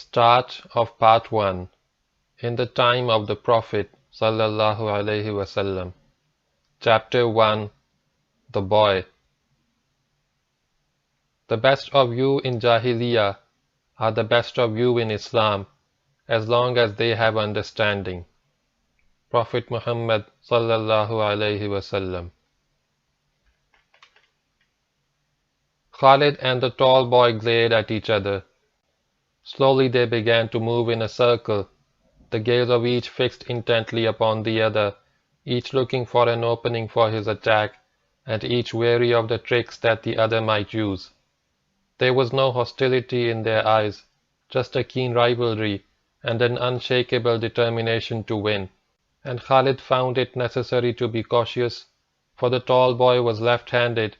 Start of Part 1. In the time of the Prophet sallallahu alaihi wasallam. Chapter 1. The Boy. The best of you in Jahiliyyah are the best of you in Islam, as long as they have understanding. Prophet Muhammad sallallahu alaihi wasallam. Khalid and the tall boy glared at each other. Slowly they began to move in a circle, the gaze of each fixed intently upon the other, each looking for an opening for his attack, and each wary of the tricks that the other might use. There was no hostility in their eyes, just a keen rivalry and an unshakable determination to win, and Khalid found it necessary to be cautious, for the tall boy was left-handed,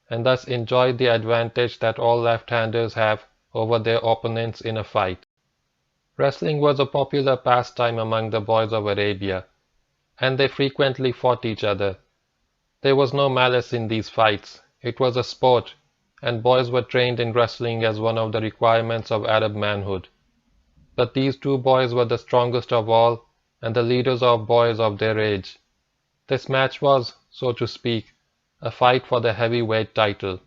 and thus enjoyed the advantage that all left-handers have over their opponents in a fight. Wrestling was a popular pastime among the boys of Arabia, and they frequently fought each other. There was no malice in these fights. It was a sport, and boys were trained in wrestling as one of the requirements of Arab manhood. But these two boys were the strongest of all, and the leaders of boys of their age. This match was, so to speak, a fight for the heavyweight title.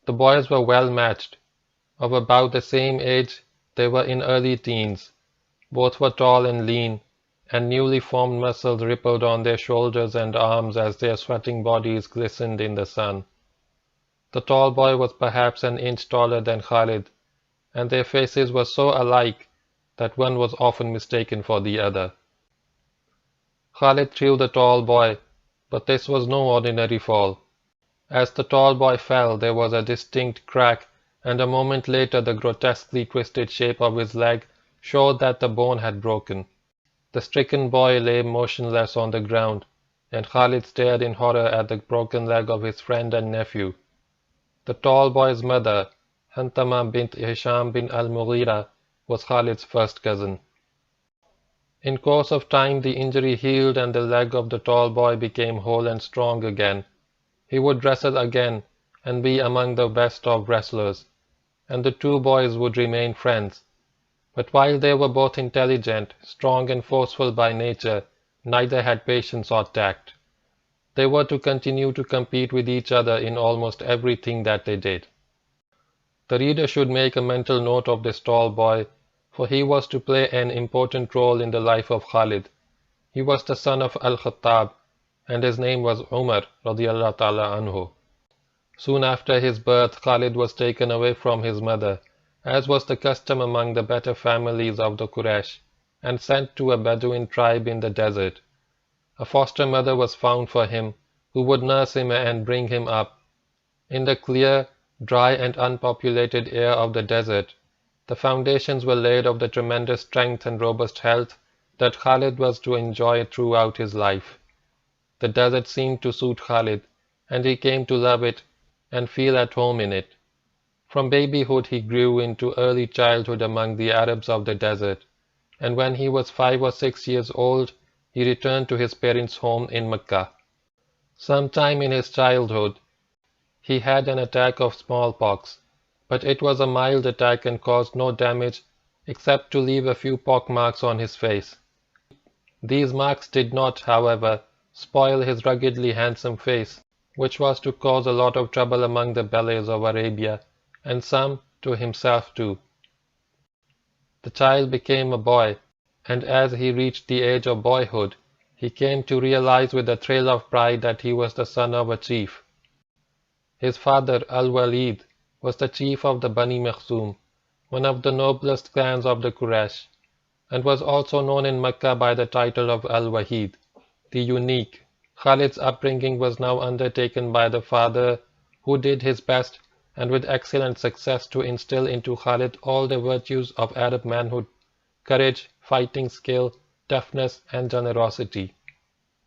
The boys were well matched. Of about the same age, they were in early teens. Both were tall and lean, and newly formed muscles rippled on their shoulders and arms as their sweating bodies glistened in the sun. The tall boy was perhaps an inch taller than Khalid, and their faces were so alike that one was often mistaken for the other. Khalid threw the tall boy, but this was no ordinary fall. As the tall boy fell, there was a distinct crack, and a moment later the grotesquely twisted shape of his leg showed that the bone had broken. The stricken boy lay motionless on the ground, and Khalid stared in horror at the broken leg of his friend and nephew. The tall boy's mother, Hantama bint Hisham bin al-Mughira, was Khalid's first cousin. In course of time the injury healed and the leg of the tall boy became whole and strong again. He would wrestle again and be among the best of wrestlers, and the two boys would remain friends. But while they were both intelligent, strong and forceful by nature, neither had patience or tact. They were to continue to compete with each other in almost everything that they did. The reader should make a mental note of this tall boy, for he was to play an important role in the life of Khalid. He was the son of Al-Khattab, and his name was Umar radiyallahu ta'ala anhu. Soon after his birth, Khalid was taken away from his mother, as was the custom among the better families of the Quraysh, and sent to a Bedouin tribe in the desert. A foster mother was found for him, who would nurse him and bring him up. In the clear, dry and unpopulated air of the desert, the foundations were laid of the tremendous strength and robust health that Khalid was to enjoy throughout his life. The desert seemed to suit Khalid, and he came to love it and feel at home in it. From babyhood he grew into early childhood among the Arabs of the desert, and when he was 5 or 6 years old, he returned to his parents' home in Makkah. Sometime in his childhood, he had an attack of smallpox, but it was a mild attack and caused no damage except to leave a few pock marks on his face. These marks did not, however, spoil his ruggedly handsome face, which was to cause a lot of trouble among the belles of Arabia, and some to himself too. The child became a boy, and as he reached the age of boyhood, he came to realize with a thrill of pride that he was the son of a chief. His father, Al-Waleed, was the chief of the Bani Makhzum, one of the noblest clans of the Quraysh, and was also known in Makkah by the title of Al-Wahid, the unique. Khalid's upbringing was now undertaken by the father, who did his best and with excellent success to instill into Khalid all the virtues of Arab manhood: courage, fighting skill, toughness, and generosity.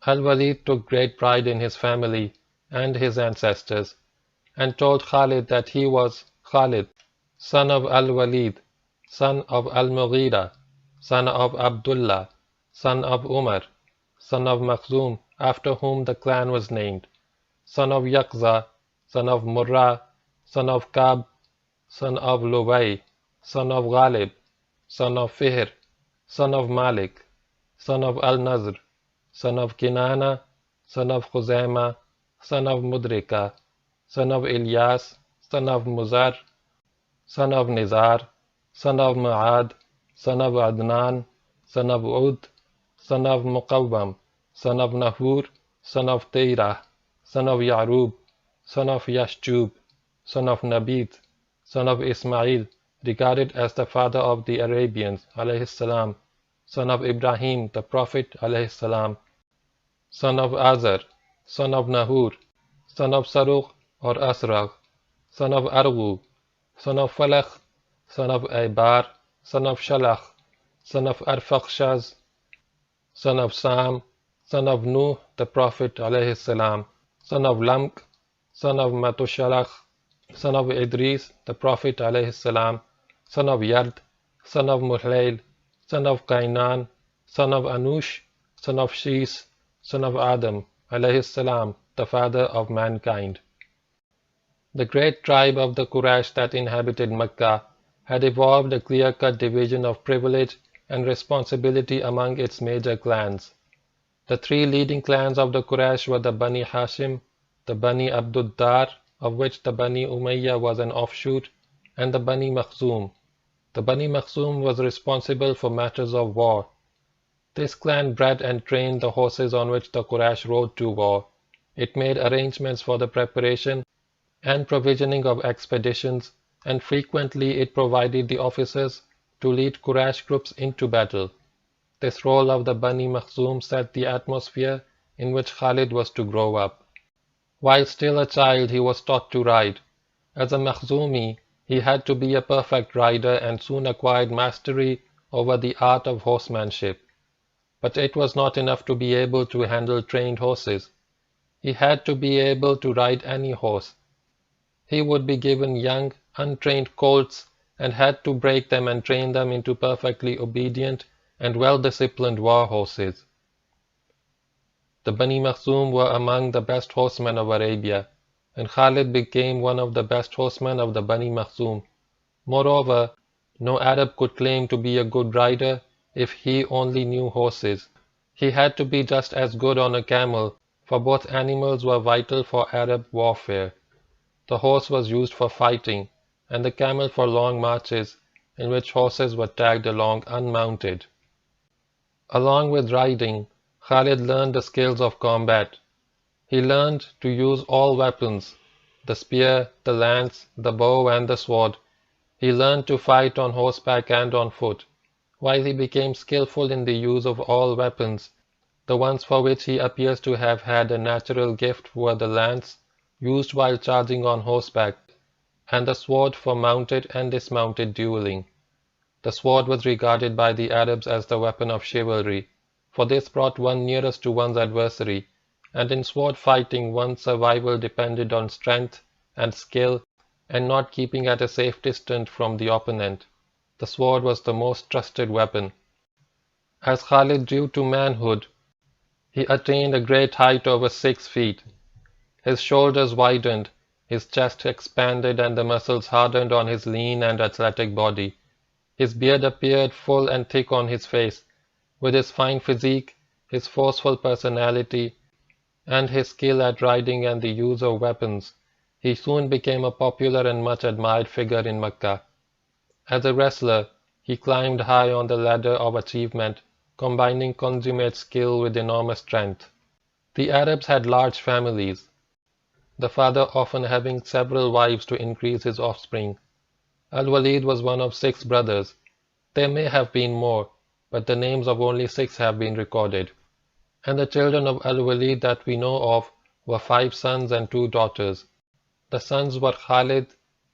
Al-Waleed took great pride in his family and his ancestors, and told Khalid that he was Khalid, son of Al-Waleed, son of Al-Mughira, son of Abdullah, son of Umar, son of Makhzum, after whom the clan was named, son of Yaqza, son of Murrah, son of Kab, son of Luway, son of Ghalib, son of Fihr, son of Malik, son of Al-Nazr, son of Kinana, son of Khuzaima, son of Mudrika, son of Ilyas, son of Muzar, son of Nizar, son of Ma'ad, son of Adnan, son of Ud, son of Muqawwam, son of Nahur, son of Teirah, son of Ya'rub, son of Yashjub, son of Nabit, son of Ismail, regarded as the father of the Arabians, alayhi salam, son of Ibrahim, the Prophet, alayhi salam, son of Azar, son of Nahur, son of Saruq or Asraq, son of Argu, son of Falakh, son of Aibar, son of Shalach, son of Arfakhshaz, son of Sam, son of Nuh, the Prophet, alayhi salam, son of Lamk, son of Matushalach, son of Idris, the Prophet, alayhi salam, son of Yard, son of Muhlail, son of Kainan, son of Anush, son of Shis, son of Adam, alayhi salam, the father of mankind. The great tribe of the Quraysh that inhabited Makkah had evolved a clear-cut division of privilege and responsibility among its major clans. The three leading clans of the Quraysh were the Bani Hashim, the Bani Abduddar, of which the Bani Umayyah was an offshoot, and the Bani Makhzum. The Bani Makhzum was responsible for matters of war. This clan bred and trained the horses on which the Quraysh rode to war. It made arrangements for the preparation and provisioning of expeditions, and frequently it provided the officers to lead Quraysh groups into battle. This role of the Bani Makhzum set the atmosphere in which Khalid was to grow up. While still a child, he was taught to ride. As a Makhzumi, he had to be a perfect rider and soon acquired mastery over the art of horsemanship. But it was not enough to be able to handle trained horses. He had to be able to ride any horse. He would be given young, untrained colts and had to break them and train them into perfectly obedient and well-disciplined war horses. The Bani Makhzum were among the best horsemen of Arabia, and Khalid became one of the best horsemen of the Bani Makhzum. Moreover, no Arab could claim to be a good rider if he only knew horses. He had to be just as good on a camel, for both animals were vital for Arab warfare. The horse was used for fighting, and the camel for long marches, in which horses were tagged along unmounted. Along with riding, Khalid learned the skills of combat. He learned to use all weapons, the spear, the lance, the bow and the sword. He learned to fight on horseback and on foot. While he became skillful in the use of all weapons, the ones for which he appears to have had a natural gift were the lance, used while charging on horseback, and the sword for mounted and dismounted dueling. The sword was regarded by the Arabs as the weapon of chivalry, for this brought one nearest to one's adversary, and in sword fighting one's survival depended on strength and skill and not keeping at a safe distance from the opponent. The sword was the most trusted weapon. As Khalid grew to manhood, he attained a great height over 6 feet. His shoulders widened, his chest expanded and the muscles hardened on his lean and athletic body. His beard appeared full and thick on his face. With his fine physique, his forceful personality, and his skill at riding and the use of weapons, he soon became a popular and much admired figure in Makkah. As a wrestler, he climbed high on the ladder of achievement, combining consummate skill with enormous strength. The Arabs had large families, the father often having several wives to increase his offspring. Al-Walid was one of 6 brothers. There may have been more, but the names of only 6 have been recorded. And the children of Al-Walid that we know of were 5 sons and 2 daughters. The sons were Khalid,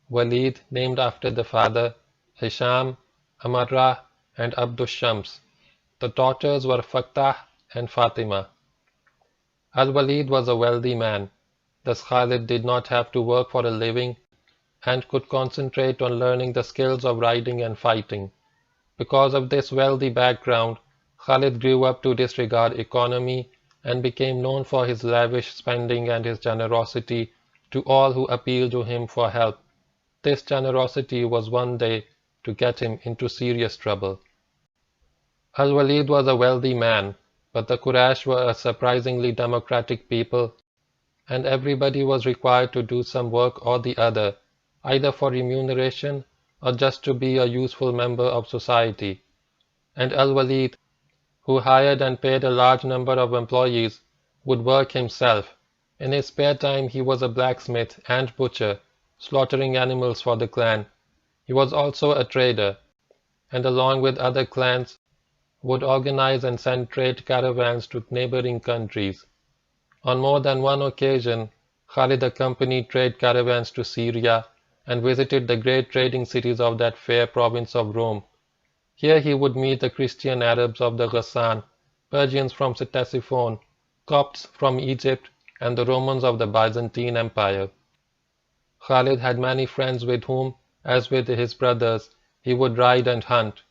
Walid, named after the father, Hisham, Amarrah, and Abdushams. The daughters were Faktah and Fatima. Al-Walid was a wealthy man. Thus Khalid did not have to work for a living and could concentrate on learning the skills of riding and fighting. Because of this wealthy background, Khalid grew up to disregard economy and became known for his lavish spending and his generosity to all who appealed to him for help. This generosity was one day to get him into serious trouble. Al-Walid was a wealthy man, but the Quraysh were a surprisingly democratic people, and everybody was required to do some work or the other, either for remuneration or just to be a useful member of society. And Al-Walid, who hired and paid a large number of employees, would work himself. In his spare time he was a blacksmith and butcher, slaughtering animals for the clan. He was also a trader, and along with other clans, would organize and send trade caravans to neighboring countries. On more than one occasion, Khalid accompanied trade caravans to Syria and visited the great trading cities of that fair province of Rome. Here he would meet the Christian Arabs of the Ghassan, Persians from Ctesiphon, Copts from Egypt, and the Romans of the Byzantine Empire. Khalid had many friends with whom, as with his brothers, he would ride and hunt.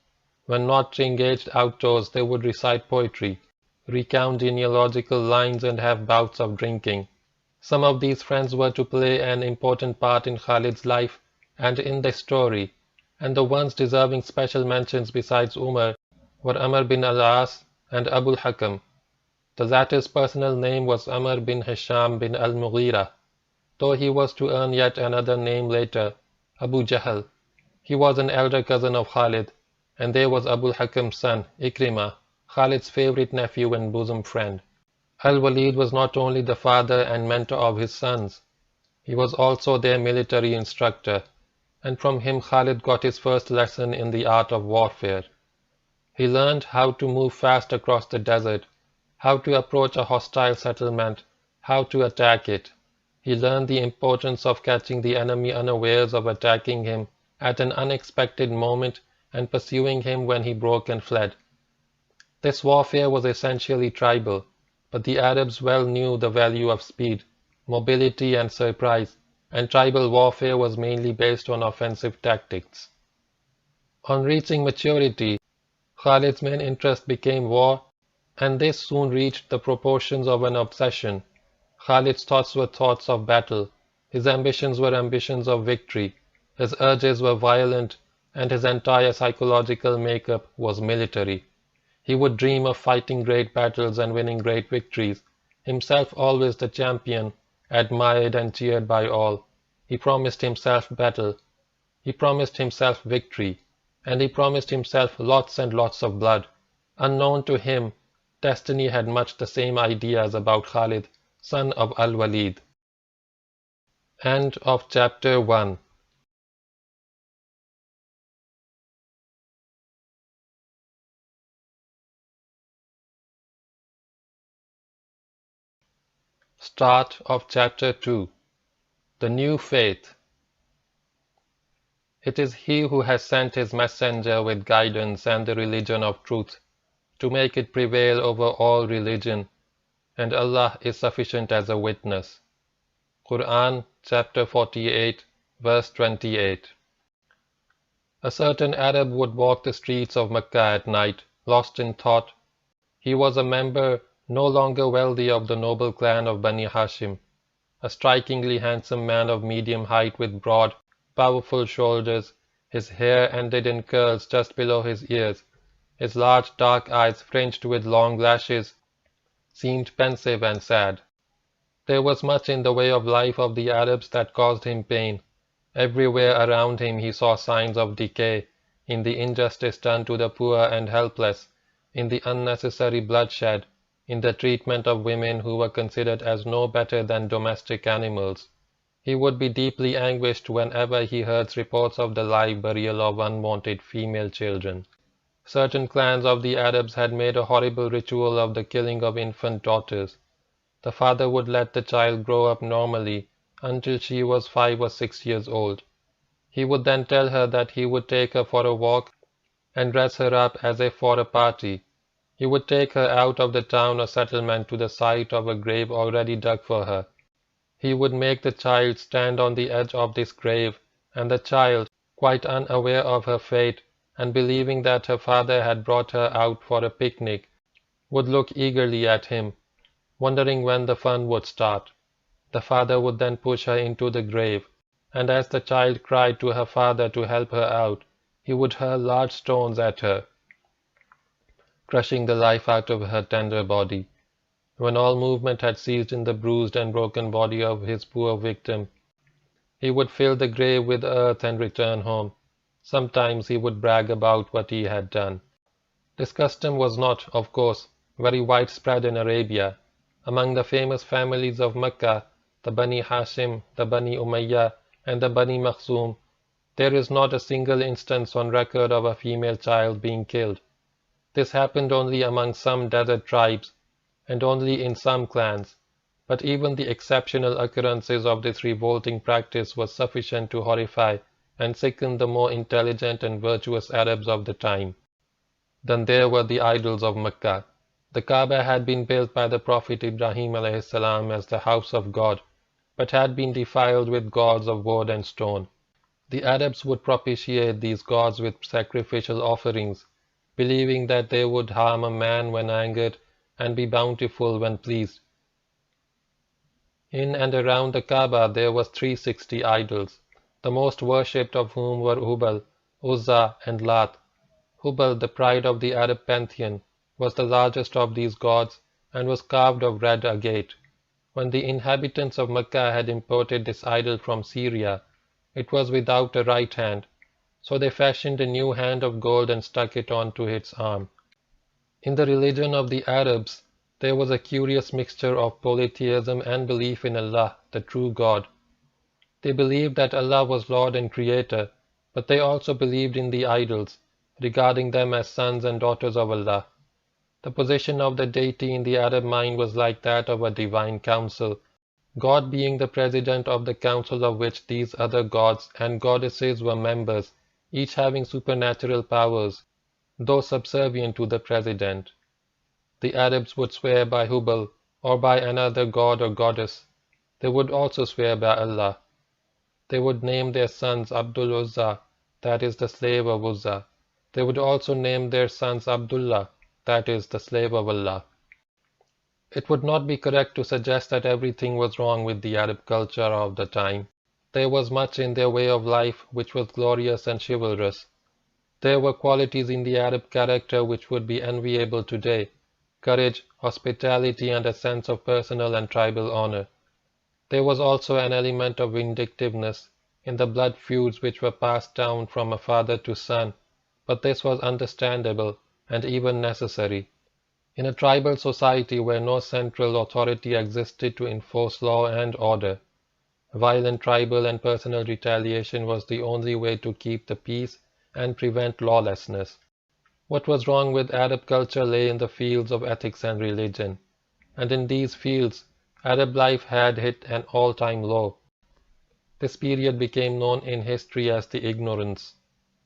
When not engaged outdoors, they would recite poetry, recount genealogical lines, and have bouts of drinking. Some of these friends were to play an important part in Khalid's life and in the story, and the ones deserving special mentions besides Umar were Amr bin al-As and Abu al-Hakam. The latter's personal name was Amr bin Hisham bin al-Mughira, though he was to earn yet another name later, Abu Jahl. He was an elder cousin of Khalid, and there was Abu al-Hakam's son, Ikrimah, Khalid's favorite nephew and bosom friend. Al-Walid was not only the father and mentor of his sons, he was also their military instructor, and from him Khalid got his first lesson in the art of warfare. He learned how to move fast across the desert, how to approach a hostile settlement, how to attack it. He learned the importance of catching the enemy unawares of attacking him at an unexpected moment and pursuing him when he broke and fled. This warfare was essentially tribal, but the Arabs well knew the value of speed, mobility, and surprise, and tribal warfare was mainly based on offensive tactics. On reaching maturity, Khalid's main interest became war, and this soon reached the proportions of an obsession. Khalid's thoughts were thoughts of battle, his ambitions were ambitions of victory, his urges were violent, and his entire psychological makeup was military. He would dream of fighting great battles and winning great victories, himself always the champion, admired and cheered by all. He promised himself battle, he promised himself victory, and he promised himself lots and lots of blood. Unknown to him, destiny had much the same ideas about Khalid, son of Al-Walid. End of chapter 1. Start of chapter 2. The new faith. It is He who has sent His messenger with guidance and the religion of truth, to make it prevail over all religion, and Allah is sufficient as a witness. Quran chapter 48, verse 28. A certain Arab would walk the streets of Makkah at night, lost in thought. He was a member no longer wealthy of the noble clan of Bani Hashim, a strikingly handsome man of medium height with broad, powerful shoulders. His hair ended in curls just below his ears. His large dark eyes, fringed with long lashes, seemed pensive and sad. There was much in the way of life of the Arabs that caused him pain. Everywhere around him he saw signs of decay, in the injustice done to the poor and helpless, in the unnecessary bloodshed, in the treatment of women who were considered as no better than domestic animals. He would be deeply anguished whenever he heard reports of the live burial of unwanted female children. Certain clans of the Arabs had made a horrible ritual of the killing of infant daughters. The father would let the child grow up normally until she was 5 or 6 years old. He would then tell her that he would take her for a walk and dress her up as if for a party. He would take her out of the town or settlement to the site of a grave already dug for her. He would make the child stand on the edge of this grave, and the child, quite unaware of her fate, and believing that her father had brought her out for a picnic, would look eagerly at him, wondering when the fun would start. The father would then push her into the grave, and as the child cried to her father to help her out, He would hurl large stones at her, crushing the life out of her tender body. When all movement had ceased in the bruised and broken body of his poor victim, he would fill the grave with earth and return home. Sometimes he would brag about what he had done. This custom was not, of course, very widespread in Arabia. Among the famous families of Makkah, the Bani Hashim, the Bani Umayyah, and the Bani Makhzum, there is not a single instance on record of a female child being killed. This happened only among some desert tribes, and only in some clans, but even the exceptional occurrences of this revolting practice was sufficient to horrify and sicken the more intelligent and virtuous Arabs of the time. Then there were the idols of Makkah. The Kaaba had been built by the Prophet Ibrahim a.s. as the house of God, but had been defiled with gods of wood and stone. The Arabs would propitiate these gods with sacrificial offerings, believing that they would harm a man when angered and be bountiful when pleased. In and around the Kaaba there was 360 idols, the most worshipped of whom were Hubal, Uzza, and Lat. Hubal, the pride of the Arab pantheon, was the largest of these gods and was carved of red agate. When the inhabitants of Mecca had imported this idol from Syria, it was without a right hand, so they fashioned a new hand of gold and stuck it onto its arm. In the religion of the Arabs, there was a curious mixture of polytheism and belief in Allah, the true God. They believed that Allah was Lord and Creator, but they also believed in the idols, regarding them as sons and daughters of Allah. The position of the deity in the Arab mind was like that of a divine council, God being the president of the council of which these other gods and goddesses were members, each having supernatural powers, though subservient to the president. The Arabs would swear by Hubal or by another god or goddess. They would also swear by Allah. They would name their sons Abdul Uzza, that is the slave of Uzza. They would also name their sons Abdullah, that is the slave of Allah. It would not be correct to suggest that everything was wrong with the Arab culture of the time. There was much in their way of life which was glorious and chivalrous. There were qualities in the Arab character which would be enviable today: courage, hospitality, and a sense of personal and tribal honor. There was also an element of vindictiveness in the blood feuds which were passed down from a father to son, but this was understandable and even necessary. In a tribal society where no central authority existed to enforce law and order, violent tribal and personal retaliation was the only way to keep the peace and prevent lawlessness. What was wrong with Arab culture lay in the fields of ethics and religion, and in these fields Arab life had hit an all-time low. This period became known in history as the Ignorance.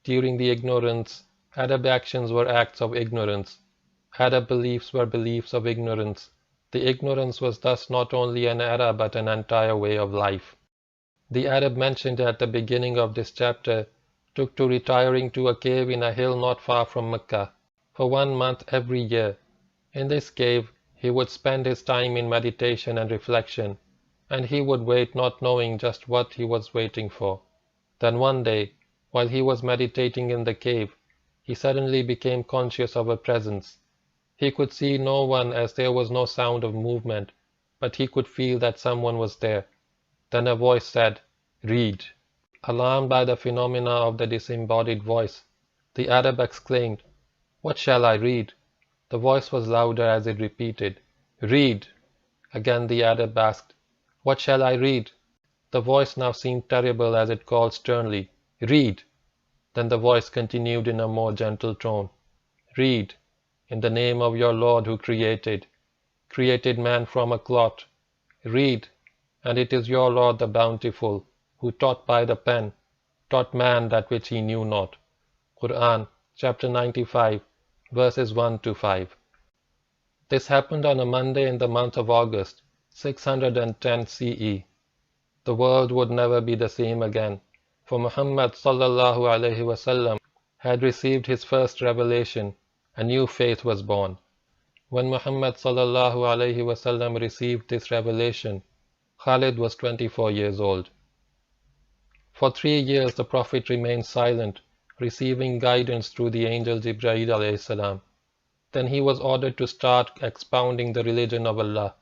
During the Ignorance, Arab actions were acts of ignorance. Arab beliefs were beliefs of ignorance. The ignorance was thus not only an era but an entire way of life. The Arab mentioned at the beginning of this chapter took to retiring to a cave in a hill not far from Mecca for 1 month every year. In this cave he would spend his time in meditation and reflection, and he would wait not knowing just what he was waiting for. Then one day, while he was meditating in the cave, he suddenly became conscious of a presence. He could see no one as there was no sound of movement, but he could feel that someone was there. Then a voice said, "Read." Alarmed by the phenomena of the disembodied voice, the Arab exclaimed, "What shall I read?" The voice was louder as it repeated, "Read." Again the Arab asked, "What shall I read?" The voice now seemed terrible as it called sternly, "Read." Then the voice continued in a more gentle tone, "Read, in the name of your Lord who created man from a clot. Read, and it is your Lord the Bountiful, who taught by the pen, taught man that which he knew not. Quran, chapter 95, verses 1 to 5. This happened on a Monday in the month of August, 610 CE. The world would never be the same again, for Muhammad sallallahu alaihi wasallam had received his first revelation. A new faith was born. When Muhammad sallallahu alaihi wasallam received this revelation, Khalid was 24 years old. For 3 years the Prophet remained silent, receiving guidance through the angel Jibreel alayhi salam. Then he was ordered to start expounding the religion of Allah,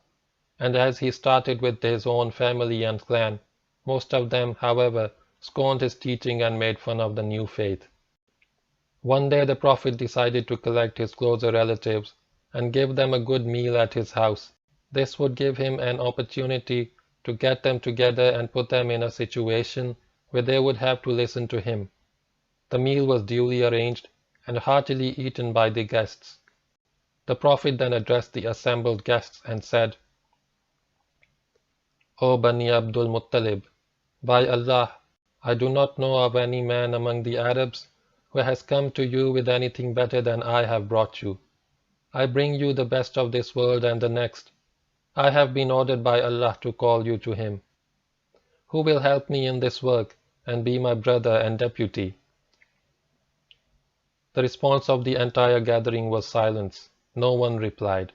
and as he started with his own family and clan, most of them, however, scorned his teaching and made fun of the new faith. One day the Prophet decided to collect his closer relatives and give them a good meal at his house. This would give him an opportunity to get them together and put them in a situation where they would have to listen to him. The meal was duly arranged and heartily eaten by the guests. The Prophet then addressed the assembled guests and said, O Bani Abdul Muttalib, by Allah, I do not know of any man among the Arabs who has come to you with anything better than I have brought you. I bring you the best of this world and the next. I have been ordered by Allah to call you to Him. Who will help me in this work and be my brother and deputy? The response of the entire gathering was silence. No one replied,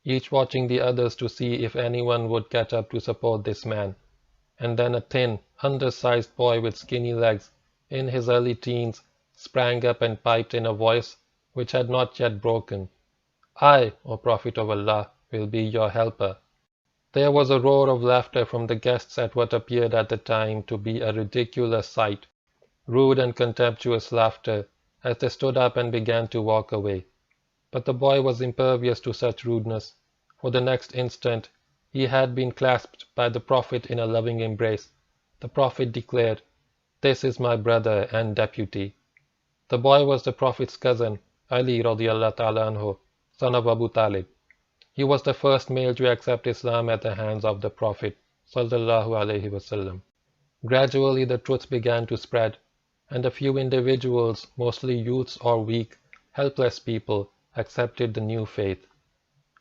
each watching the others to see if anyone would catch up to support this man. And then a thin, undersized boy with skinny legs, in his early teens, sprang up and piped in a voice which had not yet broken, I, O Prophet of Allah, will be your helper. There was a roar of laughter from the guests at what appeared at the time to be a ridiculous sight, rude and contemptuous laughter, as they stood up and began to walk away. But the boy was impervious to such rudeness. For the next instant, he had been clasped by the Prophet in a loving embrace. The Prophet declared, This is my brother and deputy. The boy was the Prophet's cousin, Ali radiallahu ta'ala anhu, son of Abu Talib. He was the first male to accept Islam at the hands of the Prophet sallallahu alaihi wasallam. Gradually the truth began to spread, and a few individuals, mostly youths or weak, helpless people, accepted the new faith.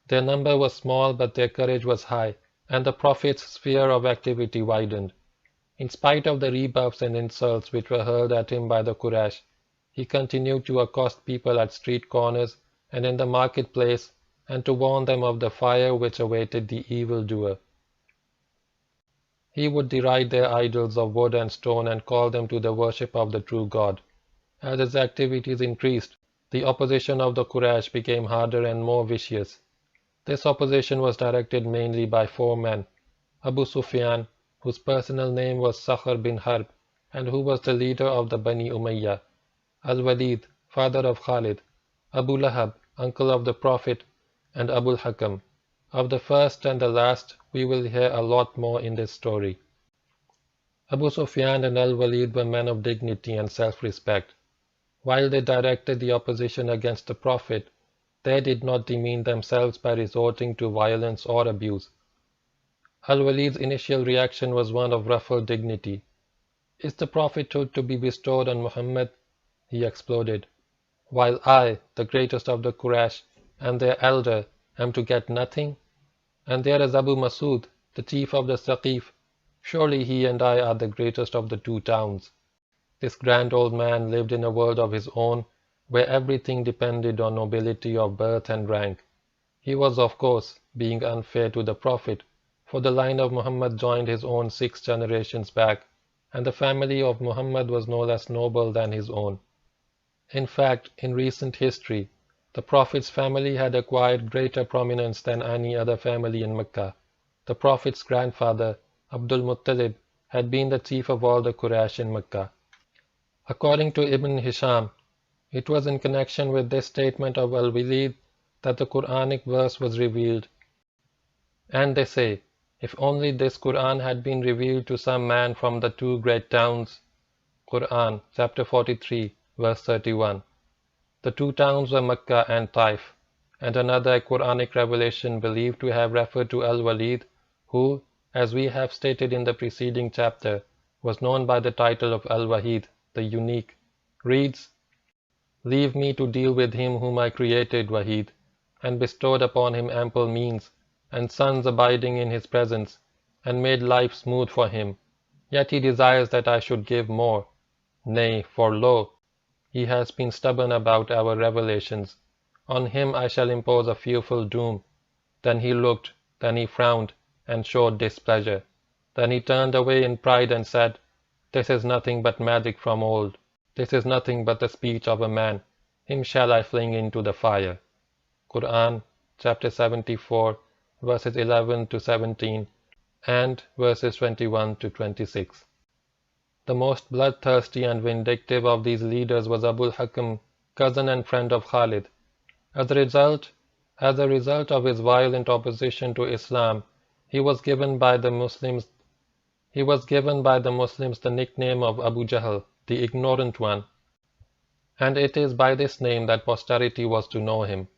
Their number was small, but their courage was high, and the Prophet's sphere of activity widened. In spite of the rebuffs and insults which were hurled at him by the Quraysh, he continued to accost people at street corners and in the marketplace, and to warn them of the fire which awaited the evildoer. He would deride their idols of wood and stone and call them to the worship of the true God. As his activities increased, the opposition of the Quraysh became harder and more vicious. This opposition was directed mainly by four men: Abu Sufyan, whose personal name was Sakhr bin Harb, and who was the leader of the Bani Umayyah; Al-Walid, father of Khalid; Abu Lahab, uncle of the Prophet; and Abul Hakam. Of the first and the last, we will hear a lot more in this story. Abu Sufyan and Al-Walid were men of dignity and self-respect. While they directed the opposition against the Prophet, they did not demean themselves by resorting to violence or abuse. Al-Walid's initial reaction was one of ruffled dignity. Is the prophethood to be bestowed on Muhammad? He exploded. While I, the greatest of the Quraysh, and their elder, am to get nothing? And there is Abu Masud, the chief of the Saqif. Surely he and I are the greatest of the two towns. This grand old man lived in a world of his own, where everything depended on nobility of birth and rank. He was, of course, being unfair to the Prophet, for the line of Muhammad joined his own 6 generations back, and the family of Muhammad was no less noble than his own. In fact, in recent history, the Prophet's family had acquired greater prominence than any other family in Mecca. The Prophet's grandfather, Abdul Muttalib, had been the chief of all the Quraysh in Mecca. According to Ibn Hisham, it was in connection with this statement of Al-Walid that the Quranic verse was revealed. And they say, if only this Quran had been revealed to some man from the 2 great towns. Quran, chapter 43, verse 31. The 2 towns were Makkah and Taif, and another Quranic revelation believed to have referred to Al-Walid, who, as we have stated in the preceding chapter, was known by the title of Al-Wahid, the Unique, reads, Leave me to deal with him whom I created, Wahid, and bestowed upon him ample means, and sons abiding in his presence, and made life smooth for him. Yet he desires that I should give more. Nay, for lo, he has been stubborn about our revelations. On him I shall impose a fearful doom. Then he looked, then he frowned, and showed displeasure. Then he turned away in pride and said, This is nothing but magic from old. This is nothing but the speech of a man. Him shall I fling into the fire. Quran, chapter 74, verses 11 to 17, and verses 21 to 26. The most bloodthirsty and vindictive of these leaders was Abu al-Hakam, cousin and friend of Khalid. As a result of his violent opposition to Islam, he was given by the Muslims the nickname of Abu Jahl, the ignorant one, and it is by this name that posterity was to know him.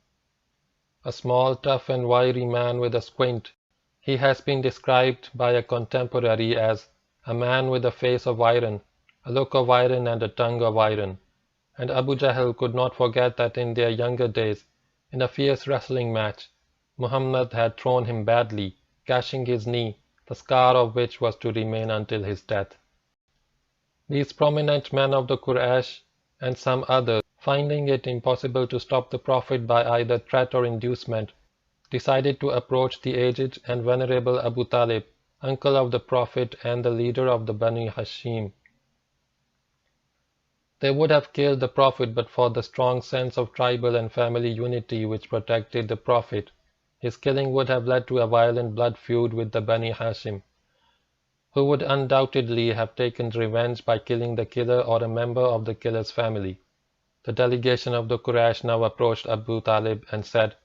A small, tough and wiry man with a squint, he has been described by a contemporary as a man with a face of iron, a look of iron and a tongue of iron. And Abu Jahl could not forget that in their younger days, in a fierce wrestling match, Muhammad had thrown him badly, gashing his knee, the scar of which was to remain until his death. These prominent men of the Quraysh and some others, finding it impossible to stop the Prophet by either threat or inducement, decided to approach the aged and venerable Abu Talib, uncle of the Prophet and the leader of the Bani Hashim. They would have killed the Prophet but for the strong sense of tribal and family unity which protected the Prophet. His killing would have led to a violent blood feud with the Bani Hashim, who would undoubtedly have taken revenge by killing the killer or a member of the killer's family. The delegation of the Quraysh now approached Abu Talib and said,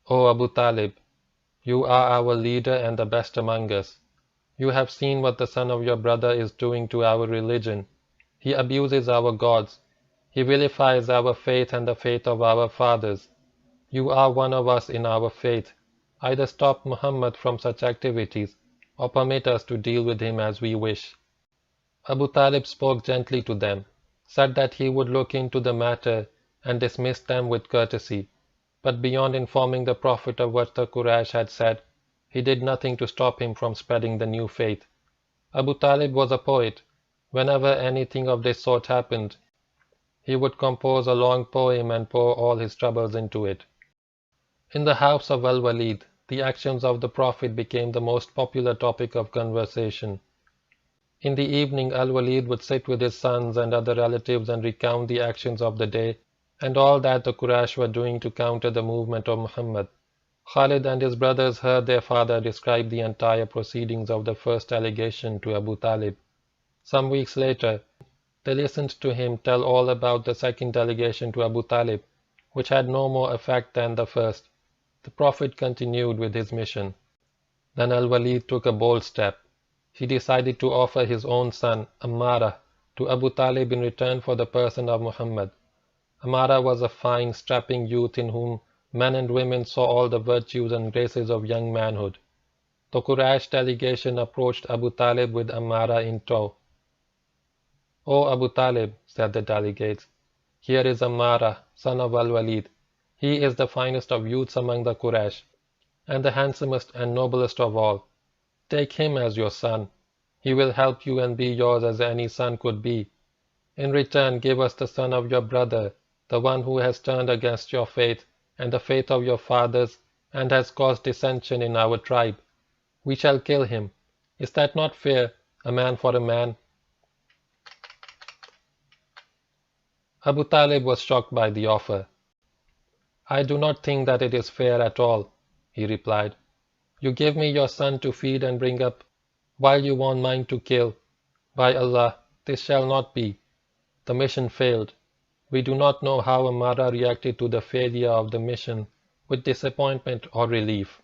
"O Abu Talib, you are our leader and the best among us. You have seen what the son of your brother is doing to our religion. He abuses our gods. He vilifies our faith and the faith of our fathers. You are one of us in our faith. Either stop Muhammad from such activities, or permit us to deal with him as we wish." Abu Talib spoke gently to them, said that he would look into the matter, and dismissed them with courtesy. But beyond informing the Prophet of what the Quraysh had said, he did nothing to stop him from spreading the new faith. Abu Talib was a poet. Whenever anything of this sort happened, he would compose a long poem and pour all his troubles into it. In the house of al-Waleed, the actions of the Prophet became the most popular topic of conversation. In the evening, al-Waleed would sit with his sons and other relatives and recount the actions of the day and all that the Quraysh were doing to counter the movement of Muhammad. Khalid and his brothers heard their father describe the entire proceedings of the first delegation to Abu Talib. Some weeks later, they listened to him tell all about the second delegation to Abu Talib, which had no more effect than the first. The Prophet continued with his mission. Then al-Waleed took a bold step. He decided to offer his own son, Ammara, to Abu Talib in return for the person of Muhammad. Ammara was a fine, strapping youth in whom men and women saw all the virtues and graces of young manhood. The Quraysh delegation approached Abu Talib with Ammara in tow. "O Abu Talib," said the delegates, "here is Ammara, son of al-Waleed. He is the finest of youths among the Quraysh, and the handsomest and noblest of all. Take him as your son. He will help you and be yours as any son could be. In return, give us the son of your brother, the one who has turned against your faith and the faith of your fathers and has caused dissension in our tribe. We shall kill him. Is that not fair, a man for a man?" Abu Talib was shocked by the offer. "I do not think that it is fair at all," he replied. "You give me your son to feed and bring up, while you want mine to kill. By Allah, this shall not be." The mission failed. We do not know how Ammara reacted to the failure of the mission, with disappointment or relief.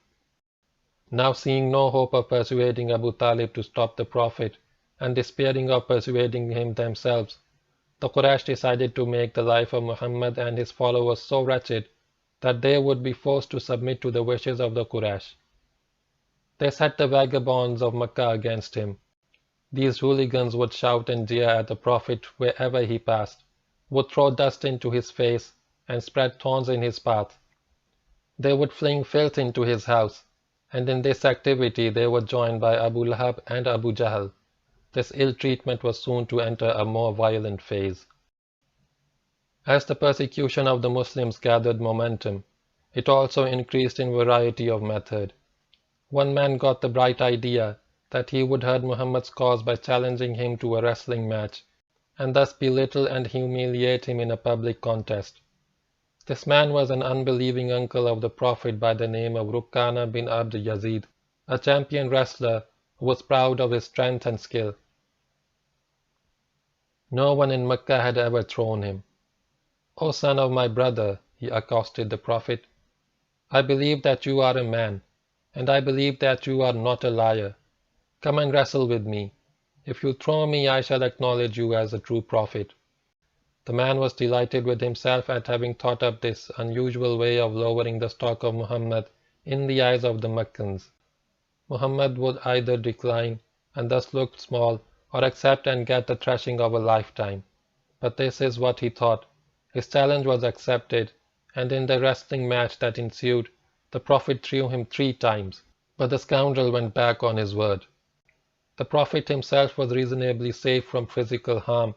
Now seeing no hope of persuading Abu Talib to stop the Prophet, and despairing of persuading him themselves, the Quraysh decided to make the life of Muhammad and his followers so wretched that they would be forced to submit to the wishes of the Quraysh. They set the vagabonds of Makkah against him. These hooligans would shout and jeer at the Prophet wherever he passed, would throw dust into his face and spread thorns in his path. They would fling filth into his house, and in this activity they were joined by Abu Lahab and Abu Jahl. This ill treatment was soon to enter a more violent phase. As the persecution of the Muslims gathered momentum, it also increased in variety of method. One man got the bright idea that he would hurt Muhammad's cause by challenging him to a wrestling match. and thus belittle and humiliate him in a public contest. This man was an unbelieving uncle of the Prophet by the name of Rukana bin Abd Yazid, a champion wrestler who was proud of his strength and skill. No one in Mecca had ever thrown him. "O son of my brother," he accosted the Prophet, "I believe that you are a man, and I believe that you are not a liar. Come and wrestle with me. If you throw me, I shall acknowledge you as a true prophet." The man was delighted with himself at having thought up this unusual way of lowering the stock of Muhammad in the eyes of the Meccans. Muhammad would either decline, and thus look small, or accept and get the thrashing of a lifetime. But this is what he thought. His challenge was accepted, and in the wrestling match that ensued, the Prophet threw him 3 times, but the scoundrel went back on his word. The Prophet himself was reasonably safe from physical harm,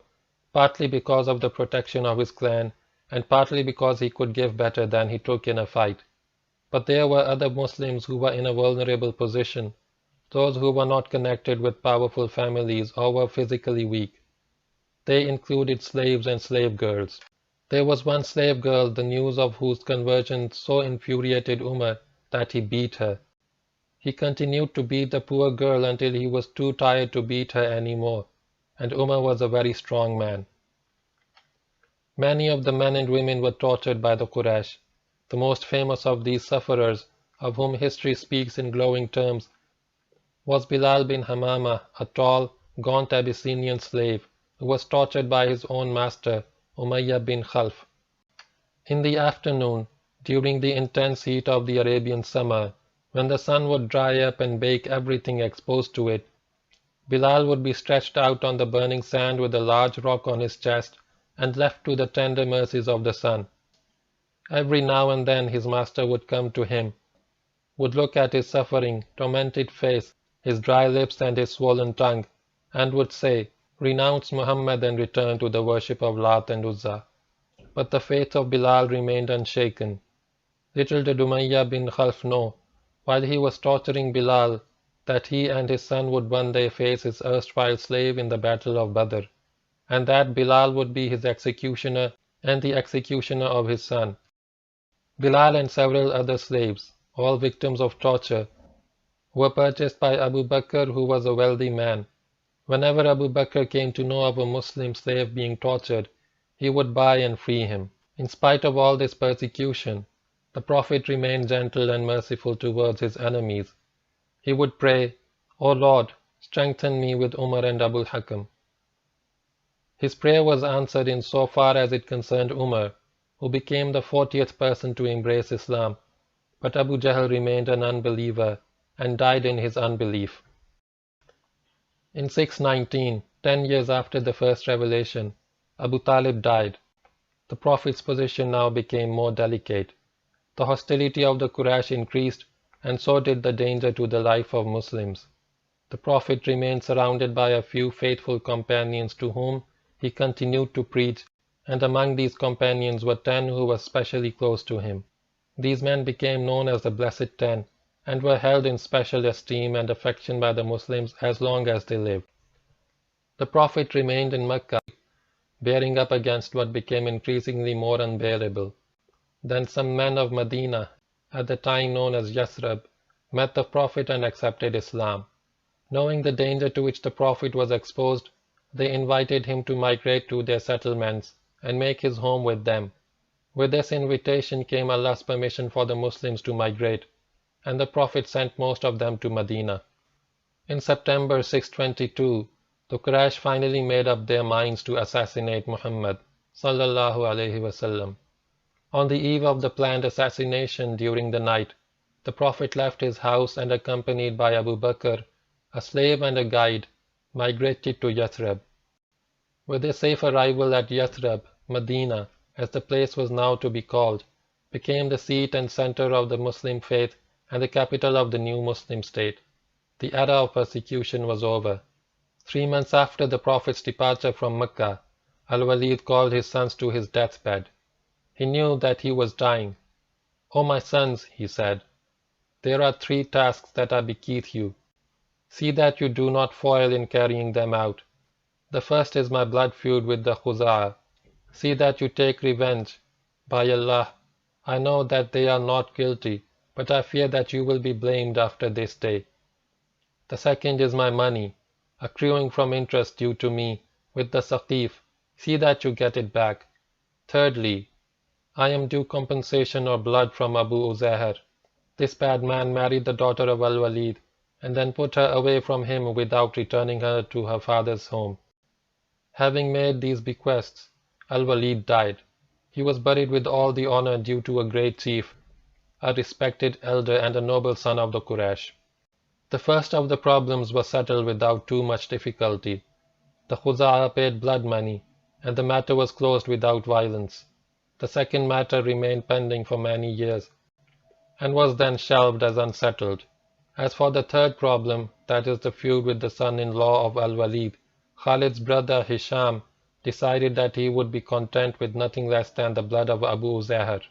partly because of the protection of his clan, and partly because he could give better than he took in a fight. But there were other Muslims who were in a vulnerable position, those who were not connected with powerful families or were physically weak. They included slaves and slave girls. There was one slave girl, the news of whose conversion so infuriated Umar that he beat her. He continued to beat the poor girl until he was too tired to beat her any more, and Umar was a very strong man. Many of the men and women were tortured by the Quraysh. The most famous of these sufferers, of whom history speaks in glowing terms, was Bilal bin Hamama, a tall, gaunt Abyssinian slave, who was tortured by his own master, Umayyah bin Khalf. In the afternoon, during the intense heat of the Arabian summer, when the sun would dry up and bake everything exposed to it, Bilal would be stretched out on the burning sand with a large rock on his chest and left to the tender mercies of the sun. Every now and then his master would come to him, would look at his suffering, tormented face, his dry lips and his swollen tongue, and would say, "Renounce Muhammad and return to the worship of Lat and Uzza." But the faith of Bilal remained unshaken. Little did Umayyah bin Khalf know, while he was torturing Bilal, that he and his son would one day face his erstwhile slave in the battle of Badr, and that Bilal would be his executioner and the executioner of his son. Bilal and several other slaves, all victims of torture, were purchased by Abu Bakr, who was a wealthy man. Whenever Abu Bakr came to know of a Muslim slave being tortured, he would buy and free him. In spite of all this persecution, the Prophet remained gentle and merciful towards his enemies. He would pray, "O Lord, strengthen me with Umar and Abu Hakam." His prayer was answered in so far as it concerned Umar, who became the 40th person to embrace Islam, but Abu Jahl remained an unbeliever and died in his unbelief. In 619, 10 years after the first revelation, Abu Talib died. The Prophet's position now became more delicate. The hostility of the Quraysh increased, and so did the danger to the life of Muslims. The Prophet remained surrounded by a few faithful companions to whom he continued to preach, and among these companions were 10 who were specially close to him. These men became known as the Blessed 10, and were held in special esteem and affection by the Muslims as long as they lived. The Prophet remained in Mecca, bearing up against what became increasingly more unbearable. Then some men of Madinah, at the time known as Yathrib, met the Prophet and accepted Islam. Knowing the danger to which the Prophet was exposed, they invited him to migrate to their settlements and make his home with them. With this invitation came Allah's permission for the Muslims to migrate, and the Prophet sent most of them to Medina. In September 622, the Quraysh finally made up their minds to assassinate Muhammad sallallahu alaihi wasallam. On the eve of the planned assassination during the night, the Prophet left his house and, accompanied by Abu Bakr, a slave and a guide, migrated to Yathrib. With their safe arrival at Yathrib, Medina, as the place was now to be called, became the seat and center of the Muslim faith and the capital of the new Muslim state. The era of persecution was over. 3 months after the Prophet's departure from Mecca, Al-Walid called his sons to his deathbed. He knew that he was dying. "O my sons," he said, "there are 3 tasks that I bequeath you. See that you do not fail in carrying them out. The first is my blood feud with the Khuza'ah. See that you take revenge. By Allah, I know that they are not guilty, but I fear that you will be blamed after this day. The second is my money, accruing from interest due to me with the Saqif. See that you get it back. Thirdly, I am due compensation or blood from Abu Uzair. This bad man married the daughter of Al-Walid and then put her away from him without returning her to her father's home. Having made these bequests, Al-Walid died. He was buried with all the honor due to a great chief, a respected elder and a noble son of the Quraysh. The first of the problems was settled without too much difficulty. The Khuza'ah paid blood money, and the matter was closed without violence. The second matter remained pending for many years, and was then shelved as unsettled. As for the third problem, that is the feud with the son-in-law of Al-Walid, Khalid's brother Hisham decided that he would be content with nothing less than the blood of Abu Uzair.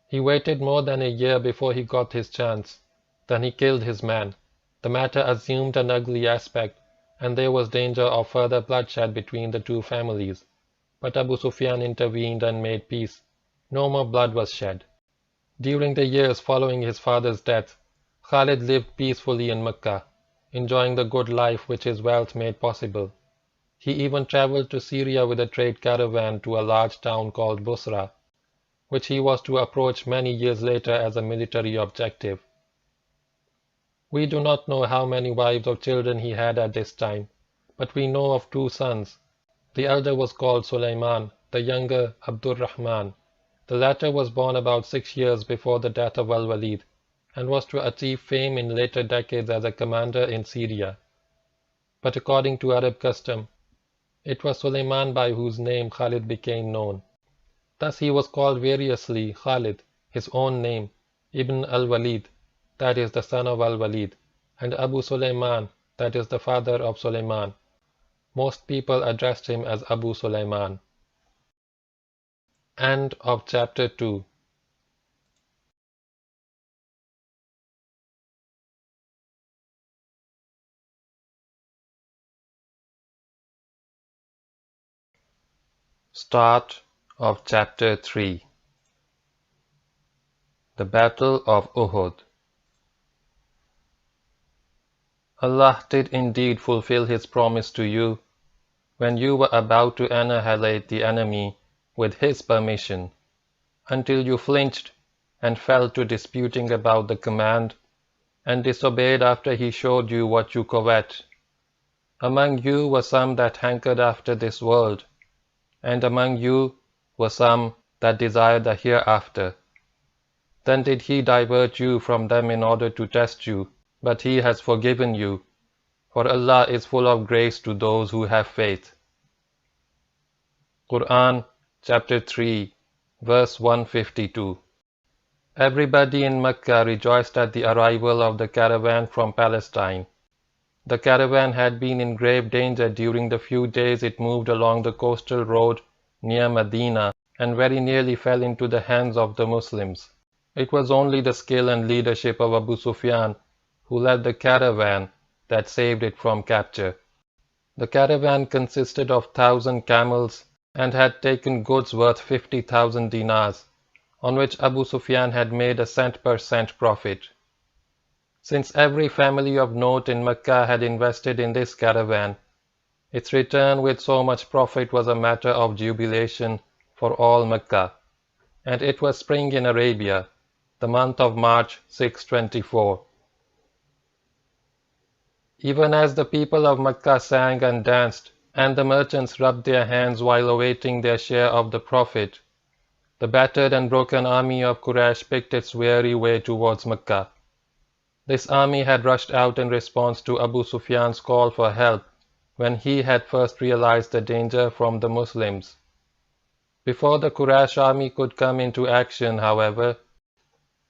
He waited more than a year before he got his chance. Then he killed his man. The matter assumed an ugly aspect, and there was danger of further bloodshed between the two families. But Abu Sufyan intervened and made peace. No more blood was shed. During the years following his father's death, Khalid lived peacefully in Makkah, enjoying the good life which his wealth made possible. He even traveled to Syria with a trade caravan to a large town called Busra, which he was to approach many years later as a military objective. We do not know how many wives or children he had at this time, but we know of 2 sons. The elder was called Sulaiman, the younger Abdurrahman. The latter was born about 6 years before the death of Al-Walid, and was to achieve fame in later decades as a commander in Syria. But according to Arab custom, it was Sulaiman by whose name Khalid became known. Thus he was called variously Khalid, his own name, Ibn al-Walid, that is the son of Al-Walid, and Abu Sulaiman, that is the father of Sulaiman. Most people addressed him as Abu Sulaiman. End of chapter 2. Start of chapter 3. The Battle of Uhud. Allah did indeed fulfill His promise to you when you were about to annihilate the enemy with His permission, until you flinched and fell to disputing about the command, and disobeyed after He showed you what you covet. Among you were some that hankered after this world, and among you were some that desired the hereafter. Then did He divert you from them in order to test you, but He has forgiven you, for Allah is full of grace to those who have faith. Quran chapter 3 verse 152. Everybody in Mecca rejoiced at the arrival of the caravan from Palestine. The caravan had been in grave danger during the few days it moved along the coastal road near Medina, and very nearly fell into the hands of the Muslims. It was only the skill and leadership of Abu Sufyan, who led the caravan, that saved it from capture. The caravan consisted of 1,000 camels and had taken goods worth 50,000 dinars, on which Abu Sufyan had made a cent per cent profit. Since every family of note in Mecca had invested in this caravan, its return with so much profit was a matter of jubilation for all Mecca, and it was spring in Arabia, the month of March 624. Even as the people of Mecca sang and danced, and the merchants rubbed their hands while awaiting their share of the profit, the battered and broken army of Quraysh picked its weary way towards Mecca. This army had rushed out in response to Abu Sufyan's call for help when he had first realized the danger from the Muslims. Before the Quraysh army could come into action, however,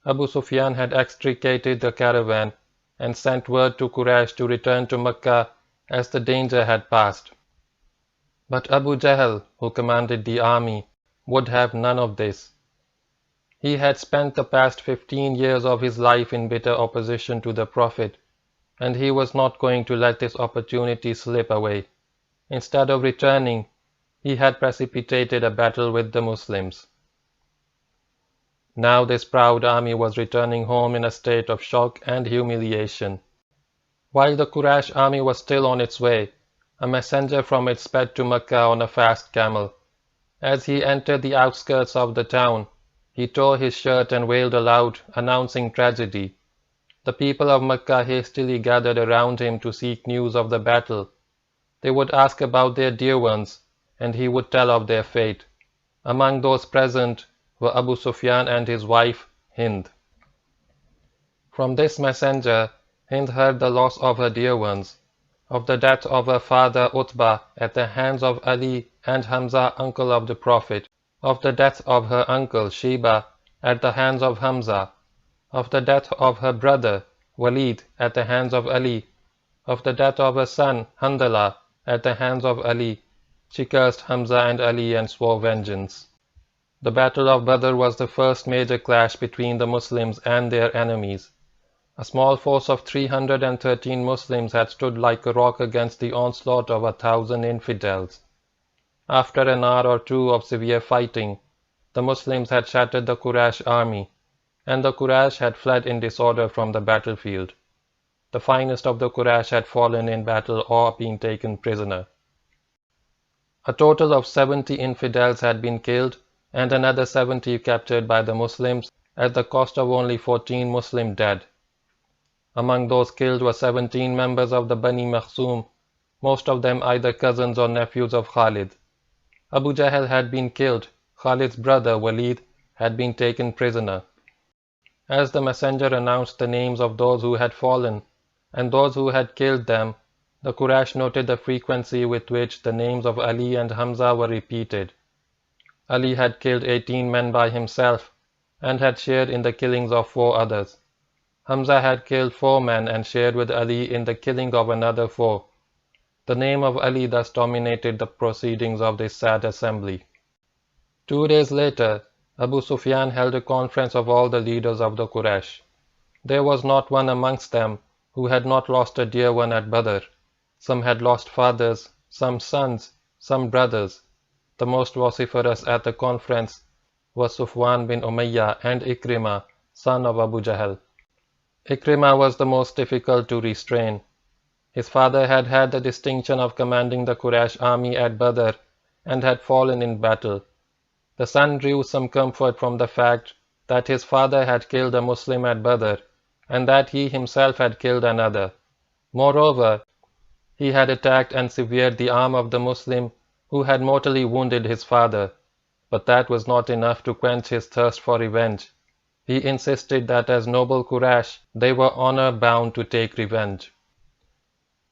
Abu Sufyan had extricated the caravan and sent word to Quraysh to return to Mecca as the danger had passed. But Abu Jahl, who commanded the army, would have none of this. He had spent the past 15 years of his life in bitter opposition to the Prophet, and he was not going to let this opportunity slip away. Instead of returning, he had precipitated a battle with the Muslims. Now this proud army was returning home in a state of shock and humiliation. While the Quraysh army was still on its way, a messenger from it sped to Makkah on a fast camel. As he entered the outskirts of the town, he tore his shirt and wailed aloud, announcing tragedy. The people of Makkah hastily gathered around him to seek news of the battle. They would ask about their dear ones, and he would tell of their fate. Among those present were Abu Sufyan and his wife, Hind. From this messenger, Hind heard the loss of her dear ones, of the death of her father Utbah at the hands of Ali and Hamza, uncle of the Prophet, of the death of her uncle Sheba at the hands of Hamza, of the death of her brother Waleed at the hands of Ali, of the death of her son Handala at the hands of Ali. She cursed Hamza and Ali and swore vengeance. The Battle of Badr was the first major clash between the Muslims and their enemies. A small force of 313 Muslims had stood like a rock against the onslaught of 1,000 infidels. After an hour or two of severe fighting, the Muslims had shattered the Quraysh army, and the Quraysh had fled in disorder from the battlefield. The finest of the Quraysh had fallen in battle or been taken prisoner. A total of 70 infidels had been killed, and another 70 captured by the Muslims at the cost of only 14 Muslim dead. Among those killed were 17 members of the Bani Makhzum, most of them either cousins or nephews of Khalid. Abu Jahl had been killed. Khalid's brother Waleed had been taken prisoner. As the messenger announced the names of those who had fallen and those who had killed them, the Quraysh noted the frequency with which the names of Ali and Hamza were repeated. Ali had killed 18 men by himself and had shared in the killings of 4 others. Hamza had killed 4 men and shared with Ali in the killing of another 4. The name of Ali thus dominated the proceedings of this sad assembly. 2 days later, Abu Sufyan held a conference of all the leaders of the Quraysh. There was not one amongst them who had not lost a dear one at Badr. Some had lost fathers, some sons, some brothers. The most vociferous at the conference was Sufwan bin Umayyah and Ikrimah, son of Abu Jahl. Ikrimah was the most difficult to restrain. His father had had the distinction of commanding the Quraysh army at Badr and had fallen in battle. The son drew some comfort from the fact that his father had killed a Muslim at Badr and that he himself had killed another. Moreover, he had attacked and severed the arm of the Muslim who had mortally wounded his father. But that was not enough to quench his thirst for revenge. He insisted that as noble Quraysh, they were honor-bound to take revenge.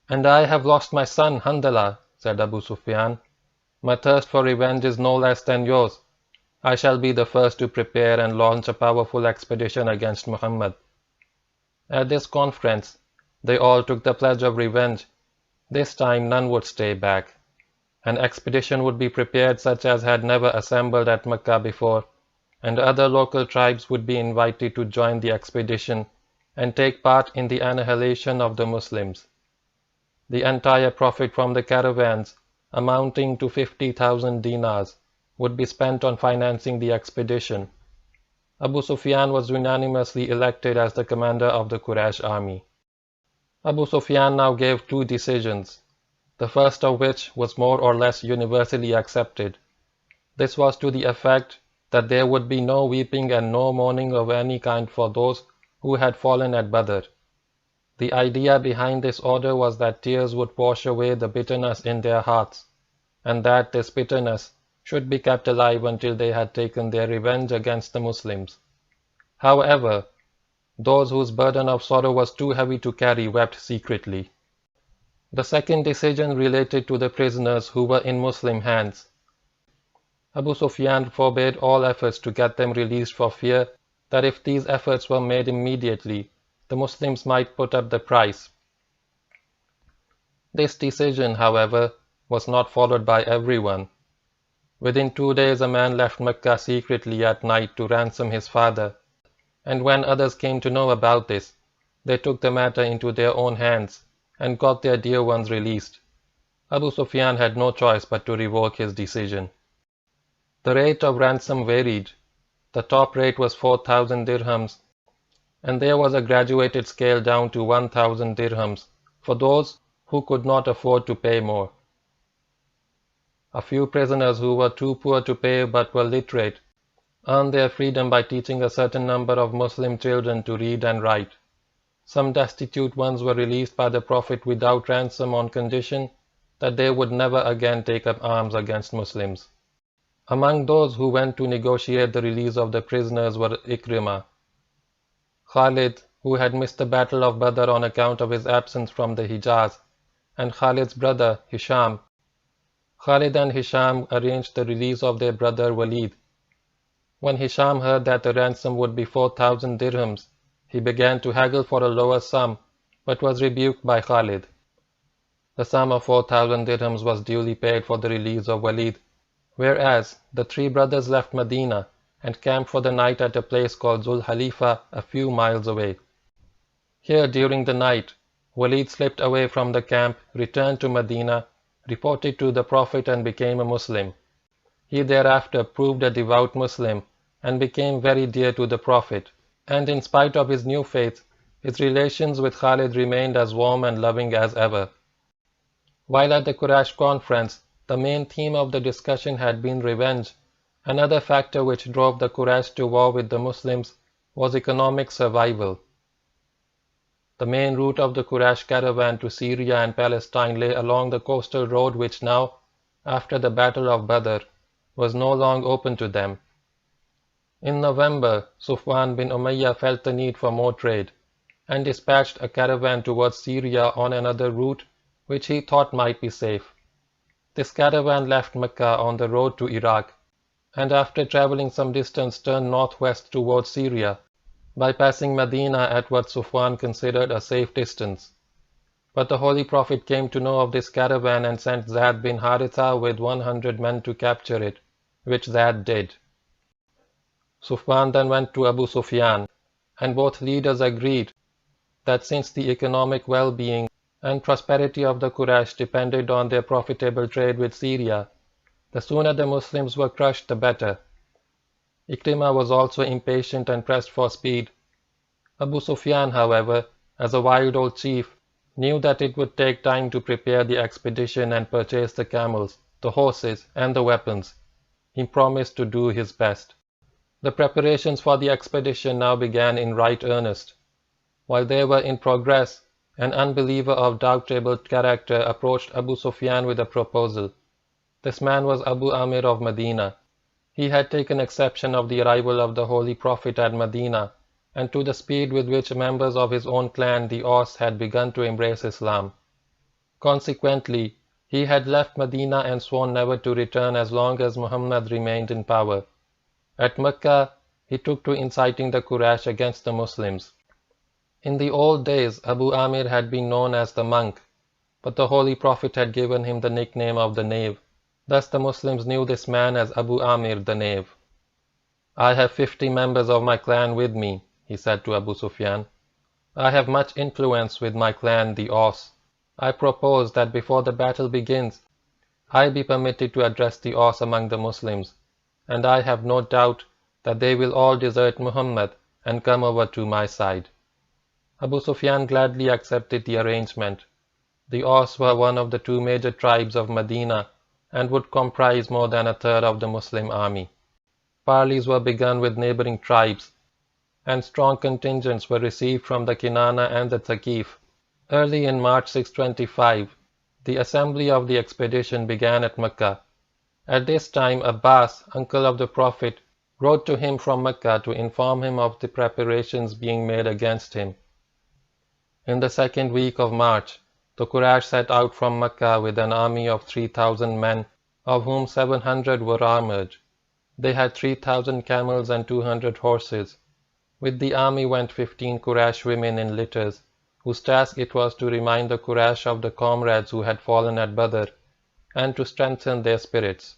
"And I have lost my son Handala," said Abu Sufyan. "My thirst for revenge is no less than yours. I shall be the first to prepare and launch a powerful expedition against Muhammad." At this conference, they all took the pledge of revenge. This time none would stay back. An expedition would be prepared such as had never assembled at Makkah before, and other local tribes would be invited to join the expedition and take part in the annihilation of the Muslims. The entire profit from the caravans, amounting to 50,000 dinars, would be spent on financing the expedition. Abu Sufyan was unanimously elected as the commander of the Quraysh army. Abu Sufyan now gave 2 decisions, the first of which was more or less universally accepted. This was to the effect that there would be no weeping and no mourning of any kind for those who had fallen at Badr. The idea behind this order was that tears would wash away the bitterness in their hearts, and that this bitterness should be kept alive until they had taken their revenge against the Muslims. However, those whose burden of sorrow was too heavy to carry wept secretly. The second decision related to the prisoners who were in Muslim hands. Abu Sufyan forbade all efforts to get them released for fear that if these efforts were made immediately, the Muslims might put up the price. This decision, however, was not followed by everyone. Within 2 days a man left Mecca secretly at night to ransom his father, and when others came to know about this, they took the matter into their own hands and got their dear ones released. Abu Sufyan had no choice but to revoke his decision. The rate of ransom varied. The top rate was 4,000 dirhams, and there was a graduated scale down to 1,000 dirhams for those who could not afford to pay more. A few prisoners who were too poor to pay but were literate earned their freedom by teaching a certain number of Muslim children to read and write. Some destitute ones were released by the Prophet without ransom on condition that they would never again take up arms against Muslims. Among those who went to negotiate the release of the prisoners were Ikrimah, Khalid, who had missed the Battle of Badr on account of his absence from the Hijaz, and Khalid's brother Hisham. Khalid and Hisham arranged the release of their brother Waleed. When Hisham heard that the ransom would be 4,000 dirhams, he began to haggle for a lower sum, but was rebuked by Khalid. The sum of 4,000 dirhams was duly paid for the release of Waleed, whereas the three brothers left Medina and camped for the night at a place called Zul Halifa a few miles away. Here during the night, Waleed slipped away from the camp, returned to Medina, reported to the Prophet and became a Muslim. He thereafter proved a devout Muslim and became very dear to the Prophet, and in spite of his new faith, his relations with Khalid remained as warm and loving as ever. While at the Quraysh conference, the main theme of the discussion had been revenge. Another factor which drove the Quraysh to war with the Muslims was economic survival. The main route of the Quraysh caravan to Syria and Palestine lay along the coastal road which now, after the Battle of Badr, was no longer open to them. In November, Sufwan bin Umayyah felt the need for more trade, and dispatched a caravan towards Syria on another route which he thought might be safe. This caravan left Mecca on the road to Iraq, and after traveling some distance turned northwest towards Syria, bypassing Medina at what Sufwan considered a safe distance. But the Holy Prophet came to know of this caravan and sent Zayd bin Haritha with 100 men to capture it, which Zayd did. Sufwan then went to Abu Sufyan, and both leaders agreed that since the economic well-being and prosperity of the Quraysh depended on their profitable trade with Syria, the sooner the Muslims were crushed the better. Ikrimah was also impatient and pressed for speed. Abu Sufyan, however, as a wild old chief, knew that it would take time to prepare the expedition and purchase the camels, the horses, and the weapons. He promised to do his best. The preparations for the expedition now began in right earnest. While they were in progress, an unbeliever of doubtful character approached Abu Sufyan with a proposal. This man was Abu Amir of Medina. He had taken exception of the arrival of the Holy Prophet at Medina, and to the speed with which members of his own clan, the Aus, had begun to embrace Islam. Consequently, he had left Medina and sworn never to return as long as Muhammad remained in power. At Mecca, he took to inciting the Quraysh against the Muslims. In the old days, Abu Amir had been known as the monk, but the Holy Prophet had given him the nickname of the knave. Thus the Muslims knew this man as Abu Amir the knave. "I have 50 members of my clan with me," he said to Abu Sufyan. "I have much influence with my clan, the Aus. I propose that before the battle begins, I be permitted to address the Aus among the Muslims, and I have no doubt that they will all desert Muhammad and come over to my side." Abu Sufyan gladly accepted the arrangement. The Aus were one of the two major tribes of Medina and would comprise more than a third of the Muslim army. Parleys were begun with neighboring tribes, and strong contingents were received from the Kinana and the Thaqif. Early in March 625, the assembly of the expedition began at Mecca. At this time, Abbas, uncle of the Prophet, wrote to him from Mecca to inform him of the preparations being made against him. In the second week of March, the Quraysh set out from Mecca with an army of 3,000 men, of whom 700 were armored. They had 3,000 camels and 200 horses. With the army went 15 Quraysh women in litters, whose task it was to remind the Quraysh of the comrades who had fallen at Badr, and to strengthen their spirits.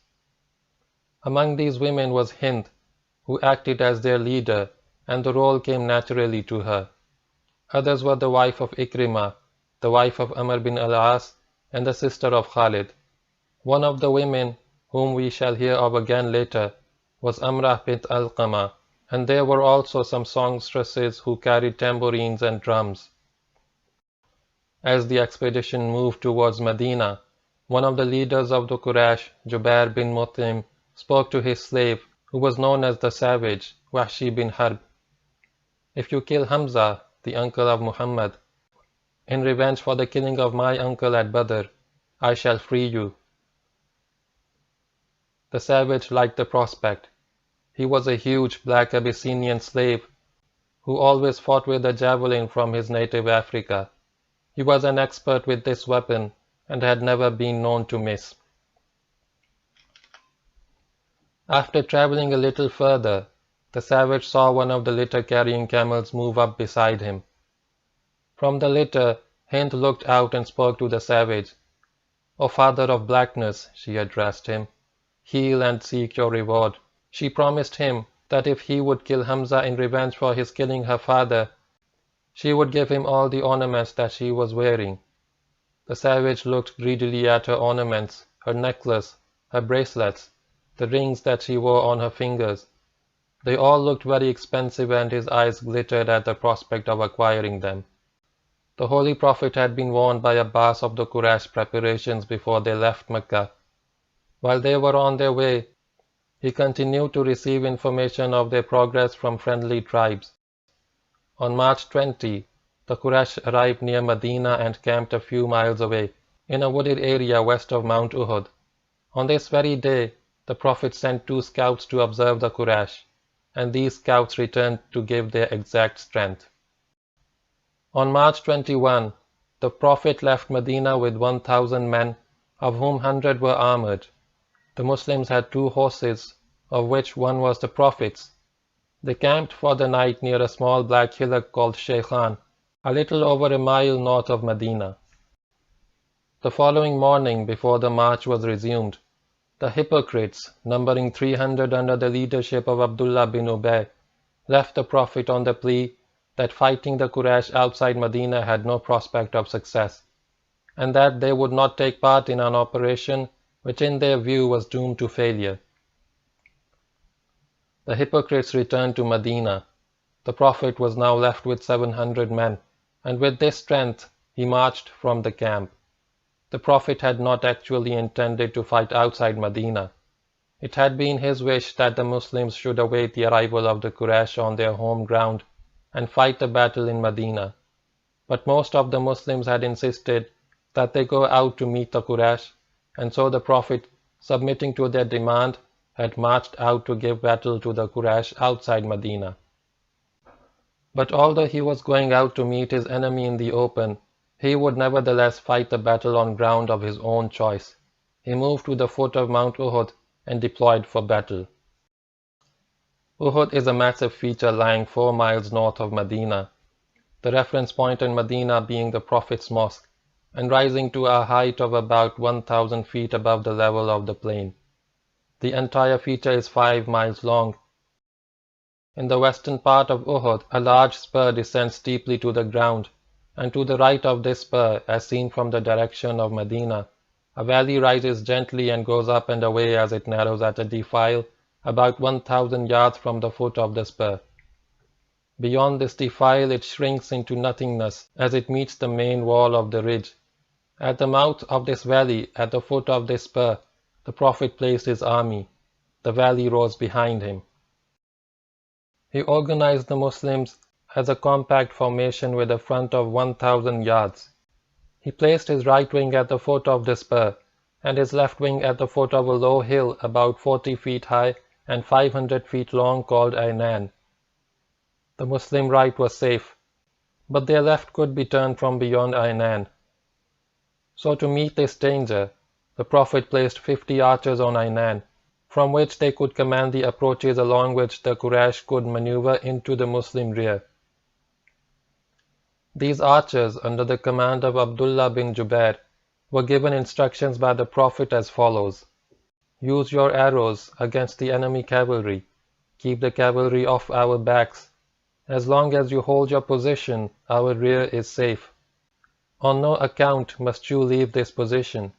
Among these women was Hind, who acted as their leader, and the role came naturally to her. Others were the wife of Ikrimah, the wife of Amr bin al-As, and the sister of Khalid. One of the women, whom we shall hear of again later, was Amrah bint Alqamah, and there were also some songstresses who carried tambourines and drums. As the expedition moved towards Medina, one of the leaders of the Quraysh, Jubair bin Mut'im, spoke to his slave, who was known as the Savage, Wahshi bin Harb. "If you kill Hamza, the uncle of Muhammad, in revenge for the killing of my uncle at Badr, I shall free you." The Savage liked the prospect. He was a huge black Abyssinian slave who always fought with a javelin from his native Africa. He was an expert with this weapon and had never been known to miss. After traveling a little further, the Savage saw one of the litter-carrying camels move up beside him. From the litter, Hind looked out and spoke to the Savage. "O father of blackness," she addressed him, "heal and seek your reward." She promised him that if he would kill Hamza in revenge for his killing her father, she would give him all the ornaments that she was wearing. The Savage looked greedily at her ornaments, her necklace, her bracelets, the rings that she wore on her fingers. They all looked very expensive, and his eyes glittered at the prospect of acquiring them. The Holy Prophet had been warned by Abbas of the Quraysh preparations before they left Mecca. While they were on their way, he continued to receive information of their progress from friendly tribes. On March 20, the Quraysh arrived near Medina and camped a few miles away, in a wooded area west of Mount Uhud. On this very day, the Prophet sent 2 scouts to observe the Quraysh, and these scouts returned to give their exact strength. On March 21, the Prophet left Medina with 1,000 men, of whom 100 were armored. The Muslims had 2 horses, of which one was the Prophet's. They camped for the night near a small black hillock called Shaykhan, a little over a mile north of Medina. The following morning, before the march was resumed, the hypocrites, numbering 300 under the leadership of Abdullah bin Ubay, left the Prophet on the plea that fighting the Quraysh outside Medina had no prospect of success, and that they would not take part in an operation which in their view was doomed to failure. The hypocrites returned to Medina. The Prophet was now left with 700 men, and with this strength he marched from the camp. The Prophet had not actually intended to fight outside Medina. It had been his wish that the Muslims should await the arrival of the Quraysh on their home ground and fight the battle in Medina. But most of the Muslims had insisted that they go out to meet the Quraysh, and so the Prophet, submitting to their demand, had marched out to give battle to the Quraysh outside Medina. But although he was going out to meet his enemy in the open, he would nevertheless fight the battle on ground of his own choice. He moved to the foot of Mount Uhud and deployed for battle. Uhud is a massive feature lying 4 miles north of Medina, the reference point in Medina being the Prophet's Mosque, and rising to a height of about 1,000 feet above the level of the plain. The entire feature is 5 miles long. In the western part of Uhud, a large spur descends steeply to the ground, and to the right of this spur, as seen from the direction of Medina, a valley rises gently and goes up and away as it narrows at a defile about 1,000 yards from the foot of the spur. Beyond this defile it shrinks into nothingness as it meets the main wall of the ridge. At the mouth of this valley, at the foot of this spur, the Prophet placed his army. The valley rose behind him. He organized the Muslims as a compact formation with a front of 1,000 yards. He placed his right wing at the foot of the spur, and his left wing at the foot of a low hill about 40 feet high and 500 feet long called Aynan. The Muslim right was safe, but their left could be turned from beyond Aynan. So to meet this danger, the Prophet placed 50 archers on Aynan, from which they could command the approaches along which the Quraysh could maneuver into the Muslim rear. These archers, under the command of Abdullah bin Jubair, were given instructions by the Prophet as follows: "Use your arrows against the enemy cavalry. Keep the cavalry off our backs. As long as you hold your position, our rear is safe. On no account must you leave this position.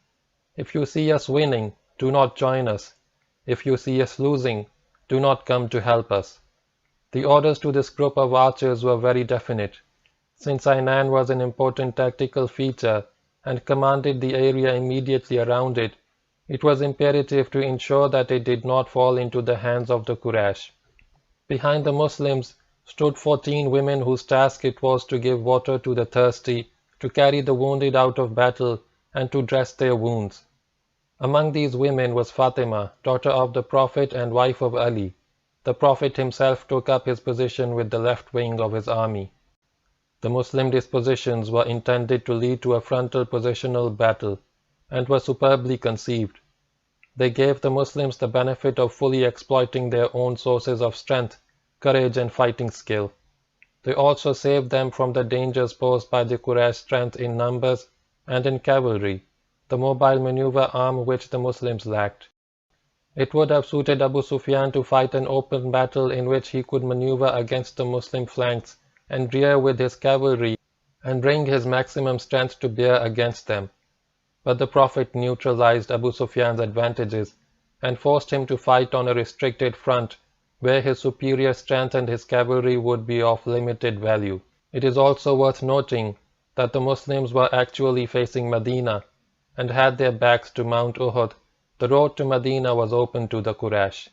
If you see us winning, do not join us. If you see us losing, do not come to help us." The orders to this group of archers were very definite. Since Hunayn was an important tactical feature and commanded the area immediately around it, it was imperative to ensure that it did not fall into the hands of the Quraysh. Behind the Muslims stood 14 women whose task it was to give water to the thirsty, to carry the wounded out of battle, and to dress their wounds. Among these women was Fatima, daughter of the Prophet and wife of Ali. The Prophet himself took up his position with the left wing of his army. The Muslim dispositions were intended to lead to a frontal positional battle, and were superbly conceived. They gave the Muslims the benefit of fully exploiting their own sources of strength, courage and fighting skill. They also saved them from the dangers posed by the Quraysh strength in numbers and in cavalry, the mobile maneuver arm which the Muslims lacked. It would have suited Abu Sufyan to fight an open battle in which he could maneuver against the Muslim flanks and rear with his cavalry and bring his maximum strength to bear against them. But the Prophet neutralized Abu Sufyan's advantages and forced him to fight on a restricted front where his superior strength and his cavalry would be of limited value. It is also worth noting that the Muslims were actually facing Medina and had their backs to Mount Uhud. The road to Medina was open to the Quraysh.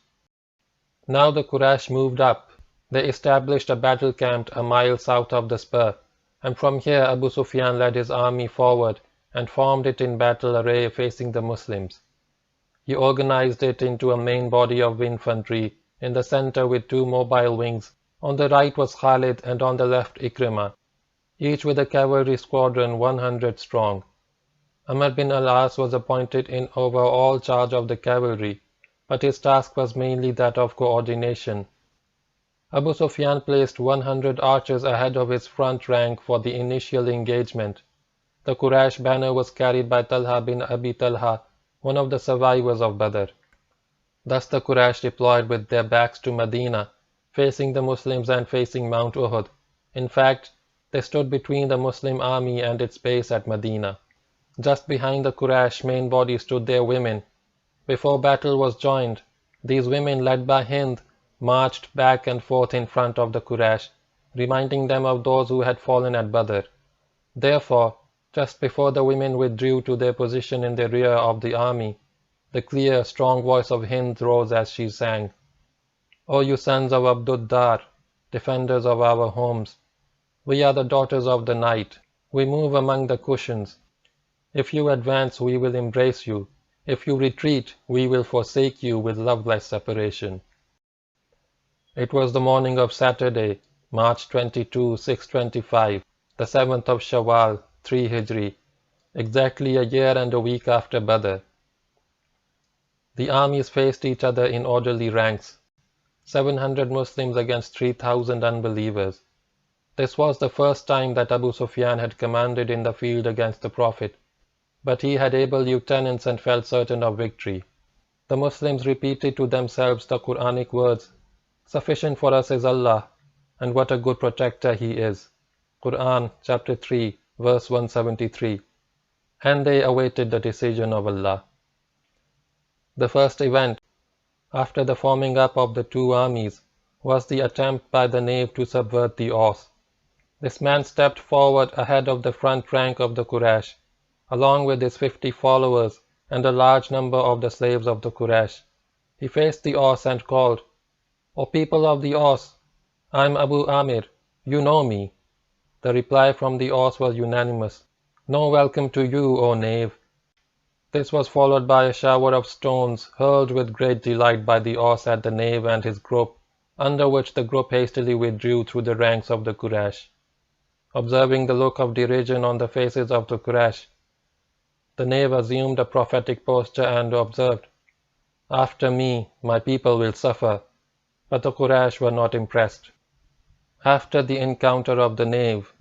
Now the Quraysh moved up. They established a battle camp a mile south of the spur, and from here Abu Sufyan led his army forward and formed it in battle array facing the Muslims. He organized it into a main body of infantry in the center with 2 mobile wings. On the right was Khalid and on the left Akram, each with a cavalry squadron 100 strong. Amr bin al-As was appointed in overall charge of the cavalry, but his task was mainly that of coordination. Abu Sufyan placed 100 archers ahead of his front rank for the initial engagement. The Quraysh banner was carried by Talha bin Abi Talha, one of the survivors of Badr. Thus the Quraysh deployed with their backs to Medina, facing the Muslims and facing Mount Uhud. In fact, they stood between the Muslim army and its base at Medina. Just behind the Quraysh main body stood their women. Before battle was joined, these women, led by Hind, marched back and forth in front of the Quraysh, reminding them of those who had fallen at Badr. Therefore, just before the women withdrew to their position in the rear of the army, the clear, strong voice of Hind rose as she sang, "O you sons of Abduddar, defenders of our homes, we are the daughters of the night. We move among the cushions. If you advance, we will embrace you. If you retreat, we will forsake you with loveless separation." It was the morning of Saturday, March 22, 625, the 7th of Shawwal, 3 Hijri, exactly a year and a week after Badr. The armies faced each other in orderly ranks, 700 Muslims against 3,000 unbelievers. This was the first time that Abu Sufyan had commanded in the field against the Prophet, but he had able lieutenants and felt certain of victory. The Muslims repeated to themselves the Quranic words, "Sufficient for us is Allah, and what a good protector He is." Quran chapter 3, verse 173. And they awaited the decision of Allah. The first event, after the forming up of the 2 armies, was the attempt by the knave to subvert the Aus. This man stepped forward ahead of the front rank of the Quraysh, along with his 50 followers and a large number of the slaves of the Quraysh. He faced the Aus and called, "O people of the Aus, I am Abu Amir, you know me." The reply from the Aus was unanimous, "No welcome to you, O knave." This was followed by a shower of stones hurled with great delight by the Aus at the knave and his group, under which the group hastily withdrew through the ranks of the Quraysh. Observing the look of derision on the faces of the Quraysh, the knave assumed a prophetic posture and observed, "After me, my people will suffer." But the Quraysh were not impressed. After the encounter of the knave,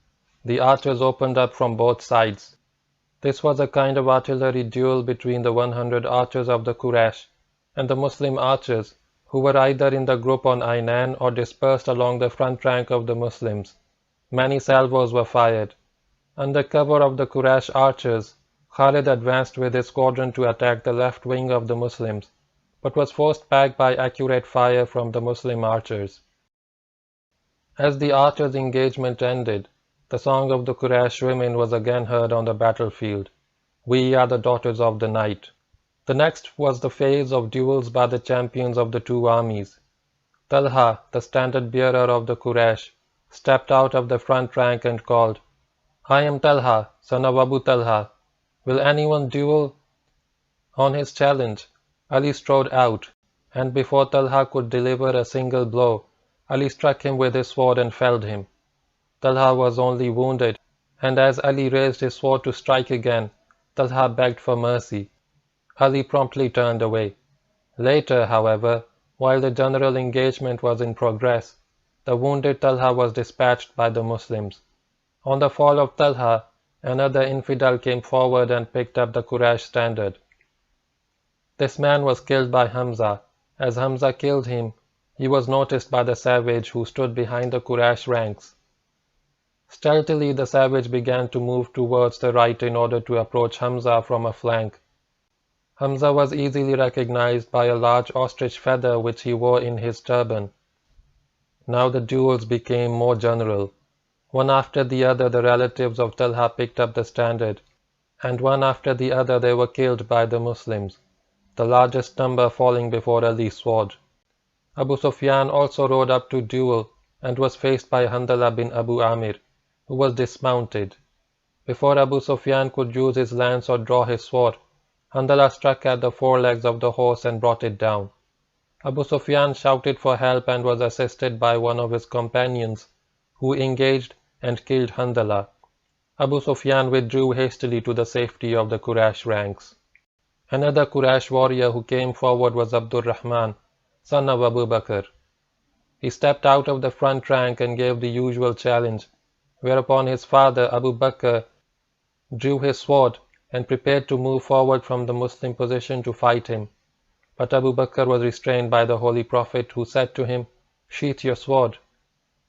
the archers opened up from both sides. This was a kind of artillery duel between the 100 archers of the Quraysh and the Muslim archers, who were either in the group on Hunayn or dispersed along the front rank of the Muslims. Many salvos were fired. Under cover of the Quraysh archers, Khalid advanced with his squadron to attack the left wing of the Muslims, but was forced back by accurate fire from the Muslim archers. As the archers' engagement ended, the song of the Quraysh women was again heard on the battlefield. We are the daughters of the night. The next was the phase of duels by the champions of the two armies. Talha, the standard-bearer of the Quraysh, stepped out of the front rank and called, "I am Talha, son of Abu Talha. Will anyone duel?" On his challenge, Ali strode out, and before Talha could deliver a single blow, Ali struck him with his sword and felled him. Talha was only wounded, and as Ali raised his sword to strike again, Talha begged for mercy. Ali promptly turned away. Later, however, while the general engagement was in progress, the wounded Talha was dispatched by the Muslims. On the fall of Talha, another infidel came forward and picked up the Quraysh standard. This man was killed by Hamza. As Hamza killed him, he was noticed by the savage who stood behind the Quraysh ranks. Stealthily, the savage began to move towards the right in order to approach Hamza from a flank. Hamza was easily recognized by a large ostrich feather which he wore in his turban. Now the duels became more general. One after the other the relatives of Talha picked up the standard, and one after the other they were killed by the Muslims, the largest number falling before Ali's sword. Abu Sufyan also rode up to duel and was faced by Handala bin Abu Amir, who was dismounted. Before Abu Sufyan could use his lance or draw his sword, Handala struck at the forelegs of the horse and brought it down. Abu Sufyan shouted for help and was assisted by one of his companions, who engaged and killed Handala. Abu Sufyan withdrew hastily to the safety of the Quraysh ranks. Another Quraysh warrior who came forward was Abdul Rahman, son of Abu Bakr. He stepped out of the front rank and gave the usual challenge, whereupon his father Abu Bakr drew his sword and prepared to move forward from the Muslim position to fight him. But Abu Bakr was restrained by the Holy Prophet, who said to him, "Sheath your sword."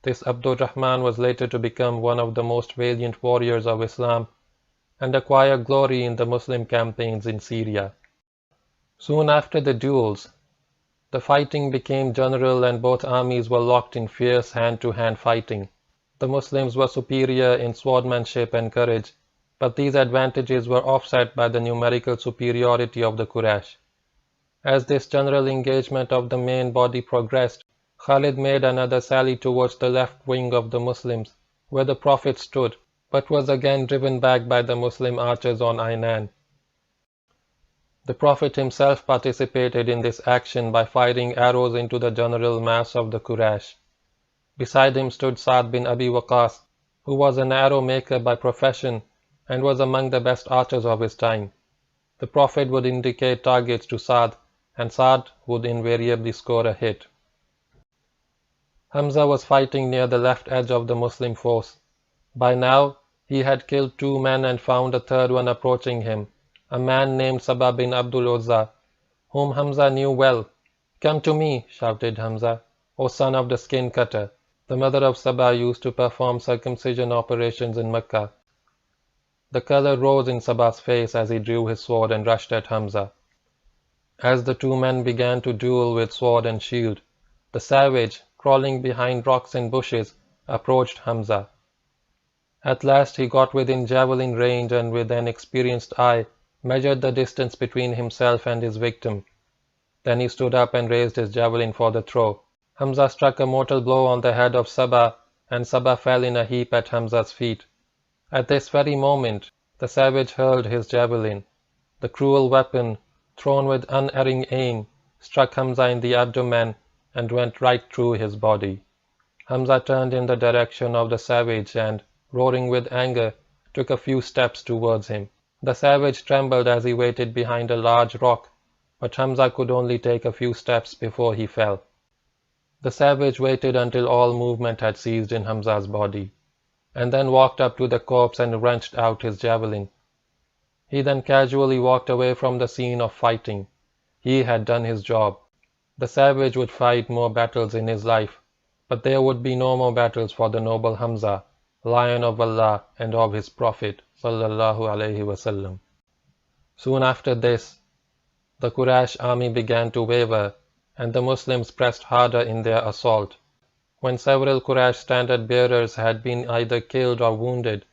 This Abdul Rahman was later to become one of the most valiant warriors of Islam and acquire glory in the Muslim campaigns in Syria. Soon after the duels, the fighting became general and both armies were locked in fierce hand-to-hand fighting. The Muslims were superior in swordsmanship and courage, but these advantages were offset by the numerical superiority of the Quraysh. As this general engagement of the main body progressed, Khalid made another sally towards the left wing of the Muslims, where the Prophet stood, but was again driven back by the Muslim archers on Hunayn. The Prophet himself participated in this action by firing arrows into the general mass of the Quraysh. Beside him stood Sa'd bin Abi Waqqas, who was an arrow maker by profession and was among the best archers of his time. The Prophet would indicate targets to Sa'd, and Sa'd would invariably score a hit. Hamza was fighting near the left edge of the Muslim force. By now, he had killed 2 men and found a third one approaching him, a man named Sabah bin Abdul Uzza, whom Hamza knew well. "Come to me," shouted Hamza, "O son of the skin cutter." The mother of Sabah used to perform circumcision operations in Makkah. The color rose in Sabah's face as he drew his sword and rushed at Hamza. As the 2 men began to duel with sword and shield, the savage, crawling behind rocks and bushes, approached Hamza. At last he got within javelin range and with an experienced eye measured the distance between himself and his victim. Then he stood up and raised his javelin for the throw. Hamza struck a mortal blow on the head of Sabah, and Sabah fell in a heap at Hamza's feet. At this very moment, the savage hurled his javelin. The cruel weapon, thrown with unerring aim, struck Hamza in the abdomen and went right through his body. Hamza turned in the direction of the savage and, roaring with anger, took a few steps towards him. The savage trembled as he waited behind a large rock, but Hamza could only take a few steps before he fell. The savage waited until all movement had ceased in Hamza's body, and then walked up to the corpse and wrenched out his javelin. He then casually walked away from the scene of fighting. He had done his job. The savage would fight more battles in his life, but there would be no more battles for the noble Hamza, lion of Allah and of his Prophet sallallahu alaihi wasallam. Soon after this, the Quraysh army began to waver, and the Muslims pressed harder in their assault. When several Quraysh standard bearers had been either killed or wounded,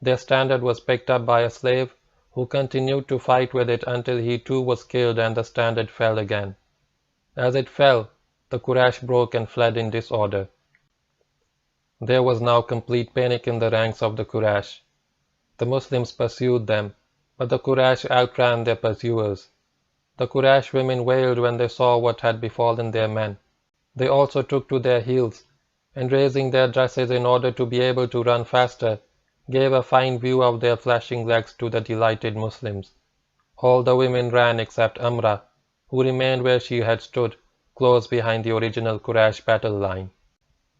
their standard was picked up by a slave who continued to fight with it until he too was killed and the standard fell again. As it fell, the Quraysh broke and fled in disorder. There was now complete panic in the ranks of the Quraysh. The Muslims pursued them, but the Quraysh outran their pursuers. The Quraysh women wailed when they saw what had befallen their men. They also took to their heels, and raising their dresses in order to be able to run faster, gave a fine view of their flashing legs to the delighted Muslims. All the women ran except Amrah, who remained where she had stood, close behind the original Quraysh battle line.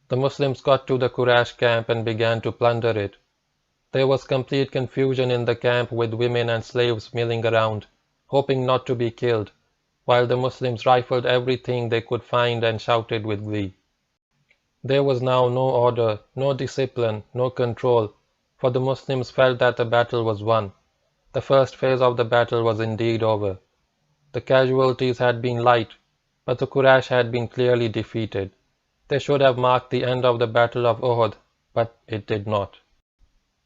The Muslims got to the Quraysh camp and began to plunder it. There was complete confusion in the camp, with women and slaves milling around, hoping not to be killed, while the Muslims rifled everything they could find and shouted with glee. There was now no order, no discipline, no control, for the Muslims felt that the battle was won. The first phase of the battle was indeed over. The casualties had been light, but the Quraysh had been clearly defeated. They should have marked the end of the Battle of Uhud, but it did not.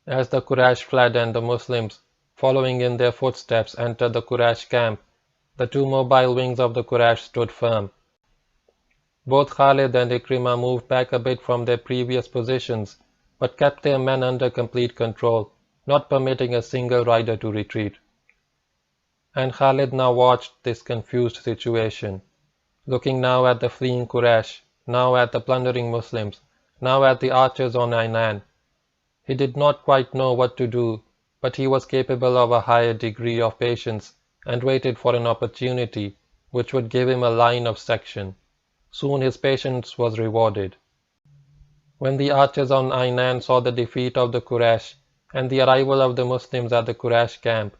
As the Quraysh fled and the Muslims, following in their footsteps, entered the Quraysh camp, the two mobile wings of the Quraysh stood firm. Both Khalid and Ikrimah moved back a bit from their previous positions, but kept their men under complete control, not permitting a single rider to retreat. And Khalid now watched this confused situation, looking now at the fleeing Quraysh, now at the plundering Muslims, now at the archers on Hunayn. He did not quite know what to do, but he was capable of a higher degree of patience and waited for an opportunity which would give him a line of section. Soon his patience was rewarded. When the archers on Hunayn saw the defeat of the Quraysh and the arrival of the Muslims at the Quraysh camp,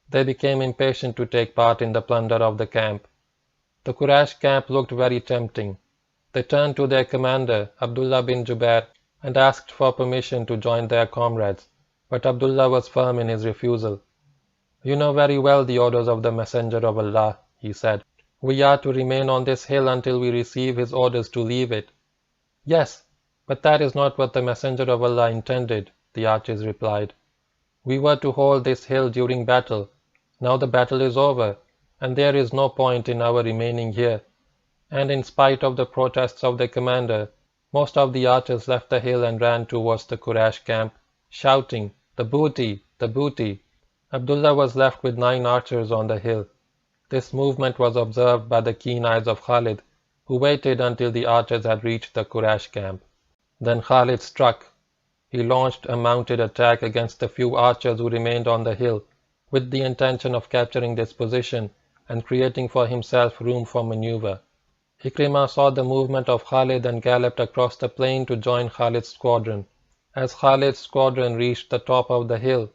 they became impatient to take part in the plunder of the camp. The Quraysh camp looked very tempting. They turned to their commander, Abdullah bin Jubair, and asked for permission to join their comrades, but Abdullah was firm in his refusal. "You know very well the orders of the Messenger of Allah," he said. "We are to remain on this hill until we receive his orders to leave it." "Yes, but that is not what the Messenger of Allah intended," the archers replied. "We were to hold this hill during battle. Now the battle is over, and there is no point in our remaining here." And in spite of the protests of their commander, most of the archers left the hill and ran towards the Quraysh camp, shouting, "The booty! The booty!" Abdullah was left with 9 archers on the hill. This movement was observed by the keen eyes of Khalid, who waited until the archers had reached the Quraysh camp. Then Khalid struck. He launched a mounted attack against the few archers who remained on the hill, with the intention of capturing this position and creating for himself room for maneuver. Ikrimah saw the movement of Khalid and galloped across the plain to join Khalid's squadron. As Khalid's squadron reached the top of the hill,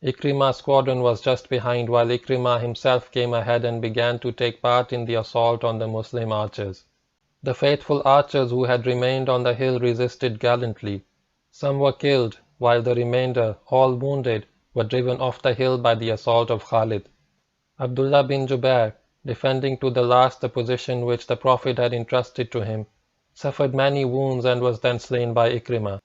Ikrimah's squadron was just behind, while Ikrimah himself came ahead and began to take part in the assault on the Muslim archers. The faithful archers who had remained on the hill resisted gallantly. Some were killed, while the remainder, all wounded, were driven off the hill by the assault of Khalid. Abdullah bin Jubair, defending to the last the position which the Prophet had entrusted to him, suffered many wounds and was then slain by Ikrimah.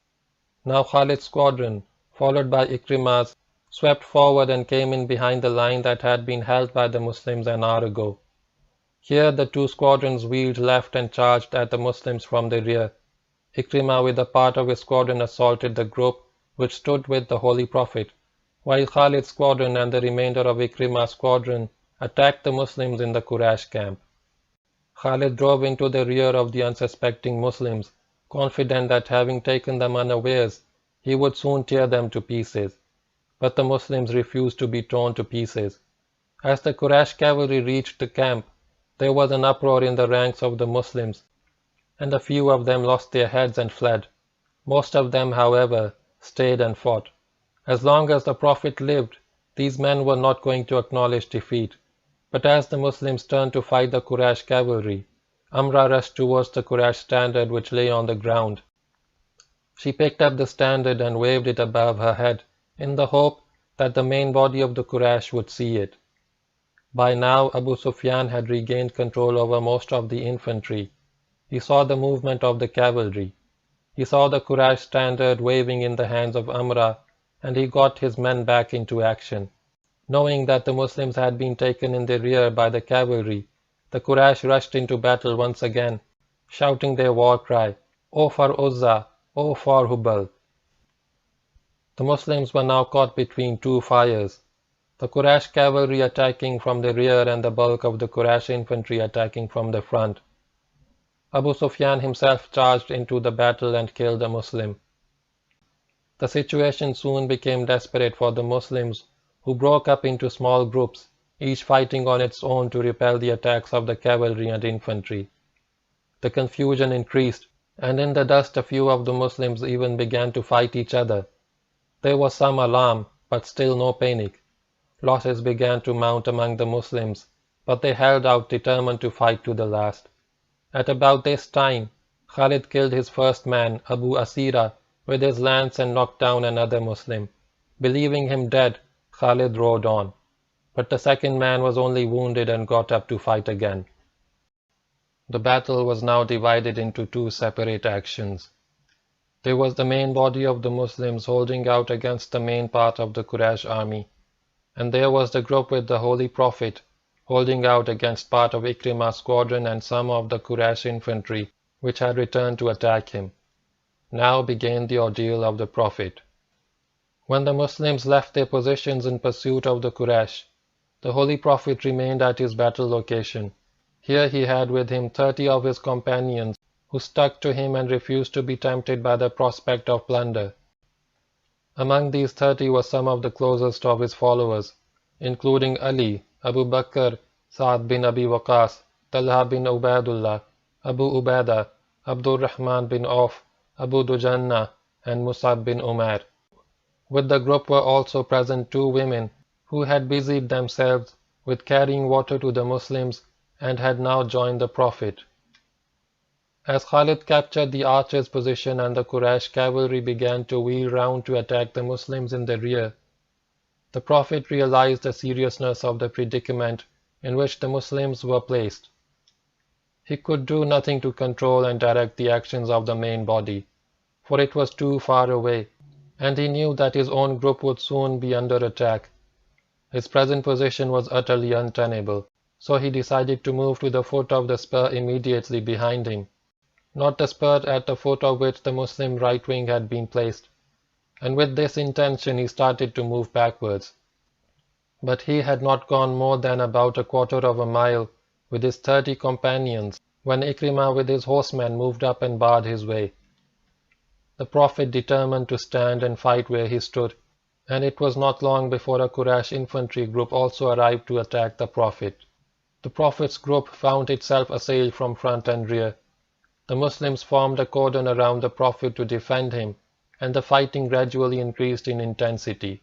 Now Khalid's squadron, followed by Ikrimah's, swept forward and came in behind the line that had been held by the Muslims an hour ago. Here the two squadrons wheeled left and charged at the Muslims from the rear. Ikrimah with a part of his squadron assaulted the group which stood with the Holy Prophet, while Khalid's squadron and the remainder of Ikrimah's squadron attacked the Muslims in the Quraysh camp. Khalid drove into the rear of the unsuspecting Muslims, confident that having taken them unawares, he would soon tear them to pieces. But the Muslims refused to be torn to pieces. As the Quraysh cavalry reached the camp, there was an uproar in the ranks of the Muslims, and a few of them lost their heads and fled. Most of them, however, stayed and fought. As long as the Prophet lived, these men were not going to acknowledge defeat. But as the Muslims turned to fight the Quraysh cavalry, Amra rushed towards the Quraysh standard which lay on the ground. She picked up the standard and waved it above her head in the hope that the main body of the Quraysh would see it. By now Abu Sufyan had regained control over most of the infantry. He saw the movement of the cavalry. He saw the Quraysh standard waving in the hands of Amra, and he got his men back into action. Knowing that the Muslims had been taken in the rear by the cavalry, the Quraysh rushed into battle once again, shouting their war cry, "O for Uzza! O for Hubal!" The Muslims were now caught between two fires, the Quraysh cavalry attacking from the rear and the bulk of the Quraysh infantry attacking from the front. Abu Sufyan himself charged into the battle and killed a Muslim. The situation soon became desperate for the Muslims, who broke up into small groups, each fighting on its own to repel the attacks of the cavalry and infantry. The confusion increased, and in the dust a few of the Muslims even began to fight each other. There was some alarm, but still no panic. Losses began to mount among the Muslims, but they held out, determined to fight to the last. At about this time, Khalid killed his first man, Abu Asira, with his lance and knocked down another Muslim. Believing him dead, Khalid rode on. But the second man was only wounded and got up to fight again. The battle was now divided into two separate actions. There was the main body of the Muslims holding out against the main part of the Quraysh army, and there was the group with the Holy Prophet holding out against part of Ikrimah's squadron and some of the Quraysh infantry which had returned to attack him. Now began the ordeal of the Prophet. When the Muslims left their positions in pursuit of the Quraysh, the Holy Prophet remained at his battle location. Here he had with him 30 of his companions, who stuck to him and refused to be tempted by the prospect of plunder. Among these 30 were some of the closest of his followers, including Ali, Abu Bakr, Sa'd bin Abi Waqqas, Talha bin Ubaidullah, Abu Ubaidah, Abdul Rahman bin Auf, Abu Dujanna, and Musab bin Umair. With the group were also present 2 women who had busied themselves with carrying water to the Muslims and had now joined the Prophet. As Khalid captured the archers' position and the Quraysh cavalry began to wheel round to attack the Muslims in the rear, the Prophet realized the seriousness of the predicament in which the Muslims were placed. He could do nothing to control and direct the actions of the main body, for it was too far away, and he knew that his own group would soon be under attack. His present position was utterly untenable, so he decided to move to the foot of the spur immediately behind him, not the spur at the foot of which the Muslim right wing had been placed, and with this intention he started to move backwards. But he had not gone more than about a quarter of a mile with his 30 companions when Ikrimah with his horsemen moved up and barred his way. The Prophet determined to stand and fight where he stood, and it was not long before a Quraysh infantry group also arrived to attack the Prophet. The Prophet's group found itself assailed from front and rear. The Muslims formed a cordon around the Prophet to defend him, and the fighting gradually increased in intensity.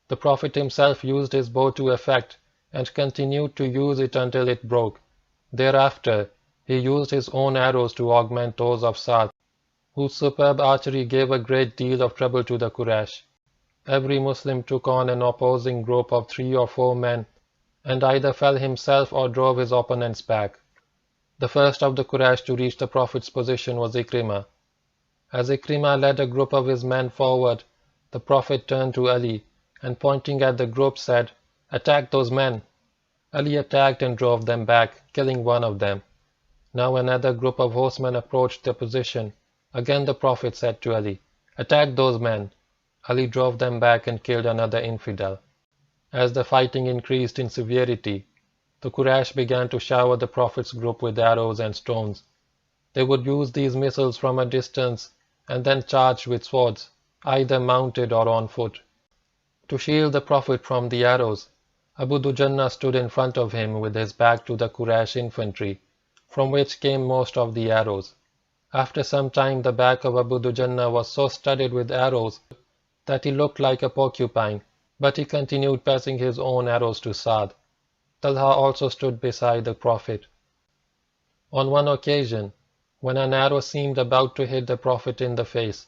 The Prophet himself used his bow to effect, and continued to use it until it broke. Thereafter, he used his own arrows to augment those of Sa'd, whose superb archery gave a great deal of trouble to the Quraysh. Every Muslim took on an opposing group of 3 or 4 men, and either fell himself or drove his opponents back. The first of the Quraysh to reach the Prophet's position was Ikrimah. As Ikrimah led a group of his men forward, the Prophet turned to Ali, and pointing at the group said, "Attack those men!" Ali attacked and drove them back, killing one of them. Now another group of horsemen approached their position. Again the Prophet said to Ali, "Attack those men!" Ali drove them back and killed another infidel. As the fighting increased in severity, the Quraysh began to shower the Prophet's group with arrows and stones. They would use these missiles from a distance and then charge with swords, either mounted or on foot. To shield the Prophet from the arrows, Abu Dujanna stood in front of him with his back to the Quraysh infantry, from which came most of the arrows. After some time the back of Abu Dujanna was so studded with arrows that he looked like a porcupine, but he continued passing his own arrows to Sa'd. Talha also stood beside the Prophet. On one occasion, when an arrow seemed about to hit the Prophet in the face,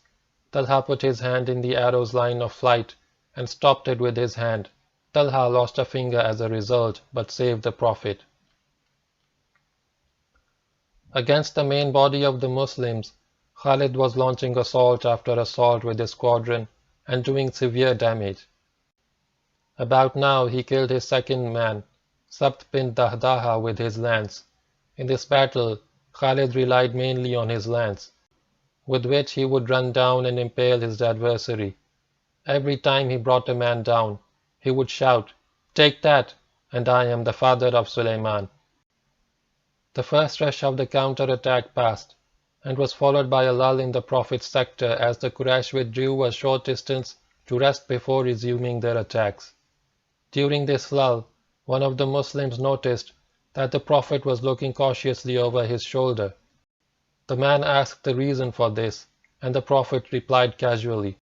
Talha put his hand in the arrow's line of flight and stopped it with his hand. Talha lost a finger as a result, but saved the Prophet. Against the main body of the Muslims, Khalid was launching assault after assault with his squadron and doing severe damage. About now he killed his second man, Sabt bin Dahdaha, with his lance. In this battle, Khalid relied mainly on his lance, with which he would run down and impale his adversary. Every time he brought a man down, he would shout, "Take that, and I am the father of Suleiman." The first rush of the counter-attack passed, and was followed by a lull in the Prophet's sector as the Quraysh withdrew a short distance to rest before resuming their attacks. During this lull, one of the Muslims noticed that the Prophet was looking cautiously over his shoulder. The man asked the reason for this, and the Prophet replied casually,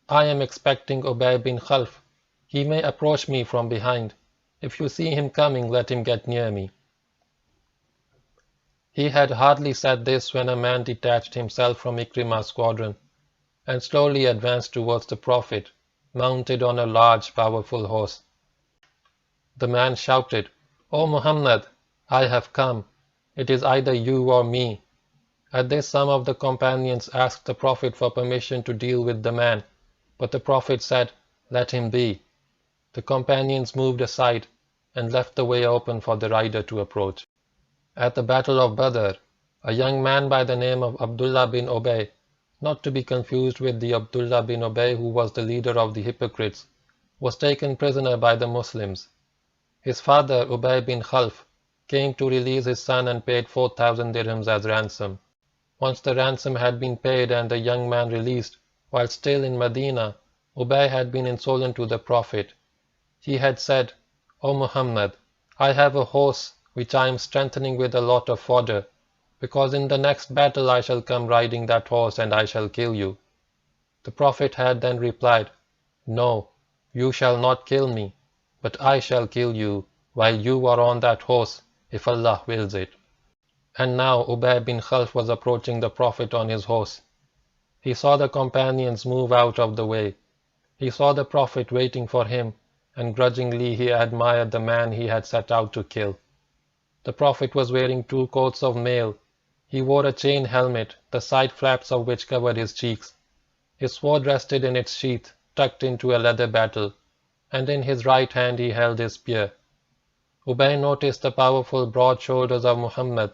"I am expecting Ubay bin Khalf. He may approach me from behind. If you see him coming, let him get near me." He had hardly said this when a man detached himself from Ikrimah's squadron and slowly advanced towards the Prophet, mounted on a large, powerful horse. The man shouted, "O Muhammad, I have come. It is either you or me." At this, some of the companions asked the Prophet for permission to deal with the man, but the Prophet said, "Let him be." The companions moved aside and left the way open for the rider to approach. At the Battle of Badr, a young man by the name of Abdullah bin Ubay, not to be confused with the Abdullah bin Ubay who was the leader of the hypocrites, was taken prisoner by the Muslims. His father, Ubay bin Khalf, came to release his son and paid 4,000 dirhams as ransom. Once the ransom had been paid and the young man released, while still in Medina, Ubay had been insolent to the Prophet. He had said, "O Muhammad, I have a horse which I am strengthening with a lot of fodder, because in the next battle I shall come riding that horse and I shall kill you." The Prophet had then replied, "No, you shall not kill me, but I shall kill you while you are on that horse, if Allah wills it." And now Ubay bin Khalf was approaching the Prophet on his horse. He saw the companions move out of the way. He saw the Prophet waiting for him, and grudgingly he admired the man he had set out to kill. The Prophet was wearing 2 coats of mail. He wore a chain helmet, the side flaps of which covered his cheeks. His sword rested in its sheath, tucked into a leather battle, and in his right hand he held his spear. Ubay noticed the powerful broad shoulders of Muhammad,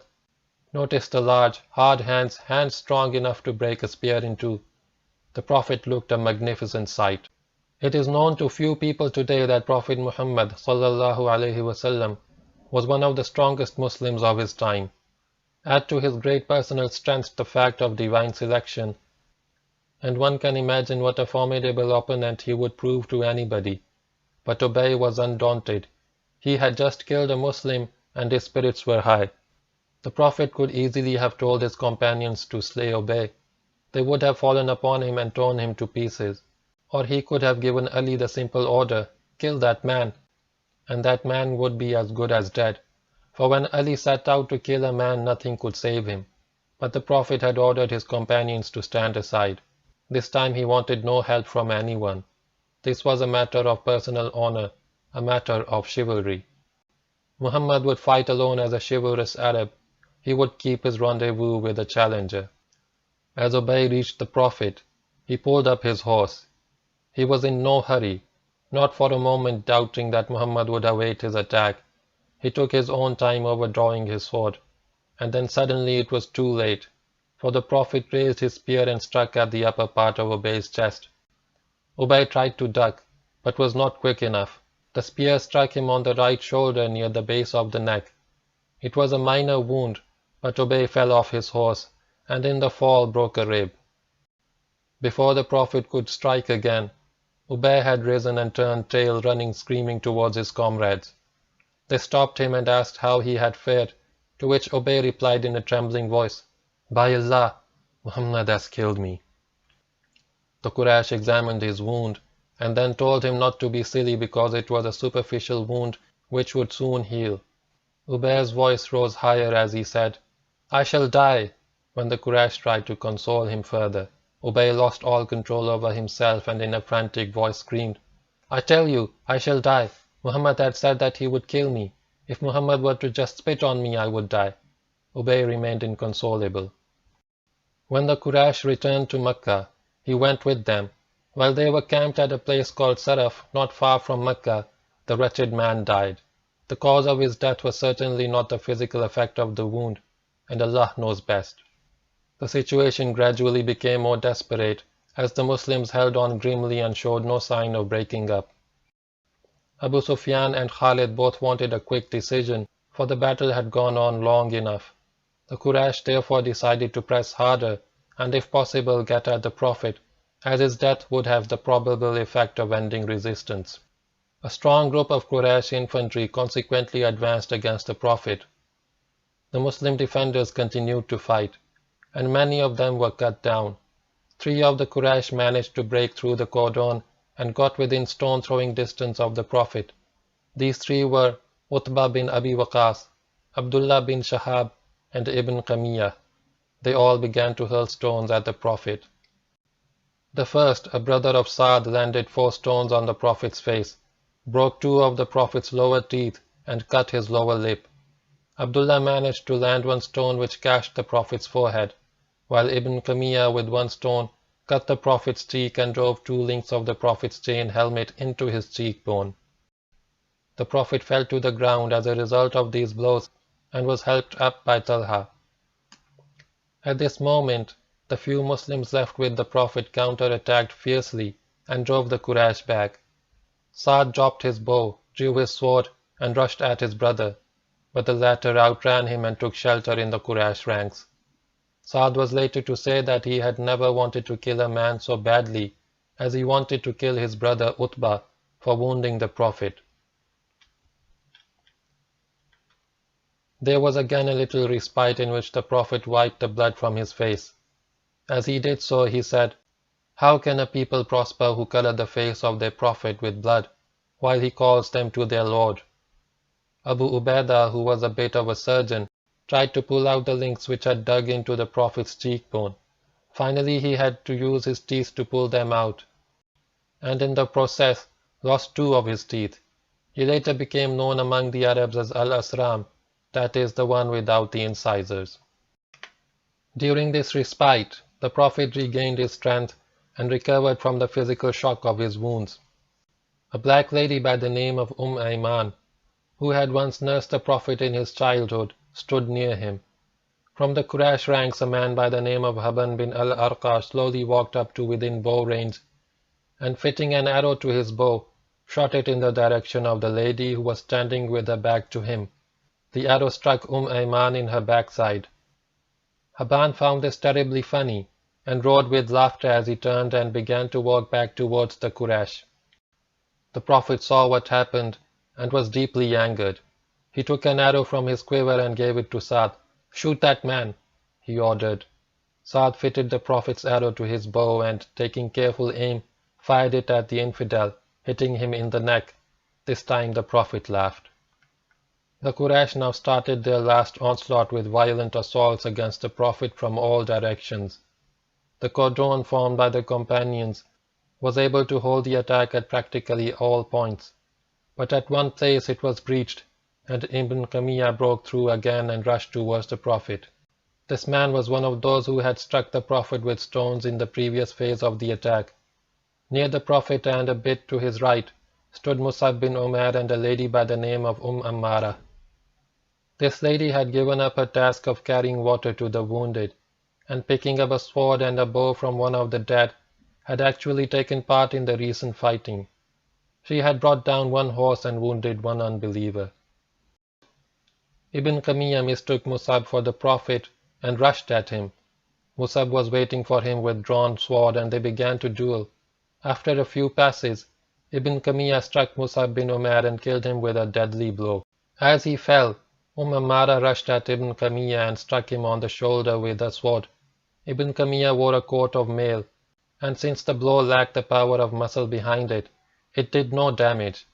noticed the large, hard hands strong enough to break a spear in two. The Prophet looked a magnificent sight. It is known to few people today that Prophet Muhammad ﷺ was one of the strongest Muslims of his time. Add to his great personal strength the fact of divine selection, and one can imagine what a formidable opponent he would prove to anybody. But Ubay was undaunted. He had just killed a Muslim and his spirits were high. The Prophet could easily have told his companions to slay Ubay. They would have fallen upon him and torn him to pieces. Or he could have given Ali the simple order, "Kill that man," and that man would be as good as dead. For when Ali set out to kill a man, nothing could save him. But the Prophet had ordered his companions to stand aside. This time he wanted no help from anyone. This was a matter of personal honor, a matter of chivalry. Muhammad would fight alone as a chivalrous Arab. He would keep his rendezvous with a challenger. As Ubay reached the Prophet, he pulled up his horse. He was in no hurry, not for a moment doubting that Muhammad would await his attack. He took his own time over drawing his sword, and then suddenly it was too late, for the Prophet raised his spear and struck at the upper part of Ubay's chest. Ubay tried to duck, but was not quick enough. The spear struck him on the right shoulder near the base of the neck. It was a minor wound, but Ubay fell off his horse, and in the fall broke a rib. Before the Prophet could strike again, Ubay had risen and turned tail, running screaming towards his comrades. They stopped him and asked how he had fared, to which Ubay replied in a trembling voice, "By Allah, Muhammad has killed me." The Quraysh examined his wound, and then told him not to be silly because it was a superficial wound which would soon heal. Ubay's voice rose higher as he said, I shall die! When the Quraysh tried to console him further, Ubay lost all control over himself and in a frantic voice screamed, I tell you, I shall die! Muhammad had said that he would kill me. If Muhammad were to just spit on me, I would die. Ubay remained inconsolable. When the Quraysh returned to Makkah, he went with them. While they were camped at a place called Saraf, not far from Makkah, the wretched man died. The cause of his death was certainly not the physical effect of the wound, and Allah knows best. The situation gradually became more desperate as the Muslims held on grimly and showed no sign of breaking up. Abu Sufyan and Khalid both wanted a quick decision, for the battle had gone on long enough. The Quraysh therefore decided to press harder and if possible get at the Prophet, as his death would have the probable effect of ending resistance. A strong group of Quraysh infantry consequently advanced against the Prophet. The Muslim defenders continued to fight, and many of them were cut down. 3 of the Quraysh managed to break through the cordon and got within stone-throwing distance of the Prophet. These 3 were Utbah bin Abi Waqas, Abdullah bin Shahab, and Ibn Qamiyah. They all began to hurl stones at the Prophet. The first, a brother of Saad, landed 4 stones on the Prophet's face, broke 2 of the Prophet's lower teeth, and cut his lower lip. Abdullah managed to land 1 stone which gashed the Prophet's forehead, while Ibn Qamiyah with 1 stone cut the Prophet's cheek and drove 2 links of the Prophet's chain helmet into his cheekbone. The Prophet fell to the ground as a result of these blows and was helped up by Talha. At this moment, the few Muslims left with the Prophet counter-attacked fiercely and drove the Quraysh back. Saad dropped his bow, drew his sword, and rushed at his brother, but the latter outran him and took shelter in the Quraysh ranks. Saad was later to say that he had never wanted to kill a man so badly as he wanted to kill his brother Utbah for wounding the Prophet. There was again a little respite in which the Prophet wiped the blood from his face. As he did so, he said, How can a people prosper who color the face of their Prophet with blood, while he calls them to their Lord? Abu Ubaidah, who was a bit of a surgeon, tried to pull out the links which had dug into the Prophet's cheekbone. Finally he had to use his teeth to pull them out, and in the process lost 2 of his teeth. He later became known among the Arabs as Al-Asram, that is, the one without the incisors. During this respite, the Prophet regained his strength and recovered from the physical shock of his wounds. A black lady by the name of Ayman, who had once nursed the Prophet in his childhood, stood near him. From the Quraysh ranks, a man by the name of Haban bin al-Arqa slowly walked up to within bow range, and fitting an arrow to his bow, shot it in the direction of the lady who was standing with her back to him. The arrow struck Ayman in her backside. Haban found this terribly funny, and roared with laughter as he turned and began to walk back towards the Quraysh. The Prophet saw what happened and was deeply angered. He took an arrow from his quiver and gave it to Saad. Shoot that man, he ordered. Saad fitted the Prophet's arrow to his bow and, taking careful aim, fired it at the infidel, hitting him in the neck. This time the Prophet laughed. The Quraysh now started their last onslaught with violent assaults against the Prophet from all directions. The cordon formed by the companions was able to hold the attack at practically all points, but at one place it was breached, and Ibn Qamiyah broke through again and rushed towards the Prophet. This man was one of those who had struck the Prophet with stones in the previous phase of the attack. Near the Prophet and a bit to his right stood Musab bin Umair and a lady by the name of Ammara. This lady had given up her task of carrying water to the wounded, and picking up a sword and a bow from one of the dead, had actually taken part in the recent fighting. She had brought down 1 horse and wounded 1 unbeliever. Ibn Qamiyah mistook Musab for the Prophet and rushed at him. Musab was waiting for him with drawn sword, and they began to duel. After a few passes, Ibn Qamiyah struck Musab bin Umair and killed him with a deadly blow. As he fell, Ammara rushed at Ibn Qamiyah and struck him on the shoulder with a sword. Ibn Qamiyah wore a coat of mail, and since the blow lacked the power of muscle behind it, it did no damage.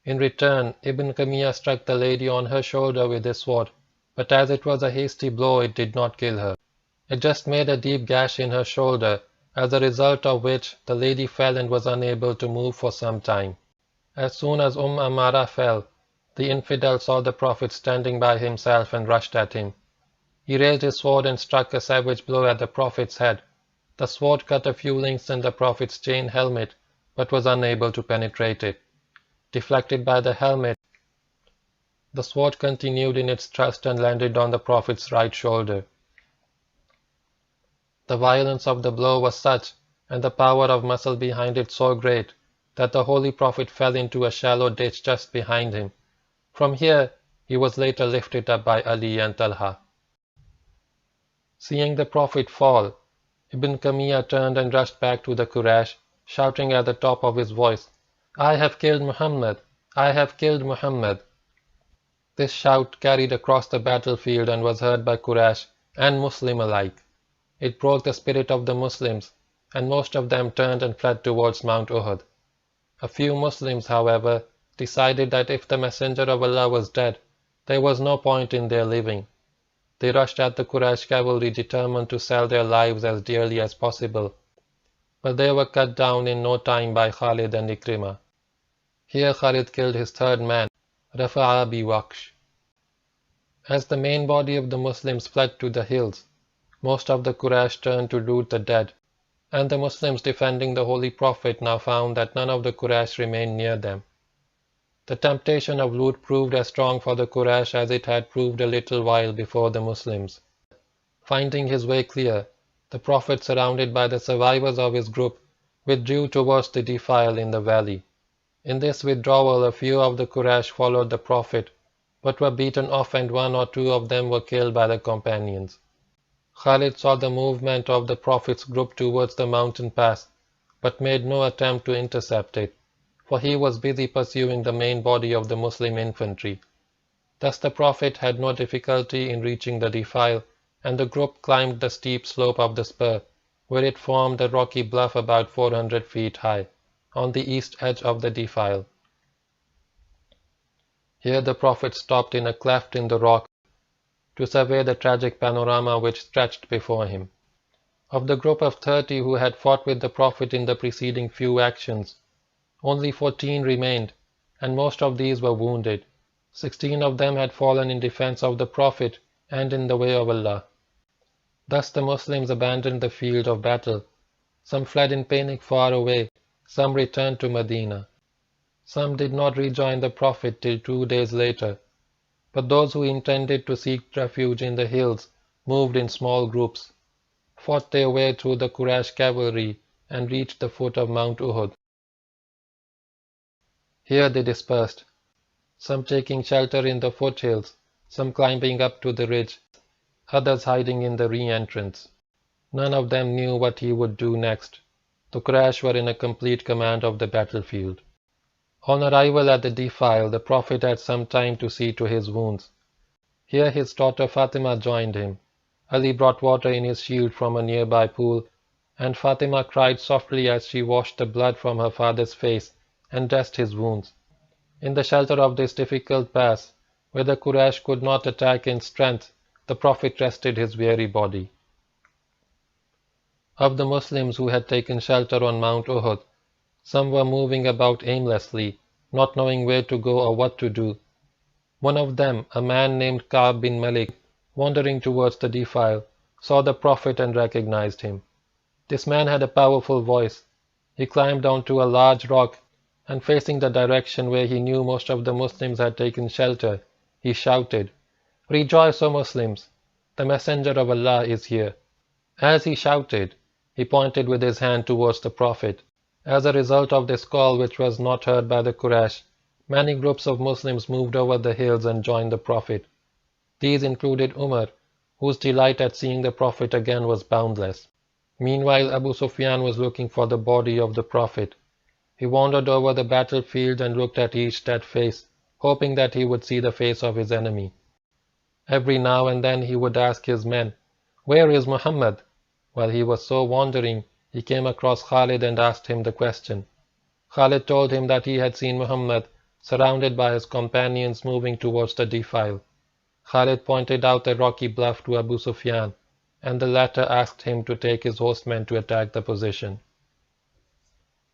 In return, Ibn Qamiyah struck the lady on her shoulder with his sword. but as it was a hasty blow, it did not kill her. It just made a deep gash in her shoulder, as a result of which the lady fell and was unable to move for some time. As soon as Amara fell, the infidel saw the Prophet standing by himself and rushed at him. He raised his sword and struck a savage blow at the Prophet's head. The sword cut a few links in the Prophet's chain helmet, but was unable to penetrate it. Deflected by the helmet, the sword continued in its thrust and landed on the Prophet's right shoulder. The violence of the blow was such, and the power of muscle behind it so great, that the Holy Prophet fell into a shallow ditch just behind him. From here, he was later lifted up by Ali and Talha. Seeing the Prophet fall, Ibn Kamiya turned and rushed back to the Quraysh, shouting at the top of his voice, "I have killed Muhammad! I have killed Muhammad!" This shout carried across the battlefield and was heard by Quraysh and Muslim alike. It broke the spirit of the Muslims, and most of them turned and fled towards Mount Uhud. A few Muslims, however, decided that if the Messenger of Allah was dead, there was no point in their living. They rushed at the Quraysh cavalry determined to sell their lives as dearly as possible, but they were cut down in no time by Khalid and Ikrimah. Here Khalid killed his third man, Rafa'a bi Waqsh. As the main body of the Muslims fled to the hills, most of the Quraysh turned to loot the dead, and the Muslims defending the Holy Prophet now found that none of the Quraysh remained near them. The temptation of loot proved as strong for the Quraysh as it had proved a little while before the Muslims. Finding his way clear, the Prophet, surrounded by the survivors of his group, withdrew towards the defile in the valley. In this withdrawal, a few of the Quraysh followed the Prophet, but were beaten off and one or two of them were killed by the companions. Khalid saw the movement of the Prophet's group towards the mountain pass, but made no attempt to intercept it, for he was busy pursuing the main body of the Muslim infantry. Thus the Prophet had no difficulty in reaching the defile, and the group climbed the steep slope of the spur, where it formed a rocky bluff about 400 feet high, on the east edge of the defile. Here the Prophet stopped in a cleft in the rock to survey the tragic panorama which stretched before him. Of the group of 30 who had fought with the Prophet in the preceding few actions, only 14 remained, and most of these were wounded. 16 of them had fallen in defense of the Prophet and in the way of Allah. Thus the Muslims abandoned the field of battle. Some fled in panic far away, some returned to Medina. Some did not rejoin the Prophet till 2 days later, but those who intended to seek refuge in the hills moved in small groups, fought their way through the Quraysh cavalry, and reached the foot of Mount Uhud. Here they dispersed, some taking shelter in the foothills, some climbing up to the ridge, others hiding in the re-entrance. None of them knew what he would do next. The Quraysh were in a complete command of the battlefield. On arrival at the defile, the Prophet had some time to see to his wounds. Here his daughter Fatima joined him. Ali brought water in his shield from a nearby pool, and Fatima cried softly as she washed the blood from her father's face and dressed his wounds. In the shelter of this difficult pass, where the Quraysh could not attack in strength, the Prophet rested his weary body. Of the Muslims who had taken shelter on Mount Uhud, some were moving about aimlessly, not knowing where to go or what to do. One of them, a man named Khalid bin Waleed, wandering towards the defile, saw the Prophet and recognized him. This man had a powerful voice. He climbed onto a large rock, and facing the direction where he knew most of the Muslims had taken shelter, he shouted, "Rejoice, O Muslims! The Messenger of Allah is here." As he shouted, he pointed with his hand towards the Prophet. As a result of this call, which was not heard by the Quraysh, many groups of Muslims moved over the hills and joined the Prophet. These included Umar, whose delight at seeing the Prophet again was boundless. Meanwhile, Abu Sufyan was looking for the body of the Prophet. He wandered over the battlefield and looked at each dead face, hoping that he would see the face of his enemy. Every now and then he would ask his men, "Where is Muhammad?" While he was so wandering, he came across Khalid and asked him the question. Khalid told him that he had seen Muhammad surrounded by his companions moving towards the defile. Khalid pointed out a rocky bluff to Abu Sufyan, and the latter asked him to take his horsemen to attack the position.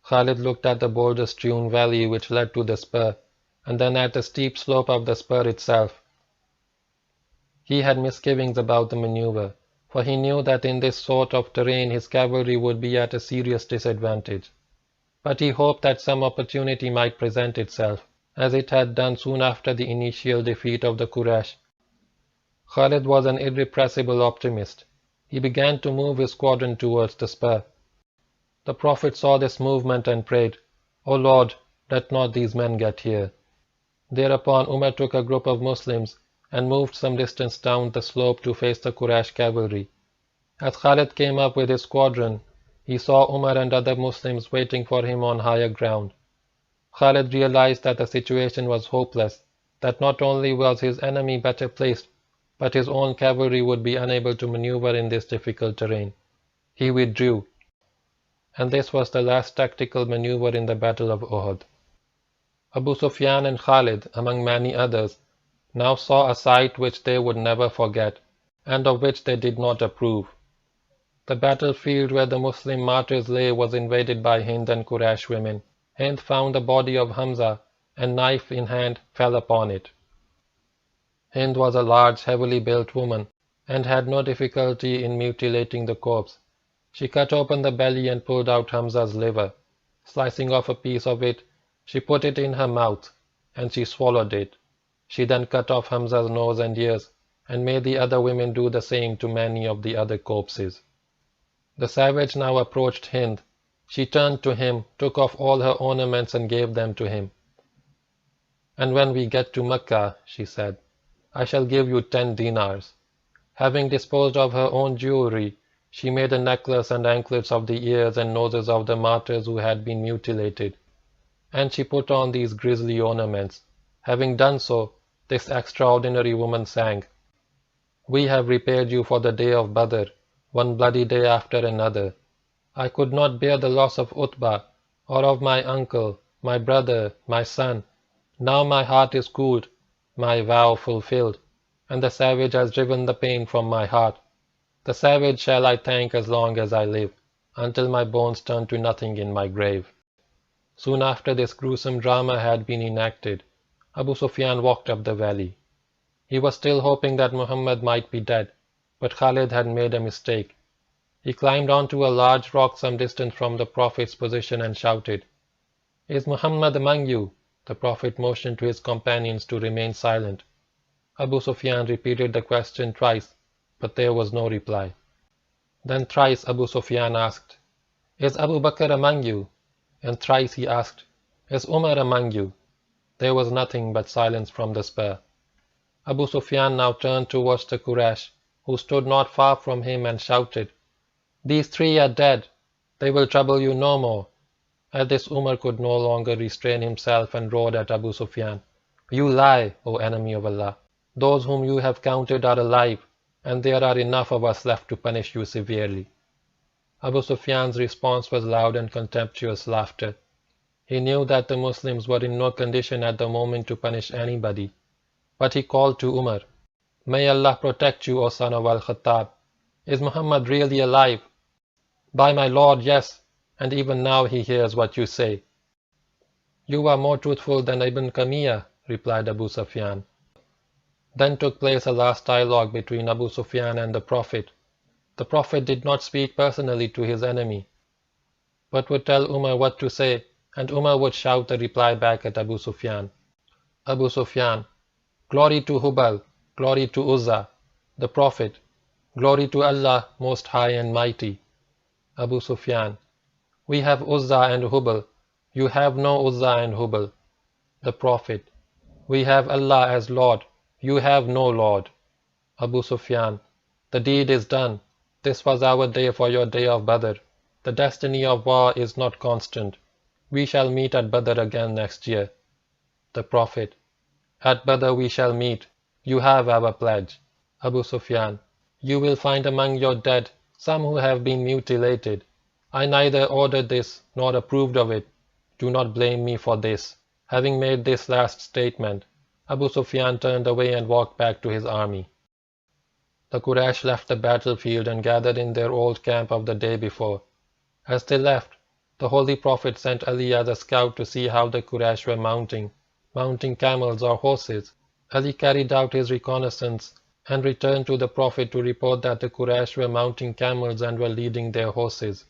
Khalid looked at the boulder-strewn valley which led to the spur, and then at the steep slope of the spur itself. He had misgivings about the maneuver, for he knew that in this sort of terrain his cavalry would be at a serious disadvantage. But he hoped that some opportunity might present itself, as it had done soon after the initial defeat of the Quraysh. Khalid was an irrepressible optimist. He began to move his squadron towards the spur. The Prophet saw this movement and prayed, "O Lord, let not these men get here." Thereupon Umar took a group of Muslims and moved some distance down the slope to face the Quraysh cavalry. As Khalid came up with his squadron, he saw Umar and other Muslims waiting for him on higher ground. Khalid realized that the situation was hopeless, that not only was his enemy better placed, but his own cavalry would be unable to maneuver in this difficult terrain. He withdrew, and this was the last tactical maneuver in the Battle of Uhud. Abu Sufyan and Khalid, among many others, now saw a sight which they would never forget, and of which they did not approve. The battlefield where the Muslim martyrs lay was invaded by Hind and Quraysh women. Hind found the body of Hamza, and knife in hand fell upon it. Hind was a large, heavily built woman, and had no difficulty in mutilating the corpse. She cut open the belly and pulled out Hamza's liver. Slicing off a piece of it, she put it in her mouth, and she swallowed it. She then cut off Hamza's nose and ears, and made the other women do the same to many of the other corpses. The savage now approached Hind. She turned to him, took off all her ornaments and gave them to him. "And when we get to Makkah," she said, "I shall give you 10 dinars. Having disposed of her own jewelry, she made a necklace and anklets of the ears and noses of the martyrs who had been mutilated, and she put on these grisly ornaments. Having done so, this extraordinary woman sang, 'We have repaid you for the day of Badr, one bloody day after another. I could not bear the loss of Utbah, or of my uncle, my brother, my son. Now my heart is cooled, my vow fulfilled, and the savage has driven the pain from my heart. The savage shall I thank as long as I live, until my bones turn to nothing in my grave." Soon after this gruesome drama had been enacted, Abu Sufyan walked up the valley. He was still hoping that Muhammad might be dead, but Khalid had made a mistake. He climbed onto a large rock some distance from the Prophet's position and shouted, "Is Muhammad among you?" The Prophet motioned to his companions to remain silent. Abu Sufyan repeated the question twice, but there was no reply. Then thrice Abu Sufyan asked, "Is Abu Bakr among you?" And thrice he asked, "Is Umar among you?" There was nothing but silence from the spur. Abu Sufyan now turned towards the Quraysh, who stood not far from him, and shouted, "These 3 are dead. They will trouble you no more." At this Umar could no longer restrain himself and roared at Abu Sufyan, "You lie, O enemy of Allah! Those whom you have counted are alive, and there are enough of us left to punish you severely." Abu Sufyan's response was loud and contemptuous laughter. He knew that the Muslims were in no condition at the moment to punish anybody, but he called to Umar, "May Allah protect you, O son of Al-Khattab! Is Muhammad really alive?" "By my Lord, yes, and even now he hears what you say." "You are more truthful than Ibn Qamiyah," replied Abu Sufyan. Then took place a last dialogue between Abu Sufyan and the Prophet. The Prophet did not speak personally to his enemy, but would tell Umar what to say, and Umar would shout the reply back at Abu Sufyan. Abu Sufyan, "Glory to Hubal, glory to Uzza." The Prophet, "Glory to Allah, most high and mighty." Abu Sufyan, "We have Uzza and Hubal, you have no Uzza and Hubal." The Prophet, "We have Allah as Lord, you have no Lord." Abu Sufyan, "The deed is done. This was our day for your day of Badr. The destiny of war is not constant. We shall meet at Badr again next year." The Prophet, "At Badr we shall meet. You have our pledge." Abu Sufyan, "You will find among your dead some who have been mutilated. I neither ordered this nor approved of it. Do not blame me for this." Having made this last statement, Abu Sufyan turned away and walked back to his army. The Quraysh left the battlefield and gathered in their old camp of the day before. As they left, the Holy Prophet sent Ali as a scout to see how the Quraysh were mounting camels or horses. Ali carried out his reconnaissance and returned to the Prophet to report that the Quraysh were mounting camels and were leading their horses.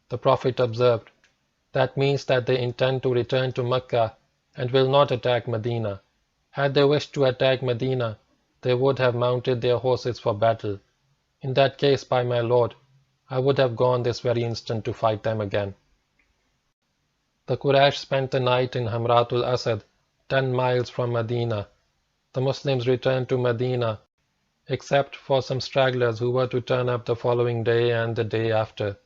The Prophet observed, "That means that they intend to return to Makkah and will not attack Medina. Had they wished to attack Medina, they would have mounted their horses for battle. In that case, by my Lord, I would have gone this very instant to fight them again." The Quraysh spent the night in Hamratul Asad, 10 miles from Medina. The Muslims returned to Medina, except for some stragglers who were to turn up the following day and the day after.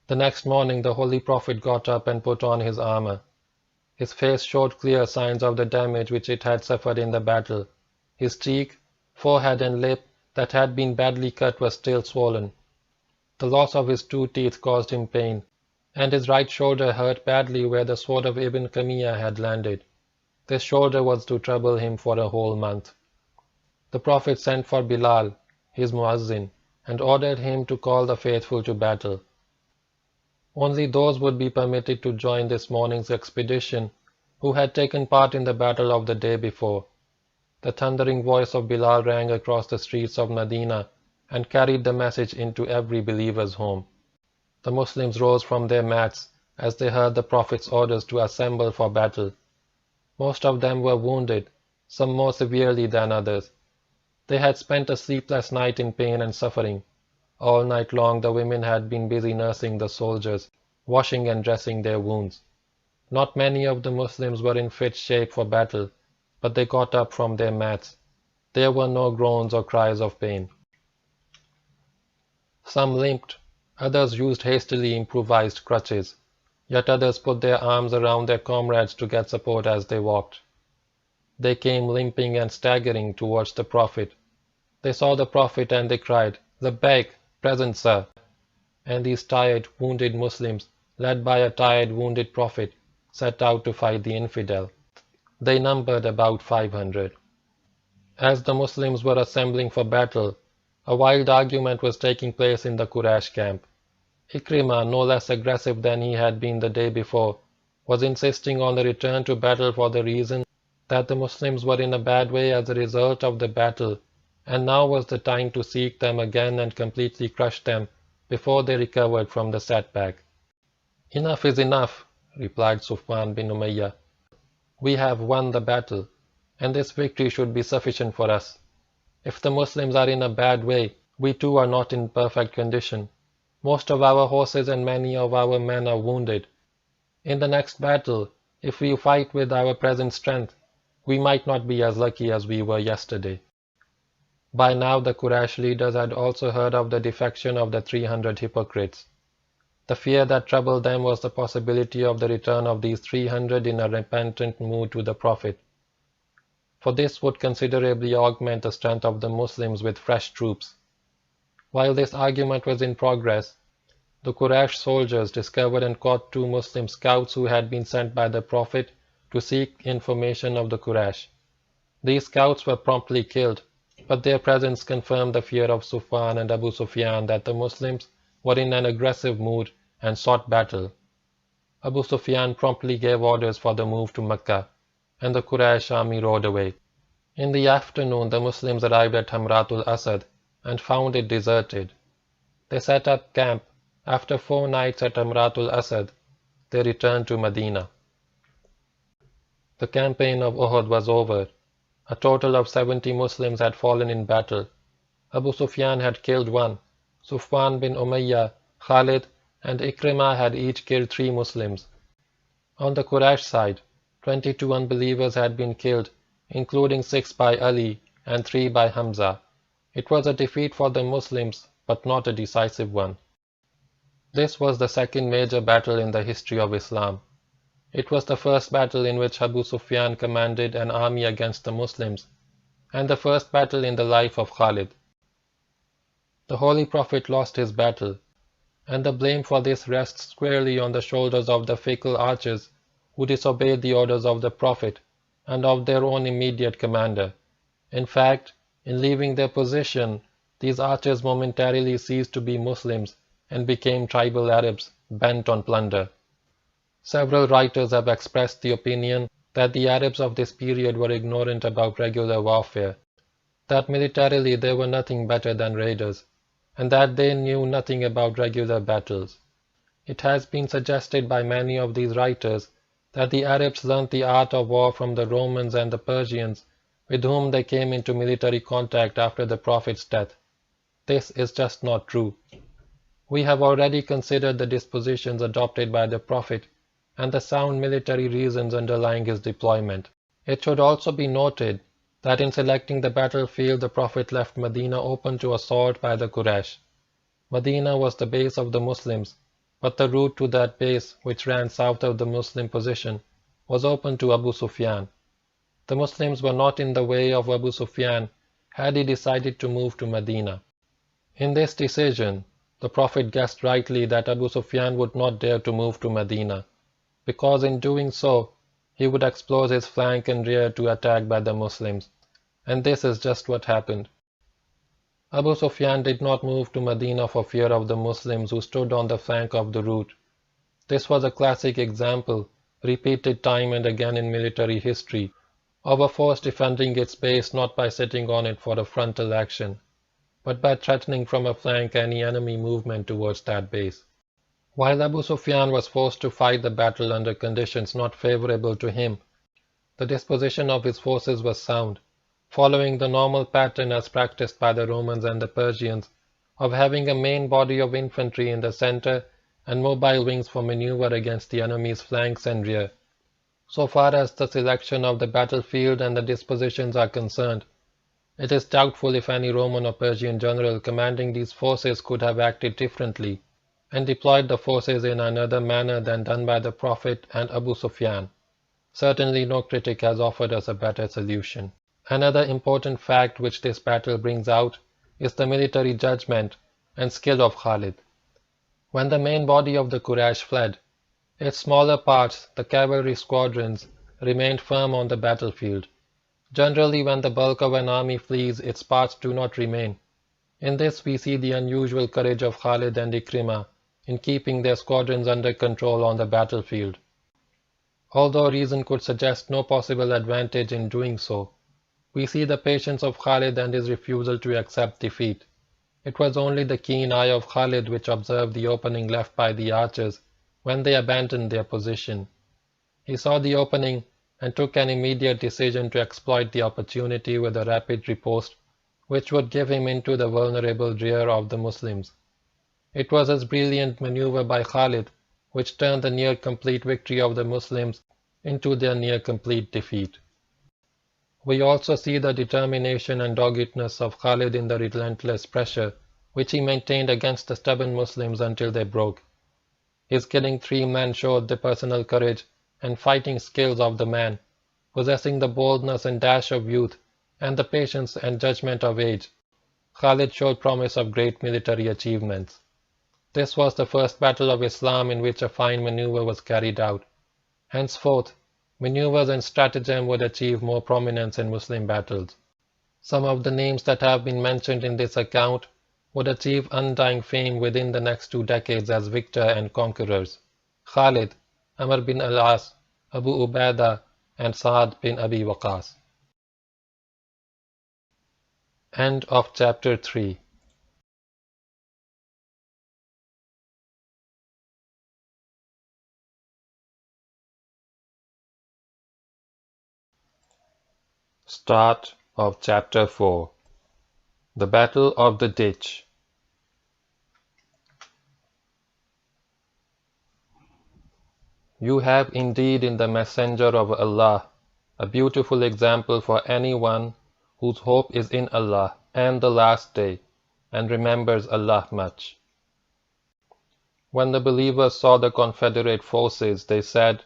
The next morning the Holy Prophet got up and put on his armor. His face showed clear signs of the damage which it had suffered in the battle. His cheek, forehead and lip that had been badly cut were still swollen. The loss of his 2 teeth caused him pain, and his right shoulder hurt badly where the sword of Ibn Qamiyah had landed. This shoulder was to trouble him for a whole month. The Prophet sent for Bilal, his muazzin, and ordered him to call the faithful to battle. Only those would be permitted to join this morning's expedition who had taken part in the battle of the day before. The thundering voice of Bilal rang across the streets of Medina and carried the message into every believer's home. The Muslims rose from their mats as they heard the Prophet's orders to assemble for battle. Most of them were wounded, some more severely than others. They had spent a sleepless night in pain and suffering. All night long the women had been busy nursing the soldiers, washing and dressing their wounds. Not many of the Muslims were in fit shape for battle, but they got up from their mats. There were no groans or cries of pain. Some limped, others used hastily improvised crutches, yet others put their arms around their comrades to get support as they walked. They came limping and staggering towards the Prophet. They saw the Prophet and they cried, "Labbaik, present sir!" And these tired, wounded Muslims, led by a tired, wounded Prophet, set out to fight the infidel. They numbered about 500. As the Muslims were assembling for battle, a wild argument was taking place in the Quraysh camp. Ikrimah, no less aggressive than he had been the day before, was insisting on the return to battle for the reason that the Muslims were in a bad way as a result of the battle, and now was the time to seek them again and completely crush them before they recovered from the setback. "Enough is enough," replied Sufyan bin Umayyah. "We have won the battle, and this victory should be sufficient for us. If the Muslims are in a bad way, we too are not in perfect condition. Most of our horses and many of our men are wounded. In the next battle, if we fight with our present strength, we might not be as lucky as we were yesterday." By now the Quraysh leaders had also heard of the defection of the 300 hypocrites. The fear that troubled them was the possibility of the return of these 300 in a repentant mood to the Prophet, for this would considerably augment the strength of the Muslims with fresh troops. While this argument was in progress, the Quraysh soldiers discovered and caught 2 Muslim scouts who had been sent by the Prophet to seek information of the Quraysh. These scouts were promptly killed, but their presence confirmed the fear of Sufyan and Abu Sufyan that the Muslims were in an aggressive mood and sought battle. Abu Sufyan promptly gave orders for the move to Makkah, and the Quraysh army rode away. In the afternoon the Muslims arrived at Hamratul Asad and found it deserted. They set up camp. After 4 nights at Hamratul Asad, they returned to Medina. The campaign of Uhud was over. A total of 70 Muslims had fallen in battle. Abu Sufyan had killed 1. Sufyan bin Umayyah, Khalid, and Ikrimah had each killed 3 Muslims. On the Quraysh side, 22 unbelievers had been killed, including 6 by Ali and 3 by Hamza. It was a defeat for the Muslims, but not a decisive one. This was the second major battle in the history of Islam. It was the first battle in which Abu Sufyan commanded an army against the Muslims, and the first battle in the life of Khalid. The Holy Prophet lost his battle, and the blame for this rests squarely on the shoulders of the fickle archers who disobeyed the orders of the Prophet and of their own immediate commander. In fact, in leaving their position, these archers momentarily ceased to be Muslims and became tribal Arabs bent on plunder. Several writers have expressed the opinion that the Arabs of this period were ignorant about regular warfare, that militarily they were nothing better than raiders, and that they knew nothing about regular battles. It has been suggested by many of these writers that the Arabs learnt the art of war from the Romans and the Persians, with whom they came into military contact after the Prophet's death. This is just not true. We have already considered the dispositions adopted by the Prophet and the sound military reasons underlying his deployment. It should also be noted that in selecting the battlefield the Prophet left Medina open to assault by the Quraysh. Medina was the base of the Muslims, but the route to that base, which ran south of the Muslim position, was open to Abu Sufyan. The Muslims were not in the way of Abu Sufyan had he decided to move to Medina. In this decision, the Prophet guessed rightly that Abu Sufyan would not dare to move to Medina, because in doing so, he would expose his flank and rear to attack by the Muslims, and this is just what happened. Abu Sufyan did not move to Medina for fear of the Muslims who stood on the flank of the route. This was a classic example, repeated time and again in military history, of a force defending its base not by sitting on it for a frontal action, but by threatening from a flank any enemy movement towards that base. While Abu Sufyan was forced to fight the battle under conditions not favorable to him, the disposition of his forces was sound, following the normal pattern as practiced by the Romans and the Persians of having a main body of infantry in the center and mobile wings for maneuver against the enemy's flanks and rear. So far as the selection of the battlefield and the dispositions are concerned, it is doubtful if any Roman or Persian general commanding these forces could have acted differently and deployed the forces in another manner than done by the Prophet and Abu Sufyan. Certainly no critic has offered us a better solution. Another important fact which this battle brings out is the military judgment and skill of Khalid. When the main body of the Quraysh fled, its smaller parts, the cavalry squadrons, remained firm on the battlefield. Generally, when the bulk of an army flees, its parts do not remain. In this we see the unusual courage of Khalid and Ikrimah in keeping their squadrons under control on the battlefield. Although reason could suggest no possible advantage in doing so, we see the patience of Khalid and his refusal to accept defeat. It was only the keen eye of Khalid which observed the opening left by the archers when they abandoned their position. He saw the opening and took an immediate decision to exploit the opportunity with a rapid riposte, which would give him into the vulnerable rear of the Muslims. It was his brilliant maneuver by Khalid which turned the near-complete victory of the Muslims into their near-complete defeat. We also see the determination and doggedness of Khalid in the relentless pressure which he maintained against the stubborn Muslims until they broke. His killing 3 men showed the personal courage and fighting skills of the man, possessing the boldness and dash of youth and the patience and judgment of age. Khalid showed promise of great military achievements. This was the first battle of Islam in which a fine maneuver was carried out. Henceforth, maneuvers and stratagem would achieve more prominence in Muslim battles. Some of the names that have been mentioned in this account would achieve undying fame within the next 2 decades as victor and conquerors: Khalid, Amr bin al-As, Abu Ubaidah, and Sa'ad bin Abi Waqqas. End of Chapter 3. Start of Chapter 4. The Battle of the Ditch. You have indeed in the Messenger of Allah a beautiful example for anyone whose hope is in Allah and the Last Day, and remembers Allah much. When the believers saw the confederate forces, they said,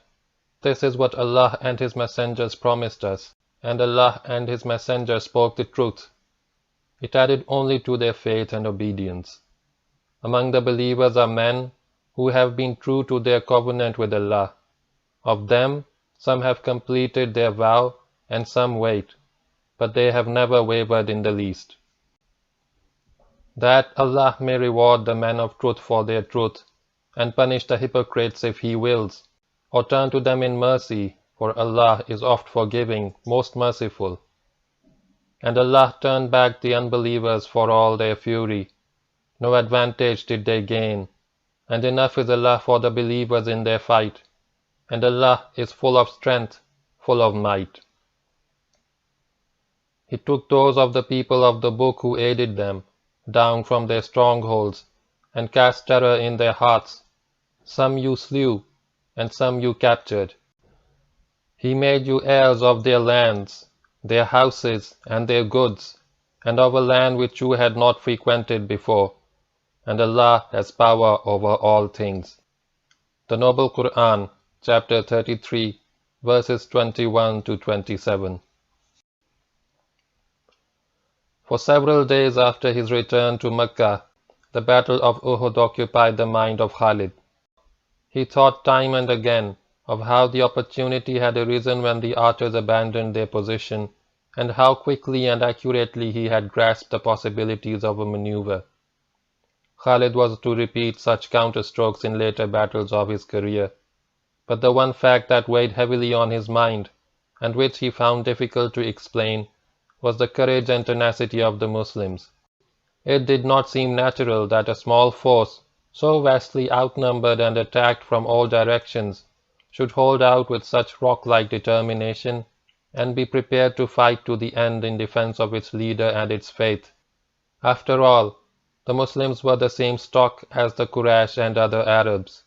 "This is what Allah and His messengers promised us, and Allah and His messenger spoke the truth." It added only to their faith and obedience. Among the believers are men who have been true to their covenant with Allah. Of them, some have completed their vow and some wait, but they have never wavered in the least. That Allah may reward the men of truth for their truth, and punish the hypocrites if He wills, or turn to them in mercy, for Allah is oft forgiving, most merciful. And Allah turned back the unbelievers for all their fury. No advantage did they gain, and enough is Allah for the believers in their fight, and Allah is full of strength, full of might. He took those of the people of the book who aided them down from their strongholds, and cast terror in their hearts. Some you slew, and some you captured. He made you heirs of their lands, their houses, and their goods, and of a land which you had not frequented before, and Allah has power over all things. The Noble Quran, chapter 33, verses 21 to 27. For several days after his return to Makkah, the Battle of Uhud occupied the mind of Khalid. He thought time and again of how the opportunity had arisen when the archers abandoned their position, and how quickly and accurately he had grasped the possibilities of a maneuver. Khalid was to repeat such counterstrokes in later battles of his career, but the one fact that weighed heavily on his mind, and which he found difficult to explain, was the courage and tenacity of the Muslims. It did not seem natural that a small force, so vastly outnumbered and attacked from all directions, should hold out with such rock-like determination, and be prepared to fight to the end in defense of its leader and its faith. After all, the Muslims were the same stock as the Quraysh and other Arabs.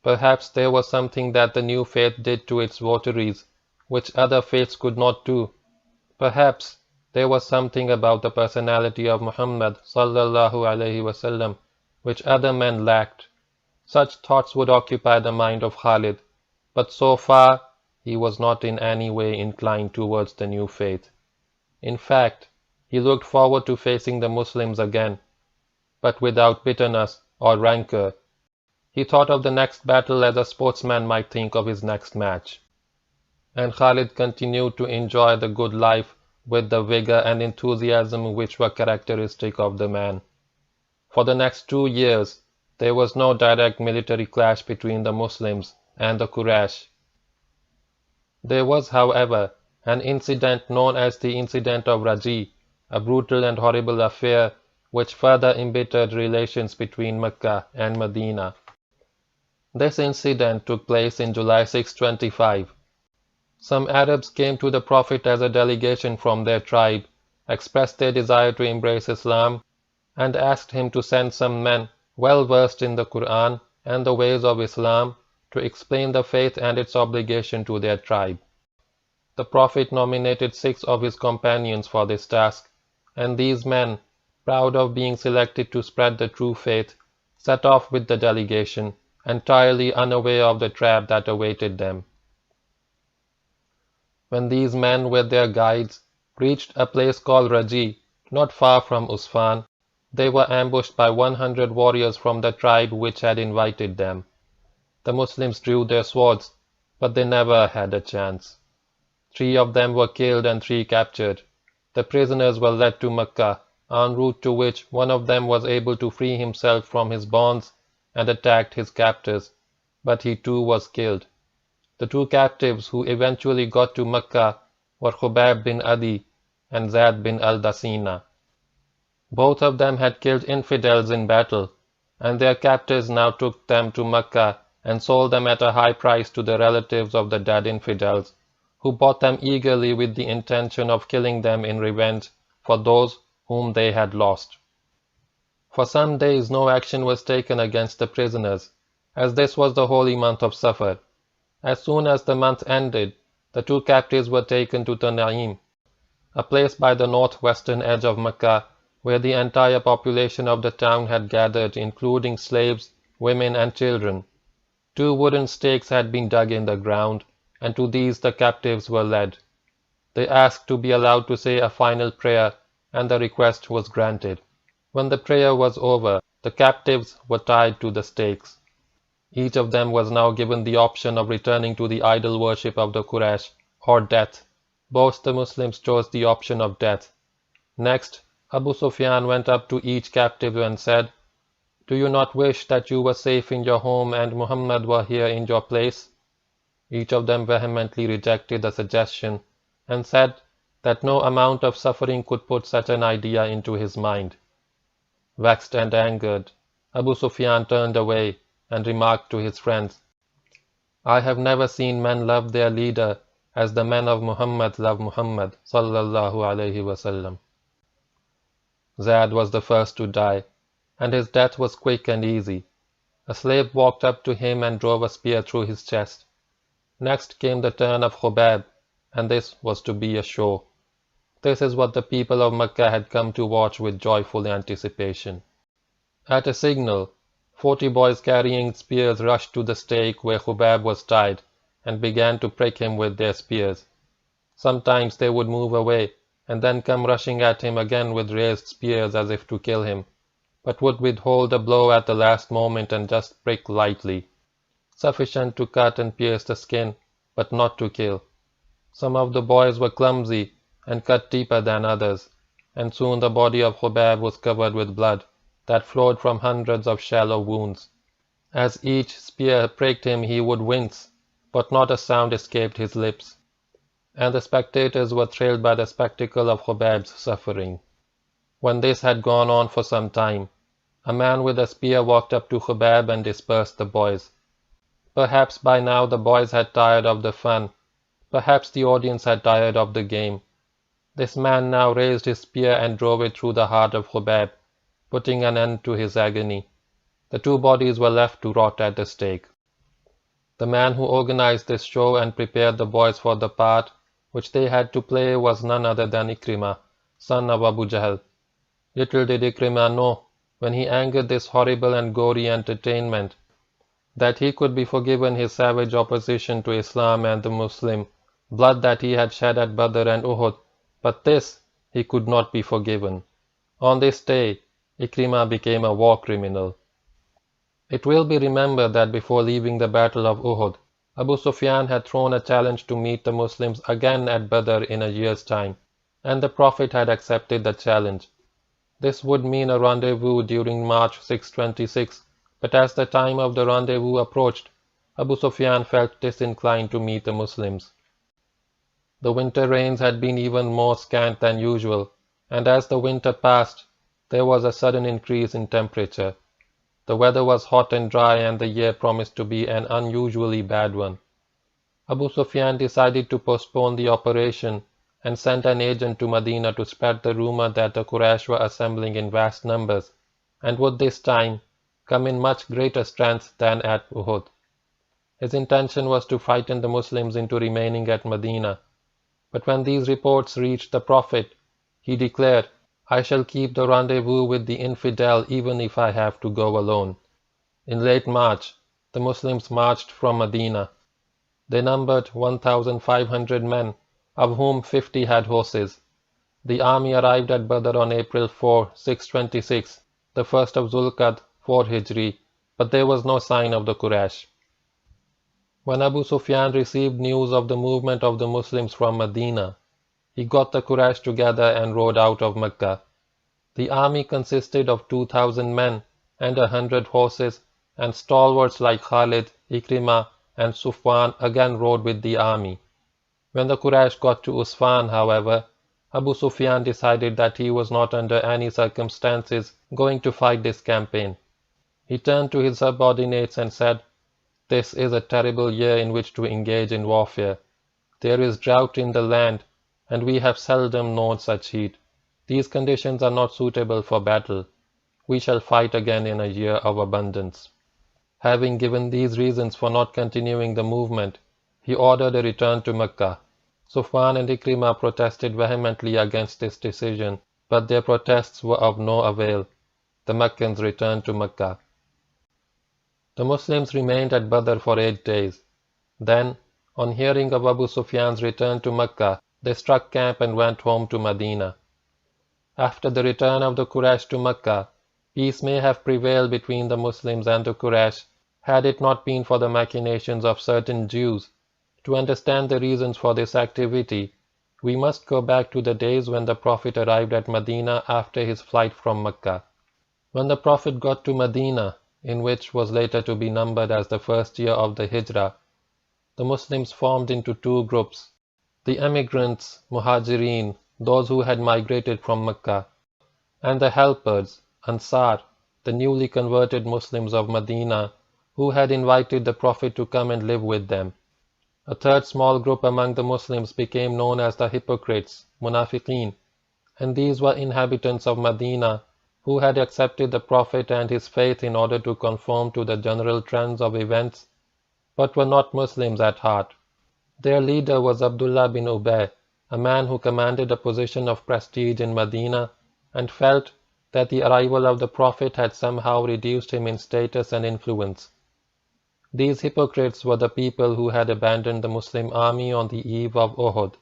Perhaps there was something that the new faith did to its votaries, which other faiths could not do. Perhaps there was something about the personality of Muhammad sallallahu alaihi wasallam which other men lacked. Such thoughts would occupy the mind of Khalid, but so far he was not in any way inclined towards the new faith. In fact, he looked forward to facing the Muslims again, but without bitterness or rancor. He thought of the next battle as a sportsman might think of his next match. And Khalid continued to enjoy the good life with the vigor and enthusiasm which were characteristic of the man. For the next 2 years, there was no direct military clash between the Muslims and the Quraysh. There was, however, an incident known as the Incident of Raji, a brutal and horrible affair which further embittered relations between Makkah and Medina. This incident took place in July 625. Some Arabs came to the Prophet as a delegation from their tribe, expressed their desire to embrace Islam, and asked him to send some men well versed in the Quran and the ways of Islam to explain the faith and its obligation to their tribe. The Prophet nominated 6 of his companions for this task, and these men, proud of being selected to spread the true faith, set off with the delegation, entirely unaware of the trap that awaited them. When these men with their guides reached a place called Raji, not far from Usfan, they were ambushed by 100 warriors from the tribe which had invited them. The Muslims drew their swords, but they never had a chance. 3 of them were killed and 3 captured. The prisoners were led to Makkah, en route to which one of them was able to free himself from his bonds and attacked his captors, but he too was killed. The 2 captives who eventually got to Makkah were Khubayb bin Adi and Zayd bin al-Dasina. Both of them had killed infidels in battle, and their captors now took them to Makkah and sold them at a high price to the relatives of the dead infidels, who bought them eagerly with the intention of killing them in revenge for those whom they had lost. For some days no action was taken against the prisoners, as this was the holy month of Safar. As soon as the month ended, the 2 captives were taken to Tan'im, a place by the northwestern edge of Makkah, where the entire population of the town had gathered, including slaves, women, and children. 2 wooden stakes had been dug in the ground, and to these the captives were led. They asked to be allowed to say a final prayer, and the request was granted. When the prayer was over, the captives were tied to the stakes. Each of them was now given the option of returning to the idol worship of the Quraysh or death, Both the Muslims chose the option of death. Next, Abu Sufyan went up to each captive and said, "Do you not wish that you were safe in your home and Muhammad were here in your place?" Each of them vehemently rejected the suggestion and said that no amount of suffering could put such an idea into his mind. Vexed and angered, Abu Sufyan turned away and remarked to his friends, "I have never seen men love their leader as the men of Muhammad love Muhammad sallallahu alaihi wasallam." Zayd was the first to die, and his death was quick and easy. A slave walked up to him and drove a spear through his chest. Next came the turn of Khubayb, and this was to be a show. This is what the people of Makkah had come to watch with joyful anticipation. At a signal, 40 boys carrying spears rushed to the stake where Khubayb was tied and began to prick him with their spears. Sometimes they would move away and then come rushing at him again with raised spears as if to kill him, but would withhold a blow at the last moment and just prick lightly, sufficient to cut and pierce the skin, but not to kill. Some of the boys were clumsy and cut deeper than others, and soon the body of Khubayb was covered with blood that flowed from hundreds of shallow wounds. As each spear pricked him he would wince, but not a sound escaped his lips, and the spectators were thrilled by the spectacle of Khubayb's suffering. When this had gone on for some time, a man with a spear walked up to Khubayb and dispersed the boys. Perhaps by now the boys had tired of the fun. Perhaps the audience had tired of the game. This man now raised his spear and drove it through the heart of Khubayb, putting an end to his agony. The two bodies were left to rot at the stake. The man who organized this show and prepared the boys for the part which they had to play was none other than Ikrimah, son of Abu Jahl. Little did Ikrimah know, when he angered this horrible and gory entertainment, that he could be forgiven his savage opposition to Islam and the Muslim, blood that he had shed at Badr and Uhud, but this he could not be forgiven. On this day, Ikrimah became a war criminal. It will be remembered that before leaving the Battle of Uhud, Abu Sufyan had thrown a challenge to meet the Muslims again at Badr in a year's time, and the Prophet had accepted the challenge. This would mean a rendezvous during March 626, but as the time of the rendezvous approached, Abu Sufyan felt disinclined to meet the Muslims. The winter rains had been even more scant than usual, and as the winter passed, there was a sudden increase in temperature. The weather was hot and dry, and the year promised to be an unusually bad one. Abu Sufyan decided to postpone the operation and sent an agent to Medina to spread the rumor that the Quraysh were assembling in vast numbers, and would this time come in much greater strength than at Uhud. His intention was to frighten the Muslims into remaining at Medina, but when these reports reached the Prophet, he declared, "I shall keep the rendezvous with the infidel even if I have to go alone." In late March, the Muslims marched from Medina. They numbered 1,500 men, of whom 50 had horses. The army arrived at Badr on April 4, 626, the 1st of Zulqa'd, 4 Hijri, but there was no sign of the Quraysh. When Abu Sufyan received news of the movement of the Muslims from Medina, he got the Quraysh together and rode out of Mecca. The army consisted of 2,000 men and 100 horses, and stalwarts like Khalid, Ikrimah, and Sufwan again rode with the army. When the Quraysh got to Usfan, however, Abu Sufyan decided that he was not under any circumstances going to fight this campaign. He turned to his subordinates and said, "This is a terrible year in which to engage in warfare. There is drought in the land, and we have seldom known such heat. These conditions are not suitable for battle. We shall fight again in a year of abundance." Having given these reasons for not continuing the movement, he ordered a return to Mecca. Sufwan and Ikrimah protested vehemently against this decision, but their protests were of no avail. The Meccans returned to Mecca. The Muslims remained at Badr for 8 days. Then, on hearing of Abu Sufyan's return to Mecca, they struck camp and went home to Medina. After the return of the Quraysh to Mecca, peace may have prevailed between the Muslims and the Quraysh had it not been for the machinations of certain Jews. To understand the reasons for this activity, we must go back to the days when the Prophet arrived at Medina after his flight from Mecca. When the Prophet got to Medina, in which was later to be numbered as the first year of the Hijrah, the Muslims formed into two groups: the emigrants, Muhajirin, those who had migrated from Mecca, and the helpers, Ansar, the newly converted Muslims of Medina, who had invited the Prophet to come and live with them. A third small group among the Muslims became known as the hypocrites, Munafiqeen, and these were inhabitants of Medina who had accepted the Prophet and his faith in order to conform to the general trends of events, but were not Muslims at heart. Their leader was Abdullah bin Ubay, a man who commanded a position of prestige in Medina and felt that the arrival of the Prophet had somehow reduced him in status and influence. These hypocrites were the people who had abandoned the Muslim army on the eve of Uhud.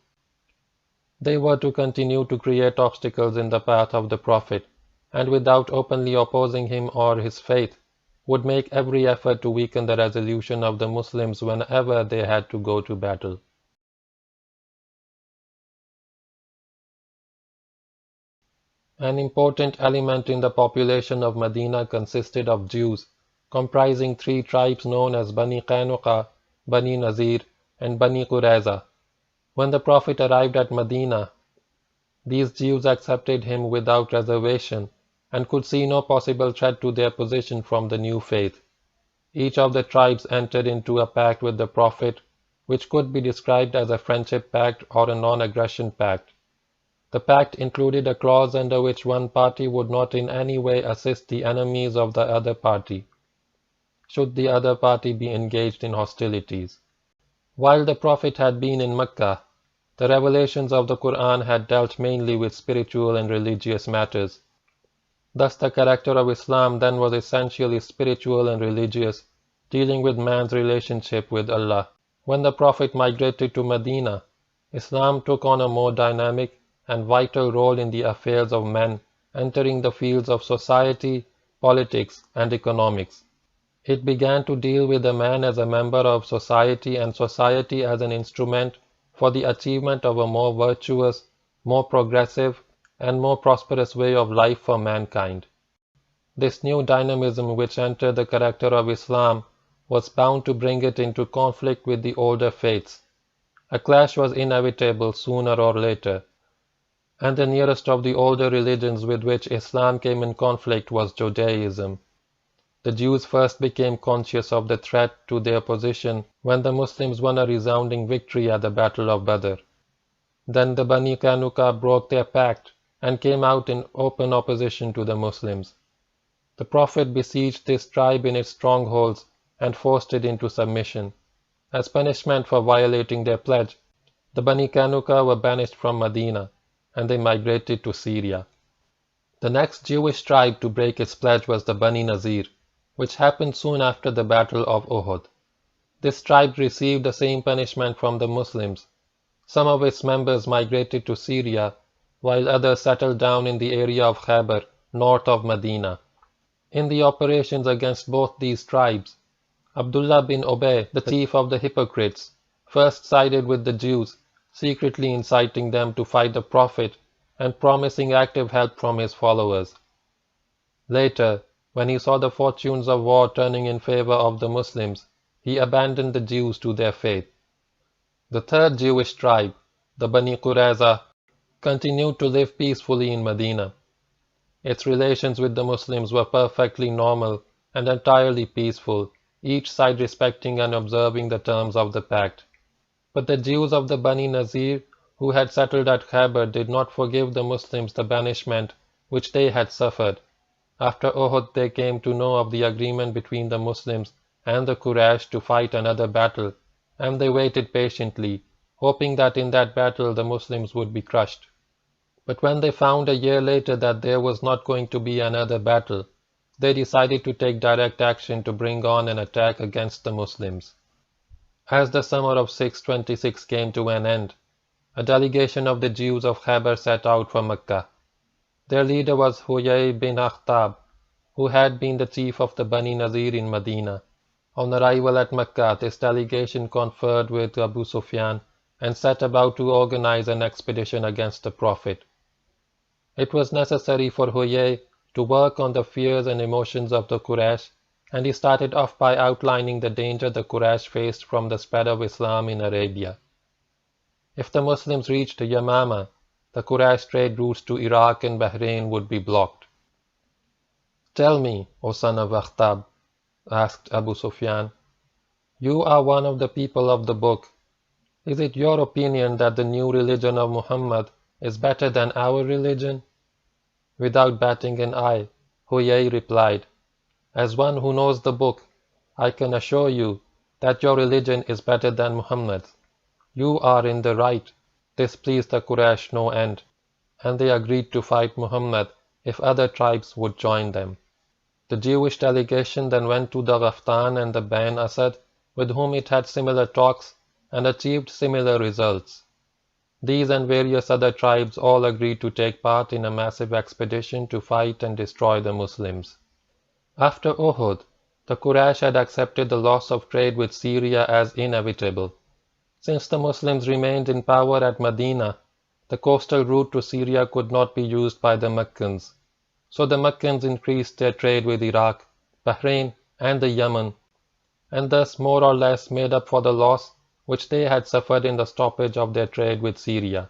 They were to continue to create obstacles in the path of the Prophet, and without openly opposing him or his faith, would make every effort to weaken the resolution of the Muslims whenever they had to go to battle. An important element in the population of Medina consisted of Jews, comprising three tribes known as Bani Qaynuqa, Bani Nazir, and Bani Qurayza. When the Prophet arrived at Medina, these Jews accepted him without reservation and could see no possible threat to their position from the new faith. Each of the tribes entered into a pact with the Prophet, which could be described as a friendship pact or a non-aggression pact. The pact included a clause under which one party would not in any way assist the enemies of the other party, should the other party be engaged in hostilities. While the Prophet had been in Mecca, the revelations of the Quran had dealt mainly with spiritual and religious matters. Thus the character of Islam then was essentially spiritual and religious, dealing with man's relationship with Allah. When the Prophet migrated to Medina, Islam took on a more dynamic and vital role in the affairs of men, entering the fields of society, politics, and economics. It began to deal with the man as a member of society and society as an instrument for the achievement of a more virtuous, more progressive, and more prosperous way of life for mankind. This new dynamism which entered the character of Islam was bound to bring it into conflict with the older faiths. A clash was inevitable sooner or later, and the nearest of the older religions with which Islam came in conflict was Judaism. The Jews first became conscious of the threat to their position when the Muslims won a resounding victory at the Battle of Badr. Then the Bani Qaynuqa broke their pact and came out in open opposition to the Muslims. The Prophet besieged this tribe in its strongholds and forced it into submission. As punishment for violating their pledge, the Bani Qaynuqa were banished from Medina, and they migrated to Syria. The next Jewish tribe to break its pledge was the Bani Nazir, which happened soon after the Battle of Uhud. This tribe received the same punishment from the Muslims. Some of its members migrated to Syria, while others settled down in the area of Khaybar, north of Medina. In the operations against both these tribes, Abdullah bin Ubay, the chief of the hypocrites, first sided with the Jews, secretly inciting them to fight the Prophet and promising active help from his followers. Later, when he saw the fortunes of war turning in favor of the Muslims, he abandoned the Jews to their fate. The third Jewish tribe, the Bani Qurayza, continued to live peacefully in Medina. Its relations with the Muslims were perfectly normal and entirely peaceful, each side respecting and observing the terms of the pact. But the Jews of the Bani Nazir, who had settled at Khaybar, did not forgive the Muslims the banishment which they had suffered. After Uhud, they came to know of the agreement between the Muslims and the Quraysh to fight another battle, and they waited patiently, hoping that in that battle the Muslims would be crushed. But when they found a year later that there was not going to be another battle, they decided to take direct action to bring on an attack against the Muslims. As the summer of 626 came to an end, a delegation of the Jews of Khaybar set out for Mecca. Their leader was Huyay bin Akhtab, who had been the chief of the Bani Nazir in Medina. On arrival at Mecca, this delegation conferred with Abu Sufyan and set about to organize an expedition against the Prophet. It was necessary for Huyay to work on the fears and emotions of the Quraysh, and he started off by outlining the danger the Quraysh faced from the spread of Islam in Arabia. If the Muslims reached Yamama, the Quraysh trade routes to Iraq and Bahrain would be blocked. "Tell me, O son of Akhtab," asked Abu Sufyan, "you are one of the people of the book. Is it your opinion that the new religion of Muhammad is better than our religion?" Without batting an eye, Huyay replied, "As one who knows the book, I can assure you that your religion is better than Muhammad's. You are in the right." This pleased the Quraysh no end, and they agreed to fight Muhammad if other tribes would join them. The Jewish delegation then went to the Ghaftan and the Bani Asad, with whom it had similar talks and achieved similar results. These and various other tribes all agreed to take part in a massive expedition to fight and destroy the Muslims. After Uhud, the Quraysh had accepted the loss of trade with Syria as inevitable. Since the Muslims remained in power at Madinah, the coastal route to Syria could not be used by the Meccans. So the Meccans increased their trade with Iraq, Bahrain, and the Yemen, and thus more or less made up for the loss which they had suffered in the stoppage of their trade with Syria.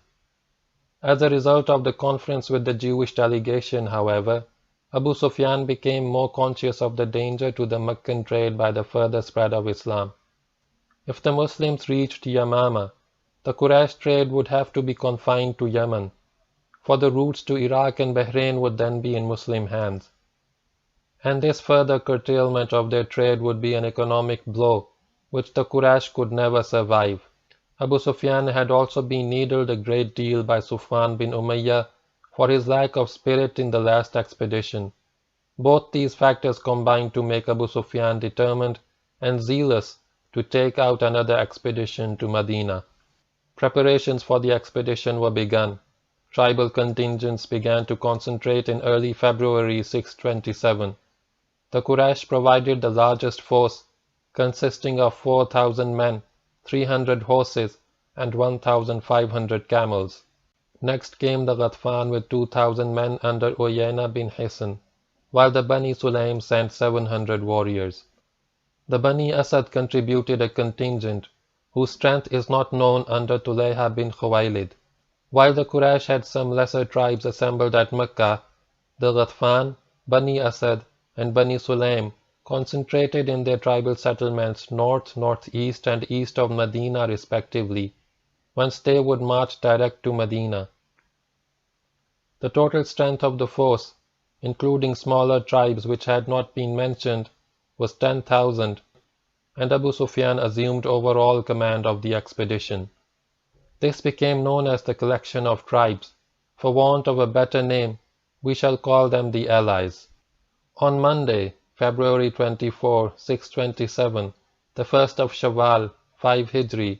As a result of the conference with the Jewish delegation, however, Abu Sufyan became more conscious of the danger to the Meccan trade by the further spread of Islam. If the Muslims reached Yamama, the Quraysh trade would have to be confined to Yemen, for the routes to Iraq and Bahrain would then be in Muslim hands. And this further curtailment of their trade would be an economic blow which the Quraysh could never survive. Abu Sufyan had also been needled a great deal by Sufyan bin Umayyah for his lack of spirit in the last expedition. Both these factors combined to make Abu Sufyan determined and zealous to take out another expedition to Medina. Preparations for the expedition were begun. Tribal contingents began to concentrate in early February 627. The Quraysh provided the largest force, consisting of 4,000 men, 300 horses, and 1,500 camels. Next came the Ghatfan with 2,000 men under Uyayna bin Hisn, while the Bani Sulaym sent 700 warriors. The Bani Asad contributed a contingent, whose strength is not known under Tulayha bin Khuwaylid. While the Quraysh had some lesser tribes assembled at Makkah, the Ghatfan, Bani Asad, and Bani Sulaym concentrated in their tribal settlements north, northeast, and east of Medina respectively, whence they would march direct to Medina. The total strength of the force, including smaller tribes which had not been mentioned, was 10,000, and Abu Sufyan assumed overall command of the expedition. This became known as the collection of tribes. For want of a better name, we shall call them the Allies. On Monday, February 24, 627, the 1st of Shawwal, 5 Hijri,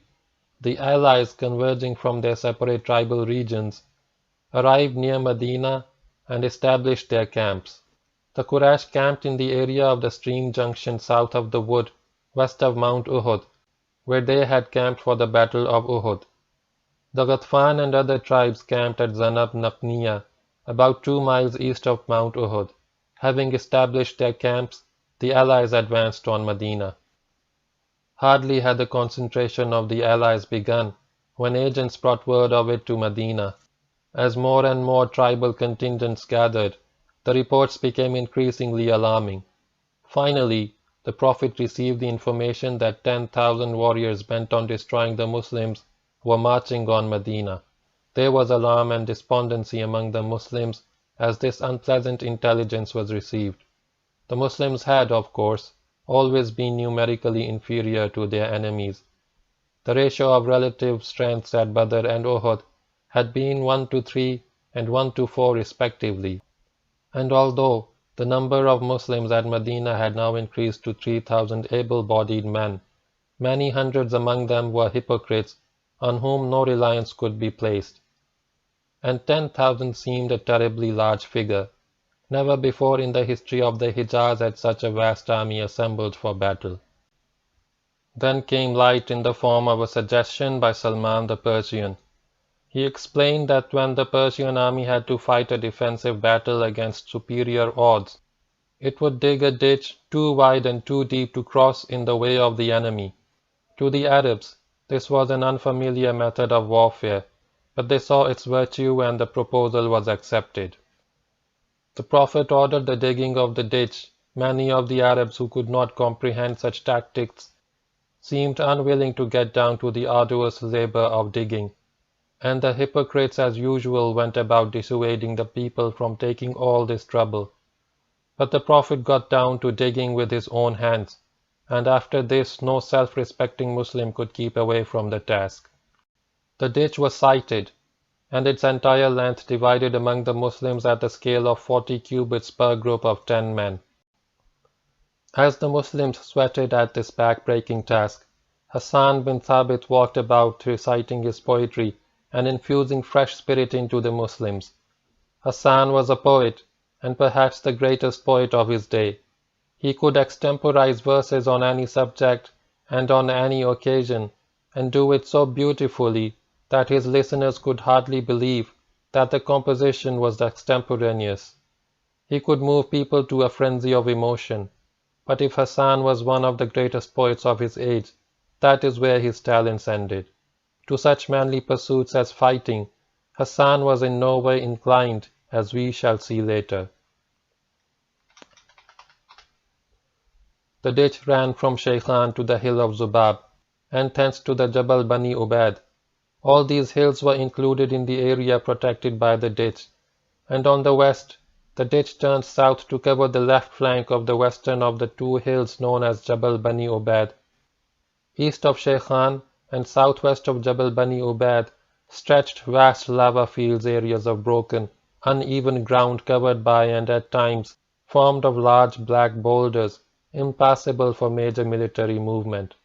the Allies, converging from their separate tribal regions, arrived near Medina and established their camps. The Quraysh camped in the area of the stream junction south of the wood, west of Mount Uhud, where they had camped for the Battle of Uhud. The Ghatfan and other tribes camped at Zanab Naqniya, about 2 miles east of Mount Uhud. Having established their camps, the Allies advanced on Medina. Hardly had the concentration of the Allies begun when agents brought word of it to Medina. As more and more tribal contingents gathered, the reports became increasingly alarming. Finally, the Prophet received the information that 10,000 warriors bent on destroying the Muslims were marching on Medina. There was alarm and despondency among the Muslims as this unpleasant intelligence was received. The Muslims had, of course, always been numerically inferior to their enemies. The ratio of relative strengths at Badr and Uhud had been 1:3 and 1:4 respectively, and although the number of Muslims at Medina had now increased to 3,000 able-bodied men, many hundreds among them were hypocrites on whom no reliance could be placed. And 10,000 seemed a terribly large figure. Never before in the history of the Hijaz had such a vast army assembled for battle. Then came light in the form of a suggestion by Salman the Persian. He explained that when the Persian army had to fight a defensive battle against superior odds, it would dig a ditch too wide and too deep to cross in the way of the enemy. To the Arabs, this was an unfamiliar method of warfare, but they saw its virtue and the proposal was accepted. The Prophet ordered the digging of the ditch. Many of the Arabs who could not comprehend such tactics seemed unwilling to get down to the arduous labor of digging, and the hypocrites as usual went about dissuading the people from taking all this trouble. But the Prophet got down to digging with his own hands, and after this no self-respecting Muslim could keep away from the task. The ditch was sighted, and its entire length divided among the Muslims at the scale of 40 cubits per group of 10 men. As the Muslims sweated at this back-breaking task, Hassan bin Thabit walked about reciting his poetry and infusing fresh spirit into the Muslims. Hassan was a poet, and perhaps the greatest poet of his day. He could extemporize verses on any subject and on any occasion, and do it so beautifully that his listeners could hardly believe that the composition was extemporaneous. He could move people to a frenzy of emotion. But if Hassan was one of the greatest poets of his age, that is where his talents ended. To such manly pursuits as fighting, Hassan was in no way inclined, as we shall see later. The ditch ran from Shaykhan to the hill of Zubab, and thence to the Jabal Bani Ubaid. All these hills were included in the area protected by the ditch, and on the west, the ditch turned south to cover the left flank of the western of the two hills known as Jabal Bani Ubaid. East of Shaykhan and southwest of Jabal Bani Ubaid stretched vast lava fields, areas of broken, uneven ground covered by and at times formed of large black boulders, impassable for major military movement.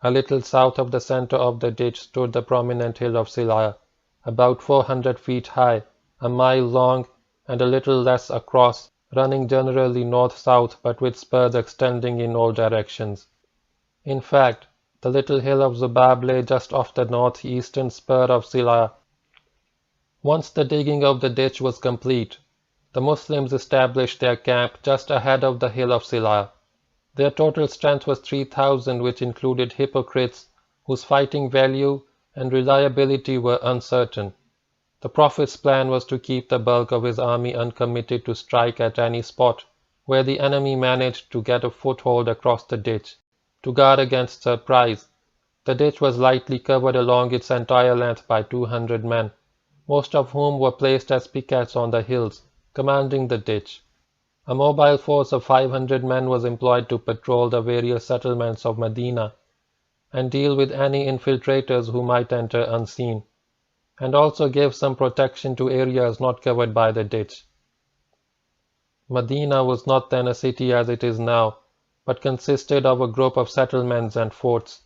A little south of the center of the ditch stood the prominent hill of Syria, about 400 feet high, a mile long, and a little less across, running generally north-south but with spurs extending in all directions. In fact, the little hill of Zubab lay just off the northeastern spur of Syria. Once the digging of the ditch was complete, the Muslims established their camp just ahead of the hill of Syria. Their total strength was 3,000, which included hypocrites whose fighting value and reliability were uncertain. The Prophet's plan was to keep the bulk of his army uncommitted to strike at any spot where the enemy managed to get a foothold across the ditch, to guard against surprise. The ditch was lightly covered along its entire length by 200 men, most of whom were placed as pickets on the hills, commanding the ditch. A mobile force of 500 men was employed to patrol the various settlements of Medina and deal with any infiltrators who might enter unseen, and also gave some protection to areas not covered by the ditch. Medina was not then a city as it is now, but consisted of a group of settlements and forts.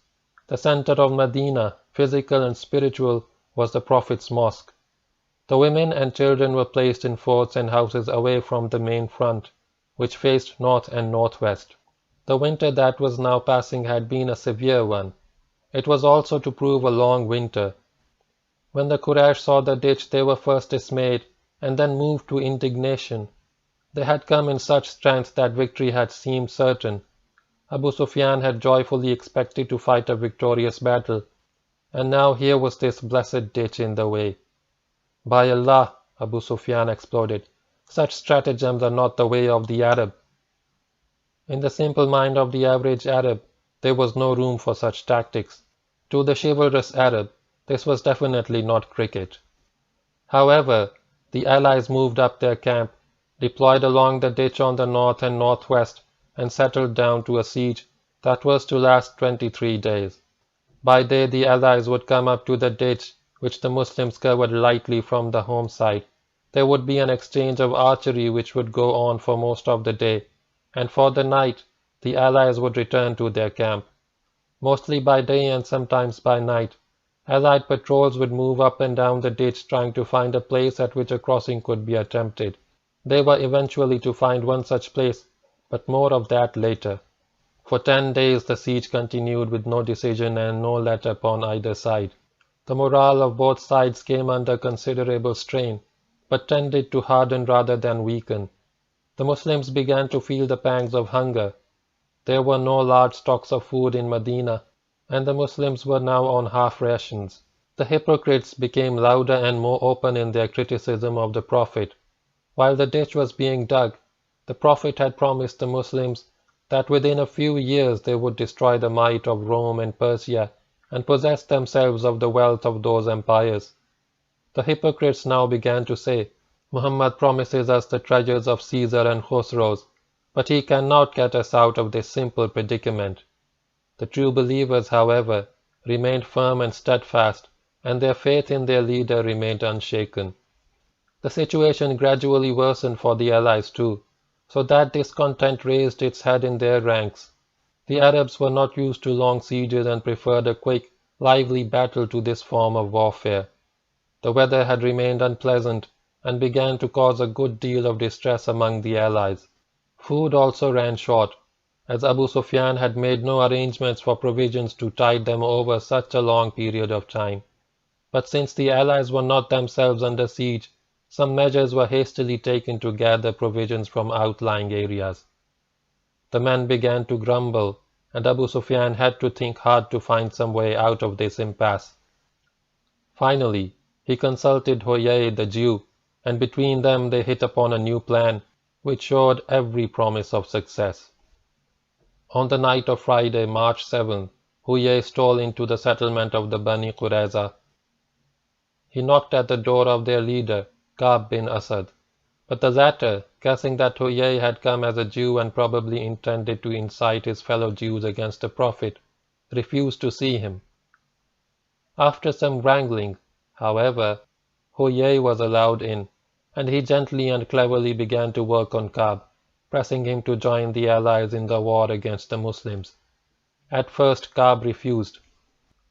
The center of Medina, physical and spiritual, was the Prophet's mosque. The women and children were placed in forts and houses away from the main front, which faced north and northwest. The winter that was now passing had been a severe one. It was also to prove a long winter. When the Quraysh saw the ditch, they were first dismayed, and then moved to indignation. They had come in such strength that victory had seemed certain. Abu Sufyan had joyfully expected to fight a victorious battle, and now here was this blessed ditch in the way. By Allah, Abu Sufyan exploded, such stratagems are not the way of the Arab. In the simple mind of the average Arab, there was no room for such tactics. To the chivalrous Arab, this was definitely not cricket. However, the Allies moved up their camp, deployed along the ditch on the north and northwest, and settled down to a siege that was to last 23 days. By day the Allies would come up to the ditch, which the Muslims covered lightly from the home side. There would be an exchange of archery which would go on for most of the day, and for the night the Allies would return to their camp. Mostly by day and sometimes by night, Allied patrols would move up and down the ditch trying to find a place at which a crossing could be attempted. They were eventually to find one such place, but more of that later. For 10 days the siege continued with no decision and no let up on either side. The morale of both sides came under considerable strain, but tended to harden rather than weaken. The Muslims began to feel the pangs of hunger. There were no large stocks of food in Medina, and the Muslims were now on half rations. The hypocrites became louder and more open in their criticism of the Prophet. While the ditch was being dug, the Prophet had promised the Muslims that within a few years they would destroy the might of Rome and Persia and possess themselves of the wealth of those empires. The hypocrites now began to say, Muhammad promises us the treasures of Caesar and Khosrows, but he cannot get us out of this simple predicament. The true believers, however, remained firm and steadfast, and their faith in their leader remained unshaken. The situation gradually worsened for the Allies too, so that discontent raised its head in their ranks. The Arabs were not used to long sieges and preferred a quick, lively battle to this form of warfare. The weather had remained unpleasant and began to cause a good deal of distress among the Allies. Food also ran short, as Abu Sufyan had made no arrangements for provisions to tide them over such a long period of time. But since the Allies were not themselves under siege, some measures were hastily taken to gather provisions from outlying areas. The men began to grumble, and Abu Sufyan had to think hard to find some way out of this impasse. Finally, he consulted Huyay the Jew, and between them they hit upon a new plan, which showed every promise of success. On the night of Friday, March 7, Huyay stole into the settlement of the Bani Qurayza. He knocked at the door of their leader, Ka'b bin Asad, but the latter, guessing that Huyay had come as a Jew and probably intended to incite his fellow Jews against the Prophet, refused to see him. After some wrangling, however, Huyay was allowed in, and he gently and cleverly began to work on Ka'b, pressing him to join the Allies in the war against the Muslims. At first Ka'b refused.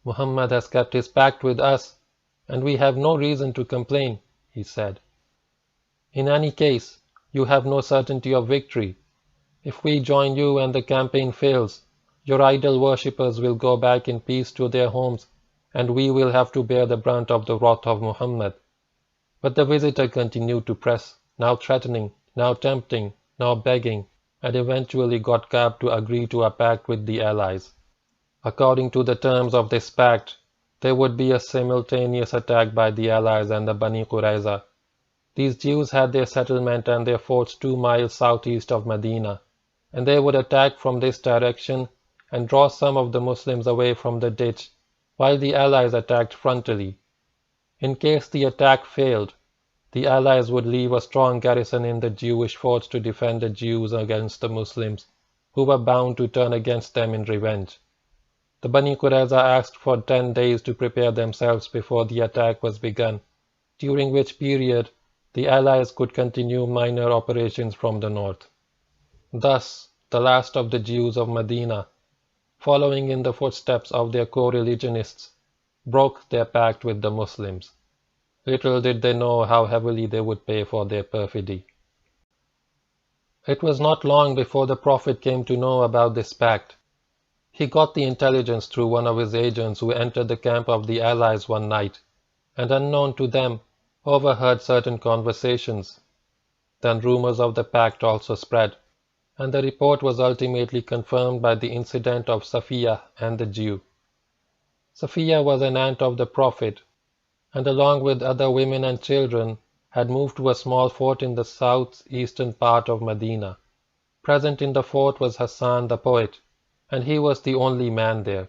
Muhammad has kept his pact with us, and we have no reason to complain, he said. In any case, you have no certainty of victory. If we join you and the campaign fails, your idol worshippers will go back in peace to their homes, and we will have to bear the brunt of the wrath of Muhammad. But the visitor continued to press, now threatening, now tempting, now begging, and eventually got Ka'b to agree to a pact with the Allies. According to the terms of this pact, there would be a simultaneous attack by the Allies and the Bani Qurayza. These Jews had their settlement and their forts 2 miles southeast of Medina, and they would attack from this direction and draw some of the Muslims away from the ditch, while the Allies attacked frontally. In case the attack failed, the Allies would leave a strong garrison in the Jewish forts to defend the Jews against the Muslims, who were bound to turn against them in revenge. The Bani Qurayza asked for 10 days to prepare themselves before the attack was begun, during which period the Allies could continue minor operations from the north. Thus, the last of the Jews of Medina, following in the footsteps of their co-religionists, broke their pact with the Muslims. Little did they know how heavily they would pay for their perfidy. It was not long before the Prophet came to know about this pact. He got the intelligence through one of his agents who entered the camp of the Allies one night, and unknown to them, overheard certain conversations. Then rumors of the pact also spread, and the report was ultimately confirmed by the incident of Safiya and the Jew. Safiya was an aunt of the Prophet, and along with other women and children had moved to a small fort in the southeastern part of Medina. Present in the fort was Hassan the poet, and he was the only man there.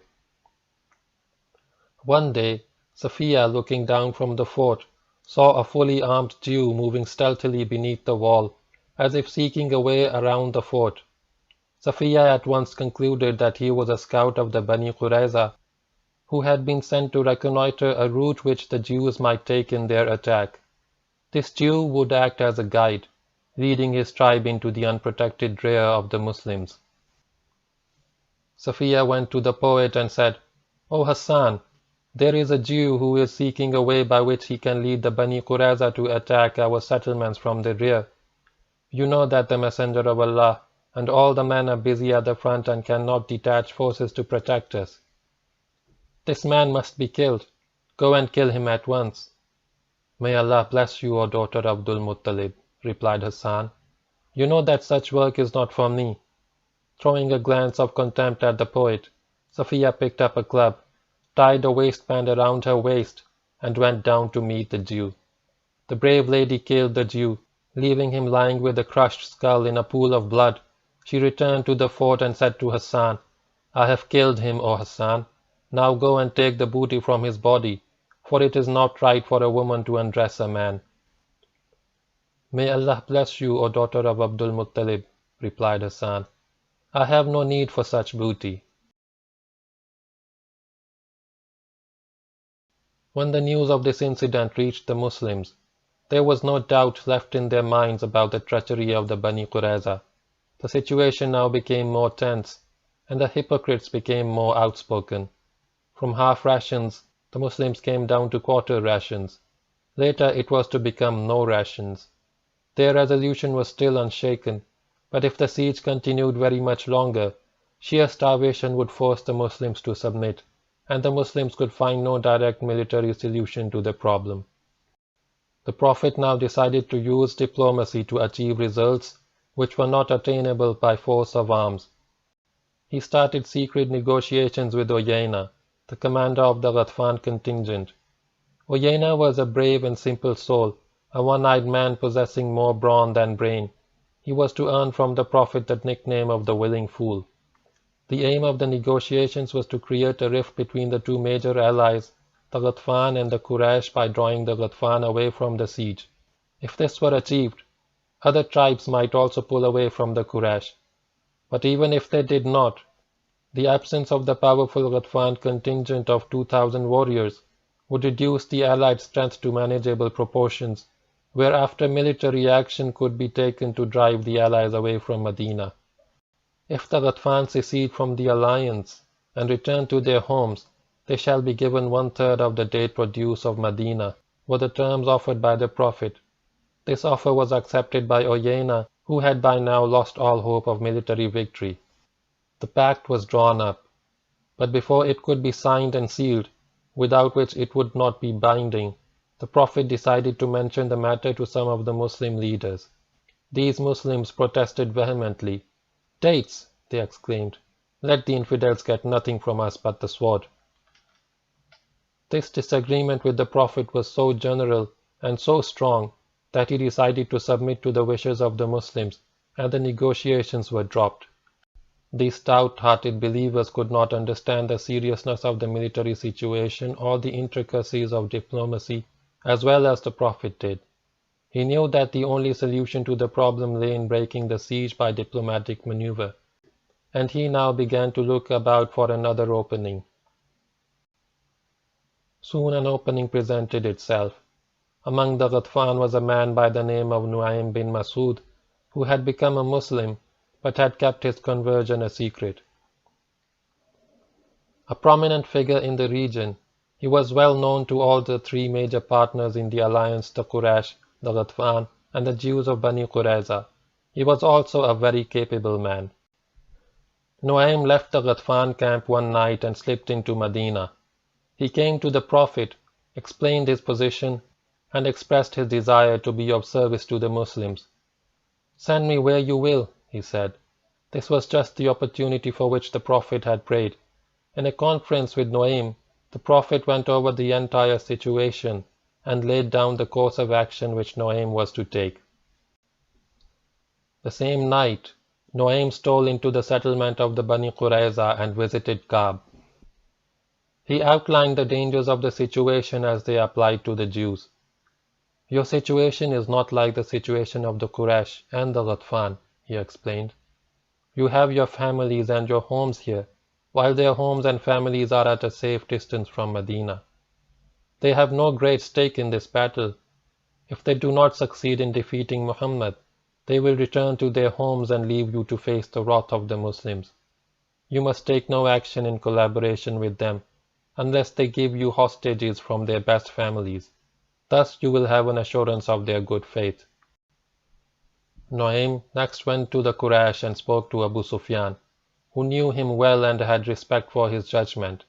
One day, Safiya, looking down from the fort, saw a fully armed Jew moving stealthily beneath the wall, as if seeking a way around the fort. Safiya at once concluded that he was a scout of the Bani Qurayza, who had been sent to reconnoiter a route which the Jews might take in their attack. This Jew would act as a guide, leading his tribe into the unprotected rear of the Muslims. Safiya went to the poet and said, "O Hassan, there is a Jew who is seeking a way by which he can lead the Bani Qurayza to attack our settlements from the rear. You know that the Messenger of Allah, and all the men are busy at the front and cannot detach forces to protect us. This man must be killed. Go and kill him at once." "May Allah bless you, O daughter of Abdul Muttalib," replied Hassan. "You know that such work is not for me." Throwing a glance of contempt at the poet, Safiya picked up a club, tied a waistband around her waist, and went down to meet the Jew. The brave lady killed the Jew, leaving him lying with a crushed skull in a pool of blood. She returned to the fort and said to Hassan, "I have killed him, O Hassan. Now go and take the booty from his body, for it is not right for a woman to undress a man." "May Allah bless you, O daughter of Abdul Muttalib," replied Hassan. "I have no need for such booty." When the news of this incident reached the Muslims, there was no doubt left in their minds about the treachery of the Bani Qurayza. The situation now became more tense, and the hypocrites became more outspoken. From half rations, the Muslims came down to quarter rations. Later it was to become no rations. Their resolution was still unshaken, but if the siege continued very much longer, sheer starvation would force the Muslims to submit, and the Muslims could find no direct military solution to the problem. The Prophet now decided to use diplomacy to achieve results which were not attainable by force of arms. He started secret negotiations with Uyayna, the commander of the Ghatfan contingent. Uyayna was a brave and simple soul, a one-eyed man possessing more brawn than brain. He was to earn from the Prophet the nickname of the Willing Fool. The aim of the negotiations was to create a rift between the two major allies, the Ghatfan and the Quraysh, by drawing the Ghatfan away from the siege. If this were achieved, other tribes might also pull away from the Quraysh. But even if they did not, the absence of the powerful Ghatfan contingent of 2,000 warriors would reduce the allied strength to manageable proportions, whereafter military action could be taken to drive the allies away from Medina. If the Ghatfan secede from the alliance and return to their homes, they shall be given 1/3 of the date produce of Medina, were the terms offered by the Prophet. This offer was accepted by Uyayna, who had by now lost all hope of military victory. The pact was drawn up, but before it could be signed and sealed, without which it would not be binding, the Prophet decided to mention the matter to some of the Muslim leaders. These Muslims protested vehemently. "Dates!" they exclaimed. "Let the infidels get nothing from us but the sword." This disagreement with the Prophet was so general and so strong that he decided to submit to the wishes of the Muslims, and the negotiations were dropped. These stout-hearted believers could not understand the seriousness of the military situation or the intricacies of diplomacy as well as the Prophet did. He knew that the only solution to the problem lay in breaking the siege by diplomatic maneuver, and he now began to look about for another opening. Soon an opening presented itself. Among the Ghatfan was a man by the name of Nu'aym bin Masud, who had become a Muslim but had kept his conversion a secret. A prominent figure in the region, he was well known to all the three major partners in the alliance, the Quraysh, the Ghatfan, and the Jews of Bani Qurayza. He was also a very capable man. Nu'aym left the Ghatfan camp one night and slipped into Medina. He came to the Prophet, explained his position, and expressed his desire to be of service to the Muslims. "Send me where you will," he said. This was just the opportunity for which the Prophet had prayed. In a conference with Nu'aym, the Prophet went over the entire situation and laid down the course of action which Nu'aym was to take. The same night, Nu'aym stole into the settlement of the Bani Qurayza and visited Ka'b. He outlined the dangers of the situation as they applied to the Jews. "Your situation is not like the situation of the Quraysh and the Ghatfan," he explained. "You have your families and your homes here, while their homes and families are at a safe distance from Medina. They have no great stake in this battle. If they do not succeed in defeating Muhammad, they will return to their homes and leave you to face the wrath of the Muslims. You must take no action in collaboration with them, unless they give you hostages from their best families. Thus you will have an assurance of their good faith." Nu'aym next went to the Quraysh and spoke to Abu Sufyan, who knew him well and had respect for his judgment.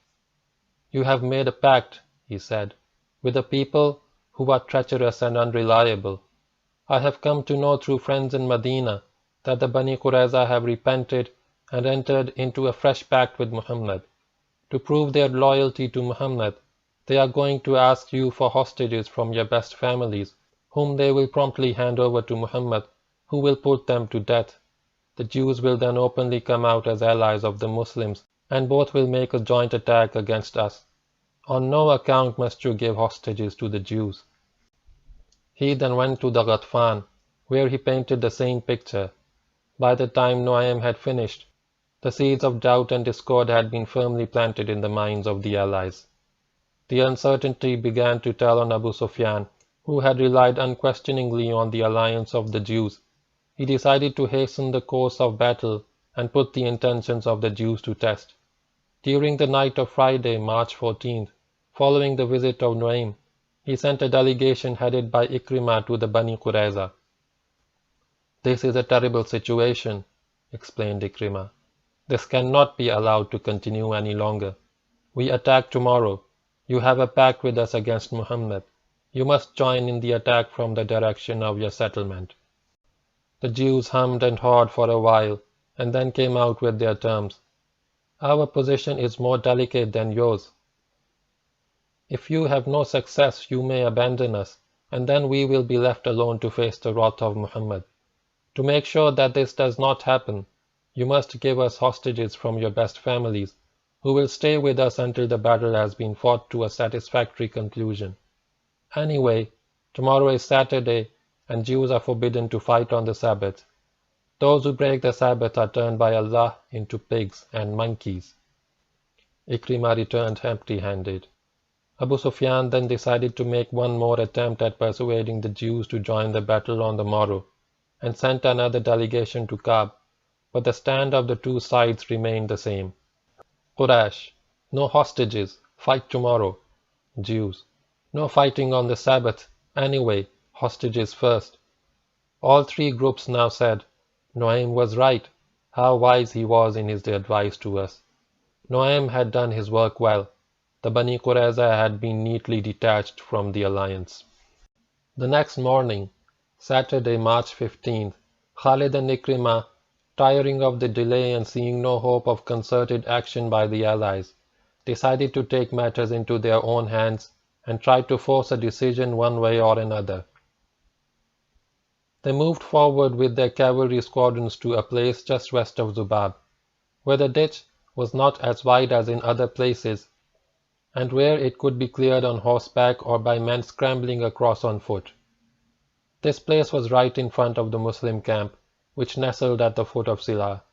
"You have made a pact," he said, "with a people who are treacherous and unreliable. I have come to know through friends in Medina that the Bani Qurayza have repented and entered into a fresh pact with Muhammad. To prove their loyalty to Muhammad, they are going to ask you for hostages from your best families, whom they will promptly hand over to Muhammad, who will put them to death. The Jews will then openly come out as allies of the Muslims, and both will make a joint attack against us. On no account must you give hostages to the Jews." He then went to the Ghatfan, where he painted the same picture. By the time Nu'aym had finished, the seeds of doubt and discord had been firmly planted in the minds of the allies. The uncertainty began to tell on Abu Sufyan, who had relied unquestioningly on the alliance of the Jews. He decided to hasten the course of battle and put the intentions of the Jews to test. During the night of Friday, March 14th, following the visit of Nu'aym, he sent a delegation headed by Ikrimah to the Bani Qurayza. "This is a terrible situation," explained Ikrimah. "This cannot be allowed to continue any longer. We attack tomorrow. You have a pact with us against Muhammad. You must join in the attack from the direction of your settlement." The Jews hummed and hawed for a while, and then came out with their terms. "Our position is more delicate than yours. If you have no success, you may abandon us, and then we will be left alone to face the wrath of Muhammad. To make sure that this does not happen, you must give us hostages from your best families, who will stay with us until the battle has been fought to a satisfactory conclusion. Anyway, tomorrow is Saturday, and Jews are forbidden to fight on the Sabbath. Those who break the Sabbath are turned by Allah into pigs and monkeys." Ikrimah returned empty-handed. Abu Sufyan then decided to make one more attempt at persuading the Jews to join the battle on the morrow, and sent another delegation to Ka'b, but the stand of the two sides remained the same. Quraysh: "No hostages, fight tomorrow." Jews: "No fighting on the Sabbath, anyway, hostages first." All three groups now said, "Nu'aym was right. How wise he was in his advice to us. Nu'aym had done his work well. The Bani Qurayza had been neatly detached from the alliance." The next morning, Saturday, March 15th, Khalid and Ikrimah, tiring of the delay and seeing no hope of concerted action by the allies, decided to take matters into their own hands and try to force a decision one way or another. They moved forward with their cavalry squadrons to a place just west of Zubab, where the ditch was not as wide as in other places, and where it could be cleared on horseback or by men scrambling across on foot. This place was right in front of the Muslim camp, which nestled at the foot of Sila.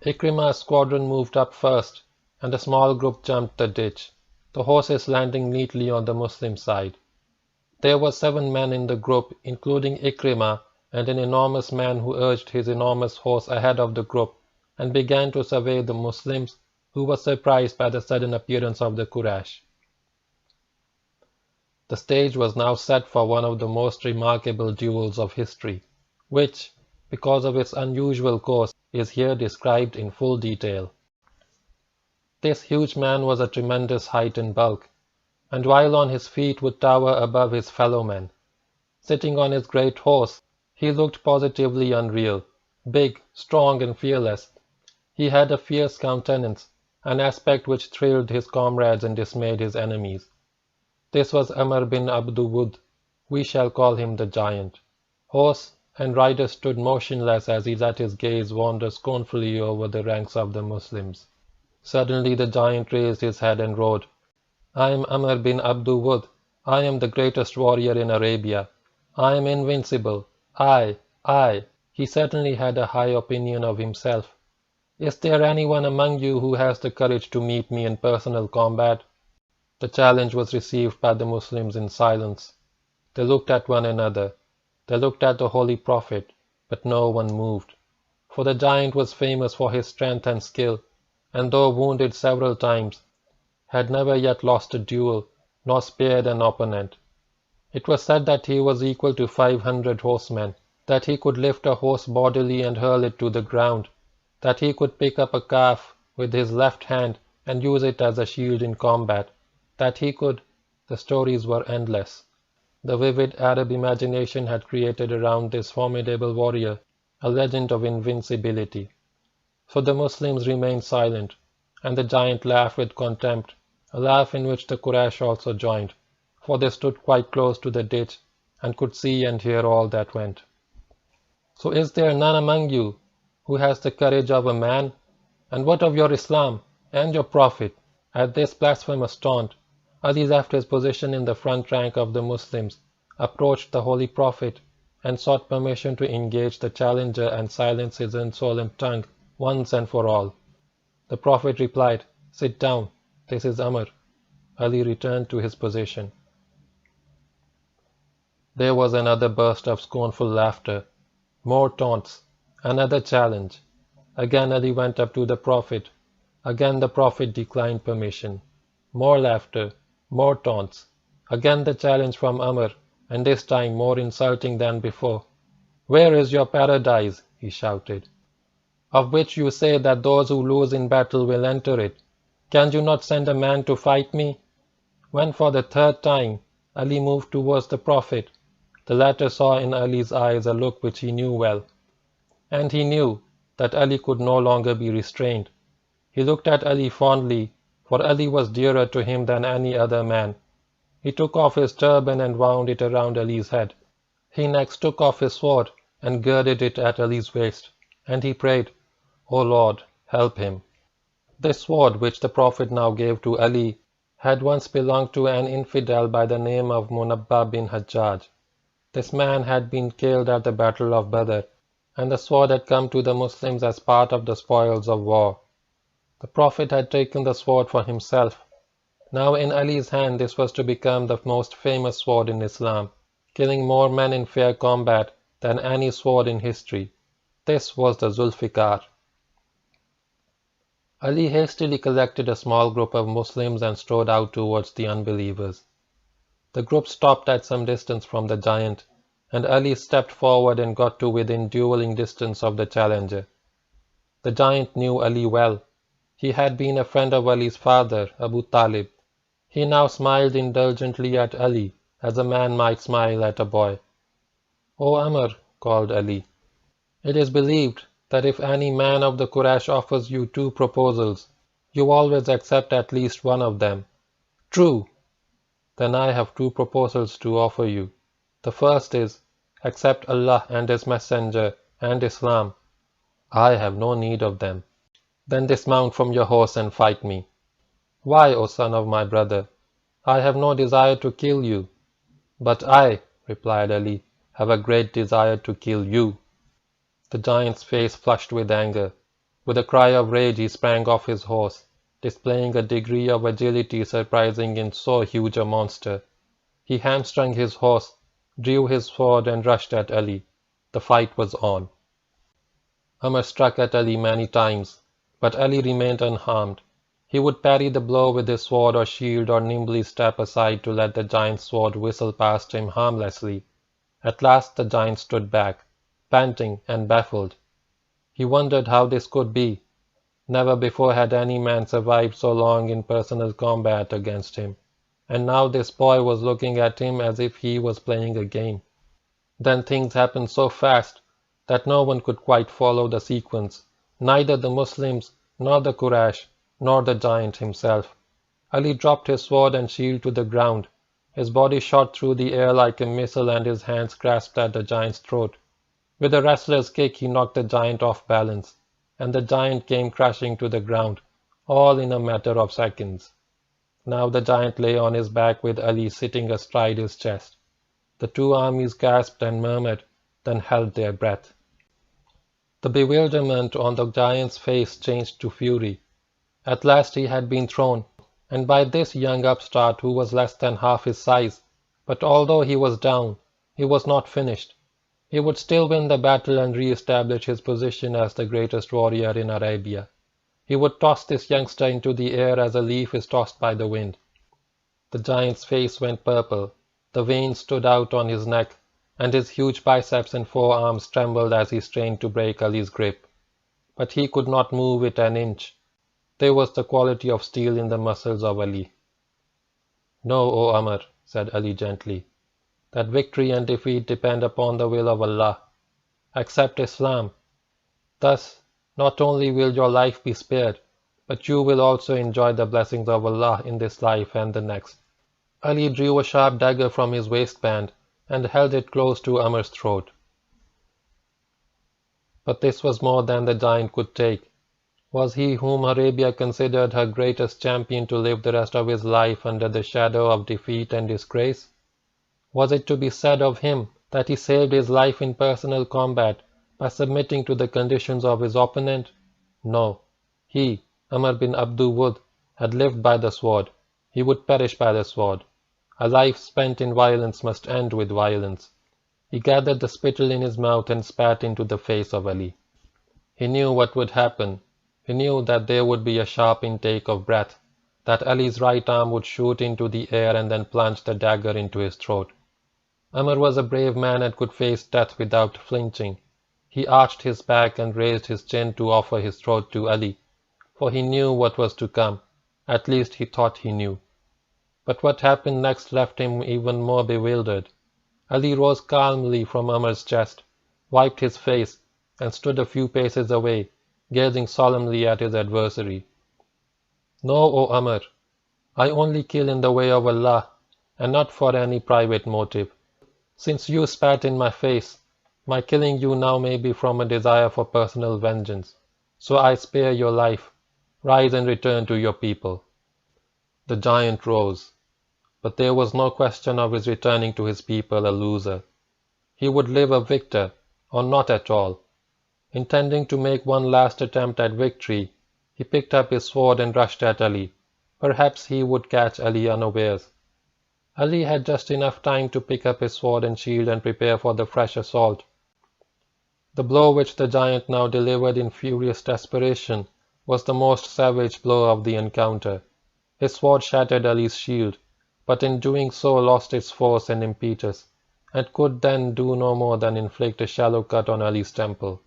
Ikrimah's squadron moved up first, and a small group jumped the ditch, the horses landing neatly on the Muslim side. There were 7 men in the group, including Ikrimah and an enormous man who urged his enormous horse ahead of the group and began to survey the Muslims, who were surprised by the sudden appearance of the Quraysh. The stage was now set for one of the most remarkable duels of history, which, because of its unusual course, is here described in full detail. This huge man was a tremendous height and bulk, and while on his feet would tower above his fellow men. Sitting on his great horse, he looked positively unreal, big, strong, and fearless. He had a fierce countenance, an aspect which thrilled his comrades and dismayed his enemies. This was Amr bin Abdu Wud. We shall call him the Giant. Horse and rider stood motionless as he let his gaze wander scornfully over the ranks of the Muslims. Suddenly the giant raised his head and roared, "I am Amr bin Abdu Wud. I am the greatest warrior in Arabia. I am invincible. I. He certainly had a high opinion of himself. Is there anyone among you who has the courage to meet me in personal combat?" The challenge was received by the Muslims in silence. They looked at one another. They looked at the Holy Prophet, but no one moved. For the giant was famous for his strength and skill, and though wounded several times, had never yet lost a duel, nor spared an opponent. It was said that he was equal to 500 horsemen, that he could lift a horse bodily and hurl it to the ground, that he could pick up a calf with his left hand and use it as a shield in combat, that he could— the stories were endless. The vivid Arab imagination had created around this formidable warrior a legend of invincibility. So the Muslims remained silent, and the giant laughed with contempt, a laugh in which the Quraysh also joined, for they stood quite close to the ditch and could see and hear all that went. So is there none among you who has the courage of a man? And what of your Islam and your Prophet? At this blasphemous taunt, Ali left his position in the front rank of the Muslims, approached the Holy Prophet, and sought permission to engage the challenger and silence his insolent tongue once and for all. The Prophet replied, "Sit down, this is Amr." Ali returned to his position. There was another burst of scornful laughter, more taunts, another challenge. Again Ali went up to the Prophet. Again the Prophet declined permission. More laughter, more taunts. Again the challenge from Amr, and this time more insulting than before. "Where is your paradise?" he shouted, "of which you say that those who lose in battle will enter it? Can you not send a man to fight me?" When for the third time Ali moved towards the Prophet, the latter saw in Ali's eyes a look which he knew well, and he knew that Ali could no longer be restrained. He looked at Ali fondly, for Ali was dearer to him than any other man. He took off his turban and wound it around Ali's head. He next took off his sword and girded it at Ali's waist, and he prayed, "O Lord, help him." This sword, which the Prophet now gave to Ali, had once belonged to an infidel by the name of Munabbah bin Hajjaj. This man had been killed at the Battle of Badr, and the sword had come to the Muslims as part of the spoils of war. The Prophet had taken the sword for himself. Now in Ali's hand this was to become the most famous sword in Islam, killing more men in fair combat than any sword in history. This was the Zulfikar. Ali hastily collected a small group of Muslims and strode out towards the unbelievers. The group stopped at some distance from the giant, and Ali stepped forward and got to within dueling distance of the challenger. The giant knew Ali well. He had been a friend of Ali's father, Abu Talib. He now smiled indulgently at Ali, as a man might smile at a boy. "O Amr," called Ali, "it is believed that if any man of the Quraysh offers you 2 proposals, you always accept at least one of them." "True." "Then I have 2 proposals to offer you. The first is, accept Allah and His Messenger and Islam." "I have no need of them." "Then dismount from your horse and fight me." "Why, O son of my brother? I have no desire to kill you." "But I," replied Ali, "have a great desire to kill you." The giant's face flushed with anger. With a cry of rage he sprang off his horse, displaying a degree of agility surprising in so huge a monster. He hamstrung his horse, drew his sword and rushed at Ali. The fight was on. Amr struck at Ali many times, but Ali remained unharmed. He would parry the blow with his sword or shield or nimbly step aside to let the giant's sword whistle past him harmlessly. At last the giant stood back, panting and baffled. He wondered how this could be. Never before had any man survived so long in personal combat against him, and now this boy was looking at him as if he was playing a game. Then things happened so fast that no one could quite follow the sequence, neither the Muslims, nor the Quraysh, nor the giant himself. Ali dropped his sword and shield to the ground. His body shot through the air like a missile and his hands grasped at the giant's throat. With a wrestler's kick he knocked the giant off balance, and the giant came crashing to the ground, all in a matter of seconds. Now the giant lay on his back with Ali sitting astride his chest. The 2 armies gasped and murmured, then held their breath. The bewilderment on the giant's face changed to fury. At last he had been thrown, and by this young upstart who was less than half his size, but although he was down, he was not finished. He would still win the battle and re-establish his position as the greatest warrior in Arabia. He would toss this youngster into the air as a leaf is tossed by the wind. The giant's face went purple, the veins stood out on his neck, and his huge biceps and forearms trembled as he strained to break Ali's grip. But he could not move it an inch. There was the quality of steel in the muscles of Ali. "No, O Amr," said Ali gently, "that victory and defeat depend upon the will of Allah. Accept Islam. Thus, not only will your life be spared, but you will also enjoy the blessings of Allah in this life and the next." Ali drew a sharp dagger from his waistband and held it close to Amr's throat. But this was more than the giant could take. Was he whom Arabia considered her greatest champion to live the rest of his life under the shadow of defeat and disgrace? Was it to be said of him that he saved his life in personal combat by submitting to the conditions of his opponent? No. He, Amr bin Abdul Wud, had lived by the sword. He would perish by the sword. A life spent in violence must end with violence. He gathered the spittle in his mouth and spat into the face of Ali. He knew what would happen. He knew that there would be a sharp intake of breath, that Ali's right arm would shoot into the air and then plunge the dagger into his throat. Amr was a brave man and could face death without flinching. He arched his back and raised his chin to offer his throat to Ali, for he knew what was to come. At least he thought he knew. But what happened next left him even more bewildered. Ali rose calmly from Amr's chest, wiped his face, and stood a few paces away, gazing solemnly at his adversary. "No, O Amr, I only kill in the way of Allah, and not for any private motive. Since you spat in my face, my killing you now may be from a desire for personal vengeance. So I spare your life. Rise and return to your people." The giant rose, but there was no question of his returning to his people a loser. He would live a victor, or not at all. Intending to make one last attempt at victory, he picked up his sword and rushed at Ali. Perhaps he would catch Ali unawares. Ali had just enough time to pick up his sword and shield and prepare for the fresh assault. The blow which the giant now delivered in furious desperation was the most savage blow of the encounter. His sword shattered Ali's shield, but in doing so lost its force and impetus, and could then do no more than inflict a shallow cut on Ali's temple.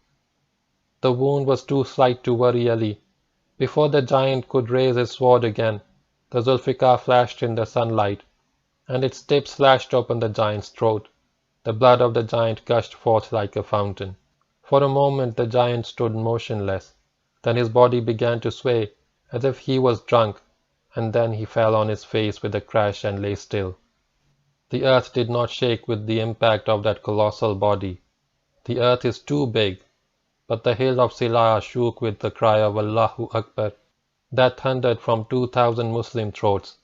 The wound was too slight to worry Ali. Before the giant could raise his sword again, the Zulfikar flashed in the sunlight, and its tip slashed open the giant's throat. The blood of the giant gushed forth like a fountain. For a moment the giant stood motionless. Then his body began to sway, as if he was drunk, and then he fell on his face with a crash and lay still. The earth did not shake with the impact of that colossal body. The earth is too big, but the hill of Silah shook with the cry of Allahu Akbar that thundered from 2,000 Muslim throats.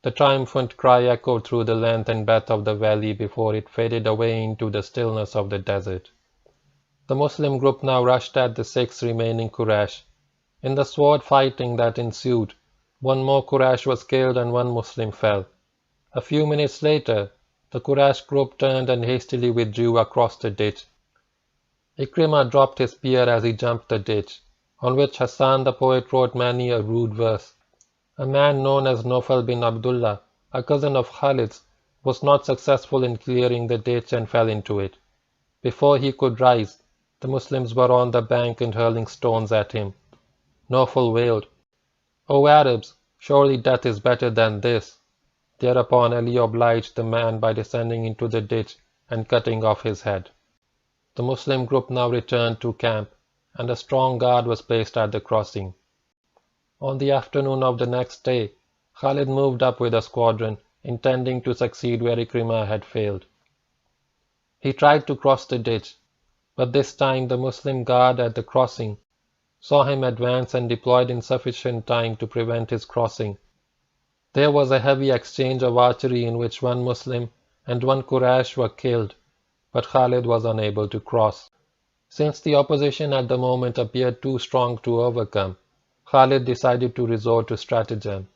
The triumphant cry echoed through the length and breadth of the valley before it faded away into the stillness of the desert. The Muslim group now rushed at the 6 remaining Quraysh. In the sword fighting that ensued, one more Quraysh was killed and one Muslim fell. A few minutes later, the Quraysh group turned and hastily withdrew across the ditch. Ikrimah dropped his spear as he jumped the ditch, on which Hassan the poet wrote many a rude verse. A man known as Nofal bin Abdullah, a cousin of Khalid's, was not successful in clearing the ditch and fell into it. Before he could rise, the Muslims were on the bank and hurling stones at him. Nofal wailed, "O Arabs, surely death is better than this." Thereupon Ali obliged the man by descending into the ditch and cutting off his head. The Muslim group now returned to camp, and a strong guard was placed at the crossing. On the afternoon of the next day, Khalid moved up with a squadron, intending to succeed where Ikrimah had failed. He tried to cross the ditch, but this time the Muslim guard at the crossing saw him advance and deployed in sufficient time to prevent his crossing. There was a heavy exchange of archery in which one Muslim and one Quraysh were killed, but Khalid was unable to cross. Since the opposition at the moment appeared too strong to overcome, Khalid decided to resort to stratagem.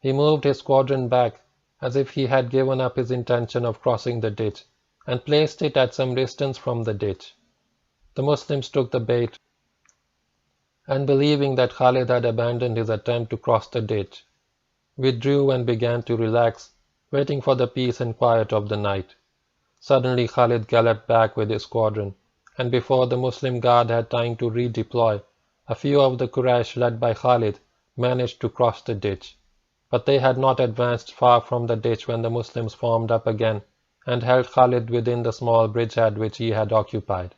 He moved his squadron back, as if he had given up his intention of crossing the ditch, and placed it at some distance from the ditch. The Muslims took the bait, and believing that Khalid had abandoned his attempt to cross the ditch, withdrew and began to relax, waiting for the peace and quiet of the night. Suddenly Khalid galloped back with his squadron, and before the Muslim guard had time to redeploy, a few of the Quraysh led by Khalid managed to cross the ditch. But they had not advanced far from the ditch when the Muslims formed up again and held Khalid within the small bridgehead which he had occupied.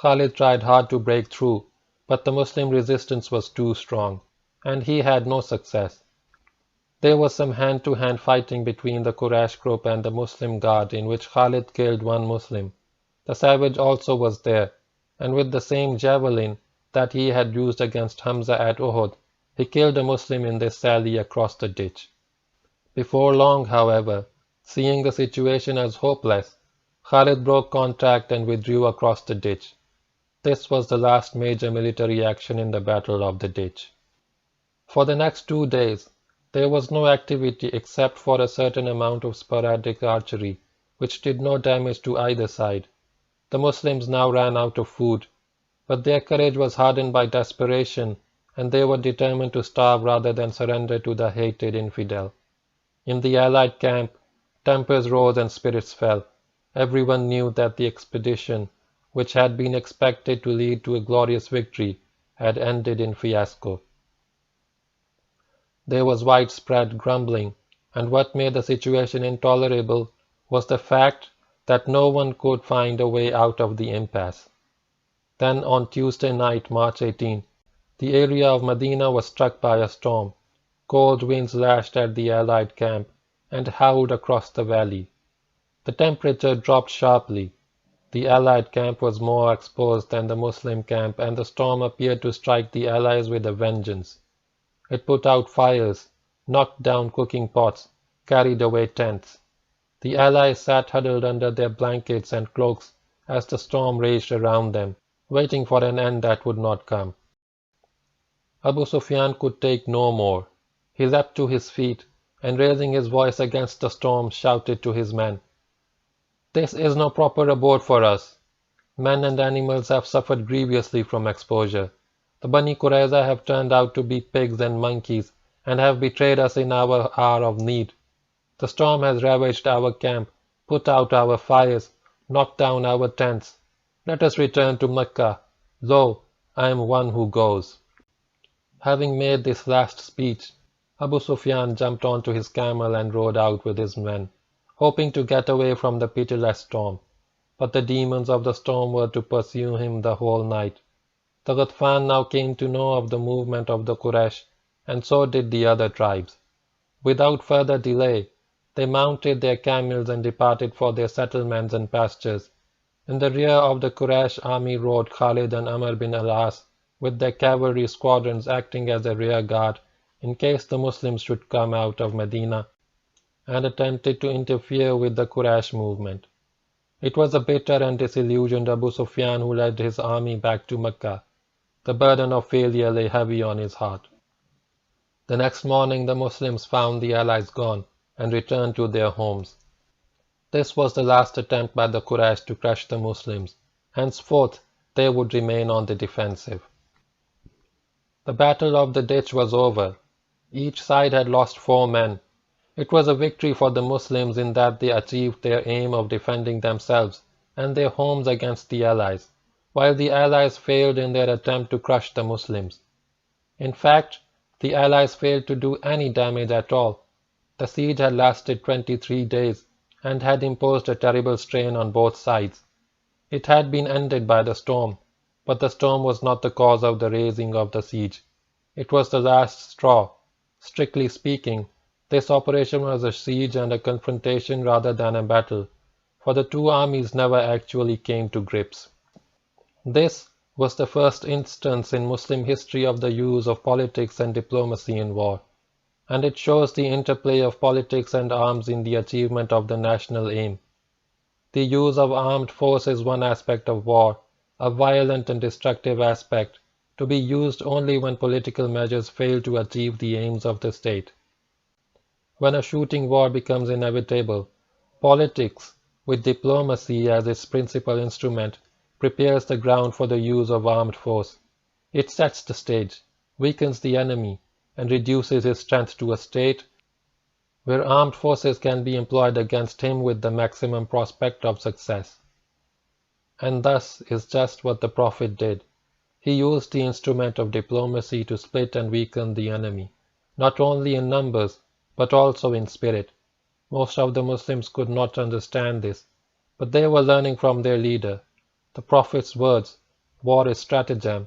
Khalid tried hard to break through, but the Muslim resistance was too strong, and he had no success. There was some hand-to-hand fighting between the Quraysh group and the Muslim guard in which Khalid killed one Muslim. The savage also was there, and with the same javelin that he had used against Hamza at Uhud, he killed a Muslim in this sally across the ditch. Before long, however, seeing the situation as hopeless, Khalid broke contact and withdrew across the ditch. This was the last major military action in the Battle of the Ditch. For the next 2 days, there was no activity except for a certain amount of sporadic archery, which did no damage to either side. The Muslims now ran out of food, but their courage was hardened by desperation, and they were determined to starve rather than surrender to the hated infidel. In the Allied camp, tempers rose and spirits fell. Everyone knew that the expedition, which had been expected to lead to a glorious victory, had ended in fiasco. There was widespread grumbling, and what made the situation intolerable was the fact that no one could find a way out of the impasse. Then on Tuesday night, March 18, the area of Medina was struck by a storm. Cold winds lashed at the Allied camp and howled across the valley. The temperature dropped sharply. The Allied camp was more exposed than the Muslim camp, and the storm appeared to strike the Allies with a vengeance. It put out fires, knocked down cooking pots, carried away tents. The Allies sat huddled under their blankets and cloaks as the storm raged around them, waiting for an end that would not come. Abu Sufyan could take no more. He leapt to his feet, and raising his voice against the storm, shouted to his men, "This is no proper abode for us. Men and animals have suffered grievously from exposure. The Bani Qurayza have turned out to be pigs and monkeys, and have betrayed us in our hour of need. The storm has ravaged our camp, put out our fires, knocked down our tents. Let us return to Makkah. Lo, I am one who goes." Having made this last speech, Abu Sufyan jumped onto his camel and rode out with his men, hoping to get away from the pitiless storm. But the demons of the storm were to pursue him the whole night. The Ghatfan now came to know of the movement of the Quraysh, and so did the other tribes. Without further delay, they mounted their camels and departed for their settlements and pastures. In the rear of the Quraysh army rode Khalid and Amr bin al-As, with their cavalry squadrons acting as a rear guard in case the Muslims should come out of Medina and attempted to interfere with the Quraysh movement. It was a bitter and disillusioned Abu Sufyan who led his army back to Makkah. The burden of failure lay heavy on his heart. The next morning the Muslims found the allies gone and returned to their homes. This was the last attempt by the Quraysh to crush the Muslims. Henceforth they would remain on the defensive. The Battle of the Ditch was over. Each side had lost 4 men. It was a victory for the Muslims in that they achieved their aim of defending themselves and their homes against the Allies, while the Allies failed in their attempt to crush the Muslims. In fact, the Allies failed to do any damage at all. The siege had lasted 23 days and had imposed a terrible strain on both sides. It had been ended by the storm, but the storm was not the cause of the raising of the siege. It was the last straw. Strictly speaking, this operation was a siege and a confrontation rather than a battle, for the two armies never actually came to grips. This was the first instance in Muslim history of the use of politics and diplomacy in war, and it shows the interplay of politics and arms in the achievement of the national aim. The use of armed force is one aspect of war, a violent and destructive aspect, to be used only when political measures fail to achieve the aims of the state. When a shooting war becomes inevitable, politics, with diplomacy as its principal instrument, prepares the ground for the use of armed force. It sets the stage, weakens the enemy, and reduces his strength to a state where armed forces can be employed against him with the maximum prospect of success. And thus is just what the Prophet did. He used the instrument of diplomacy to split and weaken the enemy, not only in numbers, but also in spirit. Most of the Muslims could not understand this, but they were learning from their leader. The Prophet's words, "War is stratagem,"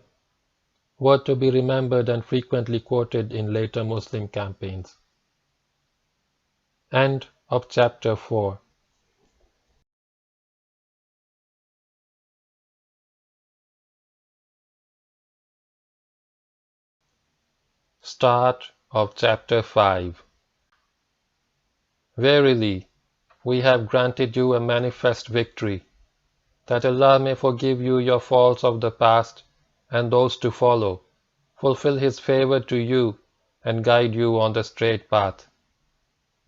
were to be remembered and frequently quoted in later Muslim campaigns. End of chapter 4. Start of chapter 5. Verily, we have granted you a manifest victory, that Allah may forgive you your faults of the past and those to follow, fulfill His favor to you, and guide you on the straight path,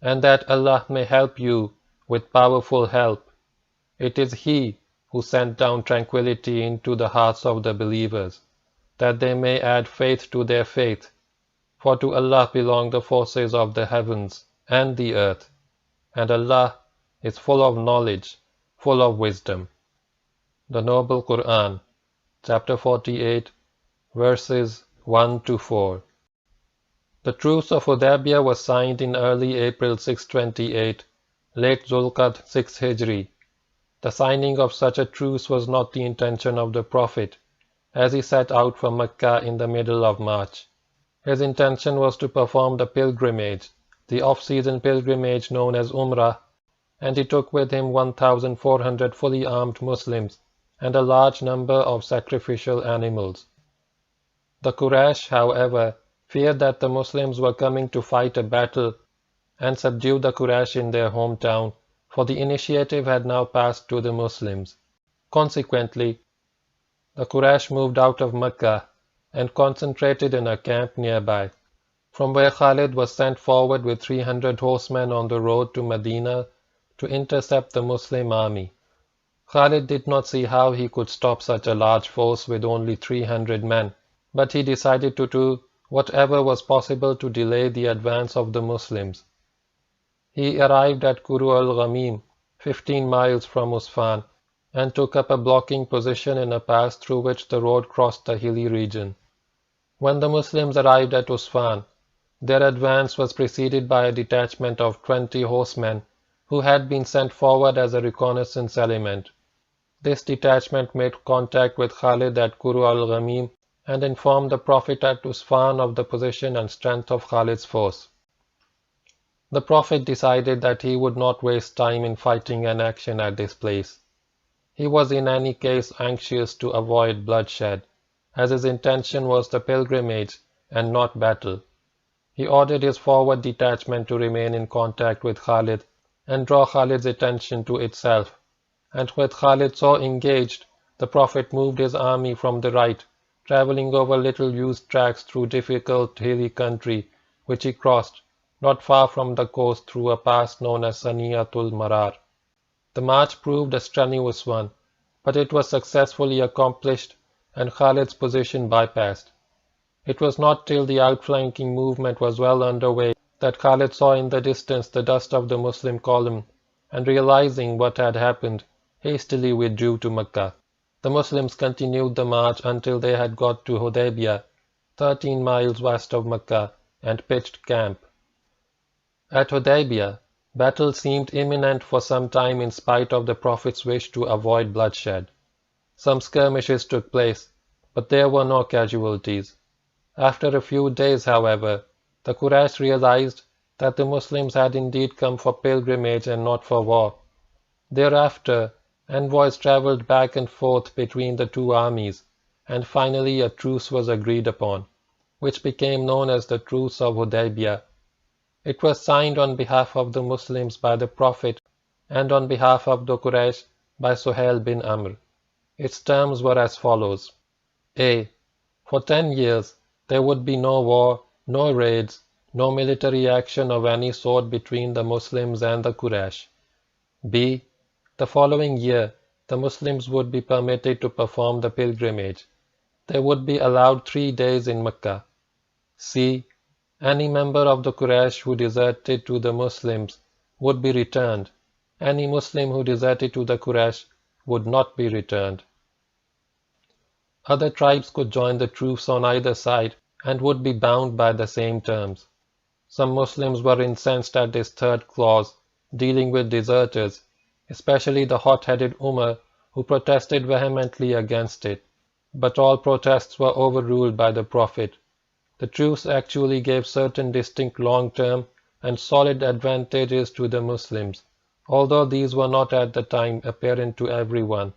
and that Allah may help you with powerful help. It is He who sent down tranquility into the hearts of the believers, that they may add faith to their faith, for to Allah belong the forces of the heavens and the earth, and Allah is full of knowledge, full of wisdom. The Noble Quran, chapter 48, verses 1 to 4. The Truce of Hudaybiyah was signed in early April 628, late Zulqa'dah 6 Hijri. The signing of such a truce was not the intention of the Prophet, as he set out from Makkah in the middle of March. His intention was to perform the pilgrimage, the off-season pilgrimage known as Umrah, and he took with him 1,400 fully armed Muslims and a large number of sacrificial animals. The Quraysh, however, feared that the Muslims were coming to fight a battle and subdue the Quraysh in their hometown, for the initiative had now passed to the Muslims. Consequently, the Quraysh moved out of Makkah and concentrated in a camp nearby, from where Khalid was sent forward with 300 horsemen on the road to Medina to intercept the Muslim army. Khalid did not see how he could stop such a large force with only 300 men, but he decided to do whatever was possible to delay the advance of the Muslims. He arrived at Kuru al-Ghamim, 15 miles from Usfan, and took up a blocking position in a pass through which the road crossed the hilly region. When the Muslims arrived at Usfan, their advance was preceded by a detachment of 20 horsemen who had been sent forward as a reconnaissance element. This detachment made contact with Khalid at Kuru al-Ghamim and informed the Prophet at Usfan of the position and strength of Khalid's force. The Prophet decided that he would not waste time in fighting an action at this place. He was in any case anxious to avoid bloodshed, as his intention was the pilgrimage and not battle. He ordered his forward detachment to remain in contact with Khalid and draw Khalid's attention to itself, and with Khalid so engaged, the Prophet moved his army from the right, traveling over little-used tracks through difficult hilly country, which he crossed, not far from the coast, through a pass known as Saniyatul Marar. The march proved a strenuous one, but it was successfully accomplished and Khalid's position bypassed. It was not till the outflanking movement was well underway that Khalid saw in the distance the dust of the Muslim column, and realizing what had happened, hastily withdrew to Makkah. The Muslims continued the march until they had got to Hudaybiyah, 13 miles west of Makkah, and pitched camp. At Hudaybiyah, battle seemed imminent for some time in spite of the Prophet's wish to avoid bloodshed. Some skirmishes took place, but there were no casualties. After a few days, however, the Quraysh realized that the Muslims had indeed come for pilgrimage and not for war. Thereafter, envoys travelled back and forth between the two armies, and finally a truce was agreed upon, which became known as the Truce of Hudaybiyah. It was signed on behalf of the Muslims by the Prophet and on behalf of the Quraysh by Suhail bin Amr. Its terms were as follows. A. For 10 years there would be no war, no raids, no military action of any sort between the Muslims and the Quraysh. B. The following year the Muslims would be permitted to perform the pilgrimage. They would be allowed 3 days in Makkah. C. Any member of the Quraysh who deserted to the Muslims would be returned. Any Muslim who deserted to the Quraysh would not be returned. Other tribes could join the troops on either side and would be bound by the same terms. Some Muslims were incensed at this third clause, dealing with deserters, especially the hot-headed Umar, who protested vehemently against it. But all protests were overruled by the Prophet. The truce actually gave certain distinct long-term and solid advantages to the Muslims, although these were not at the time apparent to everyone.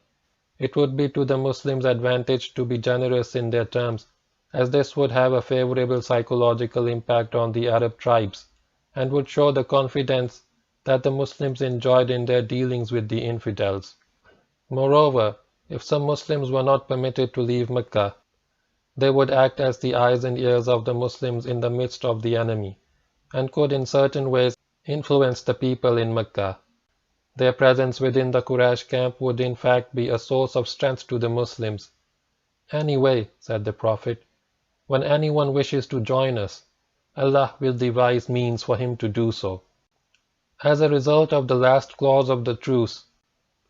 It would be to the Muslims' advantage to be generous in their terms, as this would have a favorable psychological impact on the Arab tribes, and would show the confidence that the Muslims enjoyed in their dealings with the infidels. Moreover, if some Muslims were not permitted to leave Mecca, they would act as the eyes and ears of the Muslims in the midst of the enemy, and could in certain ways influence the people in Mecca. Their presence within the Quraysh camp would in fact be a source of strength to the Muslims. Anyway, said the Prophet, when anyone wishes to join us, Allah will devise means for him to do so. As a result of the last clause of the truce,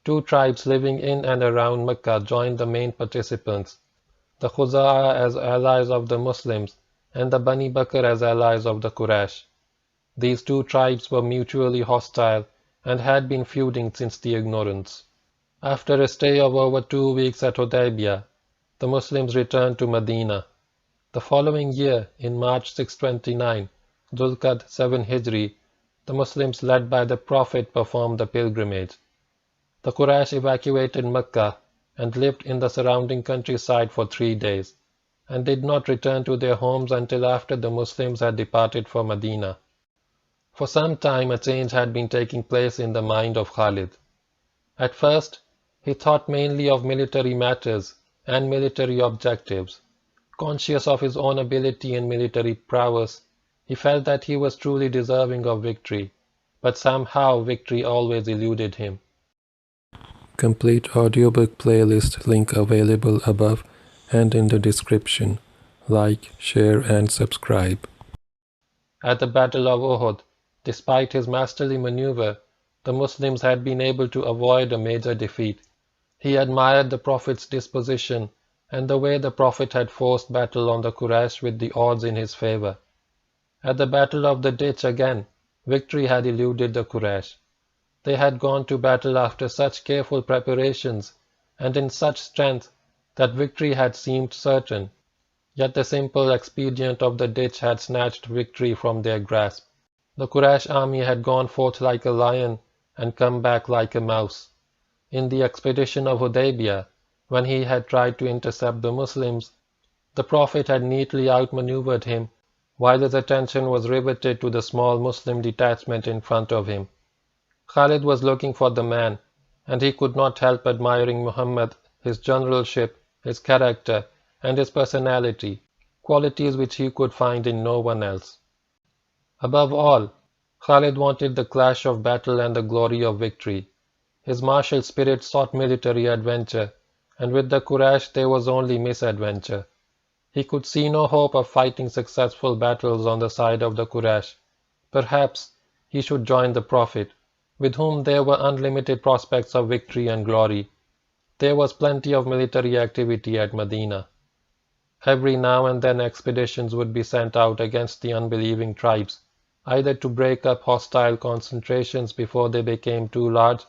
two tribes living in and around Mecca joined the main participants, the Khuza'a as allies of the Muslims and the Bani Bakr as allies of the Quraysh. These two tribes were mutually hostile and had been feuding since the ignorance. After a stay of over 2 weeks at Hudaybiyah, the Muslims returned to Medina. The following year, in March 629, Dhul-Qa'dah 7 Hijri, the Muslims led by the Prophet performed the pilgrimage. The Quraysh evacuated Mecca and lived in the surrounding countryside for 3 days, and did not return to their homes until after the Muslims had departed for Medina. For some time a change had been taking place in the mind of Khalid. At first, he thought mainly of military matters and military objectives. Conscious of his own ability in military prowess, he felt that he was truly deserving of victory, but somehow victory always eluded him. Complete audiobook playlist link available above and in the description. Like, share and subscribe. At the Battle of Uhud, despite his masterly maneuver, the Muslims had been able to avoid a major defeat. He admired the Prophet's disposition and the way the Prophet had forced battle on the Quraysh with the odds in his favor. At the Battle of the Ditch again, victory had eluded the Quraysh. They had gone to battle after such careful preparations and in such strength that victory had seemed certain, yet the simple expedient of the ditch had snatched victory from their grasp. The Quraysh army had gone forth like a lion and come back like a mouse. In the expedition of Hudaybiyah, when he had tried to intercept the Muslims, the Prophet had neatly outmaneuvered him, while his attention was riveted to the small Muslim detachment in front of him. Khalid was looking for the man, and he could not help admiring Muhammad, his generalship, his character, and his personality, qualities which he could find in no one else. Above all, Khalid wanted the clash of battle and the glory of victory. His martial spirit sought military adventure, and with the Quraysh there was only misadventure. He could see no hope of fighting successful battles on the side of the Quraysh. Perhaps he should join the Prophet, with whom there were unlimited prospects of victory and glory. There was plenty of military activity at Medina. Every now and then expeditions would be sent out against the unbelieving tribes, either to break up hostile concentrations before they became too large,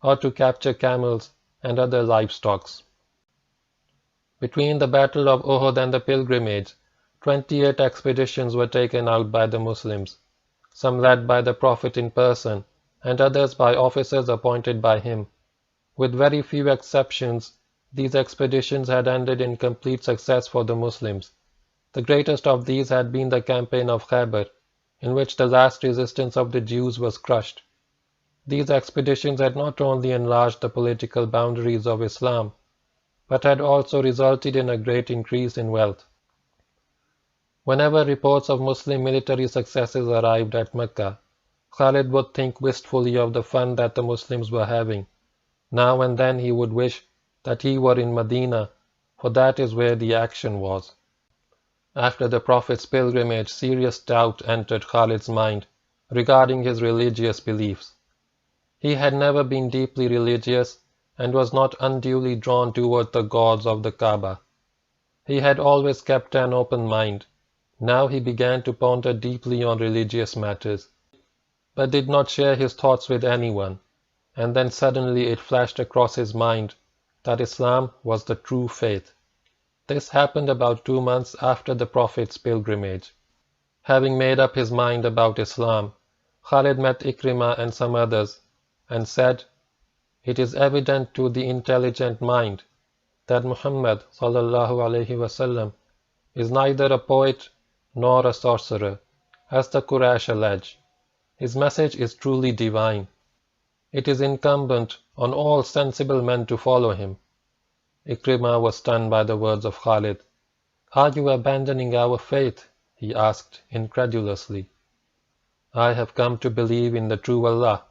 or to capture camels and other livestock. Between the Battle of Uhud and the pilgrimage, 28 expeditions were taken out by the Muslims, some led by the Prophet in person, and others by officers appointed by him. With very few exceptions, these expeditions had ended in complete success for the Muslims. The greatest of these had been the campaign of Khaybar, in which the last resistance of the Jews was crushed. These expeditions had not only enlarged the political boundaries of Islam, but had also resulted in a great increase in wealth. Whenever reports of Muslim military successes arrived at Mecca, Khalid would think wistfully of the fun that the Muslims were having. Now and then he would wish that he were in Medina, for that is where the action was. After the Prophet's pilgrimage, serious doubt entered Khalid's mind regarding his religious beliefs. He had never been deeply religious and was not unduly drawn toward the gods of the Kaaba. He had always kept an open mind. Now he began to ponder deeply on religious matters, but did not share his thoughts with anyone, and then suddenly it flashed across his mind that Islam was the true faith. This happened about 2 months after the Prophet's pilgrimage. Having made up his mind about Islam, Khalid met Ikrimah and some others, and said, "It is evident to the intelligent mind that Muhammad ﷺ is neither a poet nor a sorcerer, as the Quraysh allege. His message is truly divine. It is incumbent on all sensible men to follow him." Ikrimah was stunned by the words of Khalid. "Are you abandoning our faith?" he asked incredulously. "I have come to believe in the true Allah."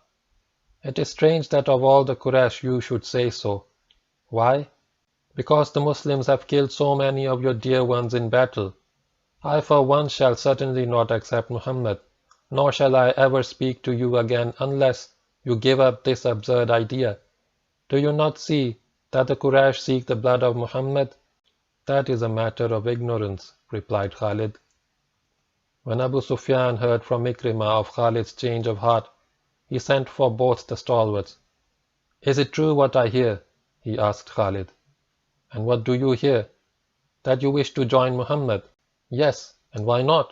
"It is strange that of all the Quraysh you should say so." "Why?" "Because the Muslims have killed so many of your dear ones in battle. I for one shall certainly not accept Muhammad, nor shall I ever speak to you again unless you give up this absurd idea. Do you not see that the Quraysh seek the blood of Muhammad?" "That is a matter of ignorance," replied Khalid. When Abu Sufyan heard from Ikrimah of Khalid's change of heart, he sent for both the stalwarts. "Is it true what I hear?" he asked Khalid. "And what do you hear?" "That you wish to join Muhammad." "Yes, and why not?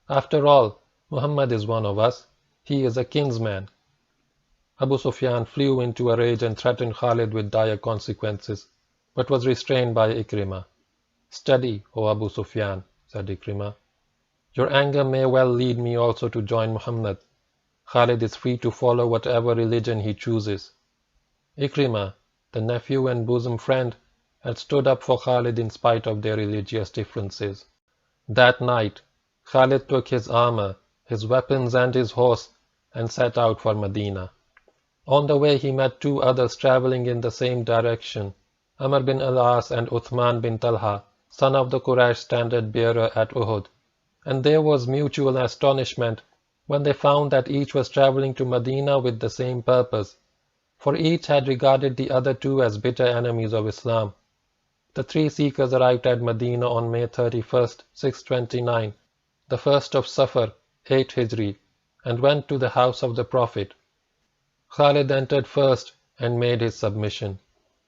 After all, Muhammad is one of us. He is a kinsman." Abu Sufyan flew into a rage and threatened Khalid with dire consequences, but was restrained by Ikrimah. "Steady, O Abu Sufyan," said Ikrimah. "Your anger may well lead me also to join Muhammad. Khalid is free to follow whatever religion he chooses." Ikrimah, the nephew and bosom friend, had stood up for Khalid in spite of their religious differences. That night, Khalid took his armor, his weapons and his horse and set out for Medina. On the way he met 2 others traveling in the same direction, Amr bin al-As and Uthman bin Talha, son of the Quraysh standard-bearer at Uhud, and there was mutual astonishment when they found that each was traveling to Medina with the same purpose, for each had regarded the other 2 as bitter enemies of Islam. The 3 seekers arrived at Medina on May 31st, 629, the 1st of Safar, 8 Hijri, and went to the house of the Prophet. Khalid entered first and made his submission.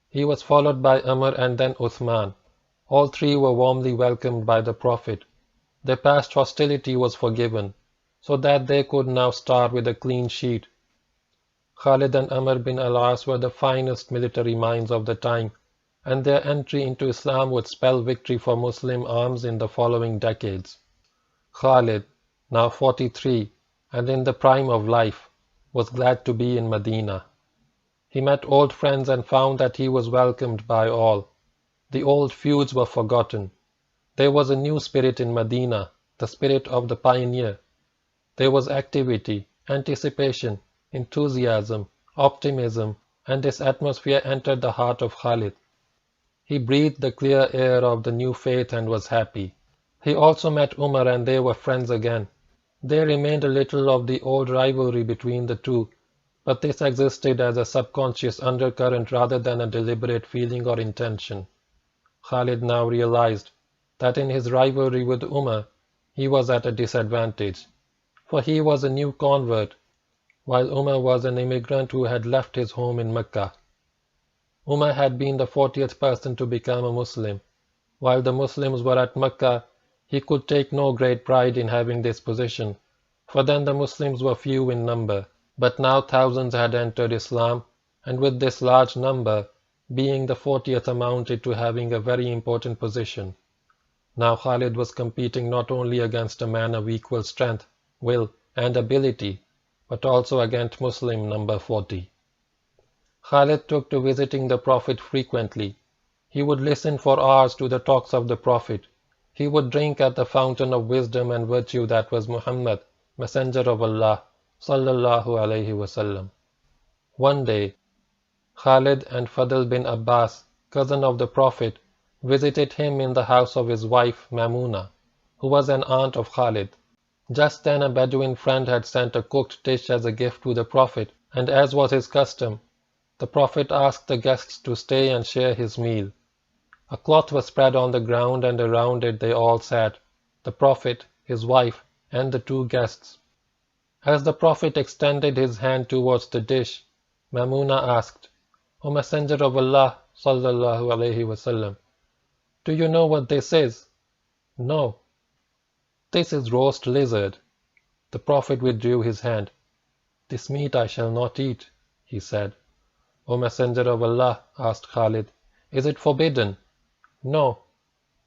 He was followed by Amr and then Uthman. All 3 were warmly welcomed by the Prophet. Their past hostility was forgiven, so that they could now start with a clean sheet. Khalid and Amr bin al-As were the finest military minds of the time, and their entry into Islam would spell victory for Muslim arms in the following decades. Khalid, now 43 and in the prime of life, was glad to be in Medina. He met old friends and found that he was welcomed by all. The old feuds were forgotten. There was a new spirit in Medina, the spirit of the pioneer. There was activity, anticipation, enthusiasm, optimism, and this atmosphere entered the heart of Khalid. He breathed the clear air of the new faith and was happy. He also met Umar and they were friends again. There remained a little of the old rivalry between the 2, but this existed as a subconscious undercurrent rather than a deliberate feeling or intention. Khalid now realized that in his rivalry with Umar, he was at a disadvantage, for he was a new convert, while Umar was an immigrant who had left his home in Makkah. Umar had been the 40th person to become a Muslim. While the Muslims were at Makkah, he could take no great pride in having this position, for then the Muslims were few in number. But now thousands had entered Islam, and with this large number, being the 40th amounted to having a very important position. Now Khalid was competing not only against a man of equal strength, will, and ability, but also against Muslim number 40. Khalid took to visiting the Prophet frequently. He would listen for hours to the talks of the Prophet. He would drink at the fountain of wisdom and virtue that was Muhammad, Messenger of Allah, sallallahu alayhi wasallam. One day, Khalid and Fadl bin Abbas, cousin of the Prophet, visited him in the house of his wife Mamuna. who was an aunt of Khalid. Just then a Bedouin friend had sent a cooked dish as a gift to the Prophet, and as was his custom, the Prophet asked the guests to stay and share his meal. A cloth was spread on the ground, and around it they all sat, the Prophet, his wife, and the two guests. As the Prophet extended his hand towards the dish, Maimuna asked, "O Messenger of Allah, sallallahu alaihi wasallam, do you know what this is?" "No." "This is roast lizard." The Prophet withdrew his hand. "This meat I shall not eat," he said. "O Messenger of Allah," asked Khalid, "is it forbidden?" "No."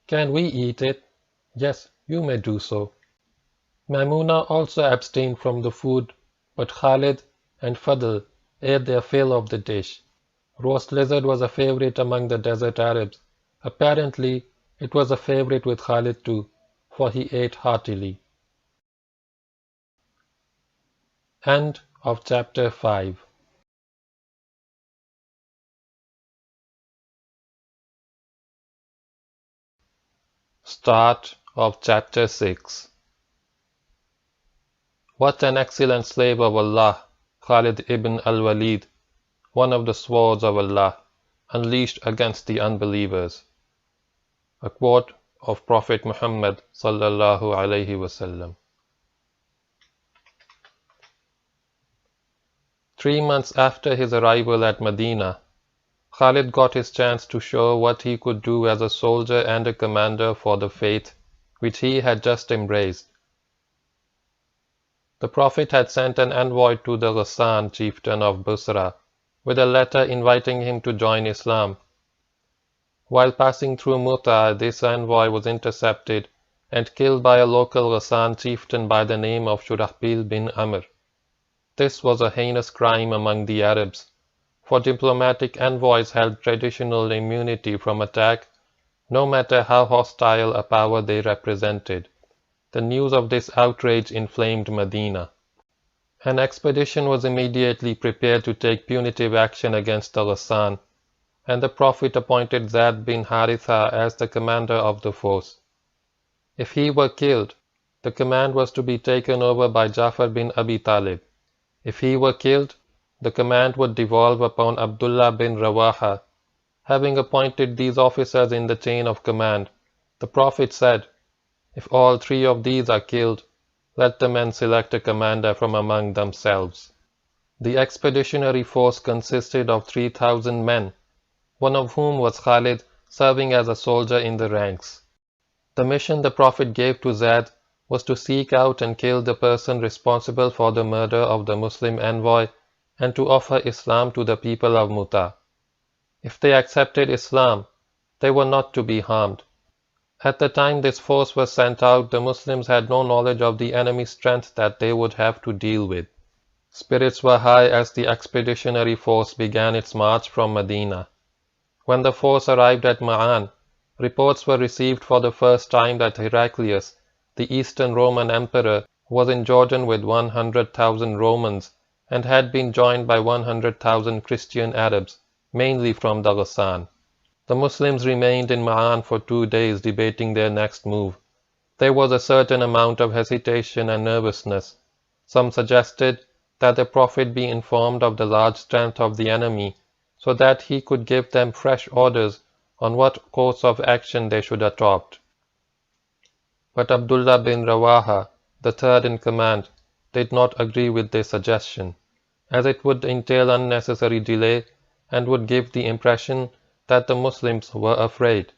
"Can we eat it?" "Yes, you may do so." Maimuna also abstained from the food, but Khalid and Fadl ate their fill of the dish. Roast lizard was a favorite among the desert Arabs. Apparently, it was a favorite with Khalid too, for he ate heartily. End of chapter 5. Start of chapter 6. What an excellent slave of Allah, Khalid ibn al-Waleed, one of the swords of Allah, unleashed against the unbelievers. A quote of Prophet Muhammad sallallahu alaihi wasallam. 3 months after his arrival at Medina, Khalid got his chance to show what he could do as a soldier and a commander for the faith which he had just embraced. The Prophet had sent an envoy to the Ghassan chieftain of Busra with a letter inviting him to join Islam. While passing through Mutah, this envoy was intercepted and killed by a local Ghassan chieftain by the name of Shurahbil bin Amr. This was a heinous crime among the Arabs, for diplomatic envoys held traditional immunity from attack, no matter how hostile a power they represented. The news of this outrage inflamed Medina. An expedition was immediately prepared to take punitive action against the Ghassan, and the Prophet appointed Zayd bin Haritha as the commander of the force. If he were killed, the command was to be taken over by Ja'far bin Abi Talib. If he were killed, the command would devolve upon Abdullah bin Rawaha. Having appointed these officers in the chain of command, the Prophet said, "If all 3 of these are killed, let the men select a commander from among themselves." The expeditionary force consisted of 3,000 men, one of whom was Khalid, serving as a soldier in the ranks. The mission the Prophet gave to Zayd was to seek out and kill the person responsible for the murder of the Muslim envoy and to offer Islam to the people of Mutah. If they accepted Islam, they were not to be harmed. At the time this force was sent out, the Muslims had no knowledge of the enemy's strength that they would have to deal with. Spirits were high as the expeditionary force began its march from Medina. When the force arrived at Ma'an, reports were received for the first time that Heraclius, the Eastern Roman emperor, was in Jordan with 100,000 Romans and had been joined by 100,000 Christian Arabs, mainly from the Ghassan. The Muslims remained in Ma'an for 2 days debating their next move. There was a certain amount of hesitation and nervousness. Some suggested that the Prophet be informed of the large strength of the enemy so that he could give them fresh orders on what course of action they should adopt. But Abdullah bin Rawaha, the third in command, did not agree with this suggestion, as it would entail unnecessary delay and would give the impression that the Muslims were afraid.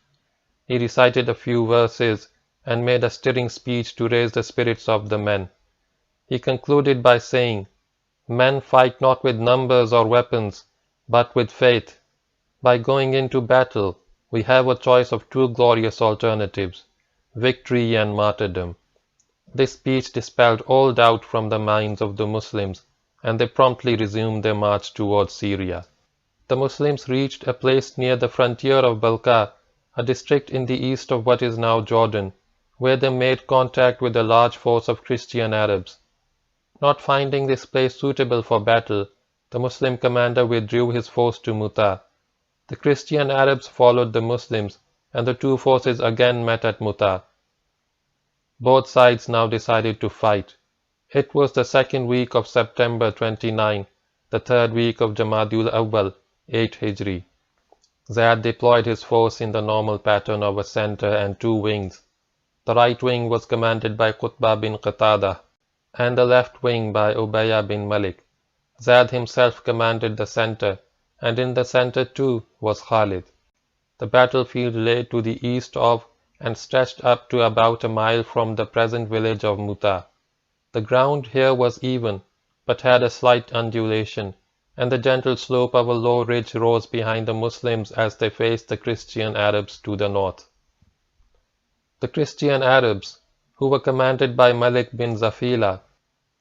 He recited a few verses and made a stirring speech to raise the spirits of the men. He concluded by saying, "Men fight not with numbers or weapons, but with faith. By going into battle, we have a choice of 2 glorious alternatives, victory and martyrdom." This speech dispelled all doubt from the minds of the Muslims, and they promptly resumed their march towards Syria. The Muslims reached a place near the frontier of Balqa, a district in the east of what is now Jordan, where they made contact with a large force of Christian Arabs. Not finding this place suitable for battle, the Muslim commander withdrew his force to Mutah. The Christian Arabs followed the Muslims, and the 2 forces again met at Mutah. Both sides now decided to fight. It was the second week of September 29, the third week of Jamadul Awwal, 8 Hijri. Zayad deployed his force in the normal pattern of a center and two wings. The right wing was commanded by Qutbah bin Qatada, and the left wing by Ubayya bin Malik. Zayad himself commanded the center, and in the center too was Khalid. The battlefield lay to the east of and stretched up to about a mile from the present village of Mutah. The ground here was even, but had a slight undulation, and the gentle slope of a low ridge rose behind the Muslims as they faced the Christian Arabs to the north. The Christian Arabs, who were commanded by Malik bin Zafila,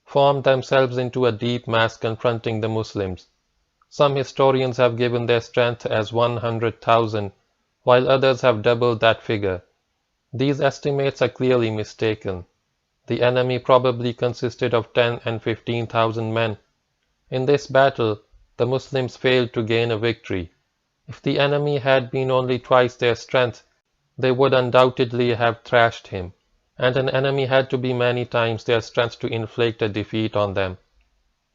formed themselves into a deep mass confronting the Muslims. Some historians have given their strength as 100,000, while others have doubled that figure. These estimates are clearly mistaken. The enemy probably consisted of 10 and 15,000 men. In this battle, the Muslims failed to gain a victory. If the enemy had been only twice their strength, they would undoubtedly have thrashed him, and an enemy had to be many times their strength to inflict a defeat on them.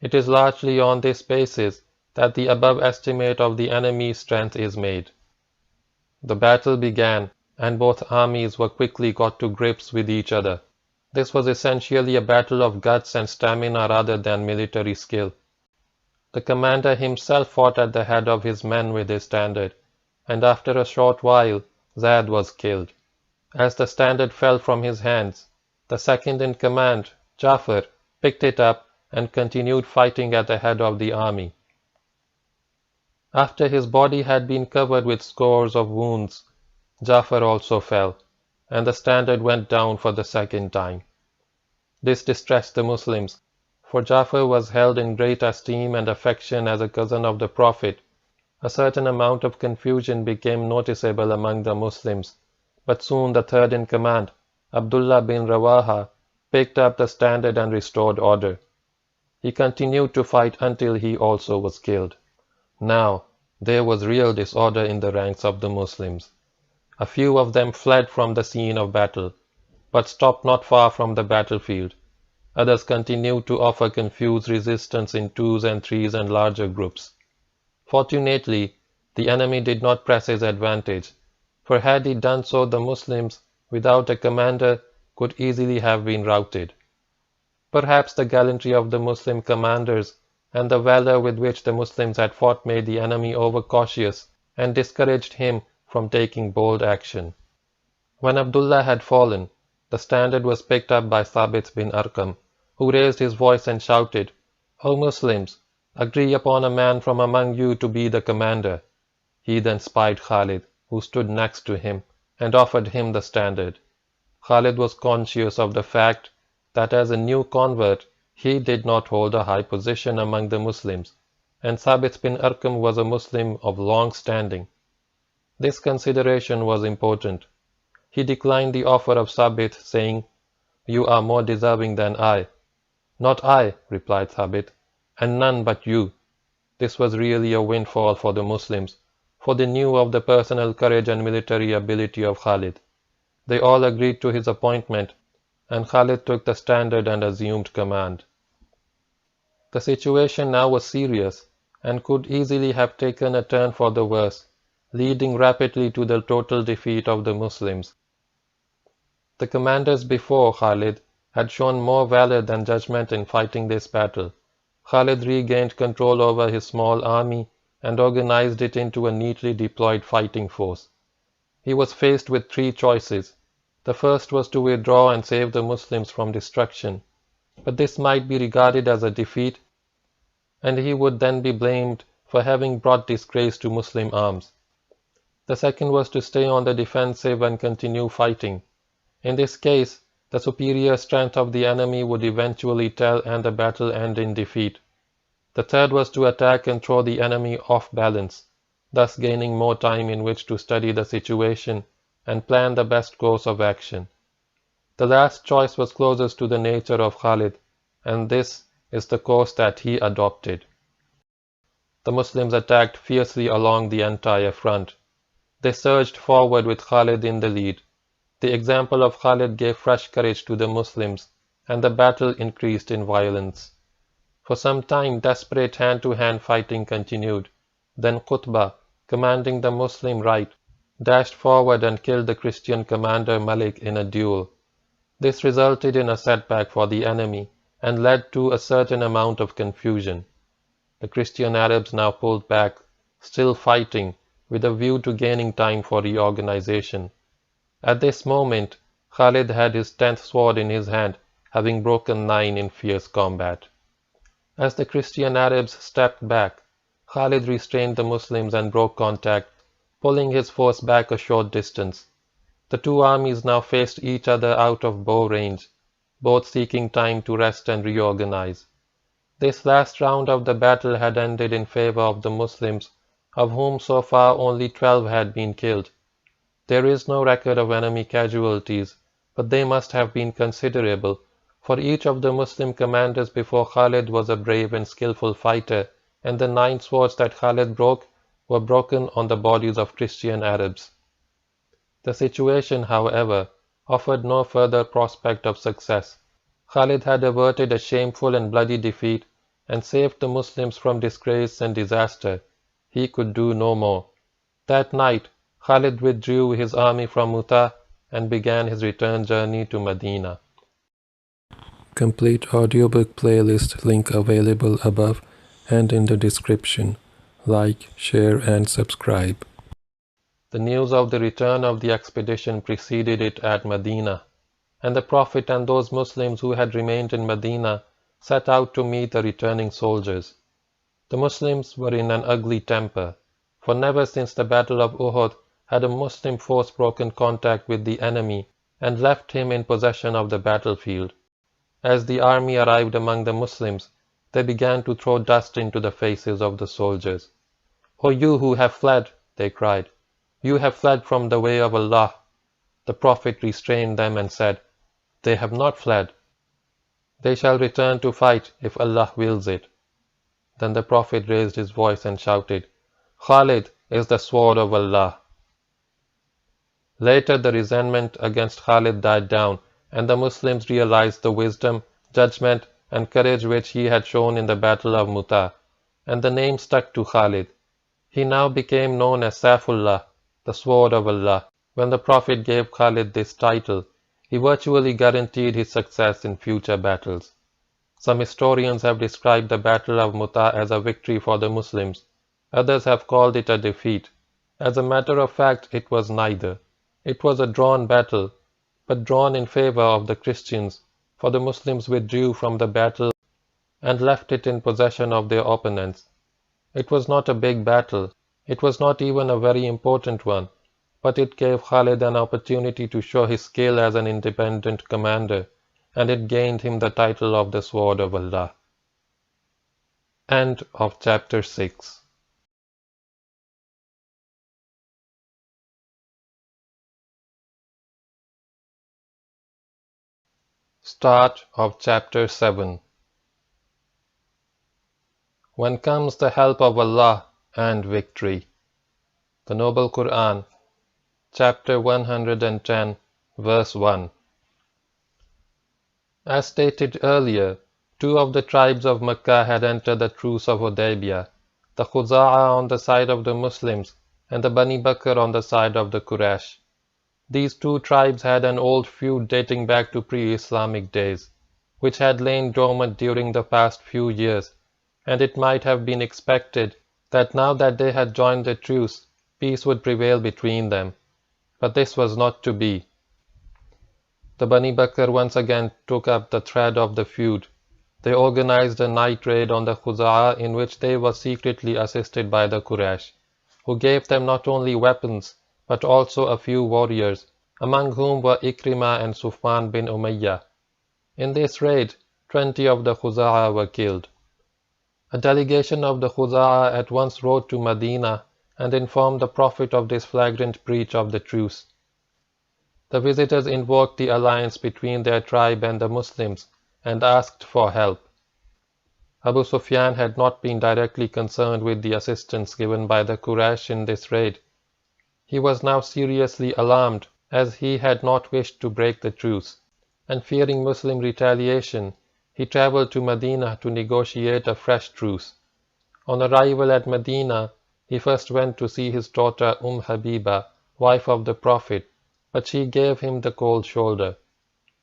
It is largely on this basis that the above estimate of the enemy's strength is made. The battle began, and both armies were quickly got to grips with each other. This was essentially a battle of guts and stamina rather than military skill. The commander himself fought at the head of his men with his standard, and after a short while Zayad was killed. As the standard fell from his hands, the second in command, Jafar, picked it up and continued fighting at the head of the army. After his body had been covered with scores of wounds, Jafar also fell, and the standard went down for the second time. This distressed the Muslims, for Jafar was held in great esteem and affection as a cousin of the Prophet. A certain amount of confusion became noticeable among the Muslims, but soon the third in command, Abdullah bin Rawaha, picked up the standard and restored order. He continued to fight until he also was killed. Now, there was real disorder in the ranks of the Muslims. A few of them fled from the scene of battle, but stopped not far from the battlefield. Others continued to offer confused resistance in twos and threes and larger groups. Fortunately, the enemy did not press his advantage, for had he done so, the Muslims, without a commander, could easily have been routed. Perhaps the gallantry of the Muslim commanders and the valor with which the Muslims had fought made the enemy overcautious and discouraged him from taking bold action. When Abdullah had fallen, the standard was picked up by Thabit bin Arqam, who raised his voice and shouted, "O Muslims, agree upon a man from among you to be the commander." He then spied Khalid, who stood next to him, and offered him the standard. Khalid was conscious of the fact that as a new convert, he did not hold a high position among the Muslims, and Thabit bin Arqam was a Muslim of long standing. This consideration was important. He declined the offer of Thabit, saying, "You are more deserving than I." "Not I," replied Thabit, "and none but you." This was really a windfall for the Muslims, for they knew of the personal courage and military ability of Khalid. They all agreed to his appointment, and Khalid took the standard and assumed command. The situation now was serious, and could easily have taken a turn for the worse, leading rapidly to the total defeat of the Muslims. The commanders before Khalid had shown more valor than judgment in fighting this battle. Khalid regained control over his small army and organized it into a neatly deployed fighting force. He was faced with three choices. The first was to withdraw and save the Muslims from destruction, but this might be regarded as a defeat, and he would then be blamed for having brought disgrace to Muslim arms. The second was to stay on the defensive and continue fighting. In this case, the superior strength of the enemy would eventually tell and the battle end in defeat. The third was to attack and throw the enemy off balance, thus gaining more time in which to study the situation and plan the best course of action. The last choice was closest to the nature of Khalid, and this is the course that he adopted. The Muslims attacked fiercely along the entire front. They surged forward with Khalid in the lead. The example of Khalid gave fresh courage to the Muslims, and the battle increased in violence. For some time desperate hand-to-hand fighting continued. Then Qutbah, commanding the Muslim right, dashed forward and killed the Christian commander Malik in a duel. This resulted in a setback for the enemy and led to a certain amount of confusion. The Christian Arabs now pulled back, still fighting, with a view to gaining time for reorganization. At this moment, Khalid had his 10th sword in his hand, having broken 9 in fierce combat. As the Christian Arabs stepped back, Khalid restrained the Muslims and broke contact, pulling his force back a short distance. The two armies now faced each other out of bow range, both seeking time to rest and reorganize. This last round of the battle had ended in favor of the Muslims, of whom so far only 12 had been killed. There is no record of enemy casualties, but they must have been considerable, for each of the Muslim commanders before Khalid was a brave and skillful fighter, and the 9 swords that Khalid broke were broken on the bodies of Christian Arabs. The situation, however, offered no further prospect of success. Khalid had averted a shameful and bloody defeat and saved the Muslims from disgrace and disaster. He could do no more. That night, Khalid withdrew his army from Mutah and began his return journey to Medina. Complete audiobook playlist link available above and in the description. Like, share and subscribe. The news of the return of the expedition preceded it at Medina, and the Prophet and those Muslims who had remained in Medina set out to meet the returning soldiers. The Muslims were in an ugly temper, for never since the Battle of Uhud had a Muslim force broken contact with the enemy and left him in possession of the battlefield. As the army arrived among the Muslims, they began to throw dust into the faces of the soldiers. "O you who have fled," they cried, "you have fled from the way of Allah." The Prophet restrained them and said, "They have not fled. They shall return to fight if Allah wills it." Then the Prophet raised his voice and shouted, "Khalid is the sword of Allah." Later the resentment against Khalid died down, and the Muslims realized the wisdom, judgment, and courage which he had shown in the Battle of Mutah, and the name stuck to Khalid. He now became known as Saifullah, the sword of Allah. When the Prophet gave Khalid this title, he virtually guaranteed his success in future battles. Some historians have described the Battle of Mutah as a victory for the Muslims. Others have called it a defeat. As a matter of fact, it was neither. It was a drawn battle, but drawn in favor of the Christians, for the Muslims withdrew from the battle and left it in possession of their opponents. It was not a big battle. It was not even a very important one, but it gave Khalid an opportunity to show his skill as an independent commander, and it gained him the title of the Sword of Allah. End of Chapter 6. Start of Chapter 7. When comes the help of Allah and victory. The Noble Quran, Chapter 110, Verse 1. As stated earlier, 2 of the tribes of Makkah had entered the Truce of Hudaybiyah, the Khuza'a on the side of the Muslims and the Bani Bakr on the side of the Quraysh. These 2 tribes had an old feud dating back to pre-Islamic days, which had lain dormant during the past few years, and it might have been expected that now that they had joined the truce, peace would prevail between them. But this was not to be. The Bani Bakr once again took up the thread of the feud. They organized a night raid on the Khuza'a in which they were secretly assisted by the Quraysh, who gave them not only weapons but also a few warriors, among whom were Ikrimah and Sufyan bin Umayyah. In this raid, 20 of the Khuza'a were killed. A delegation of the Khuza'a at once rode to Medina and informed the Prophet of this flagrant breach of the truce. The visitors invoked the alliance between their tribe and the Muslims and asked for help. Abu Sufyan had not been directly concerned with the assistance given by the Quraysh in this raid. He was now seriously alarmed as he had not wished to break the truce, and fearing Muslim retaliation, he travelled to Medina to negotiate a fresh truce. On arrival at Medina, he first went to see his daughter Habiba, wife of the Prophet, but she gave him the cold shoulder.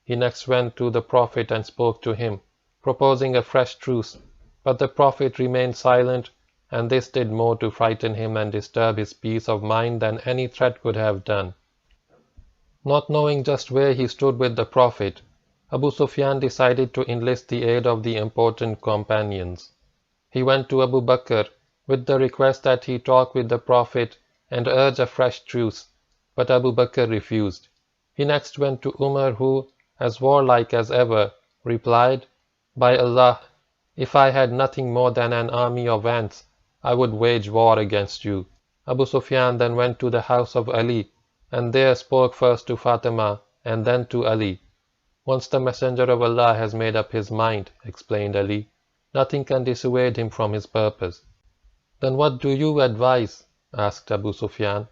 He next went to the Prophet and spoke to him, proposing a fresh truce, but the Prophet remained silent, and this did more to frighten him and disturb his peace of mind than any threat could have done. Not knowing just where he stood with the Prophet, Abu Sufyan decided to enlist the aid of the important companions. He went to Abu Bakr with the request that he talk with the Prophet and urge a fresh truce, but Abu Bakr refused. He next went to Umar who, as warlike as ever, replied, "By Allah, if I had nothing more than an army of ants, I would wage war against you." Abu Sufyan then went to the house of Ali, and there spoke first to Fatima and then to Ali. "Once the Messenger of Allah has made up his mind," explained Ali, "nothing can dissuade him from his purpose." "Then what do you advise?" asked Abu Sufyan.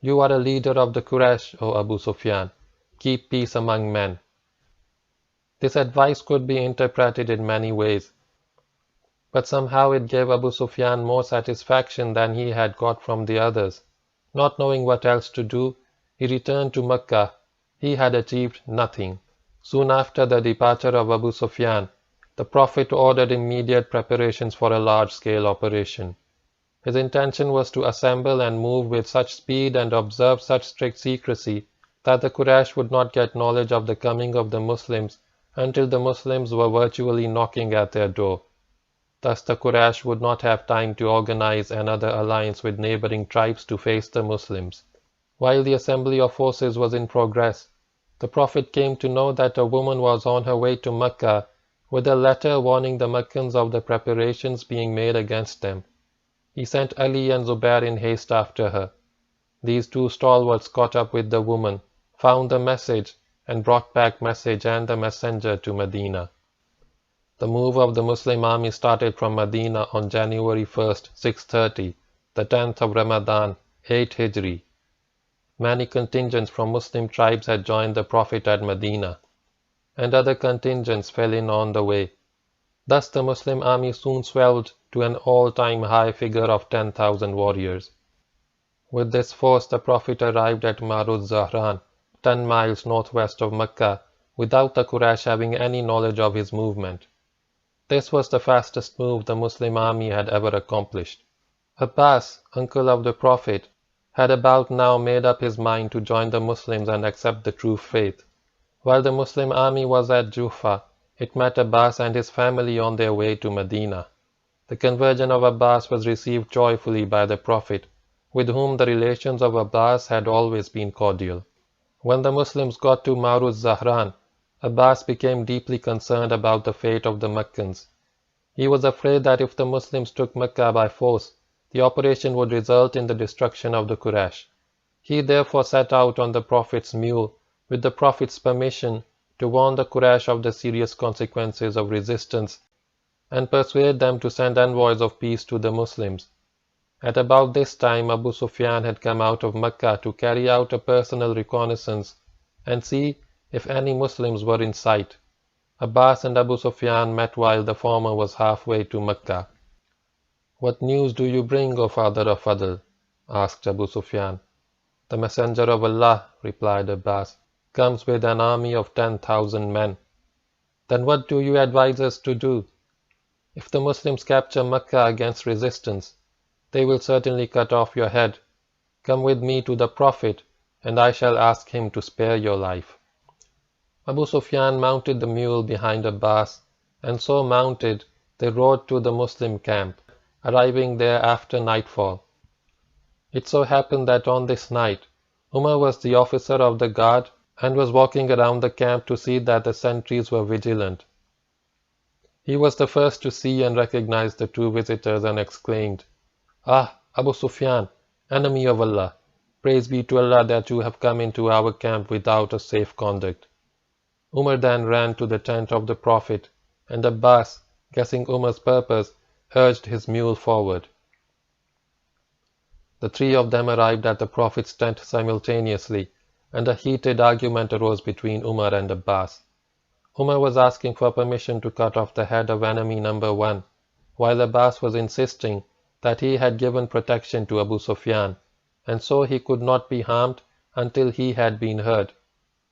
"You are a leader of the Quraysh, O Abu Sufyan. Keep peace among men." This advice could be interpreted in many ways, but somehow it gave Abu Sufyan more satisfaction than he had got from the others. Not knowing what else to do, he returned to Makkah. He had achieved nothing. Soon after the departure of Abu Sufyan, the Prophet ordered immediate preparations for a large-scale operation. His intention was to assemble and move with such speed and observe such strict secrecy that the Quraysh would not get knowledge of the coming of the Muslims until the Muslims were virtually knocking at their door. Thus the Quraysh would not have time to organize another alliance with neighboring tribes to face the Muslims. While the assembly of forces was in progress, the Prophet came to know that a woman was on her way to Makkah with a letter warning the Meccans of the preparations being made against them. He sent Ali and Zubair in haste after her. These two stalwarts caught up with the woman, found the message, and brought back message and the messenger to Medina. The move of the Muslim army started from Medina on January 1st, 630, the 10th of Ramadan, 8 Hijri. Many contingents from Muslim tribes had joined the Prophet at Medina, and other contingents fell in on the way. Thus the Muslim army soon swelled to an all-time high figure of 10,000 warriors. With this force the Prophet arrived at Maruz Zahran, 10 miles northwest of Mecca, without the Quraysh having any knowledge of his movement. This was the fastest move the Muslim army had ever accomplished. Abbas, uncle of the Prophet, had about now made up his mind to join the Muslims and accept the true faith. While the Muslim army was at Jufa, it met Abbas and his family on their way to Medina. The conversion of Abbas was received joyfully by the Prophet, with whom the relations of Abbas had always been cordial. When the Muslims got to Maruz Zahran, Abbas became deeply concerned about the fate of the Meccans. He was afraid that if the Muslims took Mecca by force, the operation would result in the destruction of the Quraysh. He therefore set out on the Prophet's mule, with the Prophet's permission, to warn the Quraysh of the serious consequences of resistance and persuade them to send envoys of peace to the Muslims. At about this time Abu Sufyan had come out of Mecca to carry out a personal reconnaissance and see if any Muslims were in sight. Abbas and Abu Sufyan met while the former was halfway to Mecca. "What news do you bring, O father of Fadl?" asked Abu Sufyan. "The Messenger of Allah," replied Abbas, "comes with an army of 10,000 men." "Then what do you advise us to do?" "If the Muslims capture Mecca against resistance, they will certainly cut off your head. Come with me to the Prophet, and I shall ask him to spare your life." Abu Sufyan mounted the mule behind Abbas, and so mounted, they rode to the Muslim camp, arriving there after nightfall. It so happened that on this night, Umar was the officer of the guard and was walking around the camp to see that the sentries were vigilant. He was the first to see and recognize the two visitors and exclaimed, "Ah, Abu Sufyan, enemy of Allah, praise be to Allah that you have come into our camp without a safe conduct." Umar then ran to the tent of the Prophet, and Abbas, guessing Umar's purpose, urged his mule forward. The three of them arrived at the Prophet's tent simultaneously, and a heated argument arose between Umar and Abbas. Umar was asking for permission to cut off the head of enemy number 1, while Abbas was insisting that he had given protection to Abu Sufyan, and so he could not be harmed until he had been heard.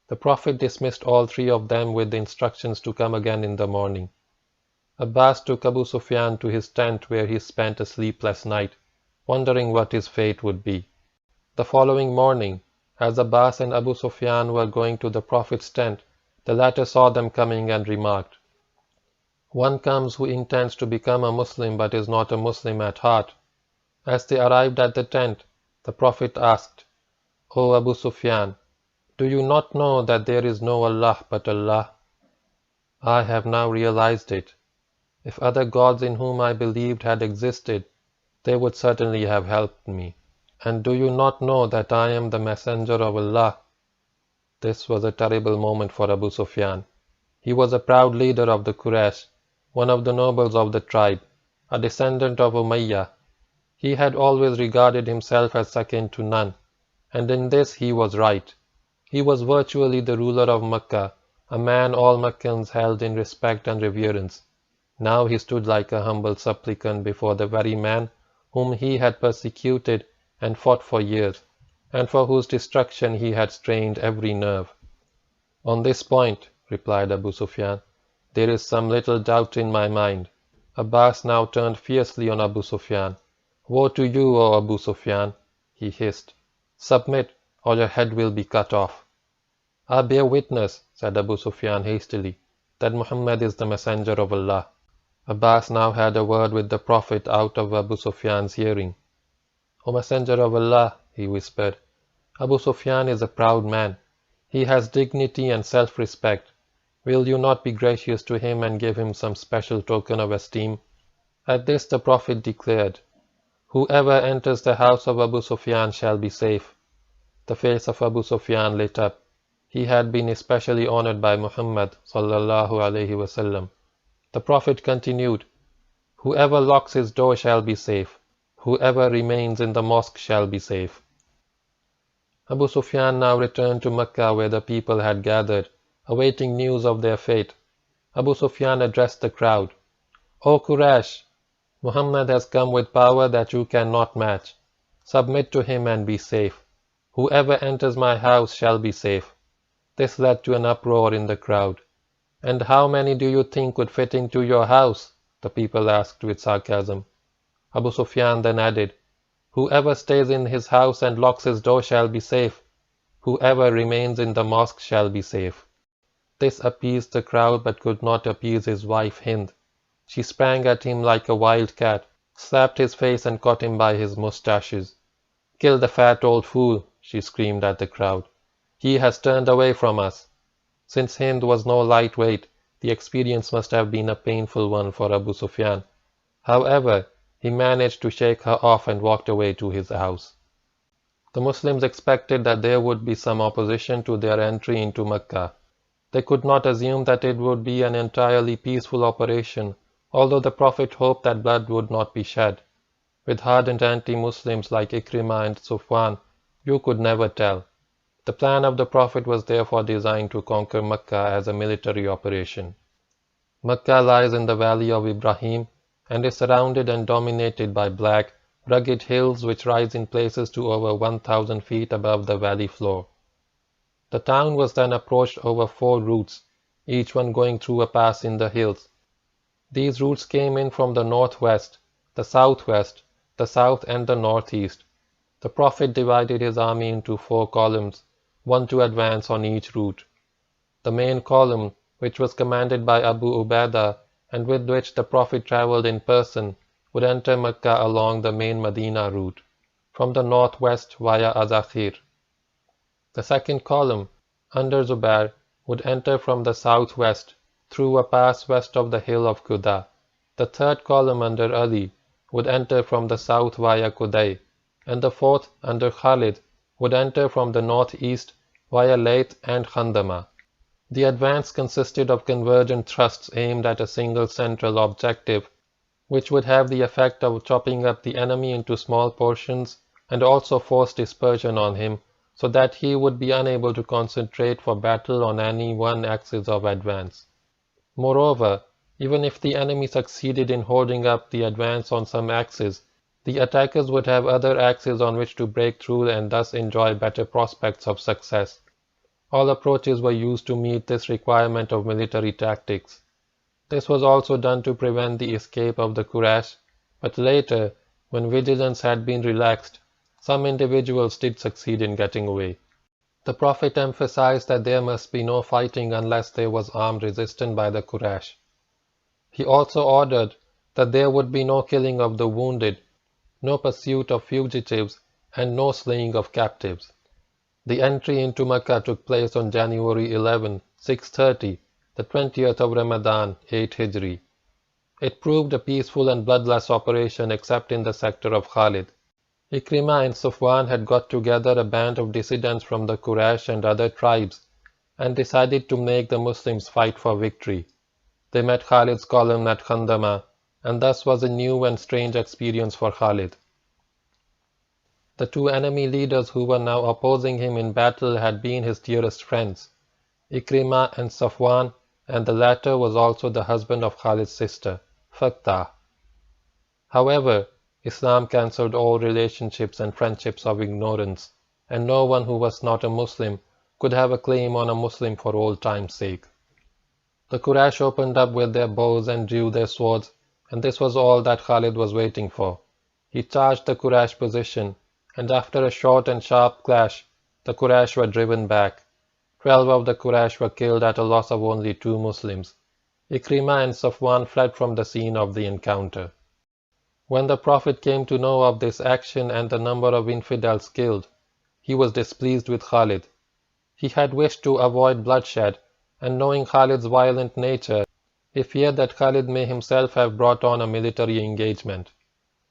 The Prophet dismissed all three of them with the instructions to come again in the morning. Abbas took Abu Sufyan to his tent, where he spent a sleepless night, wondering what his fate would be. The following morning, as Abbas and Abu Sufyan were going to the Prophet's tent, the latter saw them coming and remarked, "One comes who intends to become a Muslim but is not a Muslim at heart." As they arrived at the tent, the Prophet asked, "O Abu Sufyan, do you not know that there is no Allah but Allah?" "I have now realized it. If other gods in whom I believed had existed, they would certainly have helped me. And do you not know that I am the messenger of Allah?" This was a terrible moment for Abu Sufyan. He was a proud leader of the Quraysh, one of the nobles of the tribe, a descendant of Umayyah. He had always regarded himself as second to none, and in this he was right. He was virtually the ruler of Makkah, a man all Meccans held in respect and reverence. Now he stood like a humble supplicant before the very man whom he had persecuted and fought for years, and for whose destruction he had strained every nerve. "On this point," replied Abu Sufyan, "there is some little doubt in my mind." Abbas now turned fiercely on Abu Sufyan. "Woe to you, O Abu Sufyan," he hissed. "Submit, or your head will be cut off." "I bear witness," said Abu Sufyan hastily, "that Muhammad is the messenger of Allah." Abbas now had a word with the Prophet out of Abu Sufyan's hearing. "O messenger of Allah," he whispered, "Abu Sufyan is a proud man. He has dignity and self-respect. Will you not be gracious to him and give him some special token of esteem?" At this the Prophet declared, "Whoever enters the house of Abu Sufyan shall be safe." The face of Abu Sufyan lit up. He had been especially honored by Muhammad sallallahu alaihi wasallam. The Prophet continued, "Whoever locks his door shall be safe. Whoever remains in the mosque shall be safe." Abu Sufyan now returned to Makkah, where the people had gathered, awaiting news of their fate. Abu Sufyan addressed the crowd, "O Quraysh, Muhammad has come with power that you cannot match. Submit to him and be safe. Whoever enters my house shall be safe." This led to an uproar in the crowd. "And how many do you think would fit into your house?" the people asked with sarcasm. Abu Sufyan then added, "Whoever stays in his house and locks his door shall be safe. Whoever remains in the mosque shall be safe." This appeased the crowd but could not appease his wife Hind. She sprang at him like a wild cat, slapped his face and caught him by his moustaches. "Kill the fat old fool," she screamed at the crowd. "He has turned away from us." Since Hind was no lightweight, the experience must have been a painful one for Abu Sufyan. However, he managed to shake her off and walked away to his house. The Muslims expected that there would be some opposition to their entry into Makkah. They could not assume that it would be an entirely peaceful operation, although the Prophet hoped that blood would not be shed. With hardened anti-Muslims like Ikrimah and Sufwan, you could never tell. The plan of the Prophet was therefore designed to conquer Makkah as a military operation. Makkah lies in the valley of Ibrahim and is surrounded and dominated by black, rugged hills which rise in places to over 1,000 feet above the valley floor. The town was then approached over 4 routes, each one going through a pass in the hills. These routes came in from the northwest, the southwest, the south and the northeast. The Prophet divided his army into 4 columns, one to advance on each route. The main column, which was commanded by Abu Ubaidah and with which the Prophet travelled in person, would enter Makkah along the main Madinah route, from the northwest via Azakhir. The second column, under Zubair, would enter from the southwest, through a pass west of the hill of Quda. The third column, under Ali, would enter from the south via Quday, and the fourth, under Khalid, would enter from the northeast via Layth and Khandama. The advance consisted of convergent thrusts aimed at a single central objective, which would have the effect of chopping up the enemy into small portions and also force dispersion on him, so that he would be unable to concentrate for battle on any one axis of advance. Moreover, even if the enemy succeeded in holding up the advance on some axis, the attackers would have other axes on which to break through and thus enjoy better prospects of success. All approaches were used to meet this requirement of military tactics. This was also done to prevent the escape of the Quraysh, but later, when vigilance had been relaxed, some individuals did succeed in getting away. The Prophet emphasized that there must be no fighting unless there was armed resistance by the Quraysh. He also ordered that there would be no killing of the wounded, no pursuit of fugitives, and no slaying of captives. The entry into Makkah took place on January 11, 630, the 20th of Ramadan, 8 Hijri. It proved a peaceful and bloodless operation except in the sector of Khalid. Ikrimah and Safwan had got together a band of dissidents from the Quraysh and other tribes and decided to make the Muslims fight for victory. They met Khalid's column at Khandama, and thus was a new and strange experience for Khalid. The two enemy leaders who were now opposing him in battle had been his dearest friends, Ikrimah and Safwan, and the latter was also the husband of Khalid's sister, Faktah. However, Islam cancelled all relationships and friendships of ignorance, and no one who was not a Muslim could have a claim on a Muslim for old time's sake. The Quraysh opened up with their bows and drew their swords, and this was all that Khalid was waiting for. He charged the Quraysh position, and after a short and sharp clash, the Quraysh were driven back. 12 of the Quraysh were killed at a loss of only 2 Muslims. Ikrimah and Safwan fled from the scene of the encounter. When the Prophet came to know of this action and the number of infidels killed, he was displeased with Khalid. He had wished to avoid bloodshed, and knowing Khalid's violent nature, he feared that Khalid may himself have brought on a military engagement.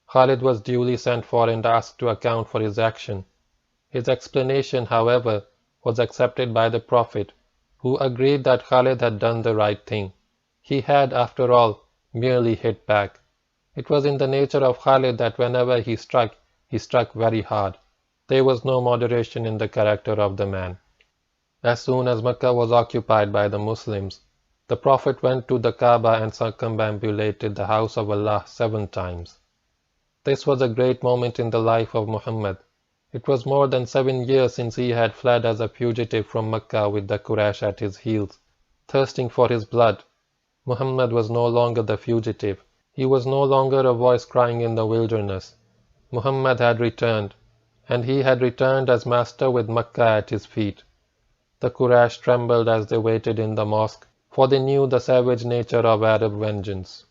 Khalid was duly sent for and asked to account for his action. His explanation, however, was accepted by the Prophet, who agreed that Khalid had done the right thing. He had, after all, merely hit back. It was in the nature of Khalid that whenever he struck very hard. There was no moderation in the character of the man. As soon as Makkah was occupied by the Muslims, the Prophet went to the Kaaba and circumambulated the house of Allah 7 times. This was a great moment in the life of Muhammad. It was more than 7 years since he had fled as a fugitive from Makkah with the Quraysh at his heels, thirsting for his blood. Muhammad was no longer the fugitive. He was no longer a voice crying in the wilderness. Muhammad had returned, and he had returned as master with Makkah at his feet. The Quraysh trembled as they waited in the mosque, for they knew the savage nature of Arab vengeance.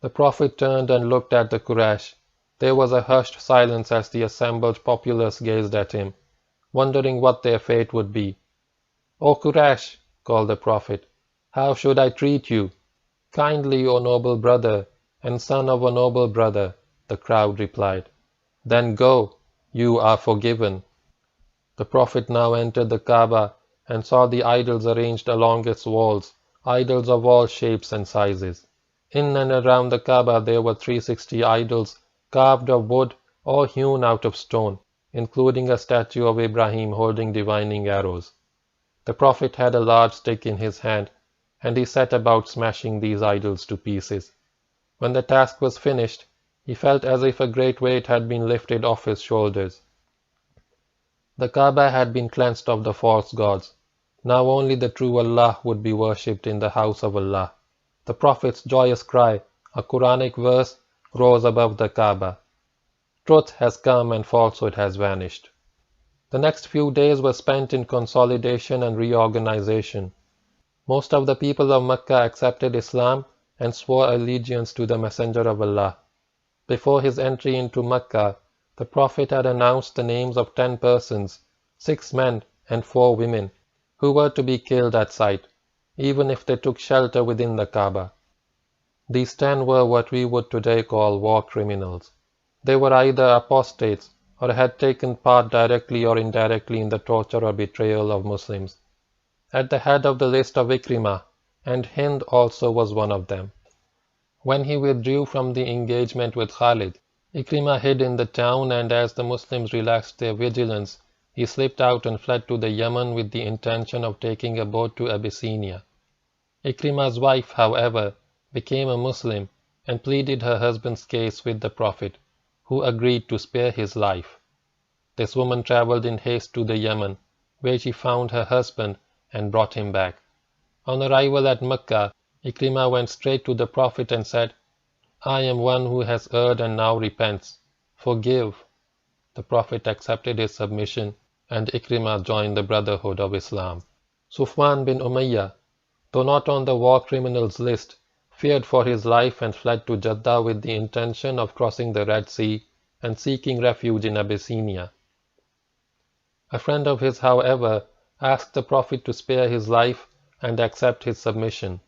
The Prophet turned and looked at the Quraysh. There was a hushed silence as the assembled populace gazed at him, wondering what their fate would be. "O Quraysh," called the Prophet, "how should I treat you?" "Kindly, O noble brother, and son of a noble brother," the crowd replied. "Then go, you are forgiven." The Prophet now entered the Kaaba and saw the idols arranged along its walls, idols of all shapes and sizes. In and around the Kaaba there were 360 idols, carved of wood or hewn out of stone, including a statue of Ibrahim holding divining arrows. The Prophet had a large stick in his hand, and he set about smashing these idols to pieces. When the task was finished, he felt as if a great weight had been lifted off his shoulders. The Kaaba had been cleansed of the false gods. Now only the true Allah would be worshipped in the house of Allah. The Prophet's joyous cry, a Quranic verse, rose above the Kaaba. Truth has come and falsehood has vanished. The next few days were spent in consolidation and reorganization. Most of the people of Makkah accepted Islam and swore allegiance to the Messenger of Allah. Before his entry into Makkah, the Prophet had announced the names of 10 persons, 6 men and 4 women, who were to be killed at sight, even if they took shelter within the Kaaba. These 10 were what we would today call war criminals. They were either apostates or had taken part directly or indirectly in the torture or betrayal of Muslims. At the head of the list of Ikrimah, and Hind also was one of them. When he withdrew from the engagement with Khalid, Ikrimah hid in the town, and as the Muslims relaxed their vigilance, he slipped out and fled to the Yemen with the intention of taking a boat to Abyssinia. Ikrimah's wife, however, became a Muslim and pleaded her husband's case with the Prophet, who agreed to spare his life. This woman travelled in haste to the Yemen, where she found her husband and brought him back. On arrival at Makkah, Ikrimah went straight to the Prophet and said, "I am one who has erred and now repents. Forgive." The Prophet accepted his submission, and Ikrimah joined the Brotherhood of Islam. Sufwan bin Umayyah, though not on the war criminals list, feared for his life and fled to Jeddah with the intention of crossing the Red Sea and seeking refuge in Abyssinia. A friend of his, however, asked the Prophet to spare his life and accept his submission.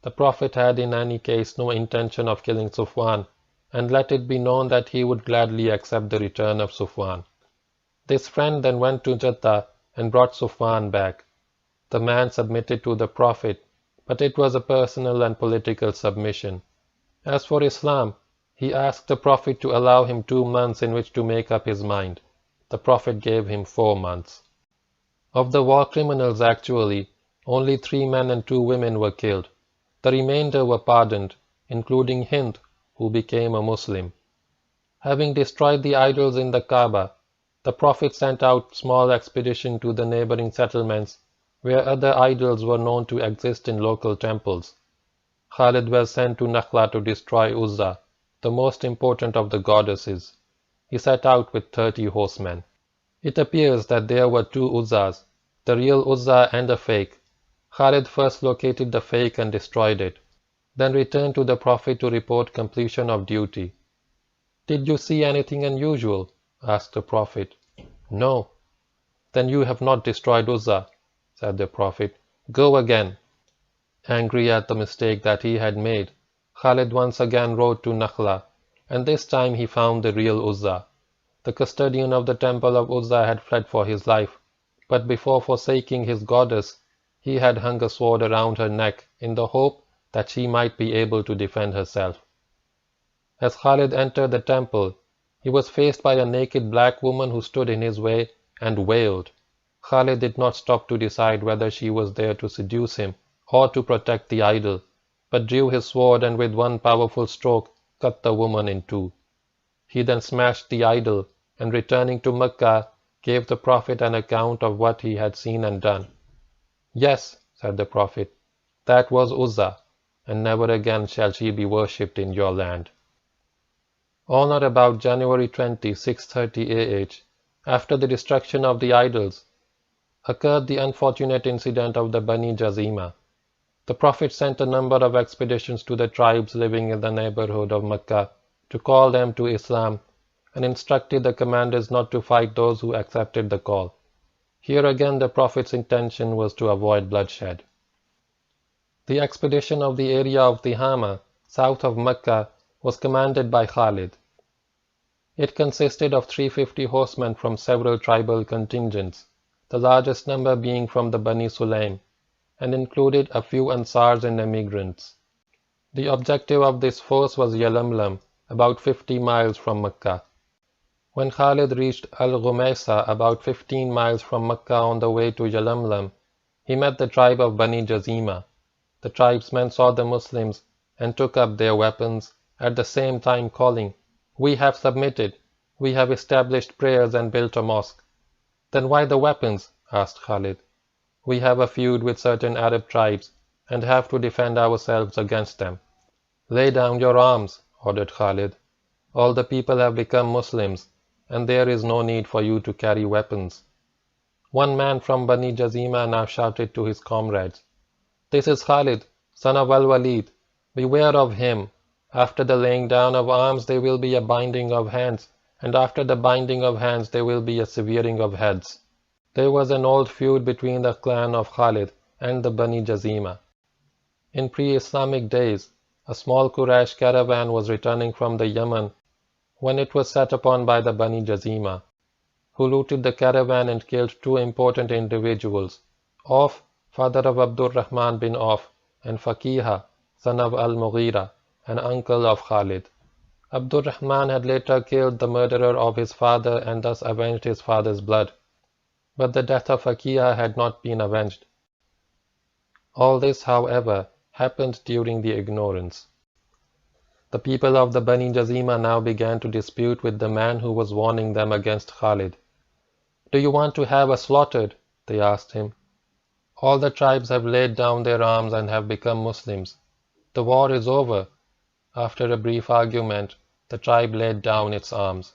The Prophet had in any case no intention of killing Sufwan, and let it be known that he would gladly accept the return of Sufwan. This friend then went to Jeddah and brought Sufwan back. The man submitted to the Prophet, but it was a personal and political submission. As for Islam, he asked the Prophet to allow him 2 months in which to make up his mind. The Prophet gave him 4 months. Of the war criminals, actually, only 3 men and 2 women were killed. The remainder were pardoned, including Hind, who became a Muslim. Having destroyed the idols in the Kaaba, the Prophet sent out small expedition to the neighboring settlements where other idols were known to exist in local temples. Khalid was sent to Nakhla to destroy Uzza, the most important of the goddesses. He set out with 30 horsemen. It appears that there were 2 Uzzas, the real Uzza and a fake. Khalid first located the fake and destroyed it, then returned to the Prophet to report completion of duty. "Did you see anything unusual?" asked the Prophet. "No." "Then you have not destroyed Uzza," said the Prophet. "Go again." Angry at the mistake that he had made, Khalid once again rode to Nakhla, and this time he found the real Uzza. The custodian of the temple of Uzza had fled for his life, but before forsaking his goddess, he had hung a sword around her neck in the hope that she might be able to defend herself. As Khalid entered the temple, he was faced by a naked black woman who stood in his way and wailed. Khalid did not stop to decide whether she was there to seduce him or to protect the idol, but drew his sword and with one powerful stroke cut the woman in 2. He then smashed the idol and, returning to Makkah, gave the Prophet an account of what he had seen and done. "Yes," said the Prophet, "that was Uzza, and never again shall she be worshipped in your land." On or about January 20, 630 AH, after the destruction of the idols, occurred the unfortunate incident of the Bani Jazima. The Prophet sent a number of expeditions to the tribes living in the neighborhood of Makkah to call them to Islam, and instructed the commanders not to fight those who accepted the call. Here again the Prophet's intention was to avoid bloodshed. The expedition of the area of Tihama, south of Makkah, was commanded by Khalid. It consisted of 350 horsemen from several tribal contingents, the largest number being from the Bani Sulaim, and included a few Ansars and emigrants. The objective of this force was Yalamlam, about 50 miles from Makkah. When Khalid reached Al-Ghumaysa, about 15 miles from Makkah on the way to Yalamlam, he met the tribe of Bani Jazima. The tribesmen saw the Muslims and took up their weapons, at the same time calling, "We have submitted, we have established prayers and built a mosque." "Then why the weapons?" asked Khalid. "We have a feud with certain Arab tribes and have to defend ourselves against them." "Lay down your arms," ordered Khalid. "All the people have become Muslims, and there is no need for you to carry weapons." One man from Bani Jazima now shouted to his comrades, "This is Khalid, son of Al-Waleed. Beware of him. After the laying down of arms there will be a binding of hands, and after the binding of hands there will be a severing of heads." There was an old feud between the clan of Khalid and the Bani Jazima. In pre-Islamic days, a small Quraysh caravan was returning from the Yemen when it was set upon by the Bani Jazima, who looted the caravan and killed 2 important individuals, Auf, father of Abdurrahman bin Auf, and Faqiha, son of Al-Mughira, an uncle of Khalid. Abdurrahman had later killed the murderer of his father and thus avenged his father's blood. but the death of Akiyah had not been avenged. All this, however, happened during the ignorance. The people of the Bani Jazima now began to dispute with the man who was warning them against Khalid. "Do you want to have us slaughtered?" they asked him. "All the tribes have laid down their arms and have become Muslims. The war is over." After a brief argument, the tribe laid down its arms.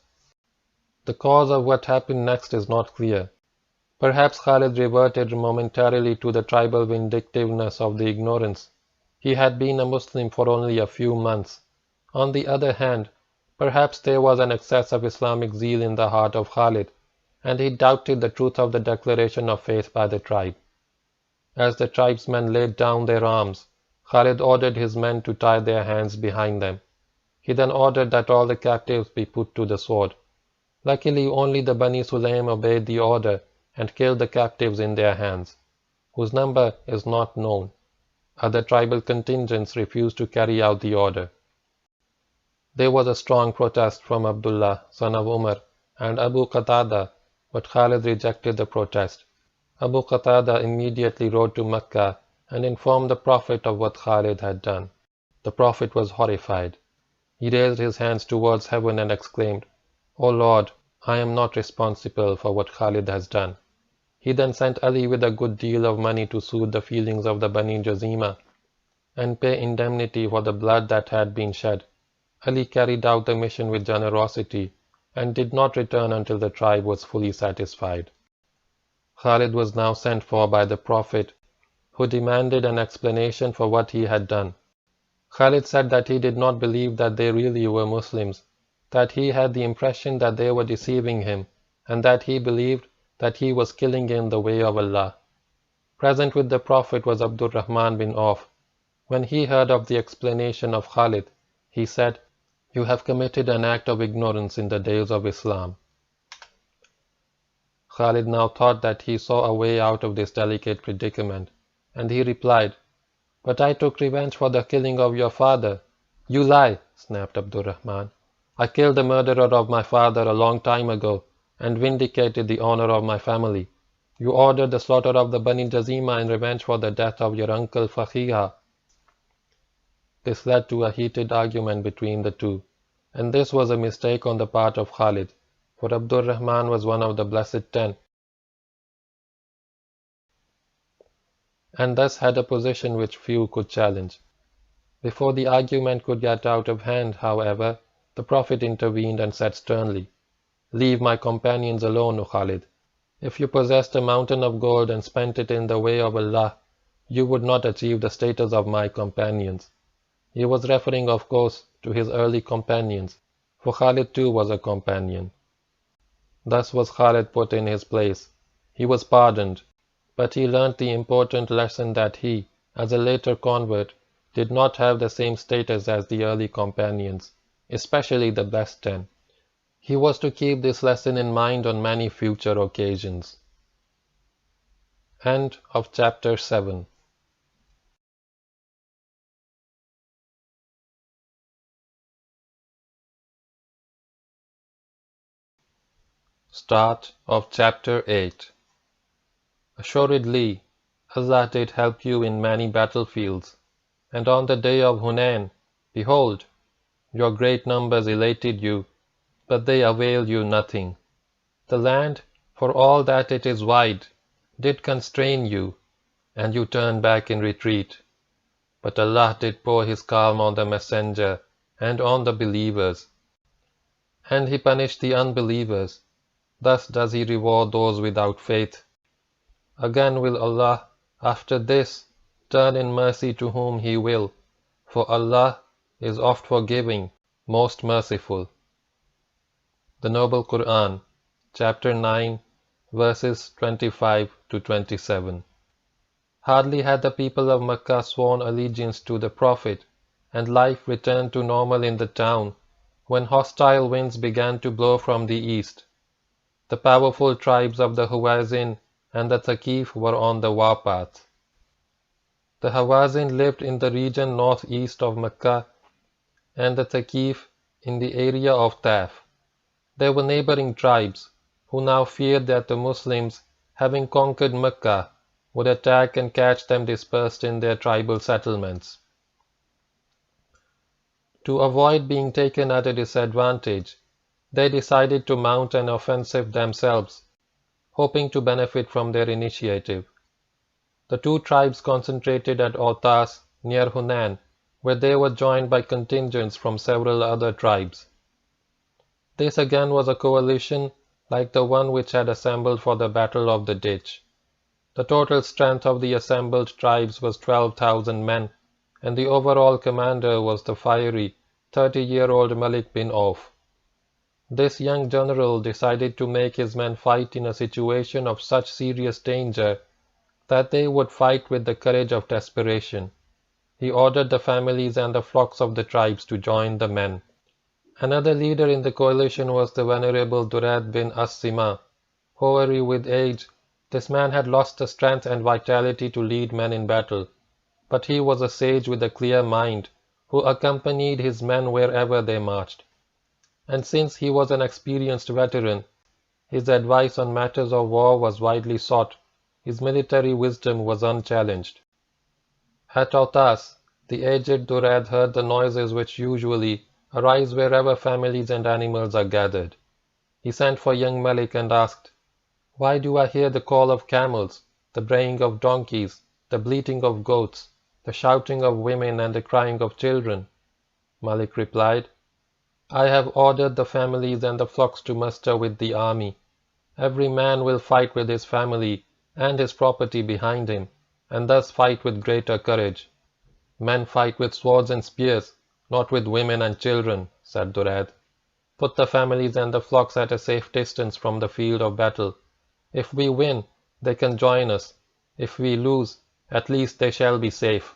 The cause of what happened next is not clear. Perhaps Khalid reverted momentarily to the tribal vindictiveness of the ignorance. He had been a Muslim for only a few months. On the other hand, perhaps there was an excess of Islamic zeal in the heart of Khalid, and he doubted the truth of the declaration of faith by the tribe. As the tribesmen laid down their arms, Khalid ordered his men to tie their hands behind them. He then ordered that all the captives be put to the sword. Luckily, only the Bani Sulaim obeyed the order and killed the captives in their hands, whose number is not known. Other tribal contingents refused to carry out the order. There was a strong protest from Abdullah, son of Umar, and Abu Qatada, but Khalid rejected the protest. Abu Qatada immediately rode to Makkah and informed the Prophet of what Khalid had done. The Prophet was horrified. He raised his hands towards heaven and exclaimed, "O Lord, I am not responsible for what Khalid has done." He then sent Ali with a good deal of money to soothe the feelings of the Bani Jazima and pay indemnity for the blood that had been shed. Ali carried out the mission with generosity and did not return until the tribe was fully satisfied. Khalid was now sent for by the Prophet, who demanded an explanation for what he had done. Khalid said that he did not believe that they really were Muslims, that he had the impression that they were deceiving him, and that he believed that he was killing in the way of Allah. Present with the Prophet was Abdurrahman bin Auf. When he heard of the explanation of Khalid, he said, "You have committed an act of ignorance in the days of Islam." Khalid now thought that he saw a way out of this delicate predicament, and he replied, "But I took revenge for the killing of your father." "You lie," snapped Abdurrahman. "I killed the murderer of my father a long time ago and vindicated the honor of my family. You ordered the slaughter of the Bani Jazima in revenge for the death of your uncle Fakhiha." This led to a heated argument between the two, and this was a mistake on the part of Khalid, for Abdurrahman was one of the Blessed Ten, and thus had a position which few could challenge. Before the argument could get out of hand, however, the Prophet intervened and said sternly, "Leave my companions alone, O Khalid. If you possessed a mountain of gold and spent it in the way of Allah, you would not achieve the status of my companions." He was referring, of course, to his early companions, for Khalid too was a companion. Thus was Khalid put in his place. He was pardoned, but he learnt the important lesson that he, as a later convert, did not have the same status as the early companions, especially the best 10. He was to keep this lesson in mind on many future occasions. End of chapter 7. Start of chapter 8. Assuredly, Allah did help you in many battlefields, and on the day of Hunayn, behold, your great numbers elated you, but they availed you nothing. The land, for all that it is wide, did constrain you, and you turned back in retreat. But Allah did pour His calm on the messenger and on the believers, and He punished the unbelievers. Thus does He reward those without faith. Again will Allah, after this, turn in mercy to whom He will, for Allah is oft forgiving, most merciful. The Noble Quran, chapter 9, verses 25 to 27. Hardly had the people of Makkah sworn allegiance to the Prophet, and life returned to normal in the town, when hostile winds began to blow from the east. The powerful tribes of the Hawazin and the Thaqif were on the warpath. The Hawazin lived in the region northeast of Makkah, and the Thaqif in the area of Taif. They were neighboring tribes, who now feared that the Muslims having conquered Makkah, would attack and catch them dispersed in their tribal settlements. To avoid being taken at a disadvantage, they decided to mount an offensive themselves, hoping to benefit from their initiative. The two tribes concentrated at Autas, near Hunayn, where they were joined by contingents from several other tribes. This again was a coalition like the one which had assembled for the Battle of the Ditch. The total strength of the assembled tribes was 12,000 men, and the overall commander was the fiery 30-year-old Malik bin Auf. This young general decided to make his men fight in a situation of such serious danger that they would fight with the courage of desperation. He ordered the families and the flocks of the tribes to join the men. Another leader in the coalition was the venerable Durad bin As-Sima. Hoary with age, this man had lost the strength and vitality to lead men in battle, but he was a sage with a clear mind, who accompanied his men wherever they marched. And since he was an experienced veteran, his advice on matters of war was widely sought, his military wisdom was unchallenged. At Autas, the aged Durad heard the noises which usually arise wherever families and animals are gathered. He sent for young Malik and asked, "Why do I hear the call of camels, the braying of donkeys, the bleating of goats, the shouting of women and the crying of children?" Malik replied, "I have ordered the families and the flocks to muster with the army. Every man will fight with his family and his property behind him, and thus fight with greater courage." "Men fight with swords and spears, not with women and children," said Durad. "Put the families and the flocks at a safe distance from the field of battle. If we win, they can join us. If we lose, at least they shall be safe."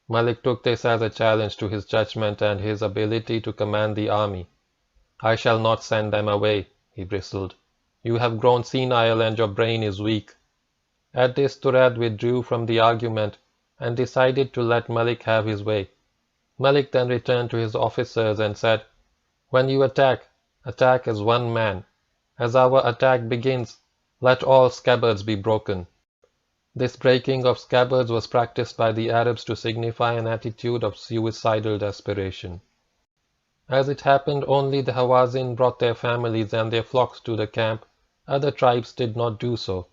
Malik took this as a challenge to his judgment and his ability to command the army. "I shall not send them away," he bristled. "You have grown senile and your brain is weak." At this Durad withdrew from the argument and decided to let Malik have his way. Malik then returned to his officers and said, "When you attack, attack as one man. As our attack begins, let all scabbards be broken." This breaking of scabbards was practiced by the Arabs to signify an attitude of suicidal desperation. As it happened, only the Hawazin brought their families and their flocks to the camp. Other tribes did not do so.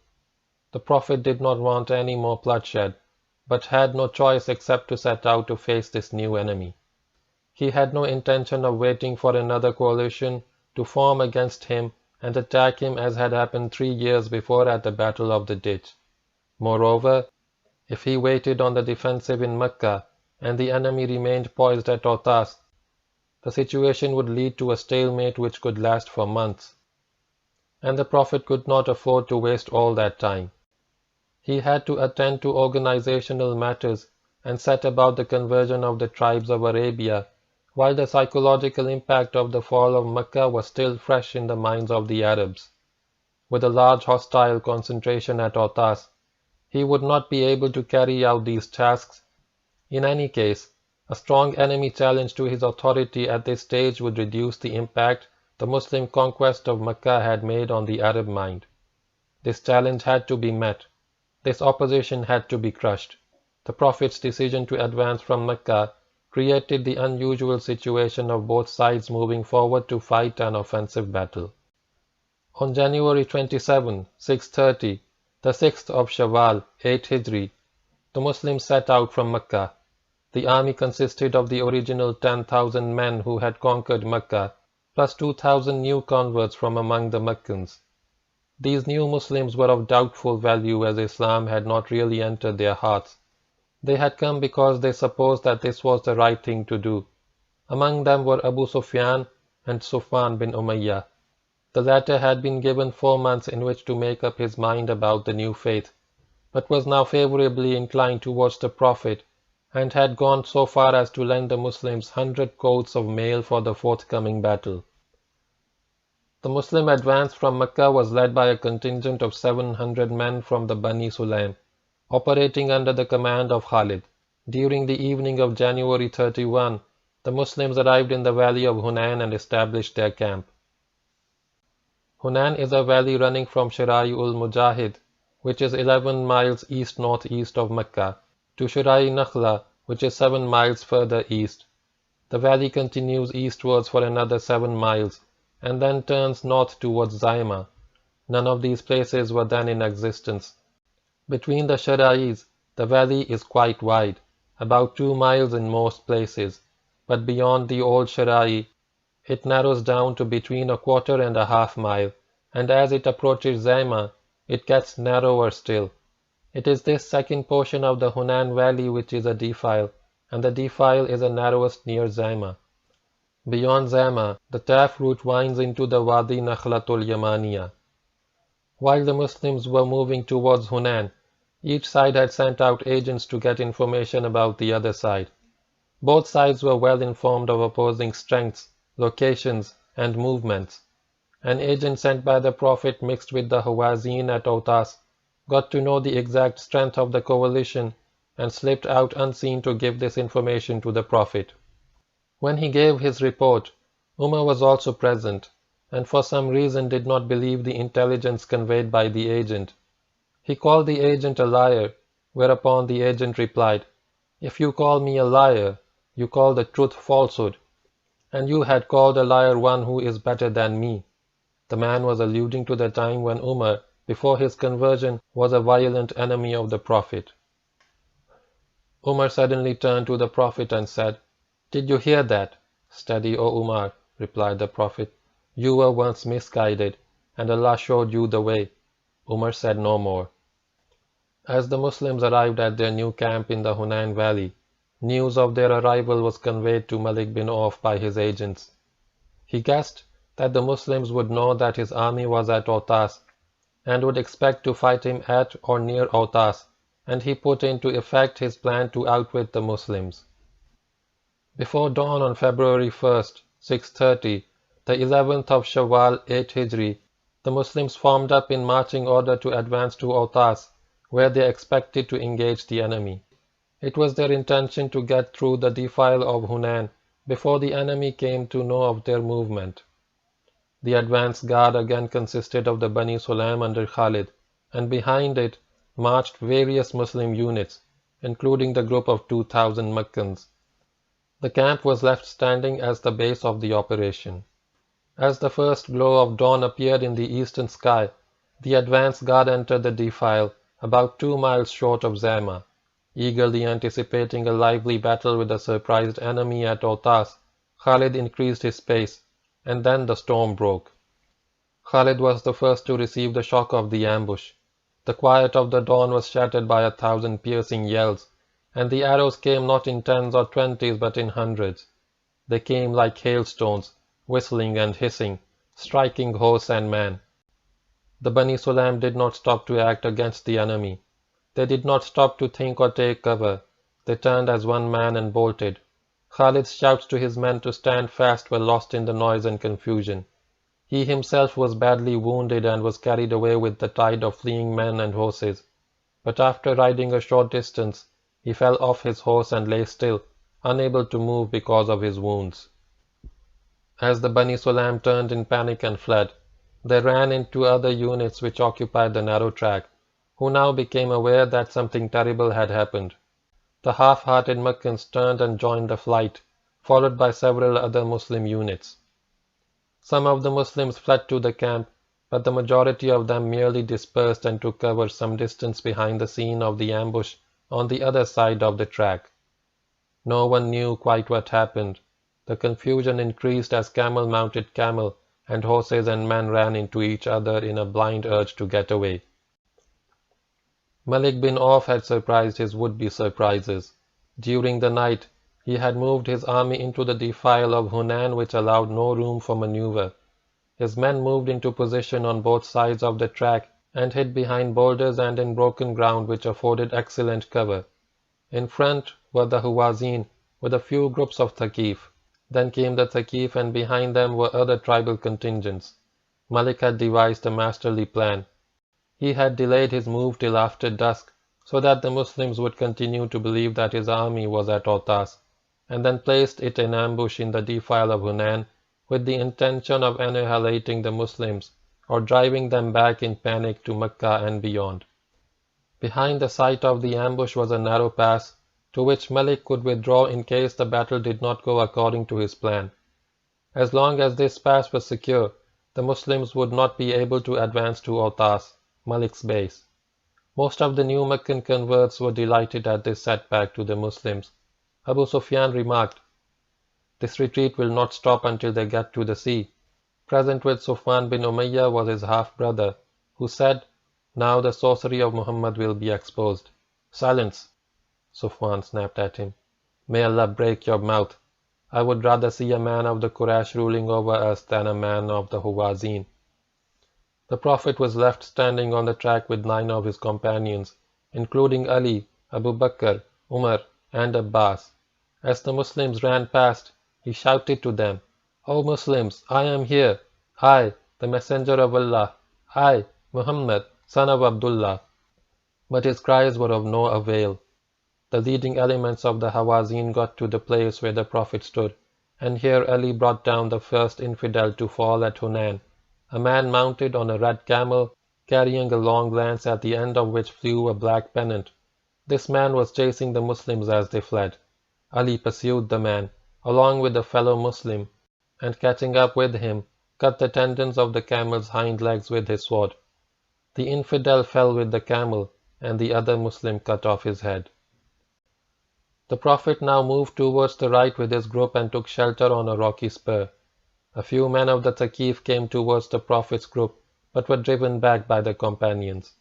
The Prophet did not want any more bloodshed, but had no choice except to set out to face this new enemy. He had no intention of waiting for another coalition to form against him and attack him as had happened 3 years before at the Battle of the Ditch. Moreover, if he waited on the defensive in Makkah and the enemy remained poised at Autas, the situation would lead to a stalemate which could last for months. And the Prophet could not afford to waste all that time. He had to attend to organizational matters and set about the conversion of the tribes of Arabia, while the psychological impact of the fall of Makkah was still fresh in the minds of the Arabs. With a large hostile concentration at Autas, he would not be able to carry out these tasks. In any case, a strong enemy challenge to his authority at this stage would reduce the impact the Muslim conquest of Makkah had made on the Arab mind. This challenge had to be met. This opposition had to be crushed. The Prophet's decision to advance from Makkah created the unusual situation of both sides moving forward to fight an offensive battle. On January 27, 630, the 6th of Shawwal, 8 Hijri, the Muslims set out from Makkah. The army consisted of the original 10,000 men who had conquered Makkah, plus 2,000 new converts from among the Meccans. These new Muslims were of doubtful value as Islam had not really entered their hearts. They had come because they supposed that this was the right thing to do. Among them were Abu Sufyan and Sufyan bin Umayyah. The latter had been given 4 months in which to make up his mind about the new faith, but was now favorably inclined towards the Prophet, and had gone so far as to lend the Muslims 100 coats of mail for the forthcoming battle. The Muslim advance from Makkah was led by a contingent of 700 men from the Bani Sulaim, operating under the command of Khalid. During the evening of January 31, the Muslims arrived in the valley of Hunayn and established their camp. Hunayn is a valley running from Sharai-ul-Mujahid, which is 11 miles east-northeast of Makkah, to Sharai-Nakhla, which is 7 miles further east. The valley continues eastwards for another 7 miles, and then turns north towards Zaima. None of these places were then in existence. Between the Sharais, the valley is quite wide, about 2 miles in most places, but beyond the old Sharai, it narrows down to between a quarter and a half mile, and as it approaches Zaima, it gets narrower still. It is this second portion of the Hunayn valley which is a defile, and the defile is the narrowest near Zaima. Beyond Zaima, the Taif route winds into the Wadi Nakhlatul Yamaniya. While the Muslims were moving towards Hunayn, each side had sent out agents to get information about the other side. Both sides were well informed of opposing strengths, locations, and movements. An agent sent by the Prophet mixed with the Hawazin at Autas got to know the exact strength of the coalition and slipped out unseen to give this information to the Prophet. When he gave his report, Umar was also present, and for some reason did not believe the intelligence conveyed by the agent. He called the agent a liar, whereupon the agent replied, "If you call me a liar, you call the truth falsehood, and you had called a liar one who is better than me." The man was alluding to the time when Umar, before his conversion, was a violent enemy of the Prophet. Umar suddenly turned to the Prophet and said, "Did you hear that?" "Steady, O Umar," replied the Prophet. "You were once misguided, and Allah showed you the way." Umar said no more. As the Muslims arrived at their new camp in the Hunayn valley, news of their arrival was conveyed to Malik bin Auf by his agents. He guessed that the Muslims would know that his army was at Autas, and would expect to fight him at or near Autas, and he put into effect his plan to outwit the Muslims. Before dawn on February 1st, 630, the 11th of Shawwal 8 Hijri, the Muslims formed up in marching order to advance to Autas, where they expected to engage the enemy. It was their intention to get through the defile of Hunayn before the enemy came to know of their movement. The advance guard again consisted of the Bani Sulaim under Khalid, and behind it marched various Muslim units, including the group of 2,000 Meccans. The camp was left standing as the base of the operation. As the first glow of dawn appeared in the eastern sky, the advance guard entered the defile, about 2 miles short of Zaima. Eagerly anticipating a lively battle with the surprised enemy at Autas, Khalid increased his pace, and then the storm broke. Khalid was the first to receive the shock of the ambush. The quiet of the dawn was shattered by 1,000 piercing yells, and the arrows came not in tens or twenties but in hundreds. They came like hailstones, whistling and hissing, striking horse and man. The Bani Sulaim did not stop to act against the enemy. They did not stop to think or take cover. They turned as one man and bolted. Khalid's shouts to his men to stand fast were lost in the noise and confusion. He himself was badly wounded and was carried away with the tide of fleeing men and horses. But after riding a short distance, he fell off his horse and lay still, unable to move because of his wounds. As the Bani Sulaim turned in panic and fled, they ran into other units which occupied the narrow track, who now became aware that something terrible had happened. The half-hearted Meccans turned and joined the flight, followed by several other Muslim units. Some of the Muslims fled to the camp, but the majority of them merely dispersed and took cover some distance behind the scene of the ambush on the other side of the track. No one knew quite what happened. The confusion increased as camel mounted camel, and horses and men ran into each other in a blind urge to get away. Malik bin Auf had surprised his would-be surprises. During the night, he had moved his army into the defile of Hunayn, which allowed no room for maneuver. His men moved into position on both sides of the track and hid behind boulders and in broken ground which afforded excellent cover. In front were the Hawazin with a few groups of Thaqif. Then came the Thaqif, and behind them were other tribal contingents. Malik had devised a masterly plan. He had delayed his move till after dusk, so that the Muslims would continue to believe that his army was at Autas, and then placed it in ambush in the defile of Hunayn with the intention of annihilating the Muslims or driving them back in panic to Makkah and beyond. Behind the site of the ambush was a narrow pass to which Malik could withdraw in case the battle did not go according to his plan. As long as this pass was secure, the Muslims would not be able to advance to Autas, Malik's base. Most of the new Meccan converts were delighted at this setback to the Muslims. Abu Sufyan remarked, "This retreat will not stop until they get to the sea." Present with Sufyan bin Umayyah was his half-brother, who said, "Now the sorcery of Muhammad will be exposed." "Silence!" Sufyan snapped at him. "May Allah break your mouth. I would rather see a man of the Quraysh ruling over us than a man of the Hawazin." The Prophet was left standing on the track with 9 of his companions, including Ali, Abu Bakr, Umar, and Abbas. As the Muslims ran past, he shouted to them, "O Muslims, I am here, I, the Messenger of Allah, I, Muhammad, son of Abdullah." But his cries were of no avail. The leading elements of the Hawazin got to the place where the Prophet stood, and here Ali brought down the first infidel to fall at Hunayn, a man mounted on a red camel, carrying a long lance at the end of which flew a black pennant. This man was chasing the Muslims as they fled. Ali pursued the man, along with a fellow Muslim, and catching up with him, cut the tendons of the camel's hind legs with his sword. The infidel fell with the camel, and the other Muslim cut off his head. The Prophet now moved towards the right with his group and took shelter on a rocky spur. A few men of the Thaqif came towards the Prophet's group, but were driven back by the companions.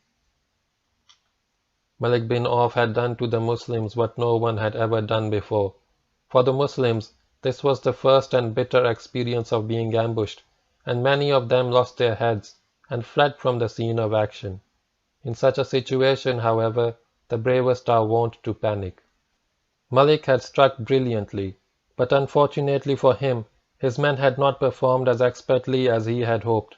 Malik bin Auf had done to the Muslims what no one had ever done before. For the Muslims, this was the first and bitter experience of being ambushed, and many of them lost their heads and fled from the scene of action. In such a situation, however, the bravest are wont to panic. Malik had struck brilliantly, but unfortunately for him, his men had not performed as expertly as he had hoped.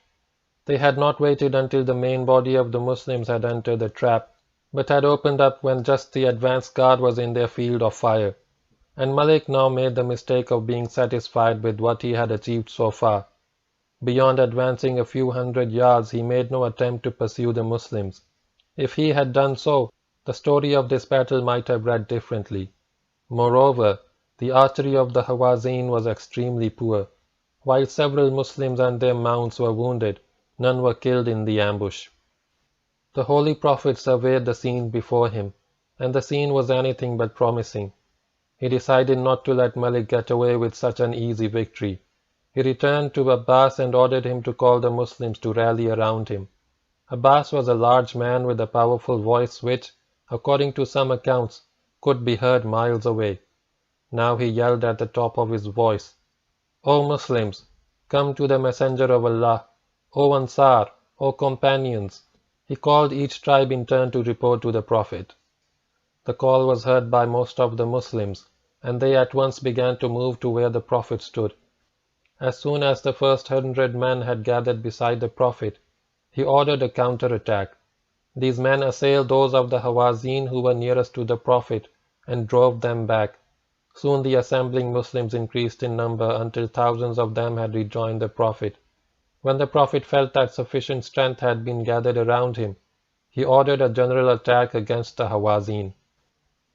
They had not waited until the main body of the Muslims had entered the trap, but had opened up when just the advance guard was in their field of fire, and Malik now made the mistake of being satisfied with what he had achieved so far. Beyond advancing a few hundred yards, he made no attempt to pursue the Muslims. If he had done so, the story of this battle might have read differently. Moreover, the archery of the Hawazin was extremely poor. While several Muslims and their mounts were wounded, none were killed in the ambush. The Holy Prophet surveyed the scene before him, and the scene was anything but promising. He decided not to let Malik get away with such an easy victory. He returned to Abbas and ordered him to call the Muslims to rally around him. Abbas was a large man with a powerful voice which, according to some accounts, could be heard miles away. Now he yelled at the top of his voice, "O Muslims, come to the Messenger of Allah! O Ansar! O companions!" He called each tribe in turn to report to the Prophet. The call was heard by most of the Muslims, and they at once began to move to where the Prophet stood. As soon as the first 100 men had gathered beside the Prophet, he ordered a counter-attack. These men assailed those of the Hawazin who were nearest to the Prophet and drove them back. Soon the assembling Muslims increased in number until thousands of them had rejoined the Prophet. When the Prophet felt that sufficient strength had been gathered around him, he ordered a general attack against the Hawazin.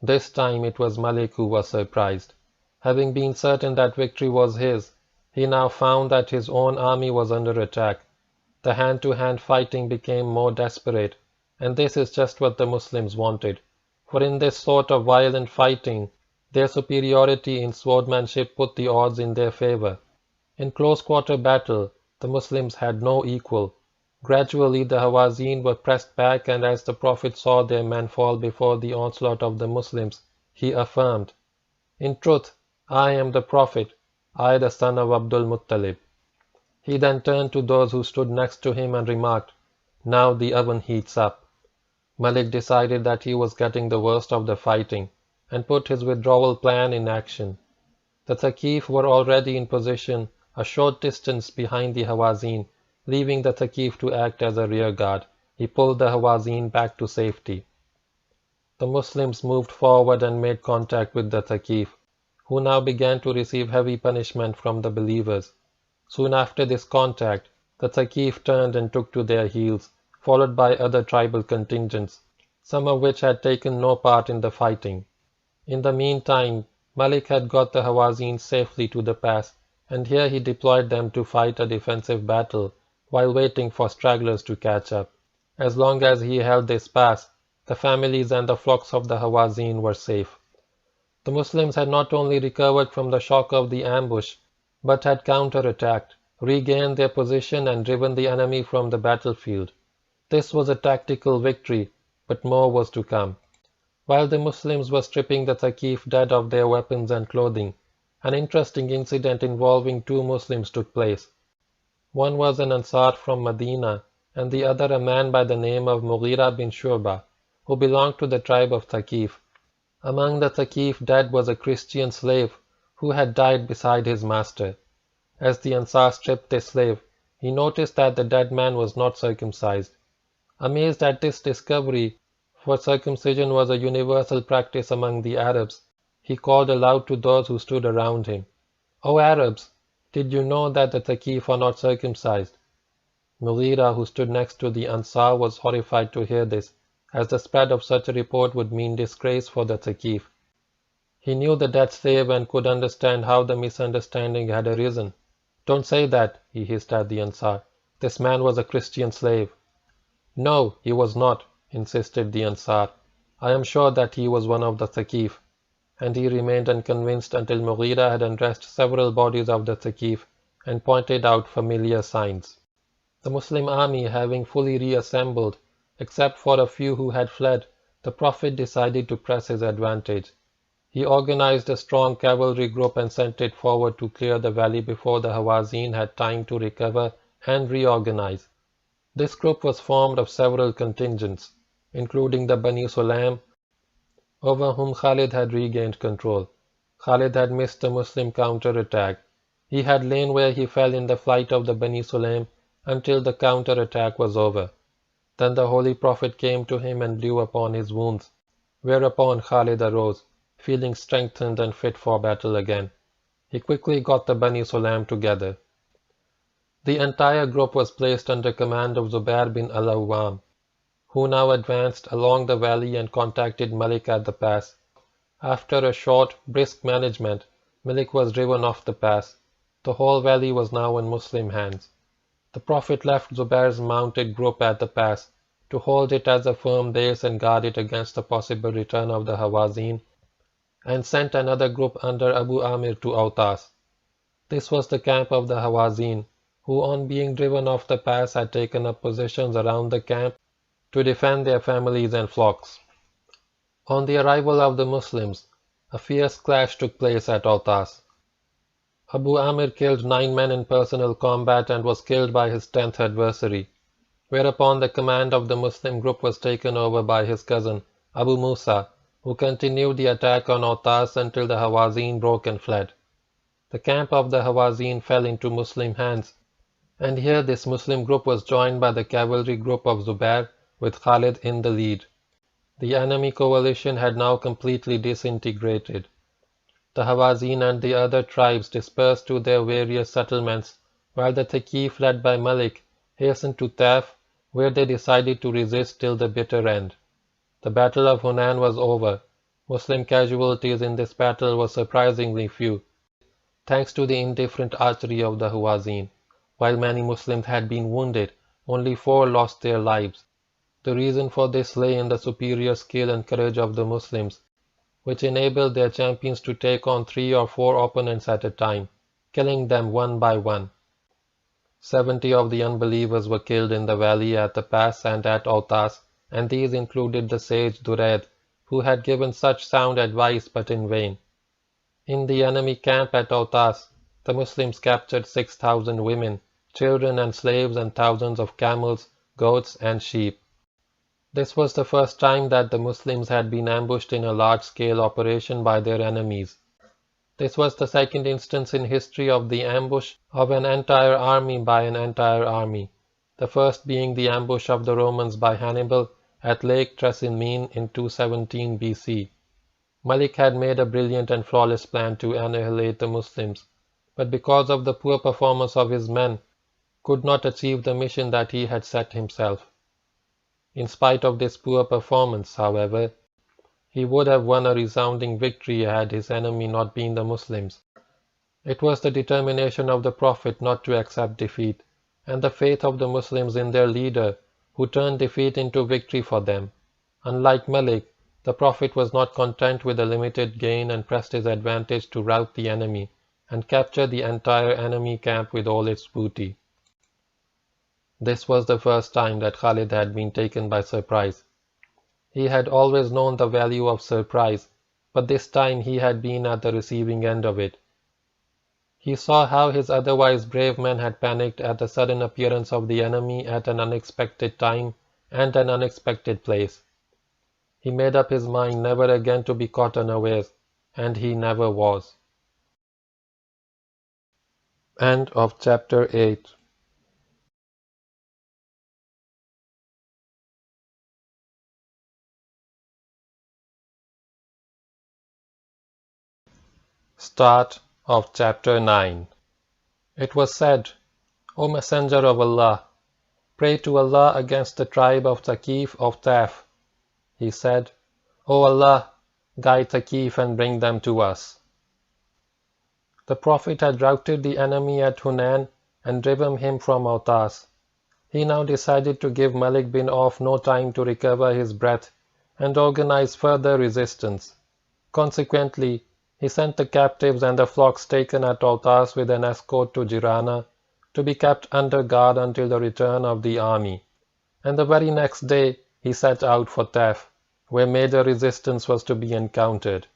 This time it was Malik who was surprised. Having been certain that victory was his, he now found that his own army was under attack. The hand-to-hand fighting became more desperate, and this is just what the Muslims wanted. For in this sort of violent fighting, their superiority in swordsmanship put the odds in their favor. In close-quarter battle, the Muslims had no equal. Gradually the Hawazin were pressed back, and as the Prophet saw their men fall before the onslaught of the Muslims, he affirmed, "In truth, I am the Prophet, I the son of Abdul Muttalib." He then turned to those who stood next to him and remarked, "Now the oven heats up." Malik decided that he was getting the worst of the fighting, and put his withdrawal plan in action. The Thaqif were already in position a short distance behind the Hawazin. Leaving the Thaqif to act as a rear guard, he pulled the Hawazin back to safety. The Muslims moved forward and made contact with the Thaqif, who now began to receive heavy punishment from the believers. Soon after this contact, the Thaqif turned and took to their heels, followed by other tribal contingents, some of which had taken no part in the fighting. In the meantime, Malik had got the Hawazins safely to the pass, and here he deployed them to fight a defensive battle while waiting for stragglers to catch up. As long as he held this pass, the families and the flocks of the Hawazin were safe. The Muslims had not only recovered from the shock of the ambush, but had counterattacked, regained their position, and driven the enemy from the battlefield. This was a tactical victory, but more was to come. While the Muslims were stripping the Thaqif dead of their weapons and clothing, an interesting incident involving two Muslims took place. One was an Ansar from Medina, and the other a man by the name of Mughira bin Shu'bah, who belonged to the tribe of Thaqif. Among the Thaqif dead was a Christian slave who had died beside his master. As the Ansar stripped this slave, he noticed that the dead man was not circumcised. Amazed at this discovery, for circumcision was a universal practice among the Arabs, he called aloud to those who stood around him, "O Arabs, did you know that the Thaqif are not circumcised?" Mughira, who stood next to the Ansar, was horrified to hear this, as the spread of such a report would mean disgrace for the Thaqif. He knew the dead slave and could understand how the misunderstanding had arisen. "Don't say that," he hissed at the Ansar. "This man was a Christian slave." "No, he was not," insisted the Ansar. "I am sure that he was one of the Thaqif." And he remained unconvinced until Mughira had undressed several bodies of the Thaqif and pointed out familiar signs. The Muslim army having fully reassembled, except for a few who had fled, the Prophet decided to press his advantage. He organized a strong cavalry group and sent it forward to clear the valley before the Hawazin had time to recover and reorganize. This group was formed of several contingents, including the Bani Sulaim, over whom Khalid had regained control. Khalid had missed the Muslim counter-attack. He had lain where he fell in the flight of the Bani Sulaim until the counter-attack was over. Then the Holy Prophet came to him and blew upon his wounds, whereupon Khalid arose, feeling strengthened and fit for battle again. He quickly got the Bani Sulaim together. The entire group was placed under command of Zubair bin al-Awwam, who now advanced along the valley and contacted Malik at the pass. After a short, brisk management, Malik was driven off the pass. The whole valley was now in Muslim hands. The Prophet left Zubair's mounted group at the pass to hold it as a firm base and guard it against the possible return of the Hawazin, and sent another group under Abu Amir to Autas. This was the camp of the Hawazin, who on being driven off the pass had taken up positions around the camp to defend their families and flocks. On the arrival of the Muslims, a fierce clash took place at Autas. Abu Amir killed 9 men in personal combat and was killed by his 10th adversary, whereupon the command of the Muslim group was taken over by his cousin, Abu Musa, who continued the attack on Autas until the Hawazin broke and fled. The camp of the Hawazin fell into Muslim hands, and here this Muslim group was joined by the cavalry group of Zubair, with Khalid in the lead. The enemy coalition had now completely disintegrated. The Hawazin and the other tribes dispersed to their various settlements, while the Thaqif, led by Malik, hastened to Taif, where they decided to resist till the bitter end. The Battle of Hunayn was over. Muslim casualties in this battle were surprisingly few, thanks to the indifferent archery of the Hawazin. While many Muslims had been wounded, only 4 lost their lives. The reason for this lay in the superior skill and courage of the Muslims, which enabled their champions to take on 3 or 4 opponents at a time, killing them one by one. 70 of the unbelievers were killed in the valley at the pass and at Autas, and these included the sage Duraid, who had given such sound advice but in vain. In the enemy camp at Autas, the Muslims captured 6,000 women, children and slaves, and thousands of camels, goats, and sheep. This was the first time that the Muslims had been ambushed in a large-scale operation by their enemies. This was the second instance in history of the ambush of an entire army by an entire army, the first being the ambush of the Romans by Hannibal at Lake Trasimene in 217 BC. Malik had made a brilliant and flawless plan to annihilate the Muslims, but because of the poor performance of his men, could not achieve the mission that he had set himself. In spite of this poor performance, however, he would have won a resounding victory had his enemy not been the Muslims. It was the determination of the Prophet not to accept defeat, and the faith of the Muslims in their leader, who turned defeat into victory for them. Unlike Malik, the Prophet was not content with a limited gain and pressed his advantage to rout the enemy and capture the entire enemy camp with all its booty. This was the first time that Khalid had been taken by surprise. He had always known the value of surprise, but this time he had been at the receiving end of it. He saw how his otherwise brave men had panicked at the sudden appearance of the enemy at an unexpected time and an unexpected place. He made up his mind never again to be caught unawares, and he never was. End of chapter 8. Start of chapter 9. It was said, O Messenger of Allah, pray to Allah against the tribe of Siegeoftaif. He said, O Allah, guide Thaqif and bring them to us. The Prophet had routed the enemy at Hunayn and driven him from Autas. He now decided to give Malik bin Auf no time to recover his breath and organize further resistance. Consequently, he sent the captives and the flocks taken at Autas with an escort to Jirana to be kept under guard until the return of the army, and the very next day he set out for Taif, where major resistance was to be encountered.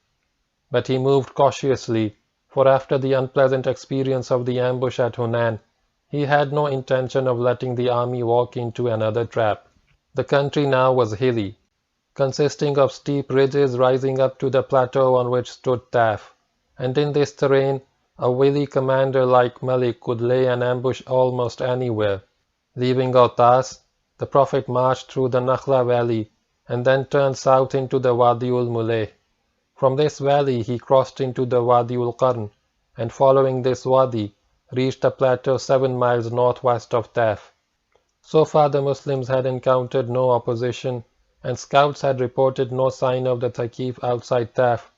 But he moved cautiously, for after the unpleasant experience of the ambush at Hunayn, he had no intention of letting the army walk into another trap. The country now was hilly, consisting of steep ridges rising up to the plateau on which stood Taif, and in this terrain a wily commander like Malik could lay an ambush almost anywhere. Leaving Autas, the Prophet marched through the Nakhla valley and then turned south into the Wadi-ul-Muleh. From this valley he crossed into the Wadi-ul-Qarn, and following this wadi, reached a plateau 7 miles northwest of Taif. So far the Muslims had encountered no opposition, and scouts had reported no sign of the Thaqif outside Taif,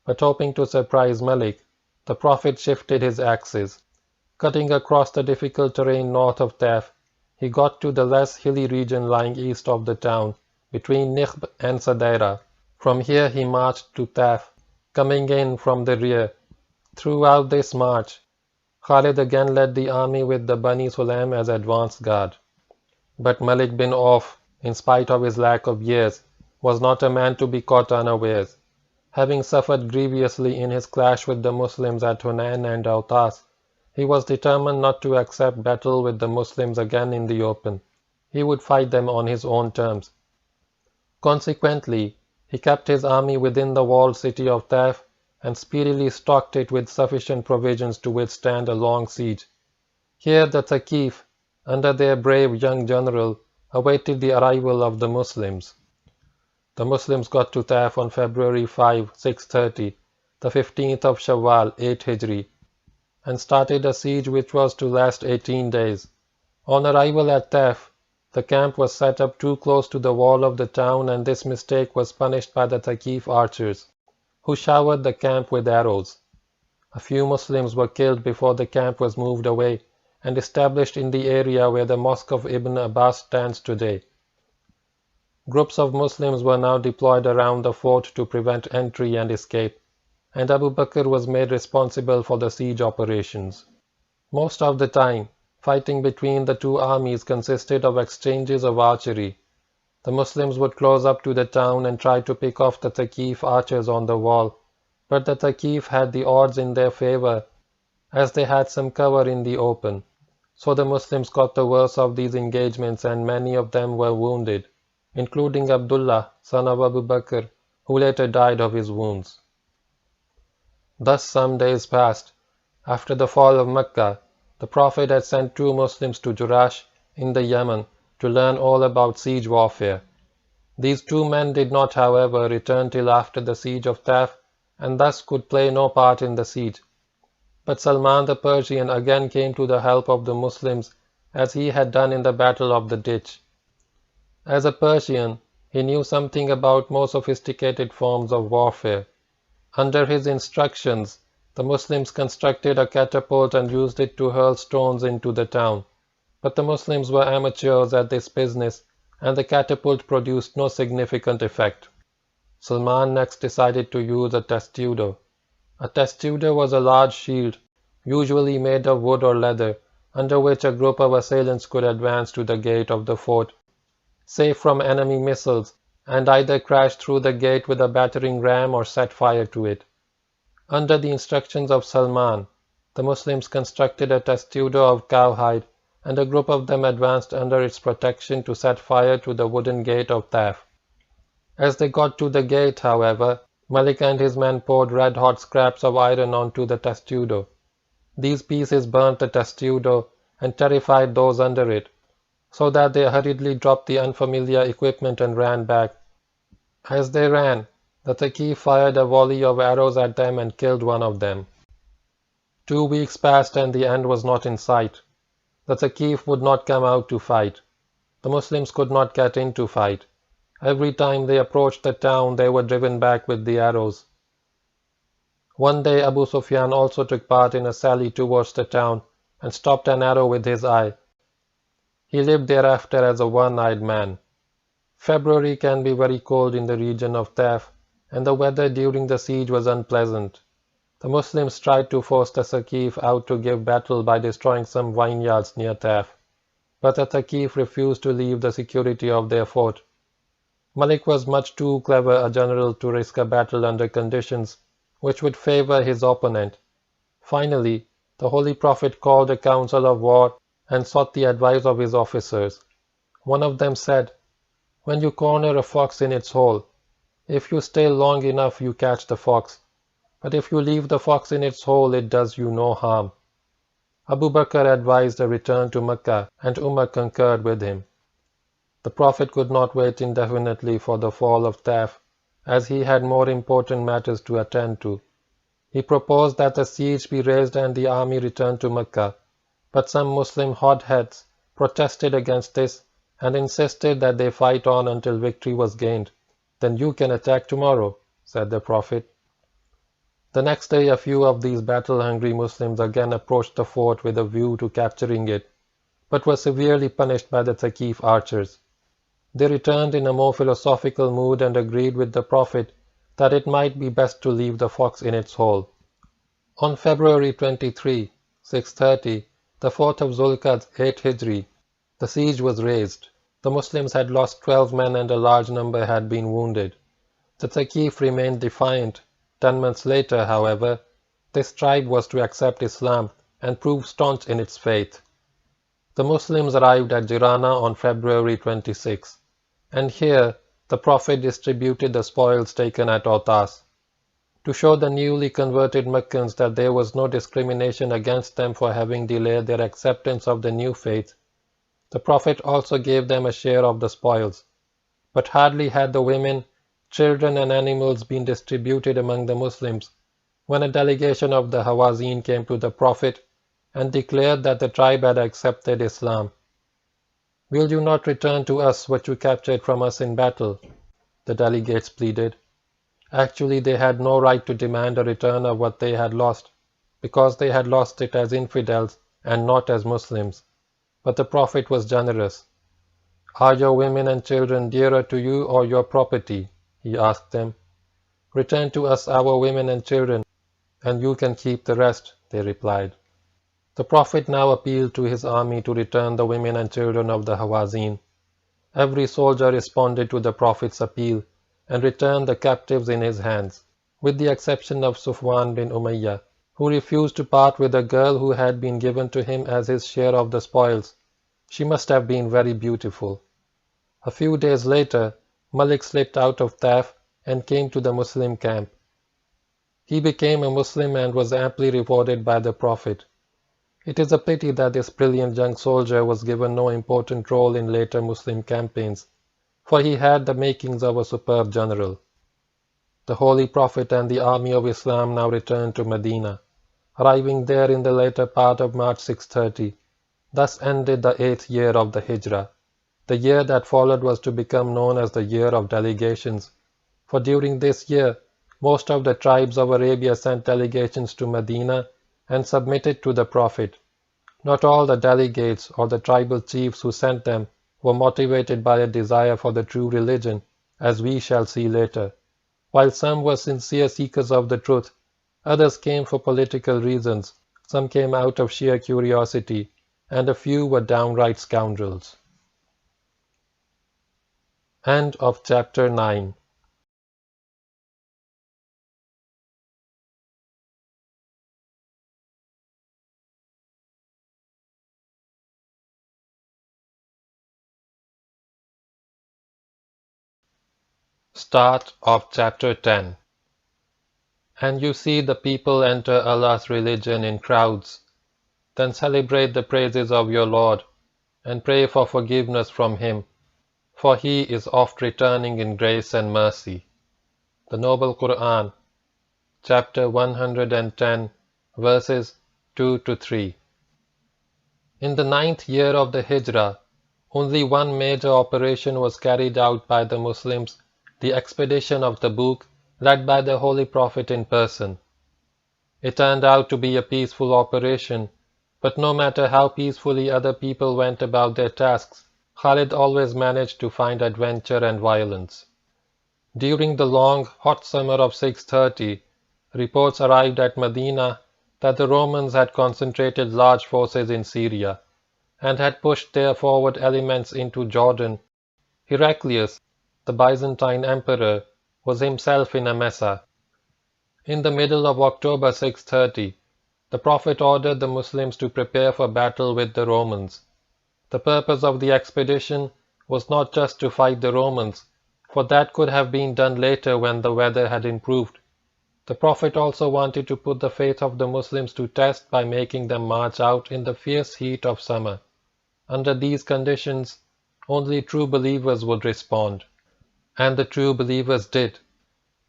but hoping to surprise Malik, the Prophet shifted his axis. Cutting across the difficult terrain north of Taif, he got to the less hilly region lying east of the town, between Nikhb and Sadaira. From here he marched to Taif, coming in from the rear. Throughout this march, Khalid again led the army with the Bani Sulaim as advance guard. But Malik bin Auf, in spite of his lack of years, was not a man to be caught unawares. Having suffered grievously in his clash with the Muslims at Hunayn and Autas, he was determined not to accept battle with the Muslims again in the open. He would fight them on his own terms. Consequently, he kept his army within the walled city of Taif and speedily stocked it with sufficient provisions to withstand a long siege. Here the Thaqif, under their brave young general, awaited the arrival of the Muslims. The Muslims got to Taif on February 5, 630, the 15th of Shawwal, 8 Hijri, and started a siege which was to last 18 days. On arrival at Taif, the camp was set up too close to the wall of the town, and this mistake was punished by the Thaqif archers, who showered the camp with arrows. A few Muslims were killed before the camp was moved away and established in the area where the Mosque of Ibn Abbas stands today. Groups of Muslims were now deployed around the fort to prevent entry and escape, and Abu Bakr was made responsible for the siege operations. Most of the time, fighting between the two armies consisted of exchanges of archery. The Muslims would close up to the town and try to pick off the Thaqif archers on the wall, but the Thaqif had the odds in their favor, as they had some cover in the open. So the Muslims got the worst of these engagements, and many of them were wounded, including Abdullah, son of Abu Bakr, who later died of his wounds. Thus some days passed. After the fall of Makkah, the Prophet had sent 2 Muslims to Jurash in the Yemen to learn all about siege warfare. These 2 men did not, however, return till after the siege of Taif, and thus could play no part in the siege. But Salman the Persian again came to the help of the Muslims as he had done in the Battle of the Ditch. As a Persian, he knew something about more sophisticated forms of warfare. Under his instructions, the Muslims constructed a catapult and used it to hurl stones into the town. But the Muslims were amateurs at this business, and the catapult produced no significant effect. Salman next decided to use a testudo. A testudo was a large shield, usually made of wood or leather, under which a group of assailants could advance to the gate of the fort, safe from enemy missiles, and either crash through the gate with a battering ram or set fire to it. Under the instructions of Salman, the Muslims constructed a testudo of cowhide, and a group of them advanced under its protection to set fire to the wooden gate of Taif. As they got to the gate, however, Malik and his men poured red-hot scraps of iron onto the testudo. These pieces burnt the testudo and terrified those under it, so that they hurriedly dropped the unfamiliar equipment and ran back. As they ran, the Thaqif fired a volley of arrows at them and killed one of them. 2 weeks passed and the end was not in sight. The Thaqif would not come out to fight. The Muslims could not get in to fight. Every time they approached the town, they were driven back with the arrows. One day Abu Sufyan also took part in a sally towards the town and stopped an arrow with his eye. He lived thereafter as a one-eyed man. February can be very cold in the region of Taif, and the weather during the siege was unpleasant. The Muslims tried to force the Thaqif out to give battle by destroying some vineyards near Taif, but the Thaqif refused to leave the security of their fort. Malik was much too clever a general to risk a battle under conditions which would favor his opponent. Finally, the Holy Prophet called a council of war and sought the advice of his officers. One of them said, "When you corner a fox in its hole, if you stay long enough you catch the fox, but if you leave the fox in its hole it does you no harm." Abu Bakr advised a return to Makkah, and Umar concurred with him. The Prophet could not wait indefinitely for the fall of Taif, as he had more important matters to attend to. He proposed that the siege be raised and the army return to Makkah, but some Muslim hotheads protested against this and insisted that they fight on until victory was gained. "Then you can attack tomorrow," said the Prophet. The next day a few of these battle-hungry Muslims again approached the fort with a view to capturing it, but were severely punished by the Thaqif archers. They returned in a more philosophical mood and agreed with the Prophet that it might be best to leave the fox in its hole. On February 23, 630, the 4th of Zulqa'dah 8 Hijri, the siege was raised. The Muslims had lost 12 men and a large number had been wounded. The Thaqif remained defiant. 10 months later, however, this tribe was to accept Islam and prove staunch in its faith. The Muslims arrived at Jirana on February 26, and here the Prophet distributed the spoils taken at Autas. To show the newly converted Meccans that there was no discrimination against them for having delayed their acceptance of the new faith, the Prophet also gave them a share of the spoils. But hardly had the women, children and animals been distributed among the Muslims, when a delegation of the Hawazin came to the Prophet and declared that the tribe had accepted Islam. "Will you not return to us what you captured from us in battle?" the delegates pleaded. Actually, they had no right to demand a return of what they had lost, because they had lost it as infidels and not as Muslims. But the Prophet was generous. "Are your women and children dearer to you or your property?" he asked them. "Return to us our women and children, and you can keep the rest," they replied. The Prophet now appealed to his army to return the women and children of the Hawazin. Every soldier responded to the Prophet's appeal and returned the captives in his hands, with the exception of Sufwan bin Umayyah, who refused to part with a girl who had been given to him as his share of the spoils. She must have been very beautiful. A few days later, Malik slipped out of Taif and came to the Muslim camp. He became a Muslim and was amply rewarded by the Prophet. It is a pity that this brilliant young soldier was given no important role in later Muslim campaigns, for he had the makings of a superb general. The Holy Prophet and the army of Islam now returned to Medina, arriving there in the later part of March 630. Thus ended the 8th year of the Hijrah. The year that followed was to become known as the Year of Delegations, for during this year most of the tribes of Arabia sent delegations to Medina and submitted to the Prophet. Not all the delegates or the tribal chiefs who sent them were motivated by a desire for the true religion, as we shall see later. While some were sincere seekers of the truth, others came for political reasons, some came out of sheer curiosity, and a few were downright scoundrels. End of chapter 9. Start of chapter 10. And you see the people enter Allah's religion in crowds. Then celebrate the praises of your Lord, and pray for forgiveness from Him, for He is oft returning in grace and mercy. The Noble Quran, chapter 110, verses 2 to 3. In the 9th year of the Hijrah, only one major operation was carried out by the Muslims, the expedition of Tabuk, led by the Holy Prophet in person. It turned out to be a peaceful operation, but no matter how peacefully other people went about their tasks, Khalid always managed to find adventure and violence. During the long, hot summer of 630, reports arrived at Medina that the Romans had concentrated large forces in Syria, and had pushed their forward elements into Jordan. Heraclius, the Byzantine emperor, was himself in Emesa. In the middle of October 630, the Prophet ordered the Muslims to prepare for battle with the Romans. The purpose of the expedition was not just to fight the Romans, for that could have been done later when the weather had improved. The Prophet also wanted to put the faith of the Muslims to test by making them march out in the fierce heat of summer. Under these conditions, only true believers would respond. And the true believers did.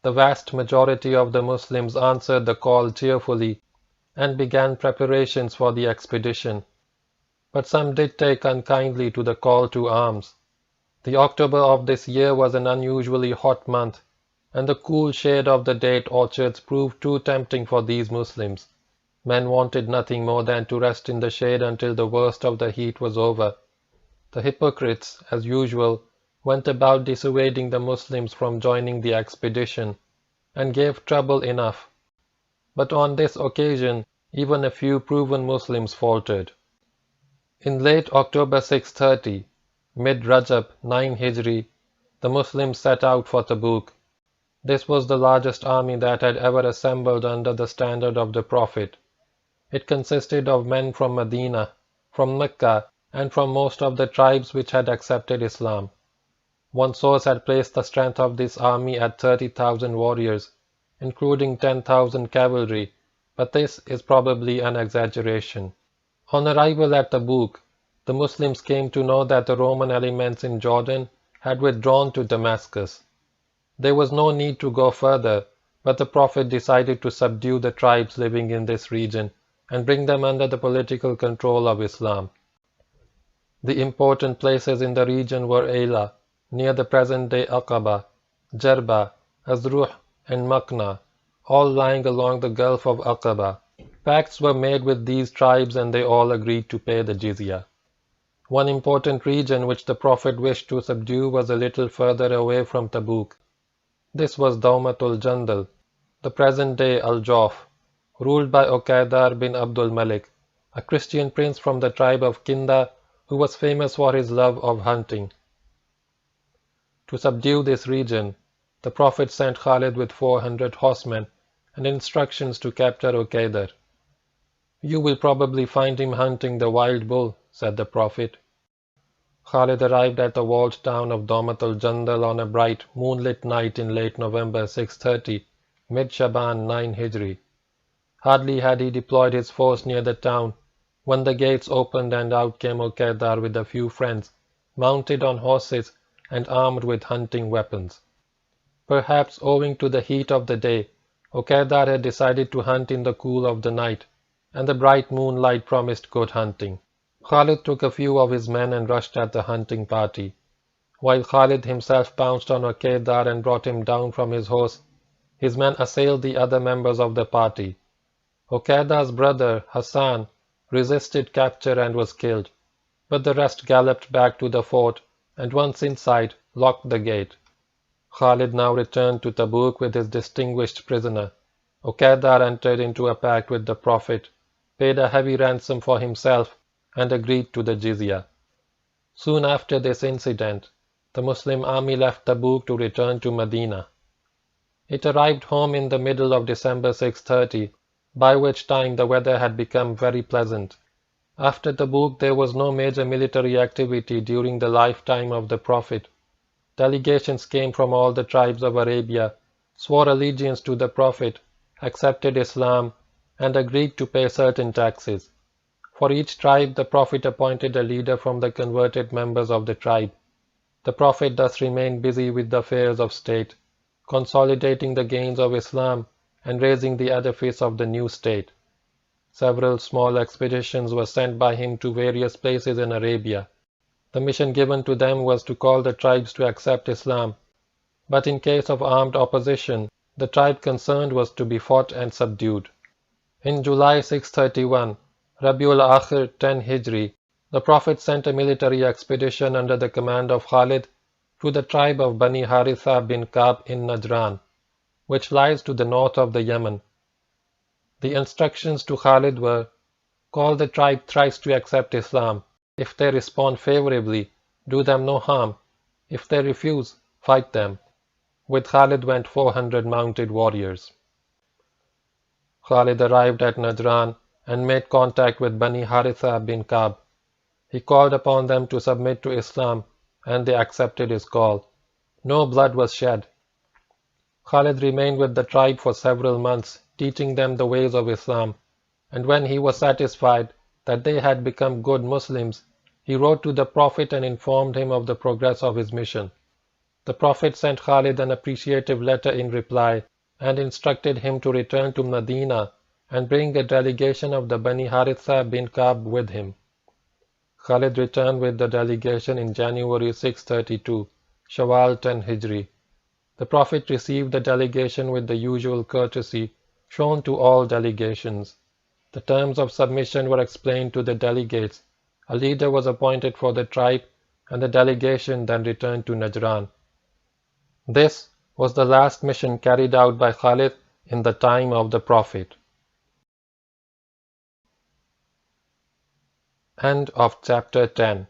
The vast majority of the Muslims answered the call cheerfully and began preparations for the expedition. But some did take unkindly to the call to arms. The October of this year was an unusually hot month, and the cool shade of the date orchards proved too tempting for these Muslims. Men wanted nothing more than to rest in the shade until the worst of the heat was over. The hypocrites, as usual, went about dissuading the Muslims from joining the expedition, and gave trouble enough. But on this occasion, even a few proven Muslims faltered. In late October 630, mid-Rajab 9 Hijri, the Muslims set out for Tabuk. This was the largest army that had ever assembled under the standard of the Prophet. It consisted of men from Medina, from Mecca, and from most of the tribes which had accepted Islam. One source had placed the strength of this army at 30,000 warriors, including 10,000 cavalry, but this is probably an exaggeration. On arrival at Tabuk, the Muslims came to know that the Roman elements in Jordan had withdrawn to Damascus. There was no need to go further, but the Prophet decided to subdue the tribes living in this region and bring them under the political control of Islam. The important places in the region were Ayla, near the present-day Aqaba, Jerba, Azruh, and Makna, all lying along the Gulf of Aqaba. Pacts were made with these tribes and they all agreed to pay the jizya. One important region which the Prophet wished to subdue was a little further away from Tabuk. This was daumatuljandal, the present-day Al-Jawf, ruled by Uqaydar bin Abdul Malik, a Christian prince from the tribe of Kinda who was famous for his love of hunting. To subdue this region, the Prophet sent Khalid with 400 horsemen and instructions to capture Uqaydar. "You will probably find him hunting the wild bull," said the Prophet. Khalid arrived at the walled town of Daumatuljandal on a bright, moonlit night in late November 630, mid-Shaban 9 Hijri. Hardly had he deployed his force near the town when the gates opened and out came Uqaydar with a few friends, mounted on horses and armed with hunting weapons. Perhaps owing to the heat of the day, Uqaydar had decided to hunt in the cool of the night, and the bright moonlight promised good hunting. Khalid took a few of his men and rushed at the hunting party. While Khalid himself pounced on Uqaydar and brought him down from his horse, his men assailed the other members of the party. Uqaydar's brother, Hassan, resisted capture and was killed, but the rest galloped back to the fort and once inside, locked the gate. Khalid now returned to Tabuk with his distinguished prisoner. Uqaydar entered into a pact with the Prophet, paid a heavy ransom for himself, and agreed to the jizya. Soon after this incident, the Muslim army left Tabuk to return to Medina. It arrived home in the middle of December 630, by which time the weather had become very pleasant. After Tabuk there was no major military activity during the lifetime of the Prophet. Delegations came from all the tribes of Arabia, swore allegiance to the Prophet, accepted Islam, and agreed to pay certain taxes. For each tribe the Prophet appointed a leader from the converted members of the tribe. The Prophet thus remained busy with the affairs of state, consolidating the gains of Islam and raising the edifice of the new state. Several small expeditions were sent by him to various places in Arabia. The mission given to them was to call the tribes to accept Islam, but in case of armed opposition, the tribe concerned was to be fought and subdued. In July 631, Rabiul Akhir 10 Hijri, the Prophet sent a military expedition under the command of Khalid to the tribe of Bani Haritha bin Ka'b in Najran, which lies to the north of the Yemen. The instructions to Khalid were, call the tribe thrice to accept Islam. If they respond favorably, do them no harm. If they refuse, fight them. With Khalid went 400 mounted warriors. Khalid arrived at Najran and made contact with Bani Haritha bin Ka'b. He called upon them to submit to Islam, and they accepted his call. No blood was shed. Khalid remained with the tribe for several months, teaching them the ways of Islam, and when he was satisfied that they had become good Muslims, he wrote to the Prophet and informed him of the progress of his mission. The Prophet sent Khalid an appreciative letter in reply and instructed him to return to Medina and bring a delegation of the Bani Haritha bin Ka'b with him. Khalid returned with the delegation in January 632, Shawwal 10 Hijri. The Prophet received the delegation with the usual courtesy shown to all delegations. The terms of submission were explained to the delegates. A leader was appointed for the tribe, and the delegation then returned to Najran. This was the last mission carried out by Khalid in the time of the Prophet. End of chapter 10.